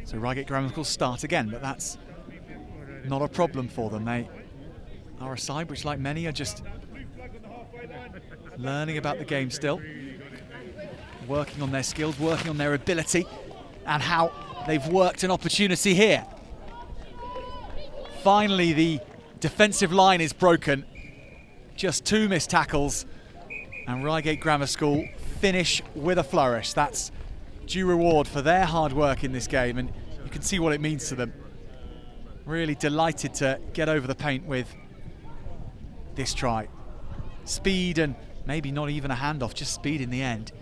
So Rygate Grammar School start again, but that's not a problem for them. They are a side which, like many, are just learning about the game still, working on their skills, working on their ability, and how they've worked an opportunity here. Finally, the defensive line is broken. Just 2 missed tackles, and Rygate Grammar School finish with a flourish. That's due reward for their hard work in this game, and you can see what it means to them. Really delighted to get over the paint with this try. Speed, and maybe not even a handoff, just speed in the end.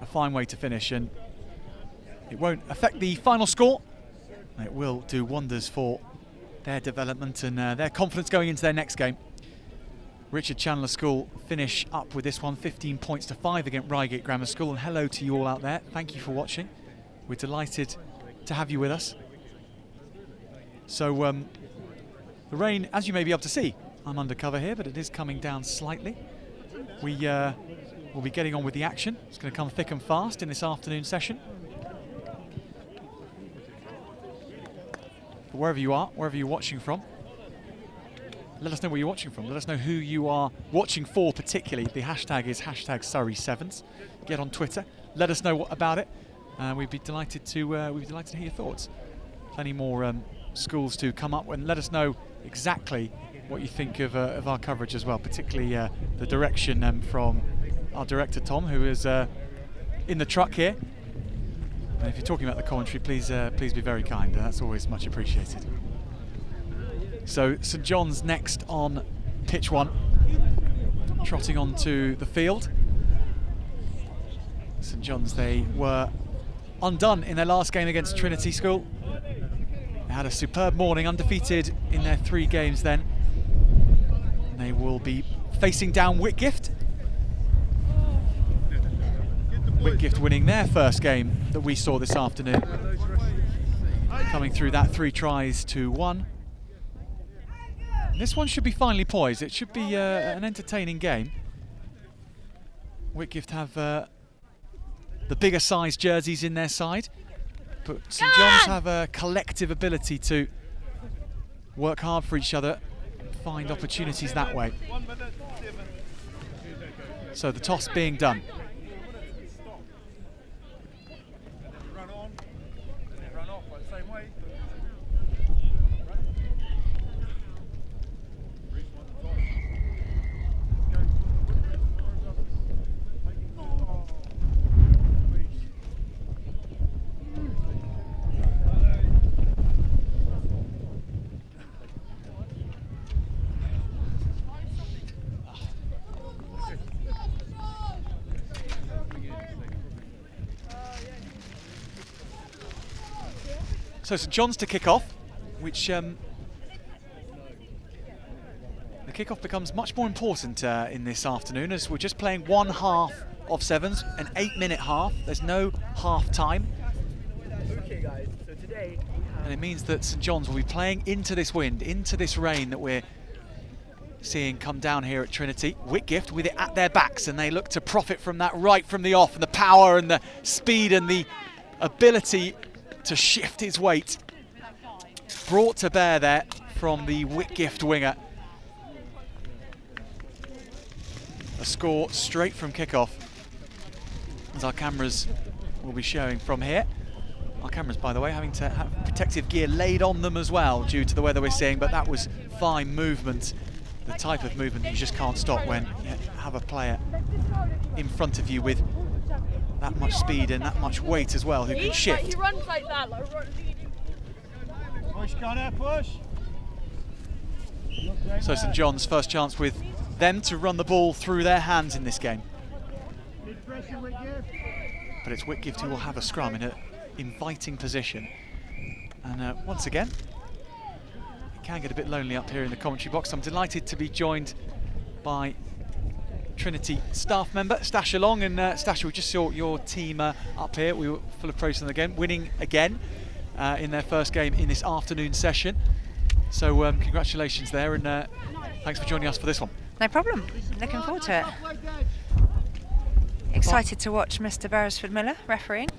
A fine way to finish, and it won't affect the final score. It will do wonders for their development and their confidence going into their next game. Richard Chandler School finish up with this one, 15 points to 5 against Rygate Grammar School. And hello to you all out there. Thank you for watching. We're delighted to have you with us. So the rain, as you may be able to see, I'm undercover here, but it is coming down slightly. We will be getting on with the action. It's going to come thick and fast in this afternoon session. But wherever you are, wherever you're watching from, let us know where you're watching from. Let us know who you are watching for particularly. The hashtag is #Surrey7s. Get on Twitter. Let us know about it. We'd be delighted to hear your thoughts. Plenty more schools to come up with, and let us know exactly what you think of our coverage as well, particularly the direction from our director Tom, who is in the truck here. And if you're talking about the commentary, please be very kind. That's always much appreciated. So St John's next on pitch 1, trotting onto the field. St John's, they were undone in their last game against Trinity School. They had a superb morning, undefeated in their 3 games then. And they will be facing down Whitgift. Whitgift winning their first game that we saw this afternoon, coming through that 3 tries to 1. This one should be finely poised. It should be an entertaining game. Whitgift have the bigger size jerseys in their side, but St John's have a collective ability to work hard for each other, find opportunities that way. So the toss being done. So St John's to kick off, which the kick-off becomes much more important in this afternoon, as we're just playing 1 half of 7s, an 8-minute half. There's no half time. Okay, guys. So today And it means that St John's will be playing into this wind, into this rain that we're seeing come down here at Trinity. Whitgift with it at their backs, and they look to profit from that right from the off, and the power and the speed and the ability to shift his weight brought to bear there from the Whitgift winger. a score straight from kickoff, as our cameras will be showing from here. Our cameras, by the way, having to have protective gear laid on them as well due to the weather we're seeing, but that was fine movement, the type of movement you just can't stop when you have a player in front of you with that much speed and that much weight as well, who can shift. He runs like that, like Push, Connor, push. So St John's first chance with them to run the ball through their hands in this game. But it's Whitgift who will have a scrum in an inviting position. And once again, it can get a bit lonely up here in the commentary box. I'm delighted to be joined by Trinity staff member Stash Along. And Stash, we just saw your team up here. We were full of praise on the game, winning again in their first game in this afternoon session. So congratulations there, and thanks for joining us for this one. No problem. Looking forward to it. Excited to watch Mr. Beresford Miller refereeing.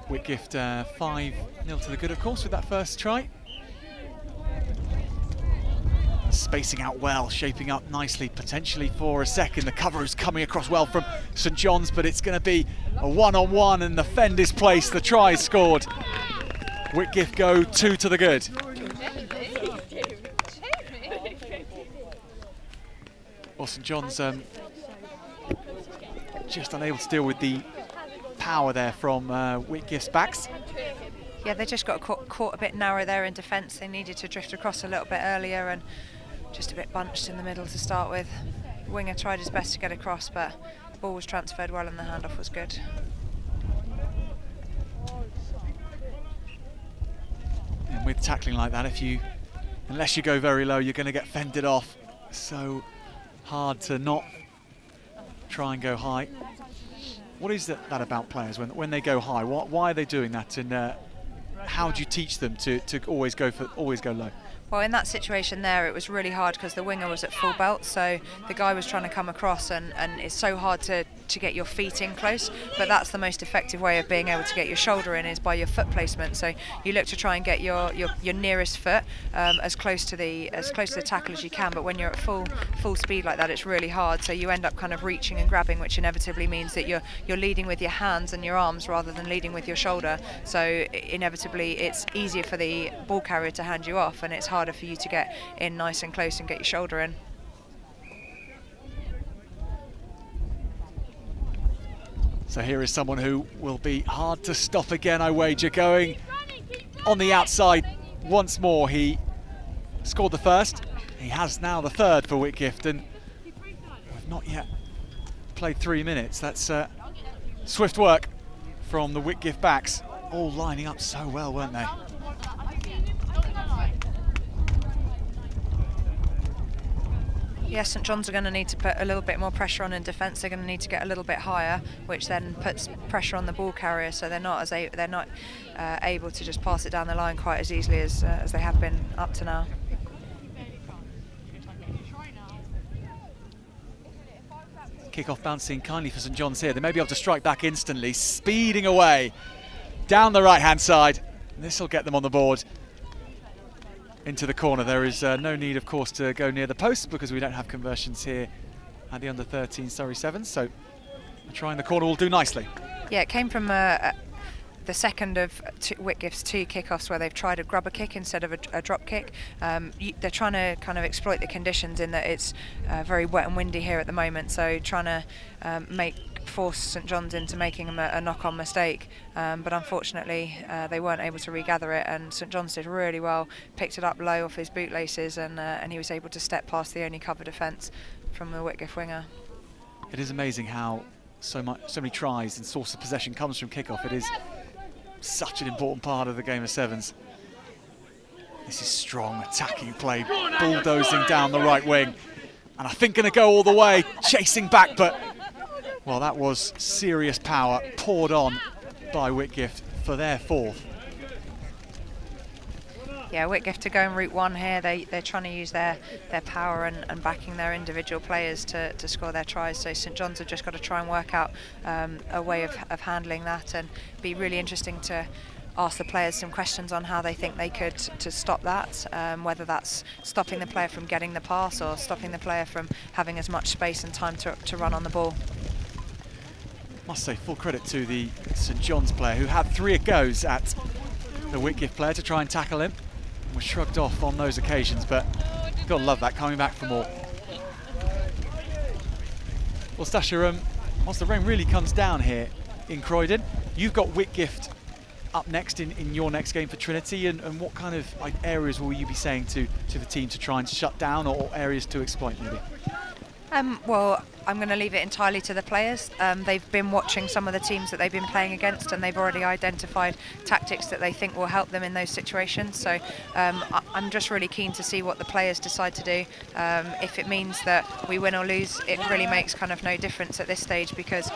Whitgift 5-0 to the good, of course, with that first try. Spacing out well, shaping up nicely, potentially for a second. The cover is coming across well from St John's, but it's going to be a one-on-one, and the fend is placed. The try is scored. Whitgift go 2 to the good. Well, St John's just unable to deal with the power there from Whitgift's backs. Yeah, they just got caught a bit narrow there in defence. They needed to drift across a little bit earlier and just a bit bunched in the middle to start with. Winger tried his best to get across, but the ball was transferred well and the handoff was good. And with tackling like that, unless you go very low, you're going to get fended off. So hard to not try and go high. What is that about players when they go high? Why are they doing that? And how do you teach them to always go low? Well, in that situation there, it was really hard because the winger was at full belt, so the guy was trying to come across, and it's so hard to get your feet in close, but that's the most effective way of being able to get your shoulder in, is by your foot placement. So you look to try and get your nearest foot as close to the tackle as you can, but when you're at full speed like that, it's really hard, so you end up kind of reaching and grabbing, which inevitably means that you're leading with your hands and your arms rather than leading with your shoulder, so inevitably it's easier for the ball carrier to hand you off, and it's harder for you to get in nice and close and get your shoulder in. So here is someone who will be hard to stop again, I wager, going on the outside once more. He scored the first. He has now the third for Whitgift, and we've not yet played 3 minutes. That's swift work from the Whitgift backs, all lining up so well, weren't they? Yes, St John's are going to need to put a little bit more pressure on in defence. They're going to need to get a little bit higher, which then puts pressure on the ball carrier, so they're not able to just pass it down the line quite as easily as they have been up to now. Kick-off bouncing kindly for St John's here. They may be able to strike back instantly, speeding away down the right-hand side. This will get them on the board. Into the corner. There is no need, of course, to go near the post because we don't have conversions here at the under-13 Surrey Sevens, so trying the corner will do nicely. Yeah, it came from the second of Whitgift's 2 kickoffs where they've tried a grubber kick instead of a drop kick. They're trying to kind of exploit the conditions in that it's very wet and windy here at the moment, so trying to force St John's into making a knock-on mistake, but unfortunately they weren't able to regather it, and St John's did really well, picked it up low off his bootlaces, and he was able to step past the only cover defence from the Whitgift winger. It is amazing how so many tries and source of possession comes from kickoff. It is such an important part of the game of sevens. This is strong attacking play, bulldozing down the right wing, and I think going to go all the way, chasing back, but well, that was serious power poured on by Whitgift for their fourth. Yeah, Whitgift to go in route 1 here. They're trying to use their power and backing their individual players to score their tries. So St John's have just got to try and work out a way of handling that, and be really interesting to ask the players some questions on how they think they could to stop that, whether that's stopping the player from getting the pass or stopping the player from having as much space and time to run on the ball. Must say full credit to the St John's player who had 3 goes at the Whitgift player to try and tackle him. Was shrugged off on those occasions, but you've got to love that, coming back for more. Well, Stasha, once the rain really comes down here in Croydon, you've got Whitgift up next in your next game for Trinity, and what kind of areas will you be saying to the team to try and shut down, or areas to exploit maybe? Well, I'm going to leave it entirely to the players. They've been watching some of the teams that they've been playing against, and they've already identified tactics that they think will help them in those situations. So I'm just really keen to see what the players decide to do. If it means that we win or lose, it really makes kind of no difference at this stage, because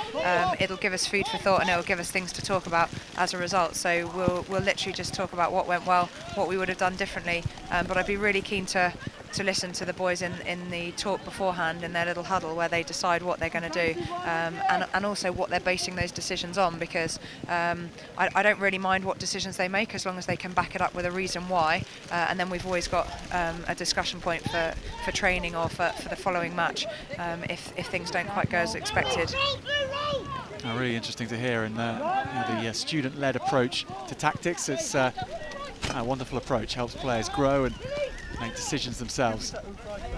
it'll give us food for thought and it'll give us things to talk about as a result. So we'll literally just talk about what went well, what we would have done differently. But I'd be really keen to listen to the boys in the talk beforehand in their little huddle, where they decide what they're going to do, and also what they're basing those decisions on, because I don't really mind what decisions they make as long as they can back it up with a reason why, and then we've always got a discussion point for training or for the following match if things don't quite go as expected. Really interesting to hear, and the student-led approach to tactics. It's a wonderful approach, helps players grow and make decisions themselves.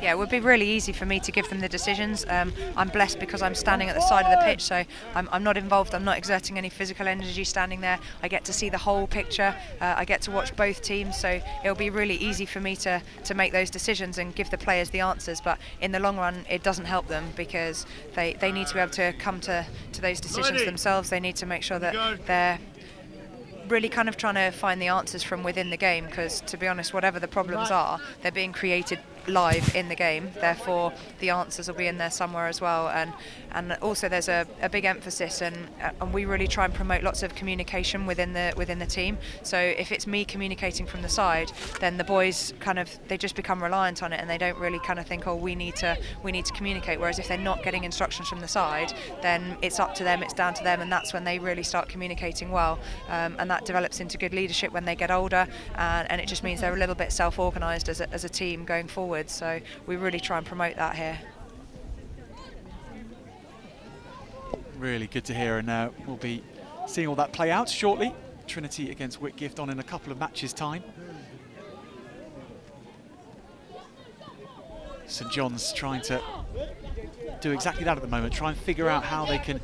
Yeah, it would be really easy for me to give them the decisions. I'm blessed because I'm standing at the side of the pitch, so I'm not involved, I'm not exerting any physical energy standing there. I get to see the whole picture, I get to watch both teams, so it'll be really easy for me to make those decisions and give the players the answers, but in the long run it doesn't help them, because they need to be able to come to those decisions themselves. They need to make sure that they're really kind of trying to find the answers from within the game, because to be honest, whatever the problems are, they're being created live in the game, therefore the answers will be in there somewhere as well. And also there's a big emphasis, and we really try and promote lots of communication within the team. So if it's me communicating from the side, then the boys they just become reliant on it, and they don't really kind of think, oh, we need to communicate. Whereas if they're not getting instructions from the side, then it's up to them, it's down to them, and that's when they really start communicating well, and that develops into good leadership when they get older, and it just means they're a little bit self-organised as a team going forward. So we really try and promote that here. Really good to hear, and we'll be seeing all that play out shortly. Trinity against Whitgift on in a couple of matches' time. St John's trying to do exactly that at the moment, try and figure out how they can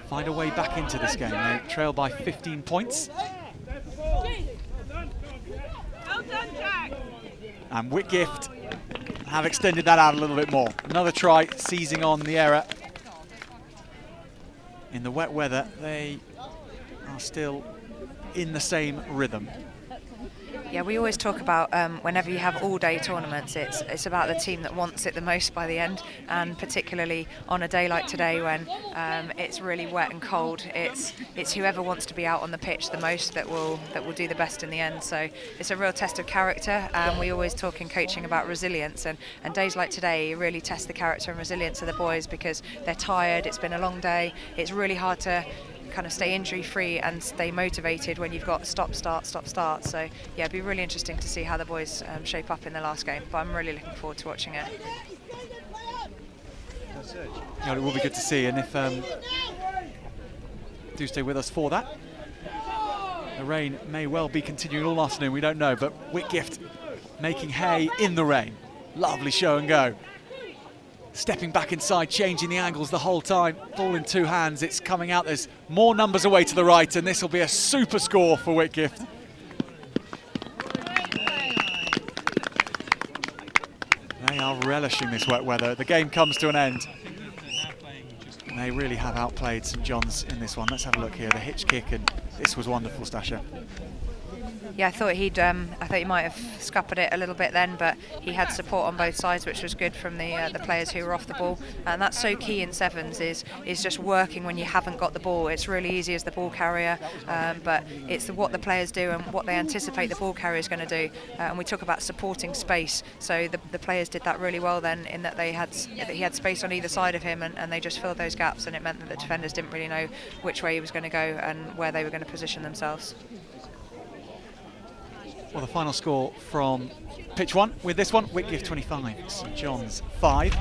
find a way back into this game. They trail by 15 points. And Whitgift have extended that out a little bit more. Another try, seizing on the error. In the wet weather, they are still in the same rhythm. Yeah, we always talk about whenever you have all-day tournaments, it's about the team that wants it the most by the end, and particularly on a day like today when it's really wet and cold. It's whoever wants to be out on the pitch the most that will do the best in the end. So it's a real test of character, and we always talk in coaching about resilience, and days like today really test the character and resilience of the boys, because they're tired, it's been a long day, it's really hard to kind of stay injury free and stay motivated when you've got stop start. So yeah, it'd be really interesting to see how the boys shape up in the last game, but I'm really looking forward to watching it. Yeah, it will be good to see, and if do stay with us for that. The rain may well be continuing all afternoon, we don't know, but Whitgift making hay in the rain. Lovely show and go. Stepping back inside, changing the angles the whole time. Ball in two hands, it's coming out. There's more numbers away to the right, and this will be a super score for Whitgift. They are relishing this wet weather. The game comes to an end. And they really have outplayed St John's in this one. Let's have a look here. The hitch kick, and this was wonderful, Stasha. Yeah, I thought he might have scuppered it a little bit then, but he had support on both sides, which was good from the players who were off the ball. And that's so key in sevens, is just working when you haven't got the ball. It's really easy as the ball carrier, but it's what the players do and what they anticipate the ball carrier is going to do. And we talk about supporting space. So the players did that really well then, in that he had space on either side of him, and they just filled those gaps, and it meant that the defenders didn't really know which way he was going to go and where they were going to position themselves. Well, the final score from pitch one with this one, Whitgift 25, St John's 5.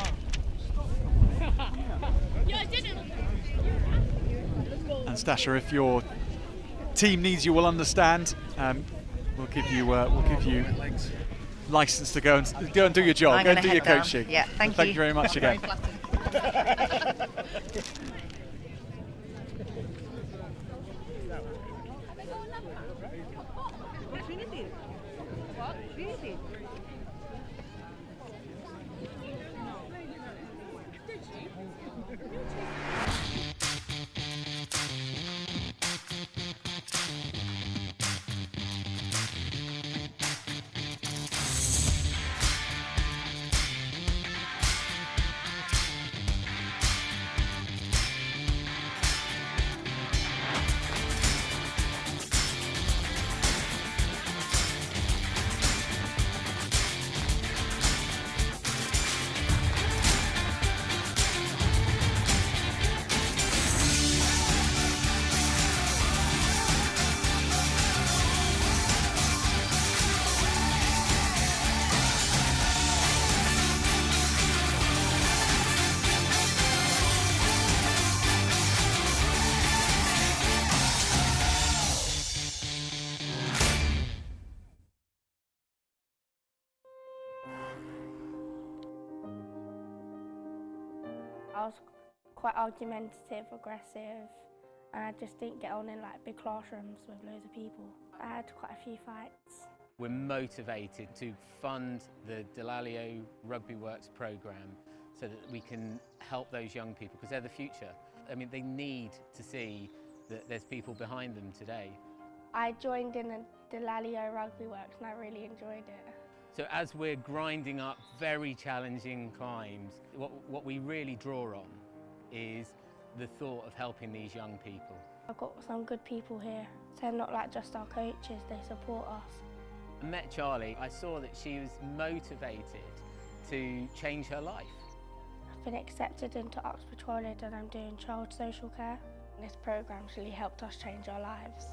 And Stasha, if your team needs you, will understand. We'll give you license to go and do your job, go and do your coaching. Yeah, thank you very much again. Trinity. What? Trinity. I was quite argumentative, aggressive, and I just didn't get on in like big classrooms with loads of people. I had quite a few fights. We're motivated to fund the Delalio Rugby Works programme so that we can help those young people, because they're the future. I mean, they need to see that there's people behind them today. I joined in a Delalio Rugby Works and I really enjoyed it. So as we're grinding up very challenging climbs, what we really draw on is the thought of helping these young people. I've got some good people here. They're not like just our coaches, they support us. I met Charlie, I saw that she was motivated to change her life. I've been accepted into Oxford College and I'm doing child social care. This programme's really helped us change our lives.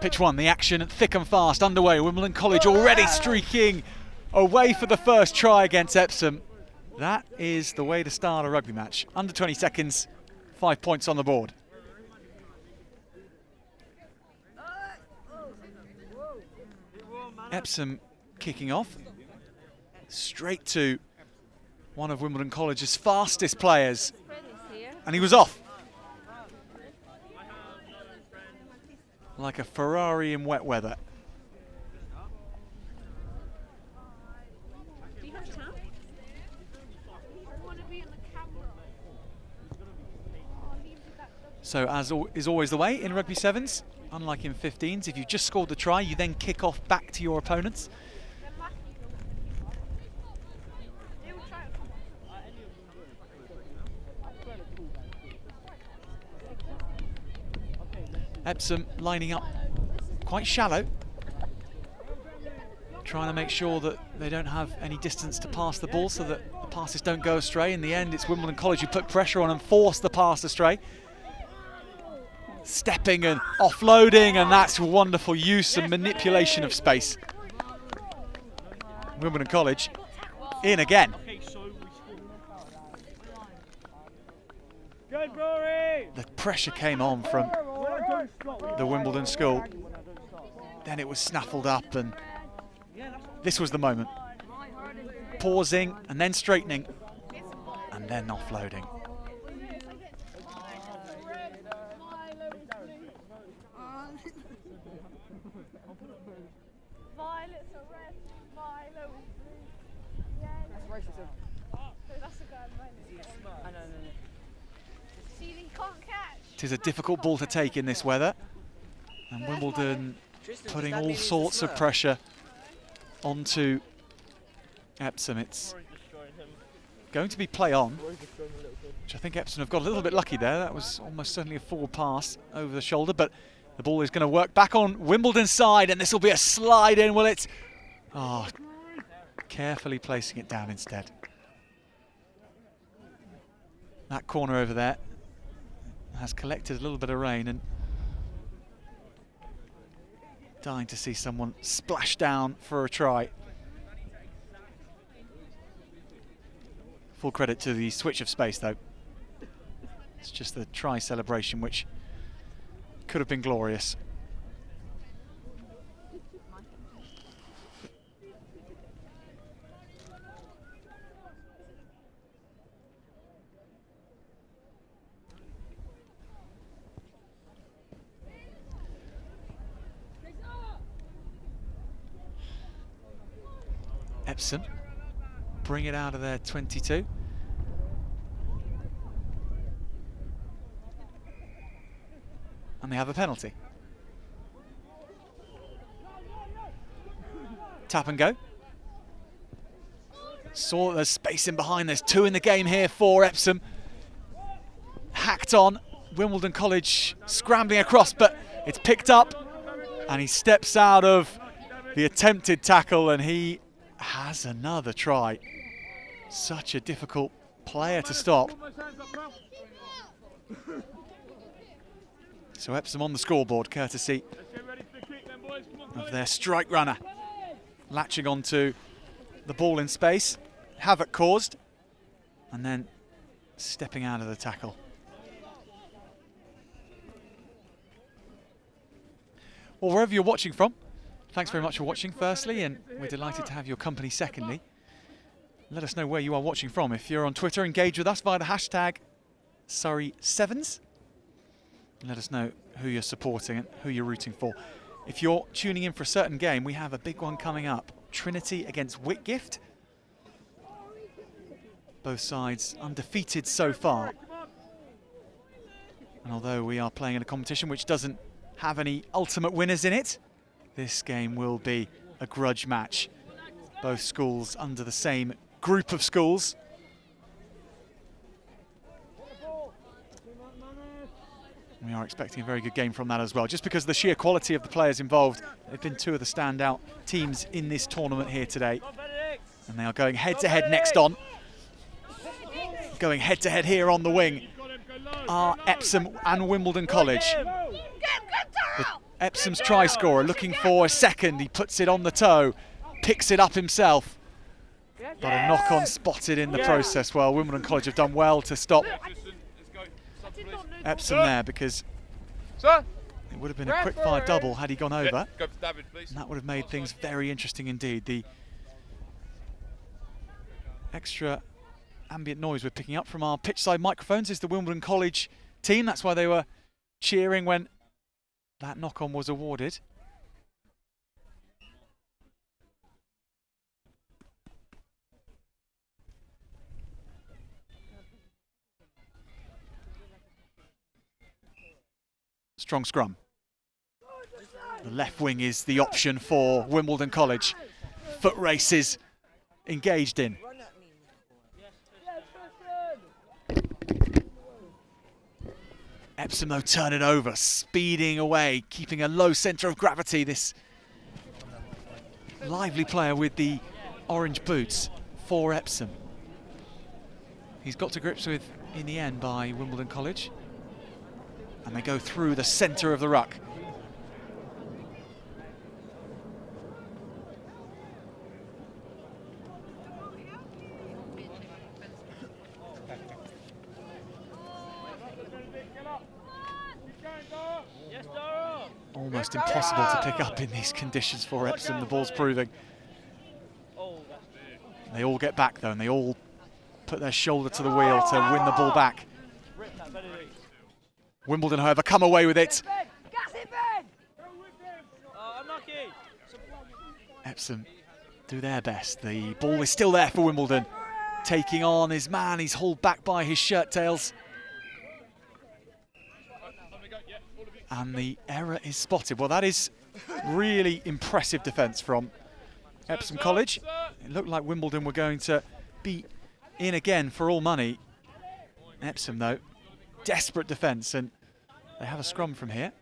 Pitch one, the action thick and fast underway. Wimbledon College already streaking away for the first try against Epsom. That is the way to start a rugby match. Under 20 seconds, 5 points on the board. Epsom kicking off. Straight to one of Wimbledon College's fastest players. And he was off. Like a Ferrari in wet weather. So as is always the way in rugby sevens, unlike in 15s, if you've just scored the try, you then kick off back to your opponents. Epsom lining up quite shallow, trying to make sure that they don't have any distance to pass the ball so that the passes don't go astray. In the end, it's Wimbledon College who put pressure on and forced the pass astray. Stepping and offloading, and that's wonderful use and manipulation of space. Wimbledon College in again. The pressure came on from the Wimbledon school. Then it was snaffled up, and this was the moment. Pausing and then straightening and then offloading. It is a difficult ball to take in this weather, and Wimbledon putting all sorts of pressure onto Epsom. It's going to be play on, which I think Epsom have got a little bit lucky there. That was almost certainly a forward pass over the shoulder, but the ball is going to work back on Wimbledon's side, and this will be a slide in, will it? Oh, carefully placing it down instead. That corner over there has collected a little bit of rain and dying to see someone splash down for a try. Full credit to the switch of space though. It's just the try celebration which could have been glorious. Epsom bring it out of their 22. And they have a penalty. Tap and go. Saw there's space in behind. There's 2 in the game here for Epsom. Hacked on. Wimbledon College scrambling across, but it's picked up. And he steps out of the attempted tackle and he has another try. Such a difficult player to stop. So Epsom on the scoreboard, courtesy of their strike runner. Latching onto the ball in space, havoc caused, and then stepping out of the tackle. Well, wherever you're watching from, thanks very much for watching firstly, and we're delighted to have your company secondly. Let us know where you are watching from. If you're on Twitter, engage with us via the hashtag Surrey7s. Let us know who you're supporting and who you're rooting for. If you're tuning in for a certain game, we have a big one coming up. Trinity against Whitgift. Both sides undefeated so far. And although we are playing in a competition which doesn't have any ultimate winners in it, this game will be a grudge match. Both schools under the same group of schools. We are expecting a very good game from that as well, just because of the sheer quality of the players involved. They've been 2 of the standout teams in this tournament here today. And they are going head-to-head next on. Going head-to-head here on the wing are Epsom and Wimbledon College. Epsom's try scorer looking for a second. He puts it on the toe, picks it up himself. But a knock-on spotted in the process. Well, Wimbledon College have done well to stop Epsom there, because it would have been a quick-fire double had he gone over. And that would have made things very interesting indeed. The extra ambient noise we're picking up from our pitch-side microphones is the Wimbledon College team. That's why they were cheering when that knock-on was awarded. Strong scrum. The left wing is the option for Wimbledon College. Foot races engaged in. Epsom though turn it over, speeding away, keeping a low centre of gravity. This lively player with the orange boots for Epsom. He's got to grips with in the end by Wimbledon College. And they go through the centre of the ruck. Almost impossible to pick up in these conditions for Epsom, the ball's proving. They all get back though, and they all put their shoulder to the wheel to win the ball back. Wimbledon, however, come away with it. Epsom do their best. The ball is still there for Wimbledon. Taking on his man, he's hauled back by his shirt tails. And the error is spotted. Well, that is really impressive defence from Epsom College. It looked like Wimbledon were going to be in again for all money. Epsom, though, desperate defence, and they have a scrum from here.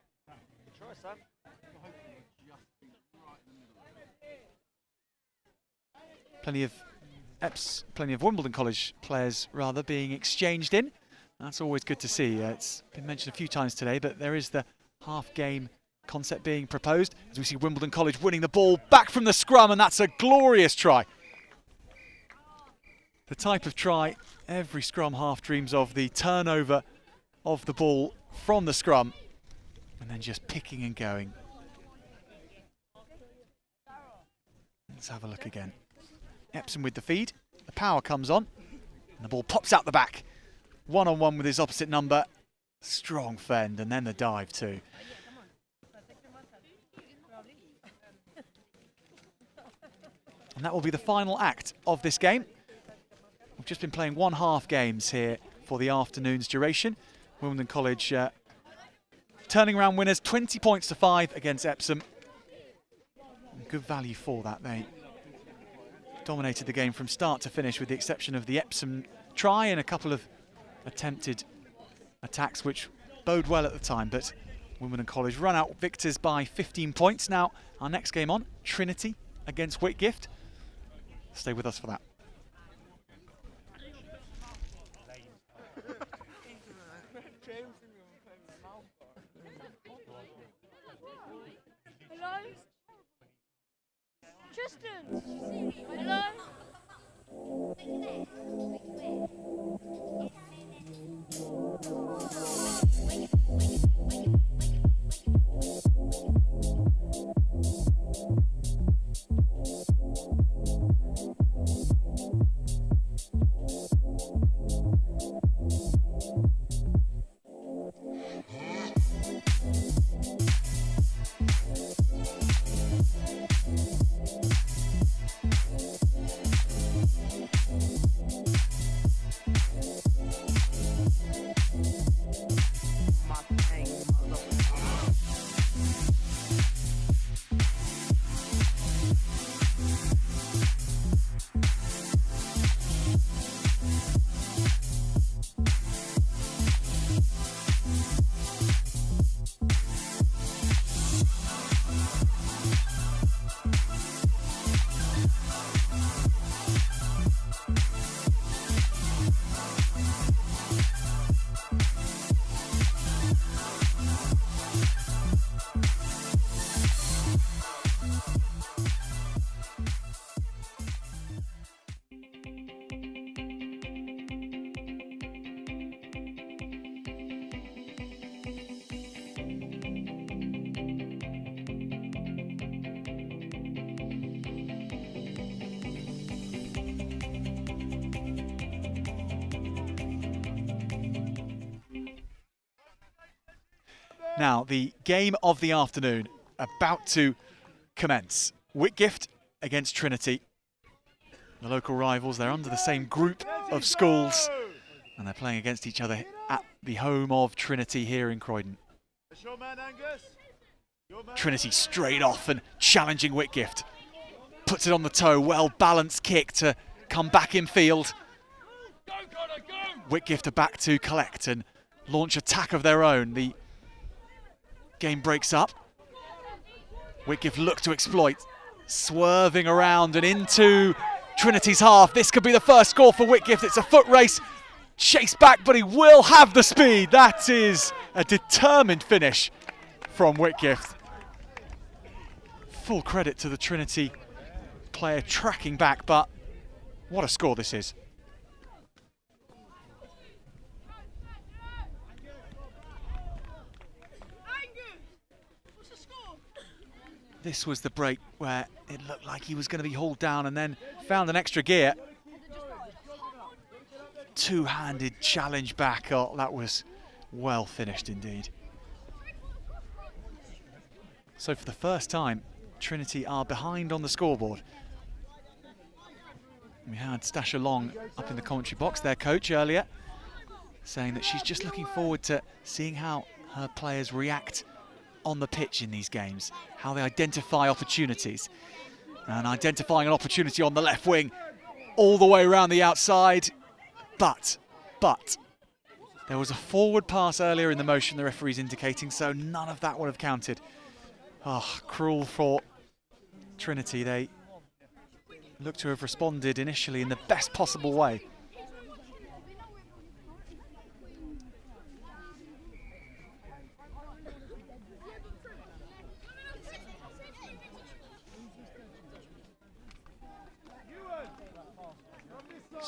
Plenty of Wimbledon College players, rather, being exchanged in. That's always good to see. It's been mentioned a few times today, but there is the half-game concept being proposed as we see Wimbledon College winning the ball back from the scrum, and that's a glorious try. The type of try every scrum half dreams of, the turnover of the ball from the scrum and then just picking and going. Let's have a look again. Epsom with the feed, the power comes on and the ball pops out the back. One-on-one with his opposite number, strong fend, and then the dive too. And that will be the final act of this game. We've just been playing 1/2 games here for the afternoon's duration. Wimbledon College turning around winners, 20 points to 5 against Epsom. Good value for that. They dominated the game from start to finish with the exception of the Epsom try and a couple of attempted attacks which bode well at the time, but Wimbledon College run out victors by 15 points. Now our next game on, Trinity against Whitgift. Stay with us for that. Hello? Tristan! Hello? Now, the game of the afternoon about to commence. Whitgift against Trinity. The local rivals, they're under the same group of schools and they're playing against each other at the home of Trinity here in Croydon. Trinity straight off and challenging Whitgift. Puts it on the toe, well balanced kick to come back in field. Whitgift are back to collect and launch attack of their own. The game breaks up. Whitgift look to exploit, swerving around and into Trinity's half. This could be the first score for Whitgift. It's a foot race, chase back, but he will have the speed. That is a determined finish from Whitgift. Full credit to the Trinity player tracking back, but what a score this is. This was the break where it looked like he was going to be hauled down and then found an extra gear. Two-handed challenge back. Oh, that was well finished indeed. So for the first time, Trinity are behind on the scoreboard. We had Stasha Long up in the commentary box, their coach earlier, saying that she's just looking forward to seeing how her players react on the pitch in these games, how they identify opportunities. And identifying an opportunity on the left wing all the way around the outside. But there was a forward pass earlier in the motion, the referee's indicating, so none of that would have counted. Oh, cruel for Trinity. They look to have responded initially in the best possible way.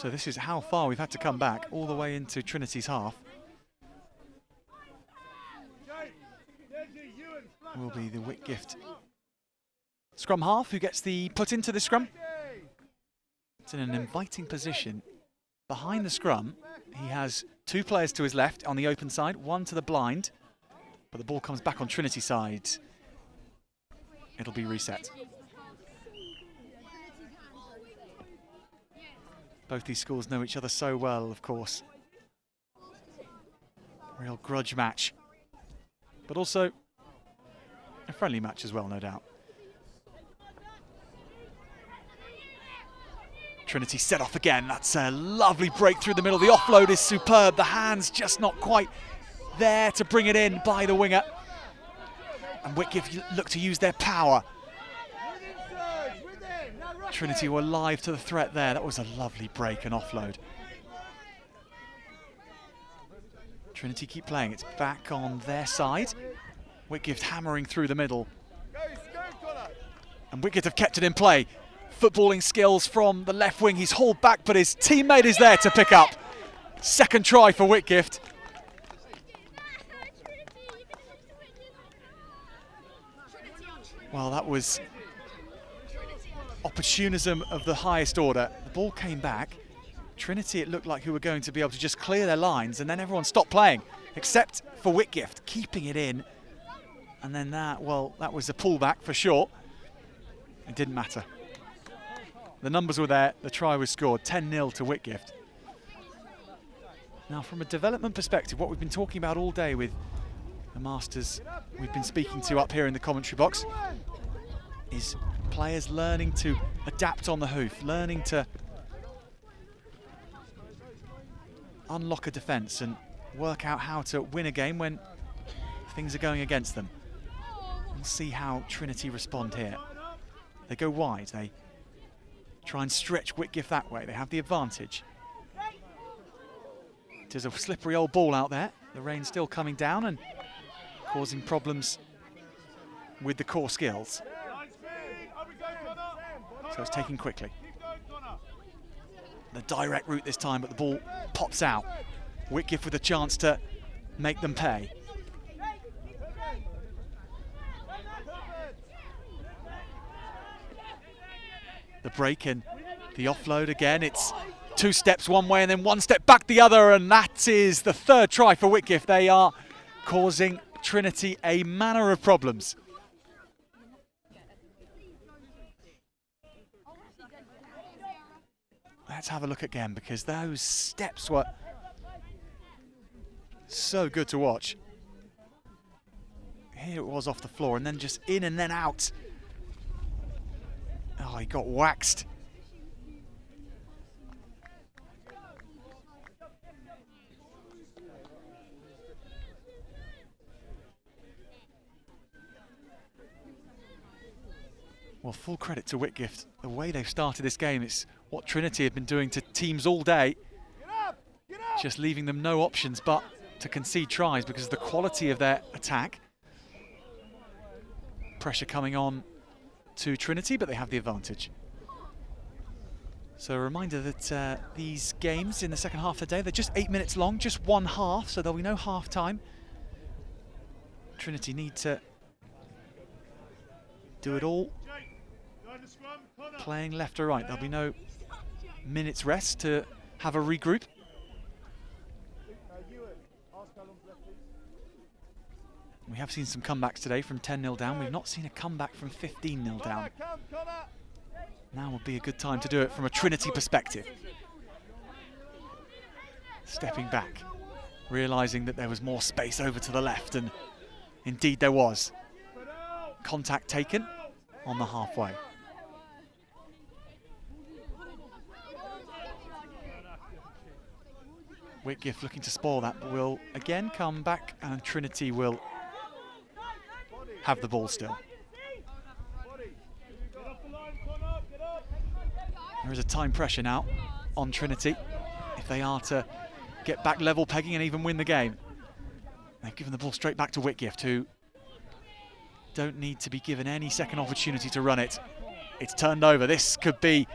So this is how far we've had to come back, all the way into Trinity's half. Will be the Whitgift scrum half who gets the put into the scrum. It's in an inviting position behind the scrum. He has 2 players to his left on the open side, 1 to the blind, but the ball comes back on Trinity side. It'll be reset. Both these schools know each other so well, of course. Real grudge match, but also a friendly match as well, no doubt. Trinity set off again. That's a lovely break through the middle. The offload is superb. The hands just not quite there to bring it in by the winger. And Whitgift look to use their power. Trinity were live to the threat there. That was a lovely break and offload. Trinity keep playing. It's back on their side. Whitgift hammering through the middle. And Whitgift have kept it in play. Footballing skills from the left wing. He's hauled back, but his teammate is there to pick up. Second try for Whitgift. Well, that was opportunism of the highest order. The ball came back. Trinity, it looked like, who were going to be able to just clear their lines, and then everyone stopped playing, except for Whitgift, keeping it in. And then that, well, that was a pullback for sure. It didn't matter. The numbers were there, the try was scored, 10-0 to Whitgift. Now, from a development perspective, what we've been talking about all day with the masters we've been speaking to up here in the commentary box is players learning to adapt on the hoof, learning to unlock a defence and work out how to win a game when things are going against them. We'll see how Trinity respond here. They go wide, they try and stretch Whitgift that way, they have the advantage. There's a slippery old ball out there, the rain still coming down and causing problems with the core skills. So it's taken quickly. The direct route this time, but the ball pops out. Whitgift with a chance to make them pay. The break and the offload again. It's 2 steps one way and then 1 step back the other, and that is the 3rd try for Whitgift. They are causing Trinity a manner of problems. Let's have a look again, because those steps were so good to watch. Here it was off the floor and then just in and then out. Oh, he got waxed. Well, full credit to Whitgift. The way they've started this game, it's what Trinity have been doing to teams all day. Just leaving them no options but to concede tries because of the quality of their attack. Pressure coming on to Trinity, but they have the advantage. So a reminder that these games in the second half of the day, they're just 8 minutes long, just 1 half, so there'll be no half time. Trinity need to do it all, playing left or right. There'll be no minutes rest to have a regroup. We have seen some comebacks today from 10-0 down. We've not seen a comeback from 15-0 down. Now would be a good time to do it from a Trinity perspective. Stepping back, realising that there was more space over to the left, and indeed there was. Contact taken on the halfway. Whitgift looking to spoil that, but will again come back, and Trinity will have the ball still. There is a time pressure now on Trinity if they are to get back level pegging and even win the game. They've given the ball straight back to Whitgift, who don't need to be given any second opportunity to run it. It's turned over. This could be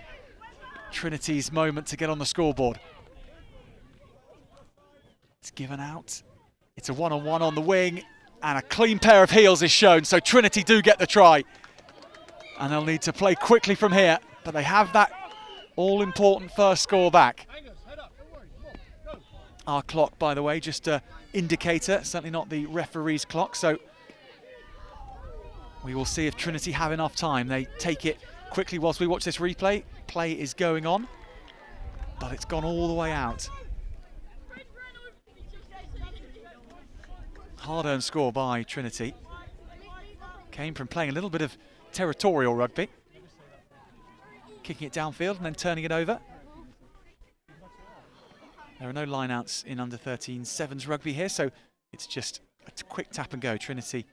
Trinity's moment to get on the scoreboard. It's given out. It's a one-on-one on the wing, and a clean pair of heels is shown, so Trinity do get the try. And they'll need to play quickly from here, but they have that all-important first score back. Our clock, by the way, just an indicator, certainly not the referee's clock, so we will see if Trinity have enough time. They take it quickly whilst we watch this replay. Play is going on, but it's gone all the way out. Hard-earned score by Trinity. Came from playing a little bit of territorial rugby. Kicking it downfield and then turning it over. There are no line-outs in under-13 sevens rugby here, so it's just a quick tap and go. Trinity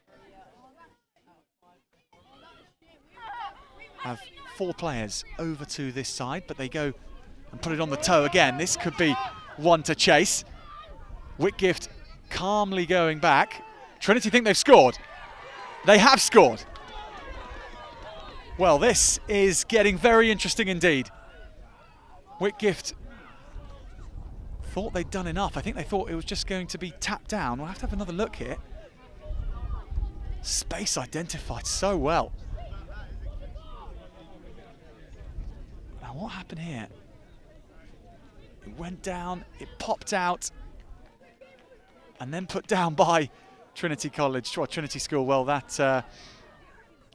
have 4 players over to this side, but they go and put it on the toe again. This could be one to chase. Whitgift calmly going back. Trinity think they've scored. They have scored. Well, this is getting very interesting indeed. Whitgift thought they'd done enough. I think they thought it was just going to be tapped down. We'll have to have another look here. Space identified so well. Now what happened here? It went down, it popped out, and then put down by Trinity College, or Trinity School. Well, that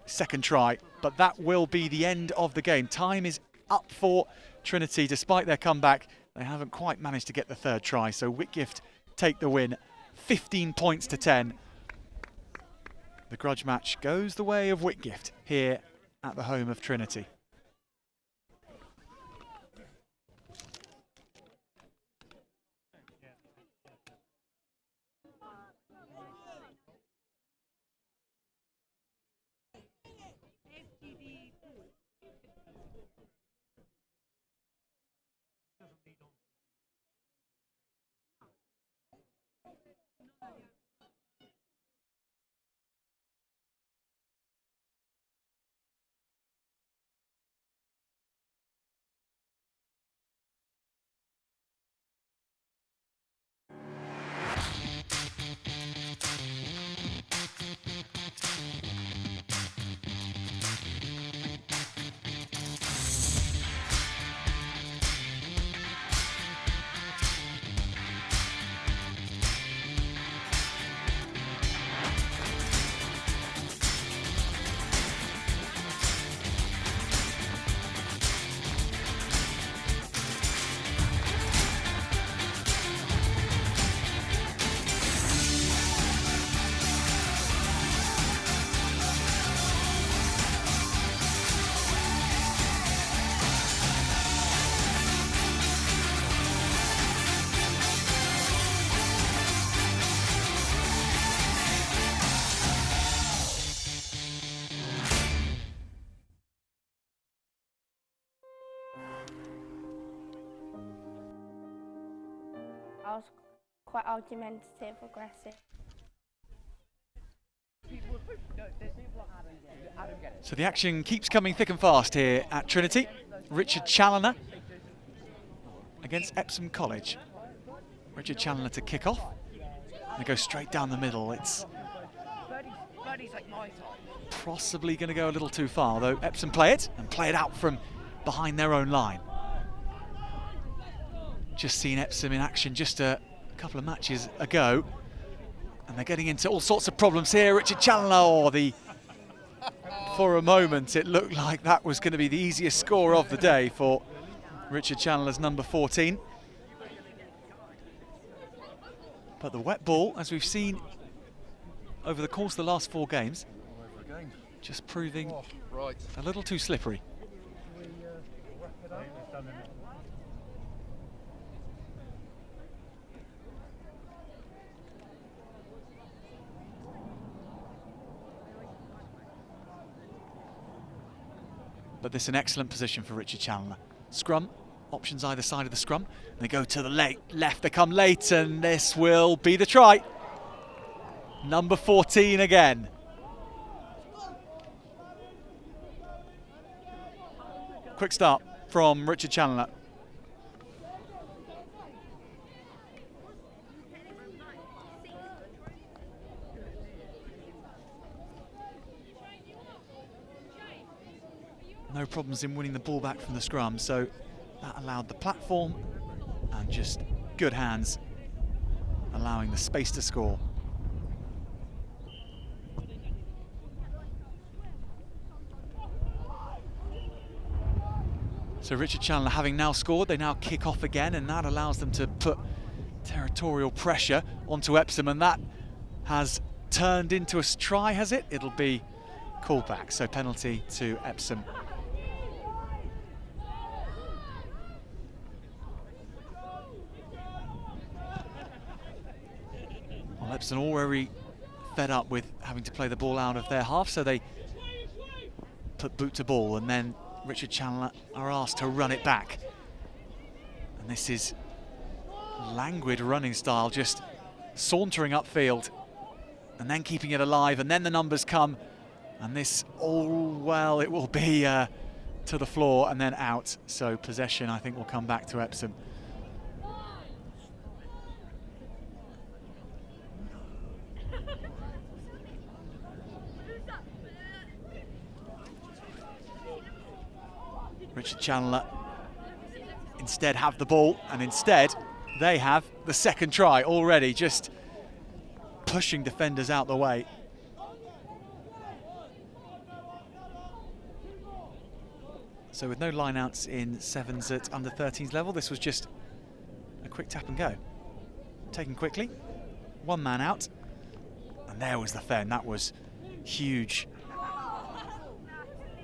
second try, but that will be the end of the game. Time is up for Trinity. Despite their comeback, they haven't quite managed to get the third try, so Whitgift take the win, 15 points to 10. The grudge match goes the way of Whitgift here at the home of Trinity. I was quite argumentative, aggressive. So the action keeps coming thick and fast here at Trinity. Richard Challener against Epsom College. Richard Challener to kick off. They go straight down the middle. It's possibly going to go a little too far, though Epsom play it and play it out from behind their own line. Just seen Epsom in action just a couple of matches ago, and they're getting into all sorts of problems here. Richard Challener, for a moment it looked like that was going to be the easiest score of the day for Richard Challener's number 14. But the wet ball, as we've seen over the course of the last 4 games, just proving a little too slippery. But this is an excellent position for Richard Challener. Scrum, options either side of the scrum. They go to the left, they come late, and this will be the try. Number 14 again. Quick start. from Richard Challener. No problems in winning the ball back from the scrum, so that allowed the platform and just good hands, allowing the space to score. So Richard Challener having now scored, they now kick off again, and that allows them to put territorial pressure onto Epsom, and that has turned into a try, has it? It'll be called back, so penalty to Epsom. Well, Epsom already fed up with having to play the ball out of their half, so they put boot to ball, and then Richard Challener are asked to run it back. And this is languid running style, just sauntering upfield and then keeping it alive, and then the numbers come, and this, oh well, it will be to the floor and then out. So possession, I think, will come back to Epsom. Richard Challener instead have the ball, and instead they have the second try already, just pushing defenders out the way. So with no line-outs in sevens at under 13s level, this was just a quick tap and go. Taken quickly, one man out, and there was the fen. That was huge,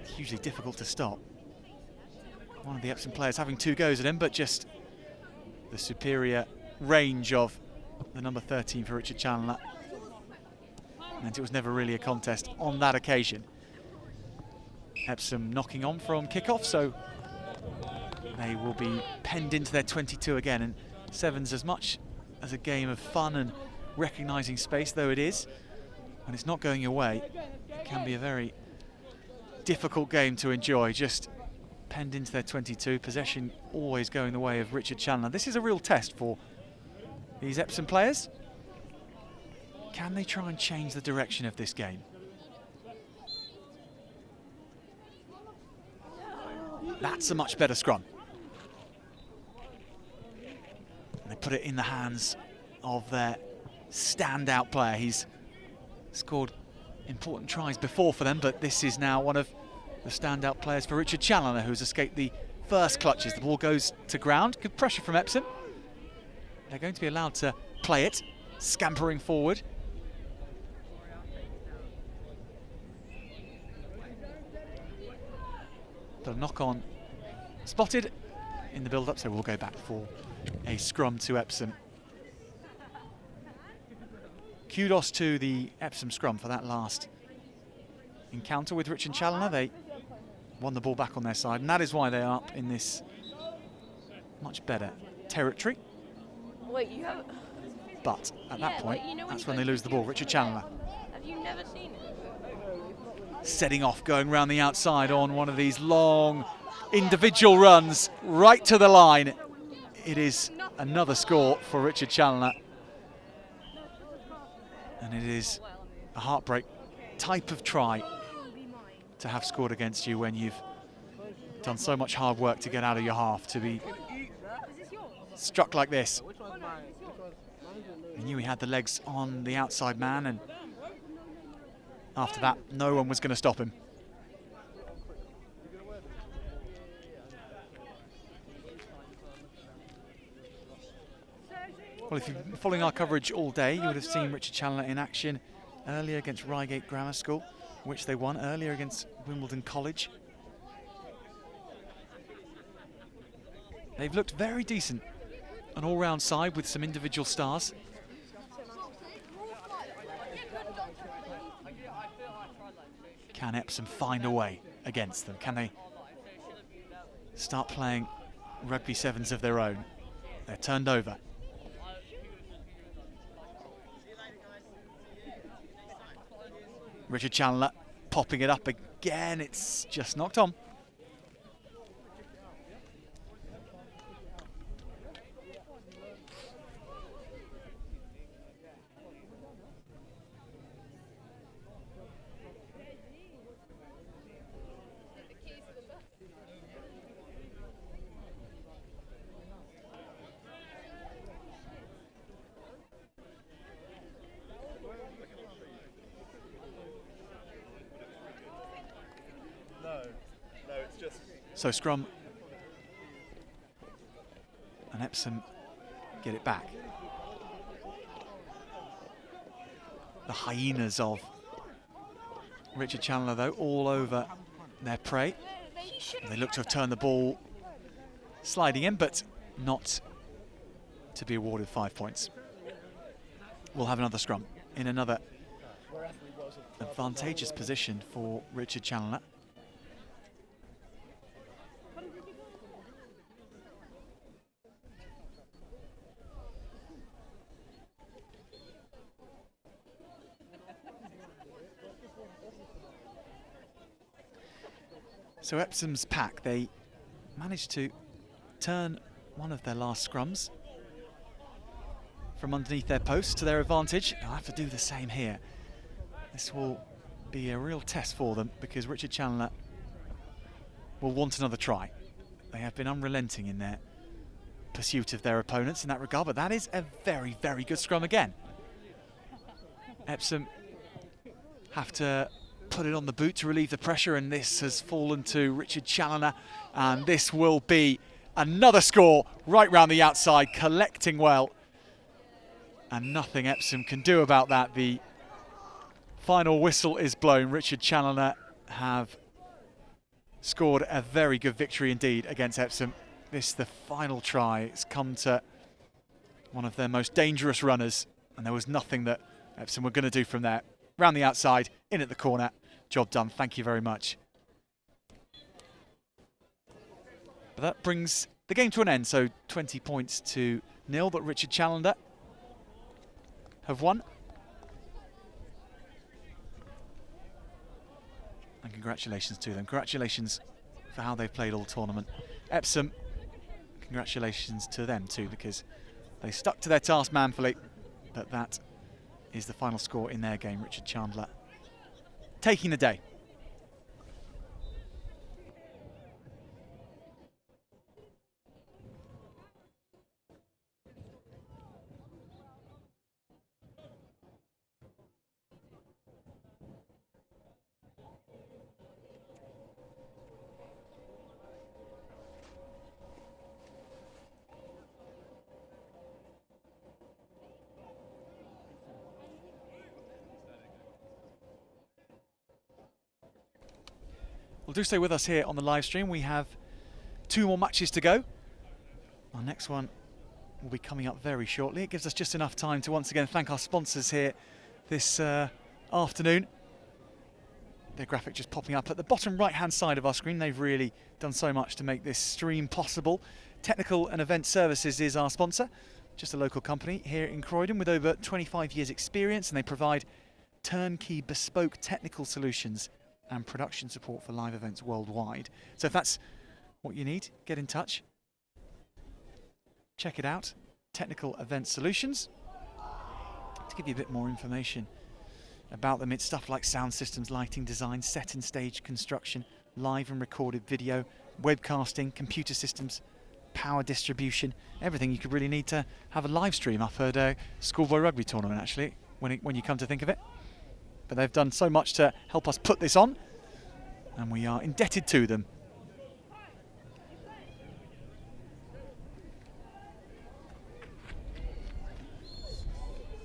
hugely difficult to stop. One of the Epsom players having two goes at him, but just the superior range of the number 13 for Richard Challener. And it was never really a contest on that occasion. Epsom knocking on from kickoff, so they will be penned into their 22 again. And sevens, as much as a game of fun and recognising space though it is, when it's not going your way, it can be a very difficult game to enjoy. Just penned into their 22, possession always going the way of Richard Challener. This is a real test for these Epsom players. Can they try and change the direction of this game? That's a much better scrum. And they put it in the hands of their standout player. He's scored important tries before for them, but this is now one of the standout players for Richard Challener, who's escaped the first clutches. The ball goes to ground. Good pressure from Epsom. They're going to be allowed to play it, scampering forward. But a knock-on spotted in the build-up, so we'll go back for a scrum to Epsom. Kudos to the Epsom scrum for that last encounter with Richard Challener. They won the ball back on their side, and that is why they are up in this much better territory. Wait, you have... But at that point, like, you know, that's when they lose the ball. Richard Challener Have you never seen it? setting off, going round the outside on one of these long individual runs right to the line. It is another score for Richard Challener. And it is a heartbreak type of try to have scored against you when you've done so much hard work to get out of your half, to be struck like this. He knew he had the legs on the outside man, and after that, no one was going to stop him. Well, if you've been following our coverage all day, you would have seen Richard Challener in action earlier against Rygate Grammar School, which they won, earlier against Wimbledon College. They've looked very decent, an all-round side with some individual stars. Can Epsom find a way against them? Can they start playing rugby sevens of their own? They're turned over. Richard Challener popping it up again. It's just knocked on. So scrum, and Epsom get it back. The hyenas of Richard Challener, though, all over their prey. They look to have turned the ball sliding in, but not to be awarded 5 points. We'll have another scrum in another advantageous position for Richard Challener. So Epsom's pack, they managed to turn one of their last scrums from underneath their post to their advantage. They'll have to do the same here. This will be a real test for them because Richard Challener will want another try. They have been unrelenting in their pursuit of their opponents in that regard, but that is a very, very good scrum again. Epsom have to put it on the boot to relieve the pressure, and this has fallen to Richard Challener, and this will be another score right round the outside, collecting well, and nothing Epsom can do about that. The final whistle is blown. Richard Challener have scored a very good victory indeed against Epsom. This, the final try, it's come to one of their most dangerous runners, and there was nothing that Epsom were going to do from there. Round the outside, in at the corner, job done, thank you very much. But that brings the game to an end, so 20 points to 0 that Richard Challener have won. And congratulations to them. Congratulations for how they've played all tournament. Epsom, congratulations to them too, because they stuck to their task manfully, but that is the final score in their game. Richard Challener taking the day. Well, do stay with us here on the live stream. We have 2 more matches to go. Our next one will be coming up very shortly. It gives us just enough time to once again thank our sponsors here this afternoon. Their graphic just popping up at the bottom right-hand side of our screen. They've really done so much to make this stream possible. Technical and Event Services is our sponsor. Just a local company here in Croydon with over 25 years experience, and they provide turnkey bespoke technical solutions and production support for live events worldwide. So if that's what you need, get in touch. Check it out, Technical Event Solutions. To give you a bit more information about them, it's stuff like sound systems, lighting design, set and stage construction, live and recorded video, webcasting, computer systems, power distribution, everything you could really need to have a live stream up at a schoolboy rugby tournament, actually, when you come to think of it. But they've done so much to help us put this on, and we are indebted to them.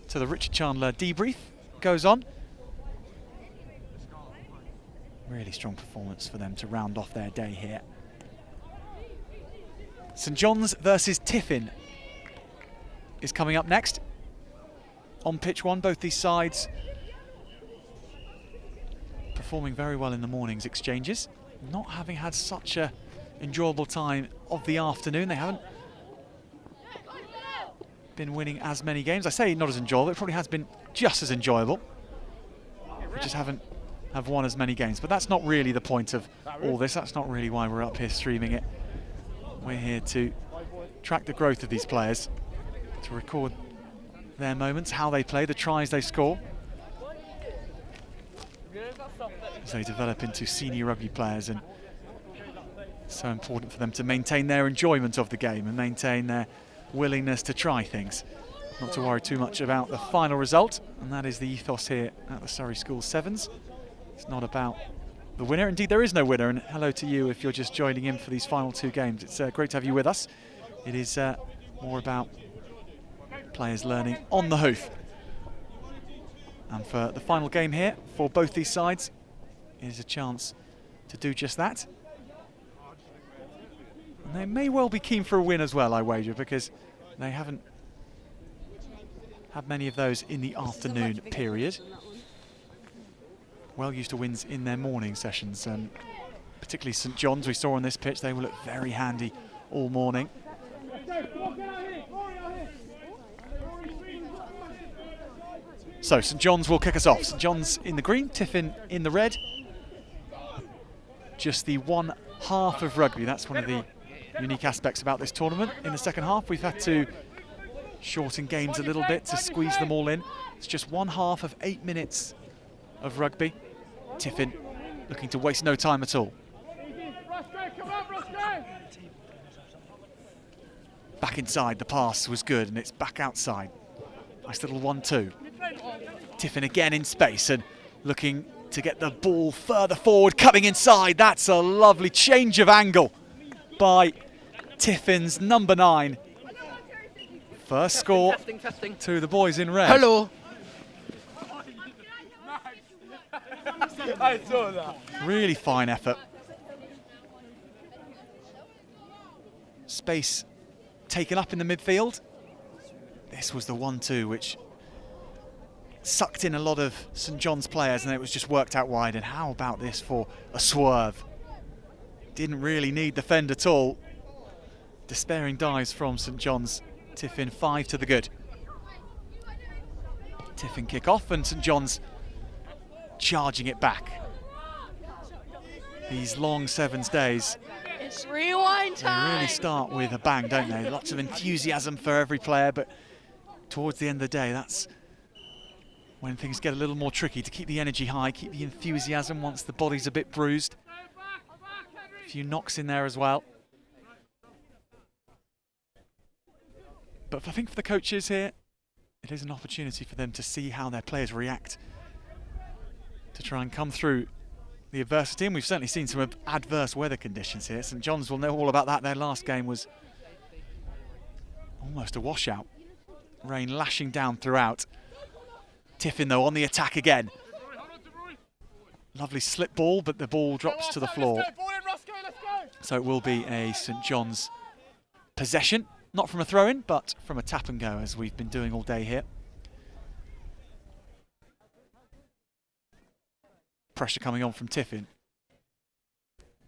So the Richard Challener debrief goes on. Really strong performance for them to round off their day here. St John's versus Tiffin is coming up next. On pitch 1, both these sides performing very well in the morning's exchanges, not having had such a enjoyable time of the afternoon. They haven't been winning as many games. I say not as enjoyable, it probably has been just as enjoyable. We just have won as many games, but that's not really the point of all this. That's not really why we're up here streaming it. We're here to track the growth of these players, to record their moments, how they play, the tries they score, as they develop into senior rugby players. And it's so important for them to maintain their enjoyment of the game and maintain their willingness to try things. Not to worry too much about the final result, and that is the ethos here at the Surrey School Sevens. It's not about the winner. Indeed, there is no winner, and hello to you if you're just joining in for these final two games. It's great to have you with us. It is more about players learning on the hoof. And for the final game here, for both these sides, is a chance to do just that. And they may well be keen for a win as well, I wager, because they haven't had many of those in the afternoon period. Well used to wins in their morning sessions, and particularly St John's we saw on this pitch, they will look very handy all morning. So St John's will kick us off. St John's in the green, Tiffin in the red. Just the one half of rugby. That's one of the unique aspects about this tournament. In the second half, we've had to shorten games a little bit to squeeze them all in. It's just one half of 8 minutes of rugby. Tiffin looking to waste no time at all. Back inside, the pass was good, and it's back outside. Nice little 1-2. Tiffin again in space and looking to get the ball further forward, coming inside. That's a lovely change of angle by Tiffin's number 9. First score to the boys in red. Hello. I saw that. Really fine effort. Space taken up in the midfield. This was the 1-2 which sucked in a lot of St John's players, and it was just worked out wide. And how about this for a swerve? Didn't really need the fend at all. Despairing dives from St John's. Tiffin 5 to the good. Tiffin kick off and St John's charging it back. These long sevens days, It's rewind time. they really start with a bang, don't they? Lots of enthusiasm for every player, but towards the end of the day, that's when things get a little more tricky, to keep the energy high, keep the enthusiasm once the body's a bit bruised. A few knocks in there as well. But I think for the coaches here, it is an opportunity for them to see how their players react, to try and come through the adversity. And we've certainly seen some adverse weather conditions here. St John's will know all about that. Their last game was almost a washout. Rain lashing down throughout. Tiffin, though, on the attack again. Lovely slip ball, but the ball drops to the floor. So it will be a St John's possession. Not from a throw-in, but from a tap and go, as we've been doing all day here. Pressure coming on from Tiffin.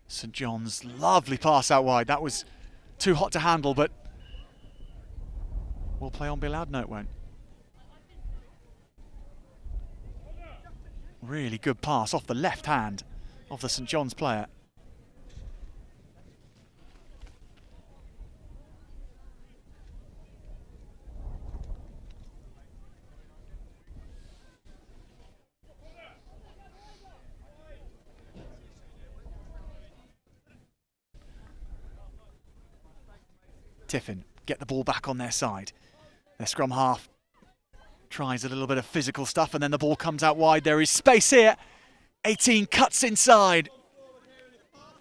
St John's, lovely pass out wide. That was too hot to handle, but will play on be allowed? No, it won't. Really good pass off the left hand of the St John's player. Tiffin get the ball back on their side. Their scrum half tries a little bit of physical stuff, and then the ball comes out wide. There is space here. 18 cuts inside,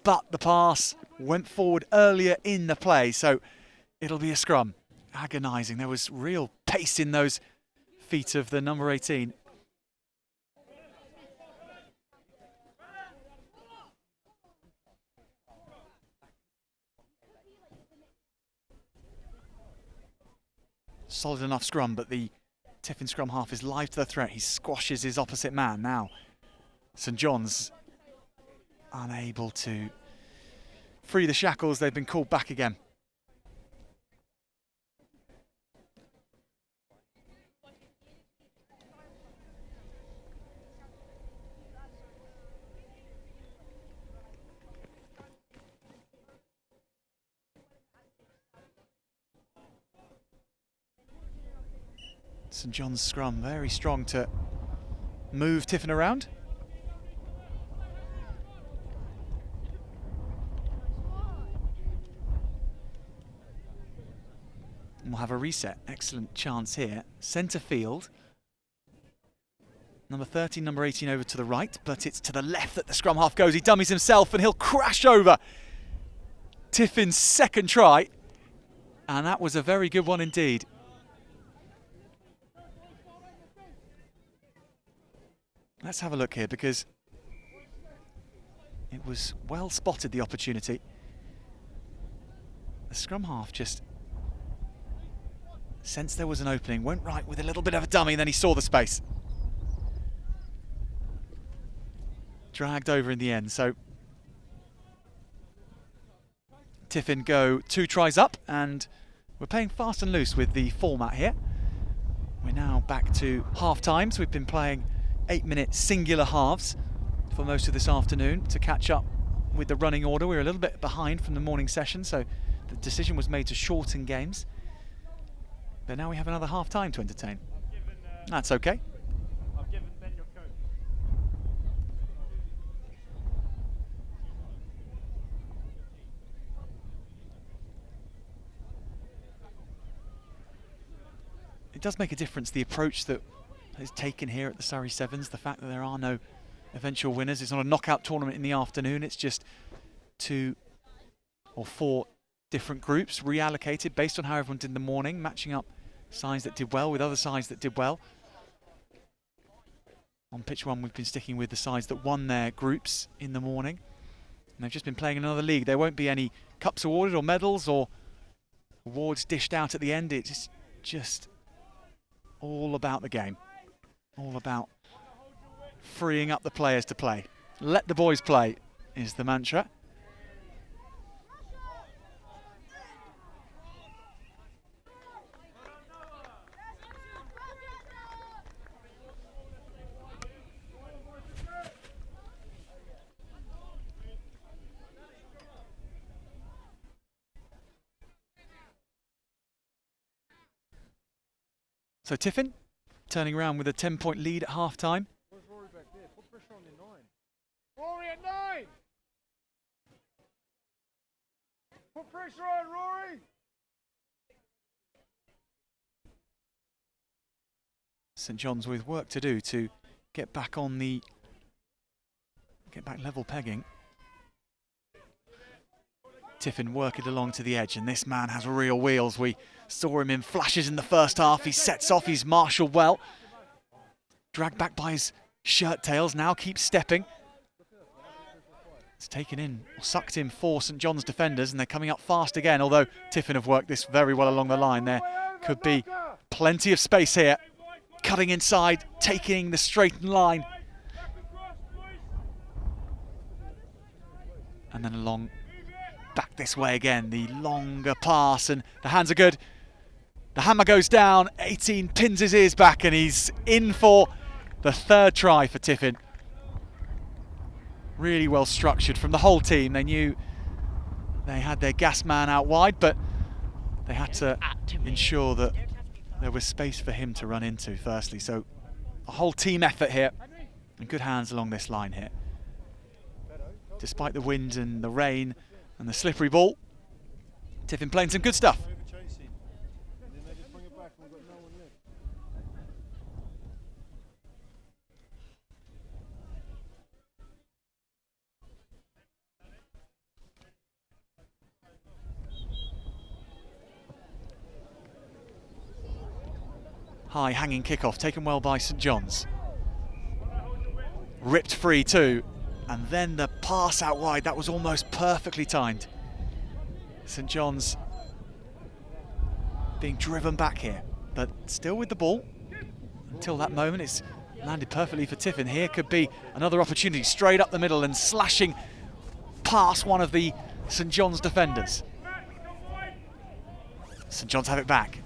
but the pass went forward earlier in the play, so it'll be a scrum. Agonising. There was real pace in those feet of the number 18. Solid enough scrum, but the Tiffin scrum half is live to the threat. He squashes his opposite man. Now St John's unable to free the shackles. They've been called back again. St John's scrum very strong to move Tiffin around. And we'll have a reset. Excellent chance here. Centre field. Number 13, number 18 over to the right, but it's to the left that the scrum half goes. He dummies himself and he'll crash over Tiffin's second try. And that was a very good one indeed. Let's have a look here, because it was well spotted, the opportunity. The scrum half just sensed there was an opening, went right with a little bit of a dummy, and then he saw the space. Dragged over in the end, so Tiffin go 2 tries up, and we're playing fast and loose with the format here. We're now back to half times. We've been playing 8-minute singular halves for most of this afternoon to catch up with the running order. We're a little bit behind from the morning session, so the decision was made to shorten games. But now we have another half time to entertain. That's okay. It does make a difference, the approach that is taken here at the Surrey Sevens, the fact that there are no eventual winners. It's not a knockout tournament in the afternoon, it's just 2 or 4 different groups reallocated based on how everyone did in the morning, matching up sides that did well with other sides that did well. On pitch 1 we've been sticking with the sides that won their groups in the morning, and they've just been playing another league. There won't be any cups awarded or medals or awards dished out at the end. It's just all about the game, all about freeing up the players to play. Let the boys play is the mantra. So Tiffin turning around with a 10-point lead at half-time. Where's Rory back there? Put pressure on the 9. Rory at 9! Put pressure on, Rory! St John's with work to do to get back on the level pegging. Tiffin working along to the edge, and this man has real wheels. We saw him in flashes in the first half. He sets off, he's marshalled well. Dragged back by his shirt tails, now keeps stepping. It's taken in, or sucked in for St John's defenders, and they're coming up fast again, although Tiffin have worked this very well along the line. There could be plenty of space here. Cutting inside, taking the straightened line. And then along back this way again, the longer pass, and the hands are good. The hammer goes down, 18 pins his ears back, and he's in for the 3rd try for Tiffin. Really well structured from the whole team. They knew they had their gas man out wide, but they had to ensure that there was space for him to run into firstly. So a whole team effort here, and good hands along this line here. Despite the wind and the rain and the slippery ball, Tiffin playing some good stuff. High hanging kickoff taken well by St John's. Ripped free too. And then the pass out wide, that was almost perfectly timed. St John's being driven back here, but still with the ball. Until that moment, it's landed perfectly for Tiffin. Here could be another opportunity, straight up the middle and slashing past one of the St John's defenders. St John's have it back.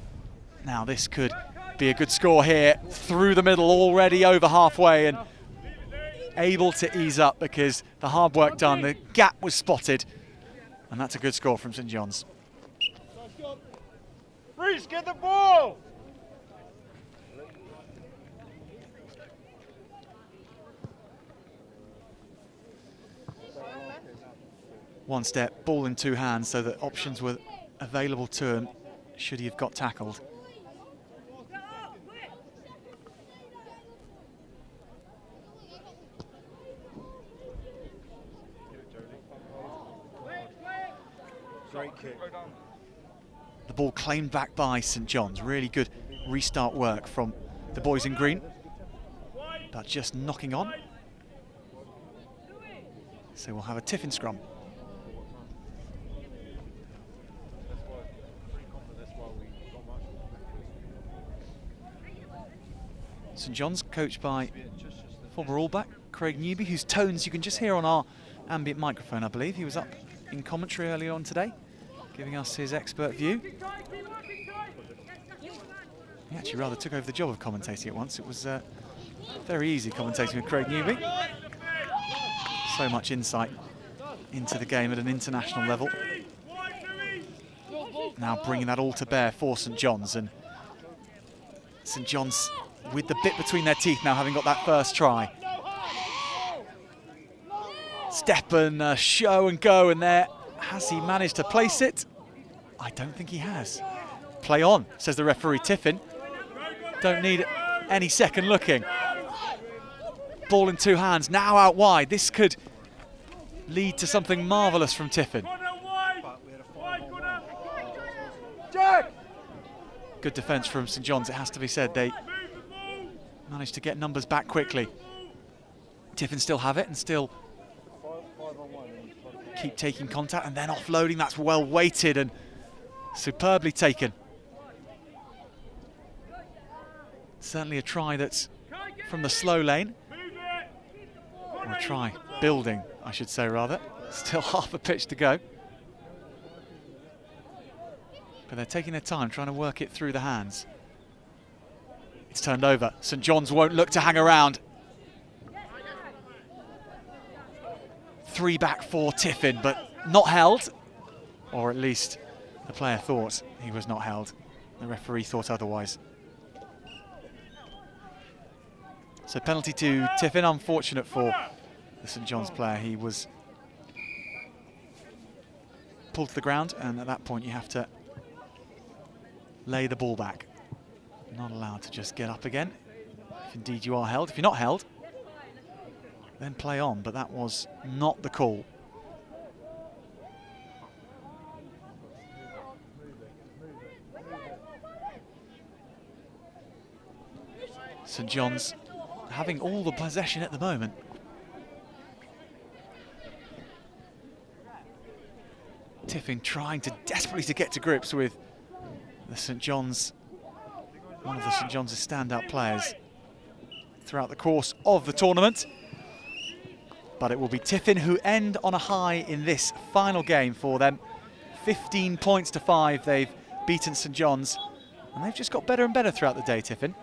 Now this could be a good score here, through the middle, already over halfway, and able to ease up because the hard work done, the gap was spotted, and that's a good score from St John's. Reese, get the ball! One step, ball in 2 hands, so that options were available to him should he have got tackled. Great kick. The ball claimed back by St John's. Really good restart work from the boys in green. But just knocking on. So we'll have a Tiffin scrum. St John's coached by former All-Back Craig Newby, whose tones you can just hear on our ambient microphone, I believe. He was up in commentary earlier on today, giving us his expert view. He actually rather took over the job of commentating at once. It was very easy commentating with Craig Newby. So much insight into the game at an international level. Now bringing that all to bear for St John's, and St John's with the bit between their teeth now, having got that first try. Step and show and go, and there, has he managed to place it? I don't think he has. Play on, says the referee. Tiffin don't need any second looking. Ball in two hands, now out wide. This could lead to something marvellous from Tiffin. Good defence from St John's, it has to be said. They managed to get numbers back quickly. Tiffin still have it and still keep taking contact and then offloading. That's well weighted and superbly taken. Certainly a try that's from the slow lane. Or a try building, I should say, rather. Still half a pitch to go. But they're taking their time, trying to work it through the hands. It's turned over. St John's won't look to hang around. 3 back for Tiffin, but not held. Or at least the player thought he was not held. The referee thought otherwise. So penalty to Tiffin, unfortunate for the St John's player. He was pulled to the ground, and at that point you have to lay the ball back. Not allowed to just get up again, if indeed you are held. If you're not held, then play on, but that was not the call. St John's having all the possession at the moment. Tiffin trying desperately to get to grips with the St John's, one of the St John's standout players throughout the course of the tournament. But it will be Tiffin who end on a high in this final game for them. 15 points to 5, they've beaten St John's, and they've just got better and better throughout the day, Tiffin.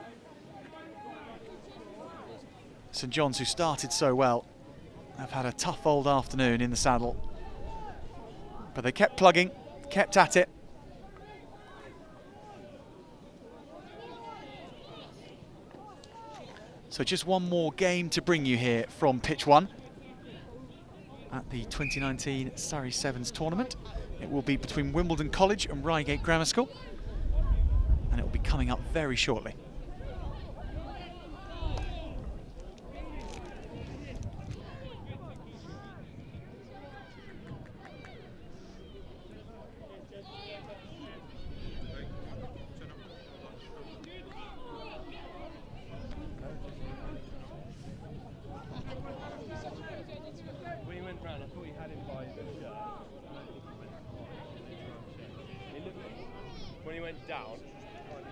St John's, who started so well, have had a tough old afternoon in the saddle. But they kept plugging, kept at it. So just one more game to bring you here from Pitch 1 at the 2019 Surrey Sevens tournament. It will be between Wimbledon College and Rygate Grammar School, and it will be coming up very shortly. When he went down,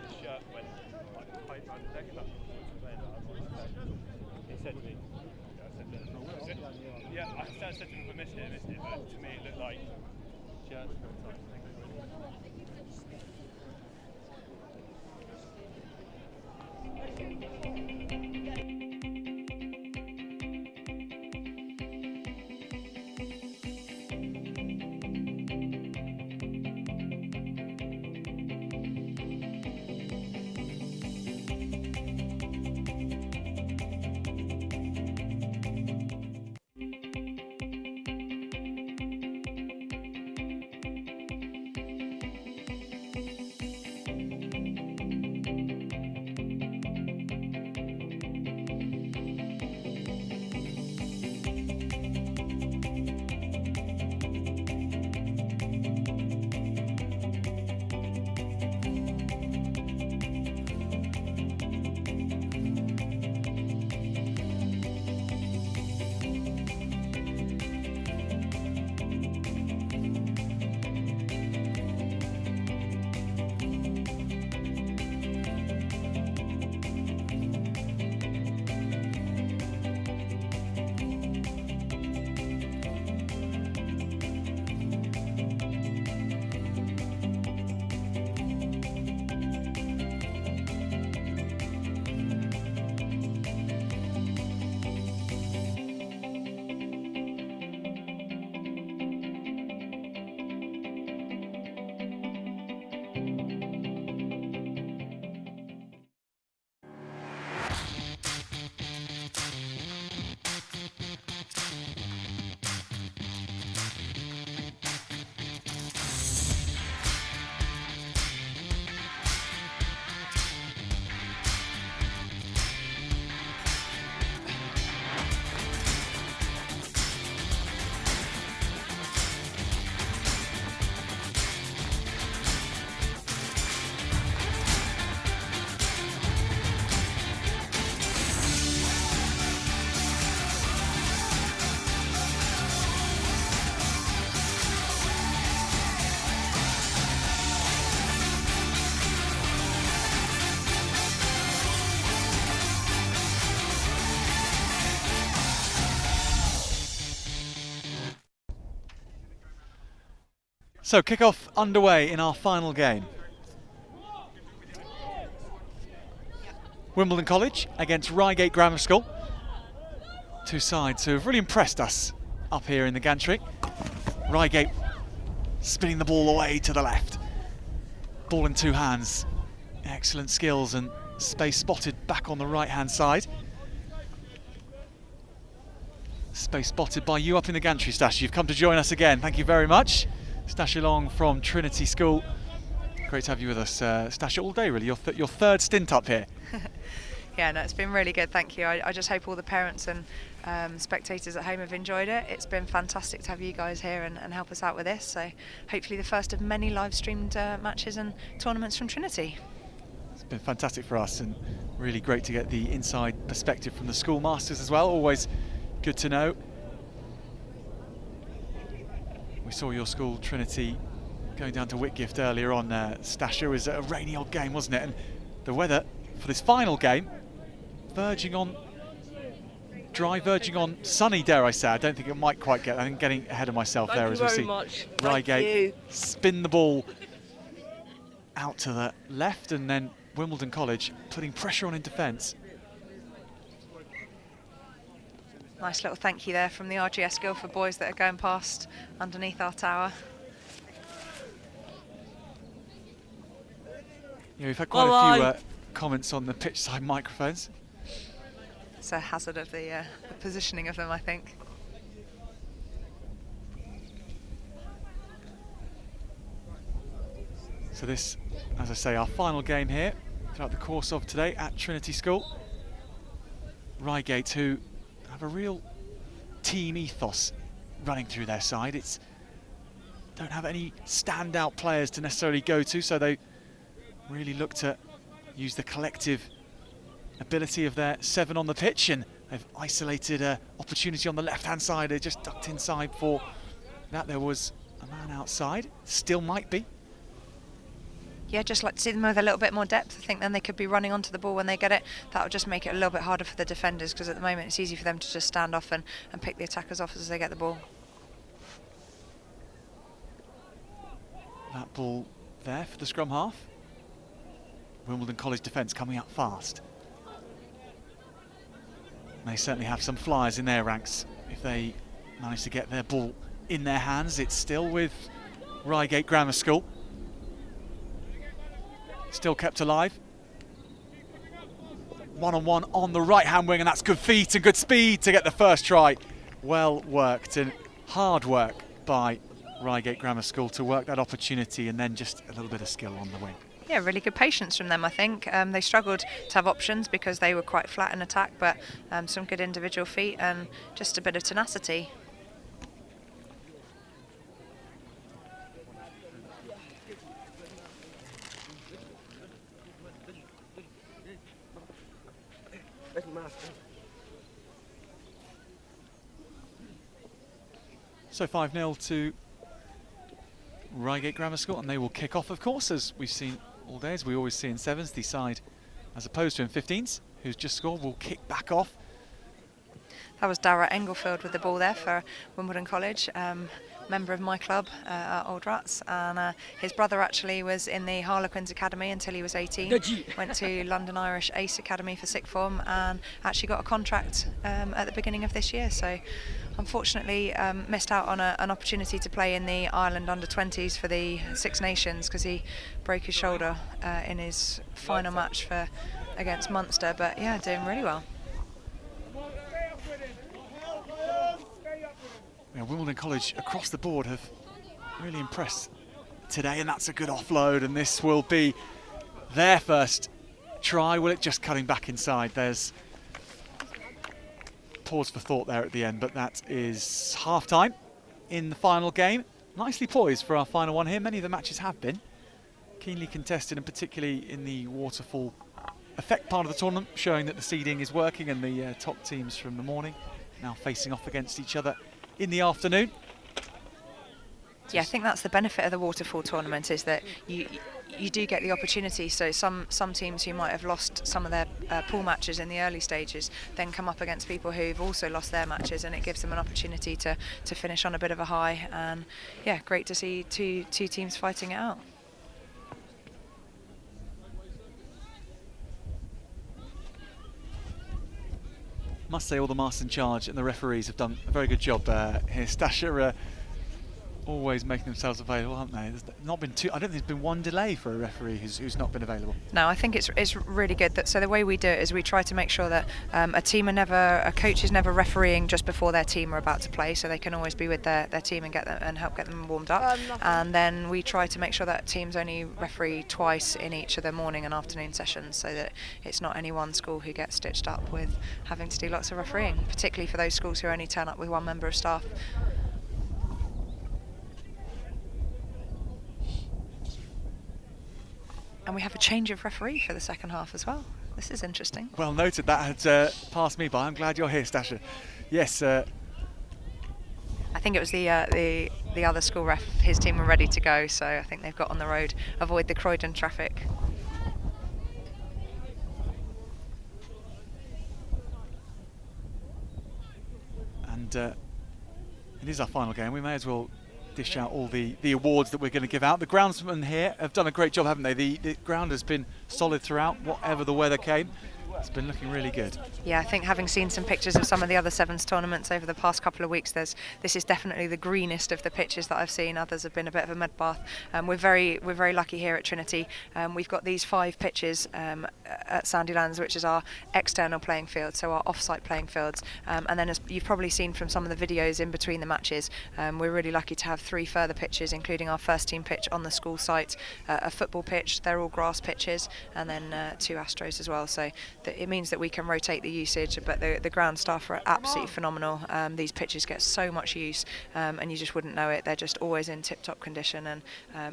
his shirt went like tight around his neck. He said to me, I said to him, if I missed it, but to me it looked like shirts. So kickoff underway in our final game. Wimbledon College against Rygate Grammar School. Two sides who have really impressed us up here in the gantry. Rygate spinning the ball away to the left. Ball in two hands. Excellent skills and space spotted back on the right hand side. Space spotted by you up in the gantry, Stash. You've come to join us again. Thank you very much. Stash along from Trinity School. Great to have you with us, Stash, all day really. Your third stint up here. Yeah, no, it's been really good, thank you. I just hope all the parents and spectators at home have enjoyed it. It's been fantastic to have you guys here and help us out with this. So hopefully the first of many live streamed matches and tournaments from Trinity. It's been fantastic for us and really great to get the inside perspective from the schoolmasters as well. Always good to know. We saw your school, Trinity, going down to Whitgift earlier on. Stash, it was a rainy old game, wasn't it? And the weather for this final game, verging on dry, verging on sunny, dare I say. I don't think it might quite get, I think getting ahead of myself there as we see Rygate spin the ball out to the left, and then Wimbledon College putting pressure on in defence. Nice little thank you there from the RGS Guildford boys that are going past underneath our tower. Yeah, we've had quite a few comments on the pitch side microphones. It's a hazard of the positioning of them, I think. So this, as I say, our final game here throughout the course of today at Trinity School. Rygate, who have a real team ethos running through their side. Don't have any standout players to necessarily go to, so they really look to use the collective ability of their 7 on the pitch, and they've isolated an opportunity on the left-hand side. They just ducked inside for that. There was a man outside, still might be. Yeah, just like to see them with a little bit more depth. I think then they could be running onto the ball when they get it. That would just make it a little bit harder for the defenders, because at the moment it's easy for them to just stand off and pick the attackers off as they get the ball. That ball there for the scrum half. Wimbledon College defence coming up fast. They certainly have some flyers in their ranks. If they manage to get their ball in their hands, it's still with Rygate Grammar School. Still kept alive. One-on-one on the right-hand wing, and that's good feet and good speed to get the first try. Well worked and hard work by Rygate Grammar School to work that opportunity, and then just a little bit of skill on the wing. Yeah, really good patience from them, I think. They struggled to have options because they were quite flat in attack, but some good individual feet and just a bit of tenacity. So 5-0 to Rygate Grammar School, and they will kick off, of course, as we've seen all day, as we always see in sevens. The side, as opposed to in 15s, who's just scored, will kick back off. That was Dara Englefield with the ball there for Wimbledon College. member of my club at Old Rats, and his brother actually was in the Harlequins Academy until he was 18. Went to London Irish Ace Academy for sixth form and actually got a contract at the beginning of this year. So unfortunately missed out on an opportunity to play in the Ireland under-20s for the Six Nations because he broke his shoulder in his final match against Munster, but yeah, doing really well. Yeah, Wimbledon College across the board have really impressed today, and that's a good offload, and this will be their first try. Will it just cutting back inside? There's pause for thought there at the end, but that is half-time in the final game. Nicely poised for our final one here. Many of the matches have been keenly contested, and particularly in the waterfall effect part of the tournament, showing that the seeding is working, and the top teams from the morning now facing off against each other in the afternoon. Yeah, I think that's the benefit of the waterfall tournament, is that you do get the opportunity. So some teams who might have lost some of their pool matches in the early stages then come up against people who've also lost their matches, and it gives them an opportunity to finish on a bit of a high. And yeah, great to see two teams fighting it out. Must say all the masters in charge and the referees have done a very good job here. Stasher always making themselves available, haven't they? There's not been I don't think there's been one delay for a referee who's not been available. No, I think it's really good. So the way we do it is we try to make sure that a coach is never refereeing just before their team are about to play, so they can always be with their team and help get them warmed up. And then we try to make sure that teams only referee twice in each of the morning and afternoon sessions, so that it's not any one school who gets stitched up with having to do lots of refereeing, particularly for those schools who only turn up with one member of staff. And we have a change of referee for the second half as well. This is interesting. Well noted. That had passed me by. I'm glad you're here, Stasher. Yes. I think it was the other school ref. His team were ready to go, so I think they've got on the road. Avoid the Croydon traffic. And it is our final game. We may as well dish out all the awards that we're going to give out. The groundsmen here have done a great job, haven't they? The ground has been solid throughout, whatever the weather came. It's been looking really good. Yeah, I think having seen some pictures of some of the other Sevens tournaments over the past couple of weeks, this is definitely the greenest of the pitches that I've seen. Others have been a bit of a mud bath. We're very lucky here at Trinity. We've got these 5 pitches at Sandylands, which is our external playing field, so our off-site playing fields. And then, as you've probably seen from some of the videos in between the matches, we're really lucky to have 3 further pitches, including our first team pitch on the school site, a football pitch. They're all grass pitches, and then 2 Astros as well. So it means that we can rotate the usage, but the ground staff are absolutely phenomenal. These pitches get so much use, and you just wouldn't know it. They're just always in tip-top condition, and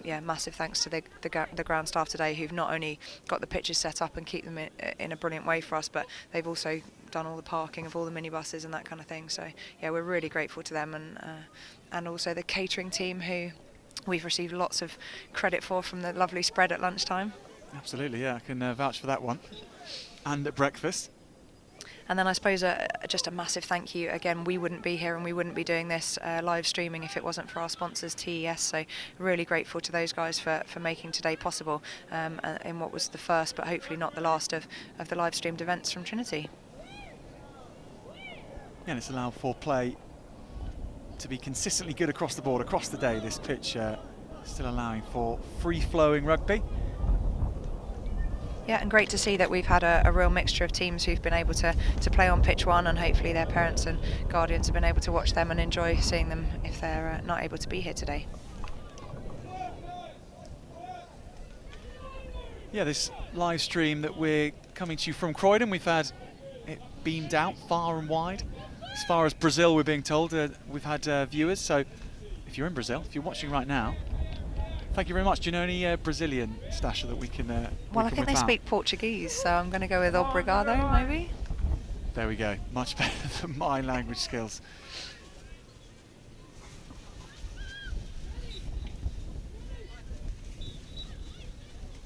yeah, massive thanks to the ground staff today, who've not only got the pitches set up and keep them in a brilliant way for us, but they've also done all the parking of all the minibuses and that kind of thing. So yeah, we're really grateful to them, and also the catering team, who we've received lots of credit from the lovely spread at lunchtime. Absolutely, yeah, I can vouch for that one. And at breakfast. And then I suppose just a massive thank you. Again, we wouldn't be here and we wouldn't be doing this live streaming if it wasn't for our sponsors, TES. So really grateful to those guys for making today possible in what was the first, but hopefully not the last of the live streamed events from Trinity. Yeah, and it's allowed for play to be consistently good across the board, across the day. This pitch still allowing for free-flowing rugby. Yeah, and great to see that we've had a real mixture of teams who've been able to play on pitch 1, and hopefully their parents and guardians have been able to watch them and enjoy seeing them if they're not able to be here today. Yeah, this live stream that we're coming to you from Croydon, we've had it beamed out far and wide. As far as Brazil, we're being told, we've had viewers, so if you're in Brazil, if you're watching right now, thank you very much. Do you know any Brazilian, Stasher, that we can Well, I think they speak Portuguese, so I'm going to go with obrigado, maybe. There we go. Much better than my language skills.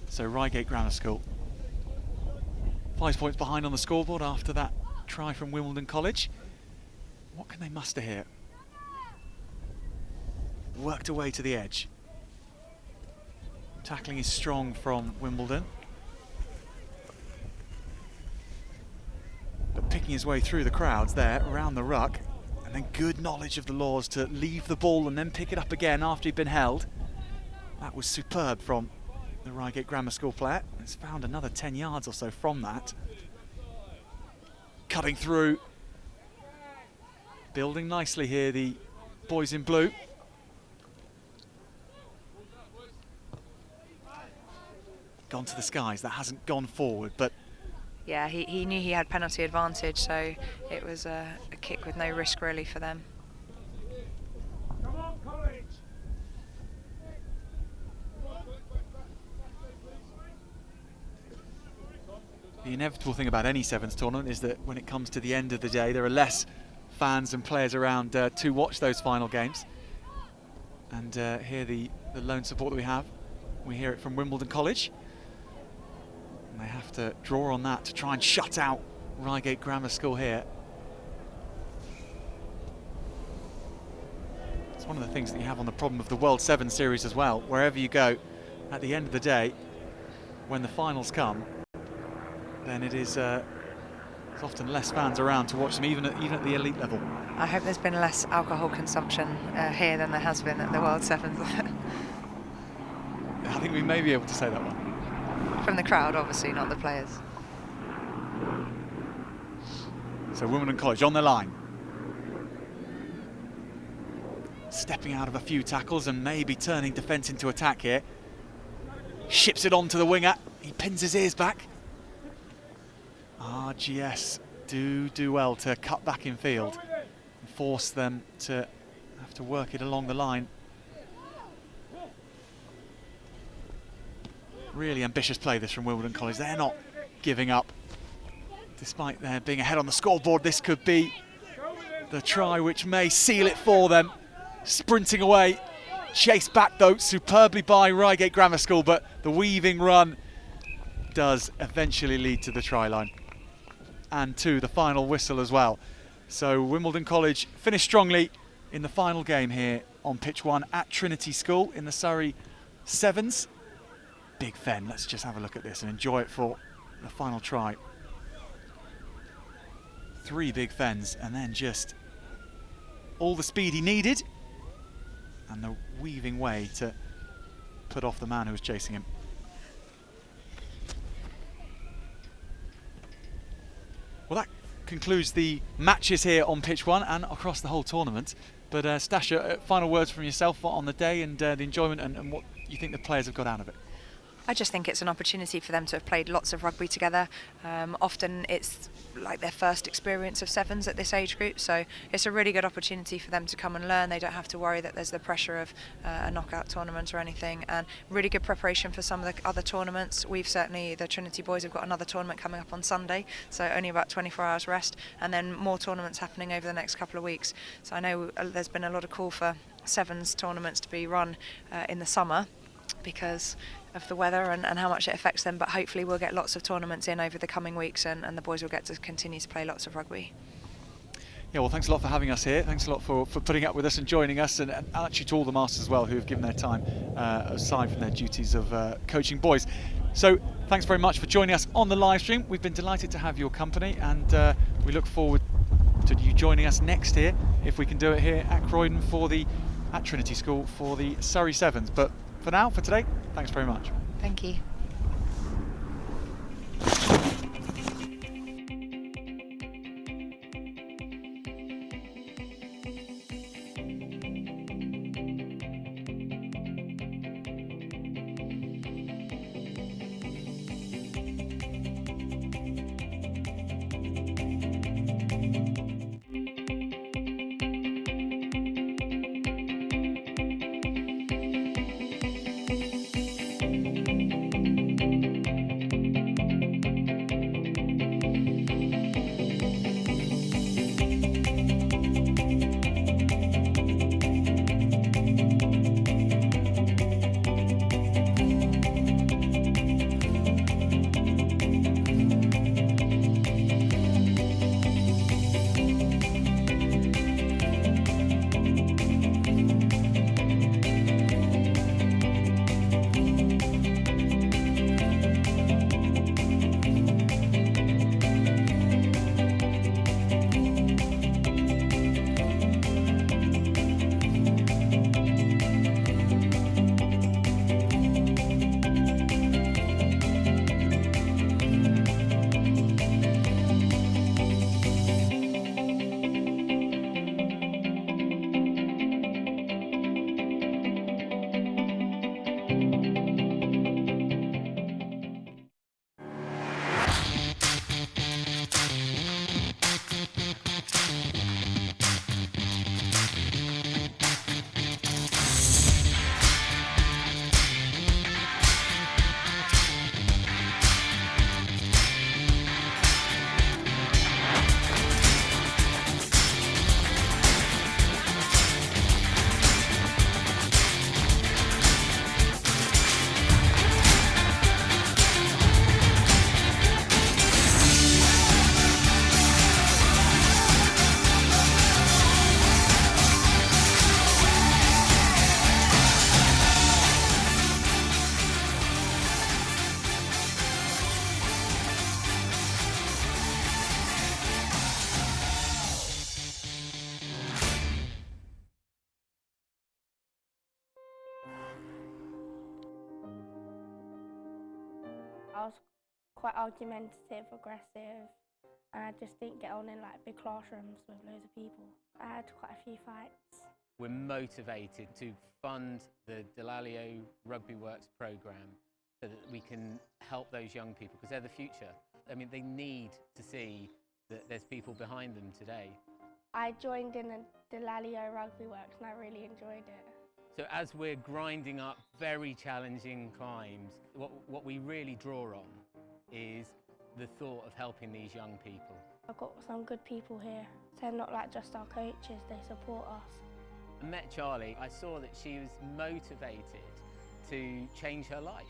So Rygate Grammar School, 5 points behind on the scoreboard after that try from Wimbledon College. What can they muster here? worked away to the edge. Tackling is strong from Wimbledon. But picking his way through the crowds there, around the ruck, and then good knowledge of the laws to leave the ball and then pick it up again after he'd been held. That was superb from the Rygate Grammar School player. It's found another 10 yards or so from that. Cutting through. Building nicely here, the boys in blue. Gone to the skies, that hasn't gone forward, but Yeah, he knew he had penalty advantage, so it was a kick with no risk really for them. the inevitable thing about any Sevens tournament is that when it comes to the end of the day, there are less fans and players around to watch those final games. And here the lone support that we hear it from Wimbledon College. And they have to draw on that to try and shut out Rygate Grammar School here. It's one of the things that you have on the problem of the World Sevens series as well. Wherever you go, at the end of the day, when the finals come, then it is there's often less fans around to watch them, even at the elite level. I hope there's been less alcohol consumption here than there has been at the World Sevens. I think we may be able to say that one. From the crowd, obviously, not the players. So Wimbledon College on their line. Stepping out of a few tackles and maybe turning defence into attack here. Ships it on to the winger. He pins his ears back. RGS do well to cut back in field and force them to have to work it along the line. Really ambitious play this from Wimbledon College. They're not giving up. Despite there being ahead on the scoreboard, this could be the try which may seal it for them. Sprinting away, chased back though superbly by Rygate Grammar School, but the weaving run does eventually lead to the try line and to the final whistle as well. So Wimbledon College finished strongly in the final game here on pitch 1 at Trinity School in the Surrey Sevens. Big fen, let's just have a look at this and enjoy it for the final try. 3 big fens and then just all the speed he needed and the weaving way to put off the man who was chasing him. Well, that concludes the matches here on pitch 1 and across the whole tournament. But Stasha, final words from yourself on the day and the enjoyment and what you think the players have got out of it. I just think it's an opportunity for them to have played lots of rugby together. Often it's like their first experience of sevens at this age group, so it's a really good opportunity for them to come and learn. They don't have to worry that there's the pressure of a knockout tournament or anything, and really good preparation for some of the other tournaments. The Trinity boys have got another tournament coming up on Sunday, so only about 24 hours rest, and then more tournaments happening over the next couple of weeks. So I know there's been a lot of call for sevens tournaments to be run in the summer because of the weather and how much it affects them, but hopefully we'll get lots of tournaments in over the coming weeks and the boys will get to continue to play lots of rugby. Yeah, well, thanks a lot for having us here. Thanks a lot for putting up with us and joining us, and actually to all the masters as well who have given their time aside from their duties of coaching boys. So thanks very much for joining us on the live stream. We've been delighted to have your company, and we look forward to you joining us next year, if we can do it here at Croydon at Trinity School for the Surrey Sevens. But for now, for today, thanks very much. Thank you. I was quite argumentative, aggressive, and I just didn't get on in like big classrooms with loads of people. I had quite a few fights. We're motivated to fund the Delalio Rugby Works programme so that we can help those young people, because they're the future. I mean, they need to see that there's people behind them today. I joined in the Delalio Rugby Works and I really enjoyed it. So as we're grinding up very challenging climbs, what we really draw on is the thought of helping these young people. I've got some good people here. They're not like just our coaches, they support us. I met Charlie. I saw that she was motivated to change her life.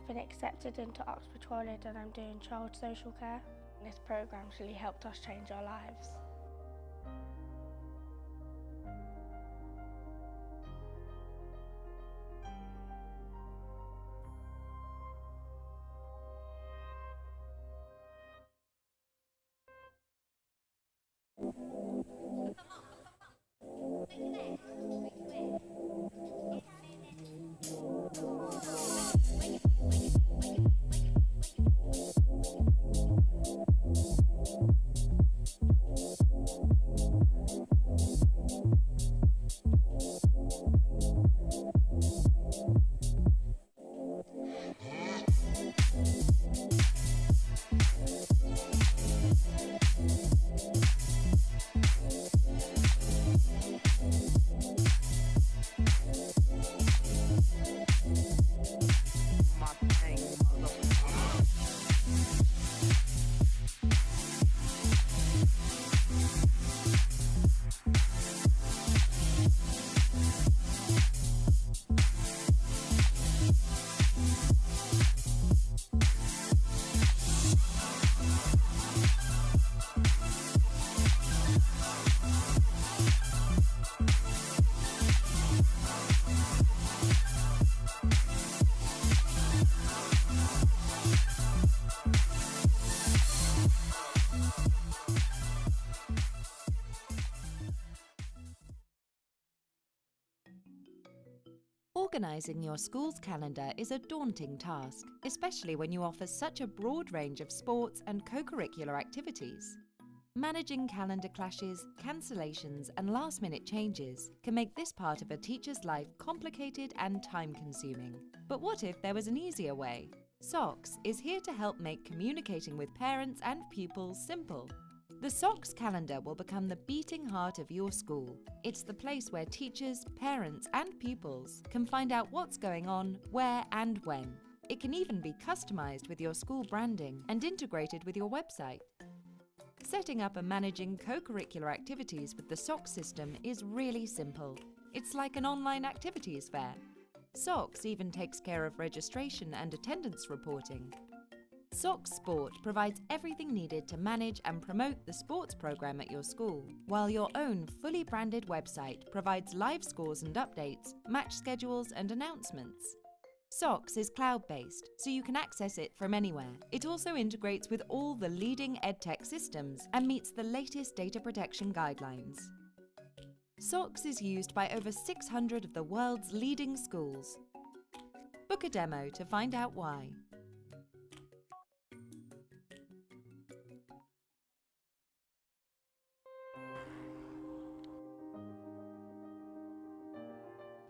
I've been accepted into Oxford College and I'm doing child social care. This programme's really helped us change our lives. Organising your school's calendar is a daunting task, especially when you offer such a broad range of sports and co-curricular activities. Managing calendar clashes, cancellations and last-minute changes can make this part of a teacher's life complicated and time-consuming. But what if there was an easier way? SOCS is here to help make communicating with parents and pupils simple. The SOCS calendar will become the beating heart of your school. It's the place where teachers, parents and pupils can find out what's going on, where and when. It can even be customised with your school branding and integrated with your website. Setting up and managing co-curricular activities with the SOCS system is really simple. It's like an online activities fair. SOCS even takes care of registration and attendance reporting. SOCS Sport provides everything needed to manage and promote the sports programme at your school, while your own fully branded website provides live scores and updates, match schedules and announcements. SOCS is cloud-based, so you can access it from anywhere. It also integrates with all the leading EdTech systems and meets the latest data protection guidelines. SOCS is used by over 600 of the world's leading schools. Book a demo to find out why.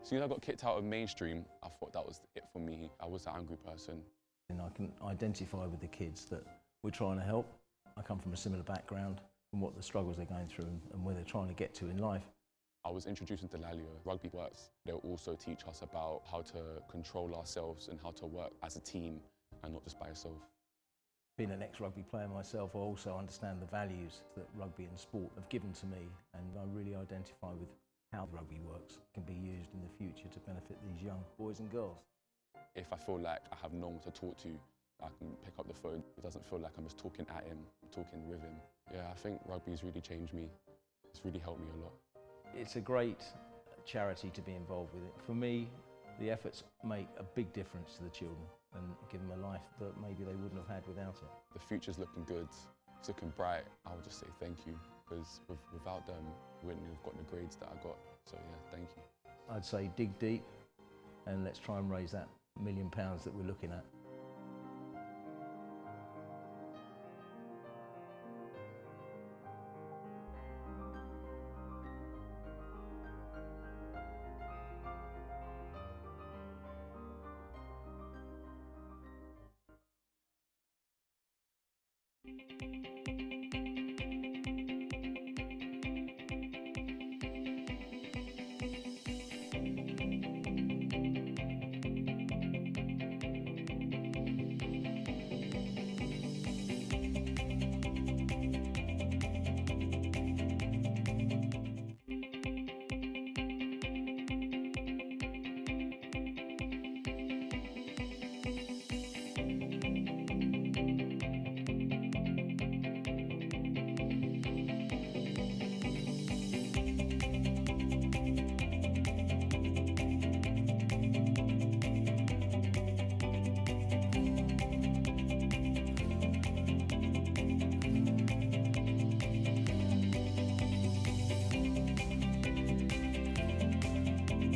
As soon as I got kicked out of mainstream, I thought that was it for me. I was an angry person. And I can identify with the kids that we're trying to help. I come from a similar background from what the struggles they're going through and where they're trying to get to in life. I was introduced to Delalio Rugby Works. They'll also teach us about how to control ourselves and how to work as a team and not just by yourself. Being an ex-rugby player myself, I also understand the values that rugby and sport have given to me, and I really identify with how Rugby Works can be used in the future to benefit these young boys and girls. If I feel like I have no one to talk to, I can pick up the phone. It doesn't feel like I'm just talking at him, I'm talking with him. Yeah, I think rugby's really changed me. It's really helped me a lot. It's a great charity to be involved with. For me, the efforts make a big difference to the children and give them a life that maybe they wouldn't have had without it. The future's looking good, it's looking bright. I would just say thank you, because without them, we wouldn't have gotten the grades that I got. So yeah, thank you. I'd say dig deep and let's try and raise that £1 million that we're looking at.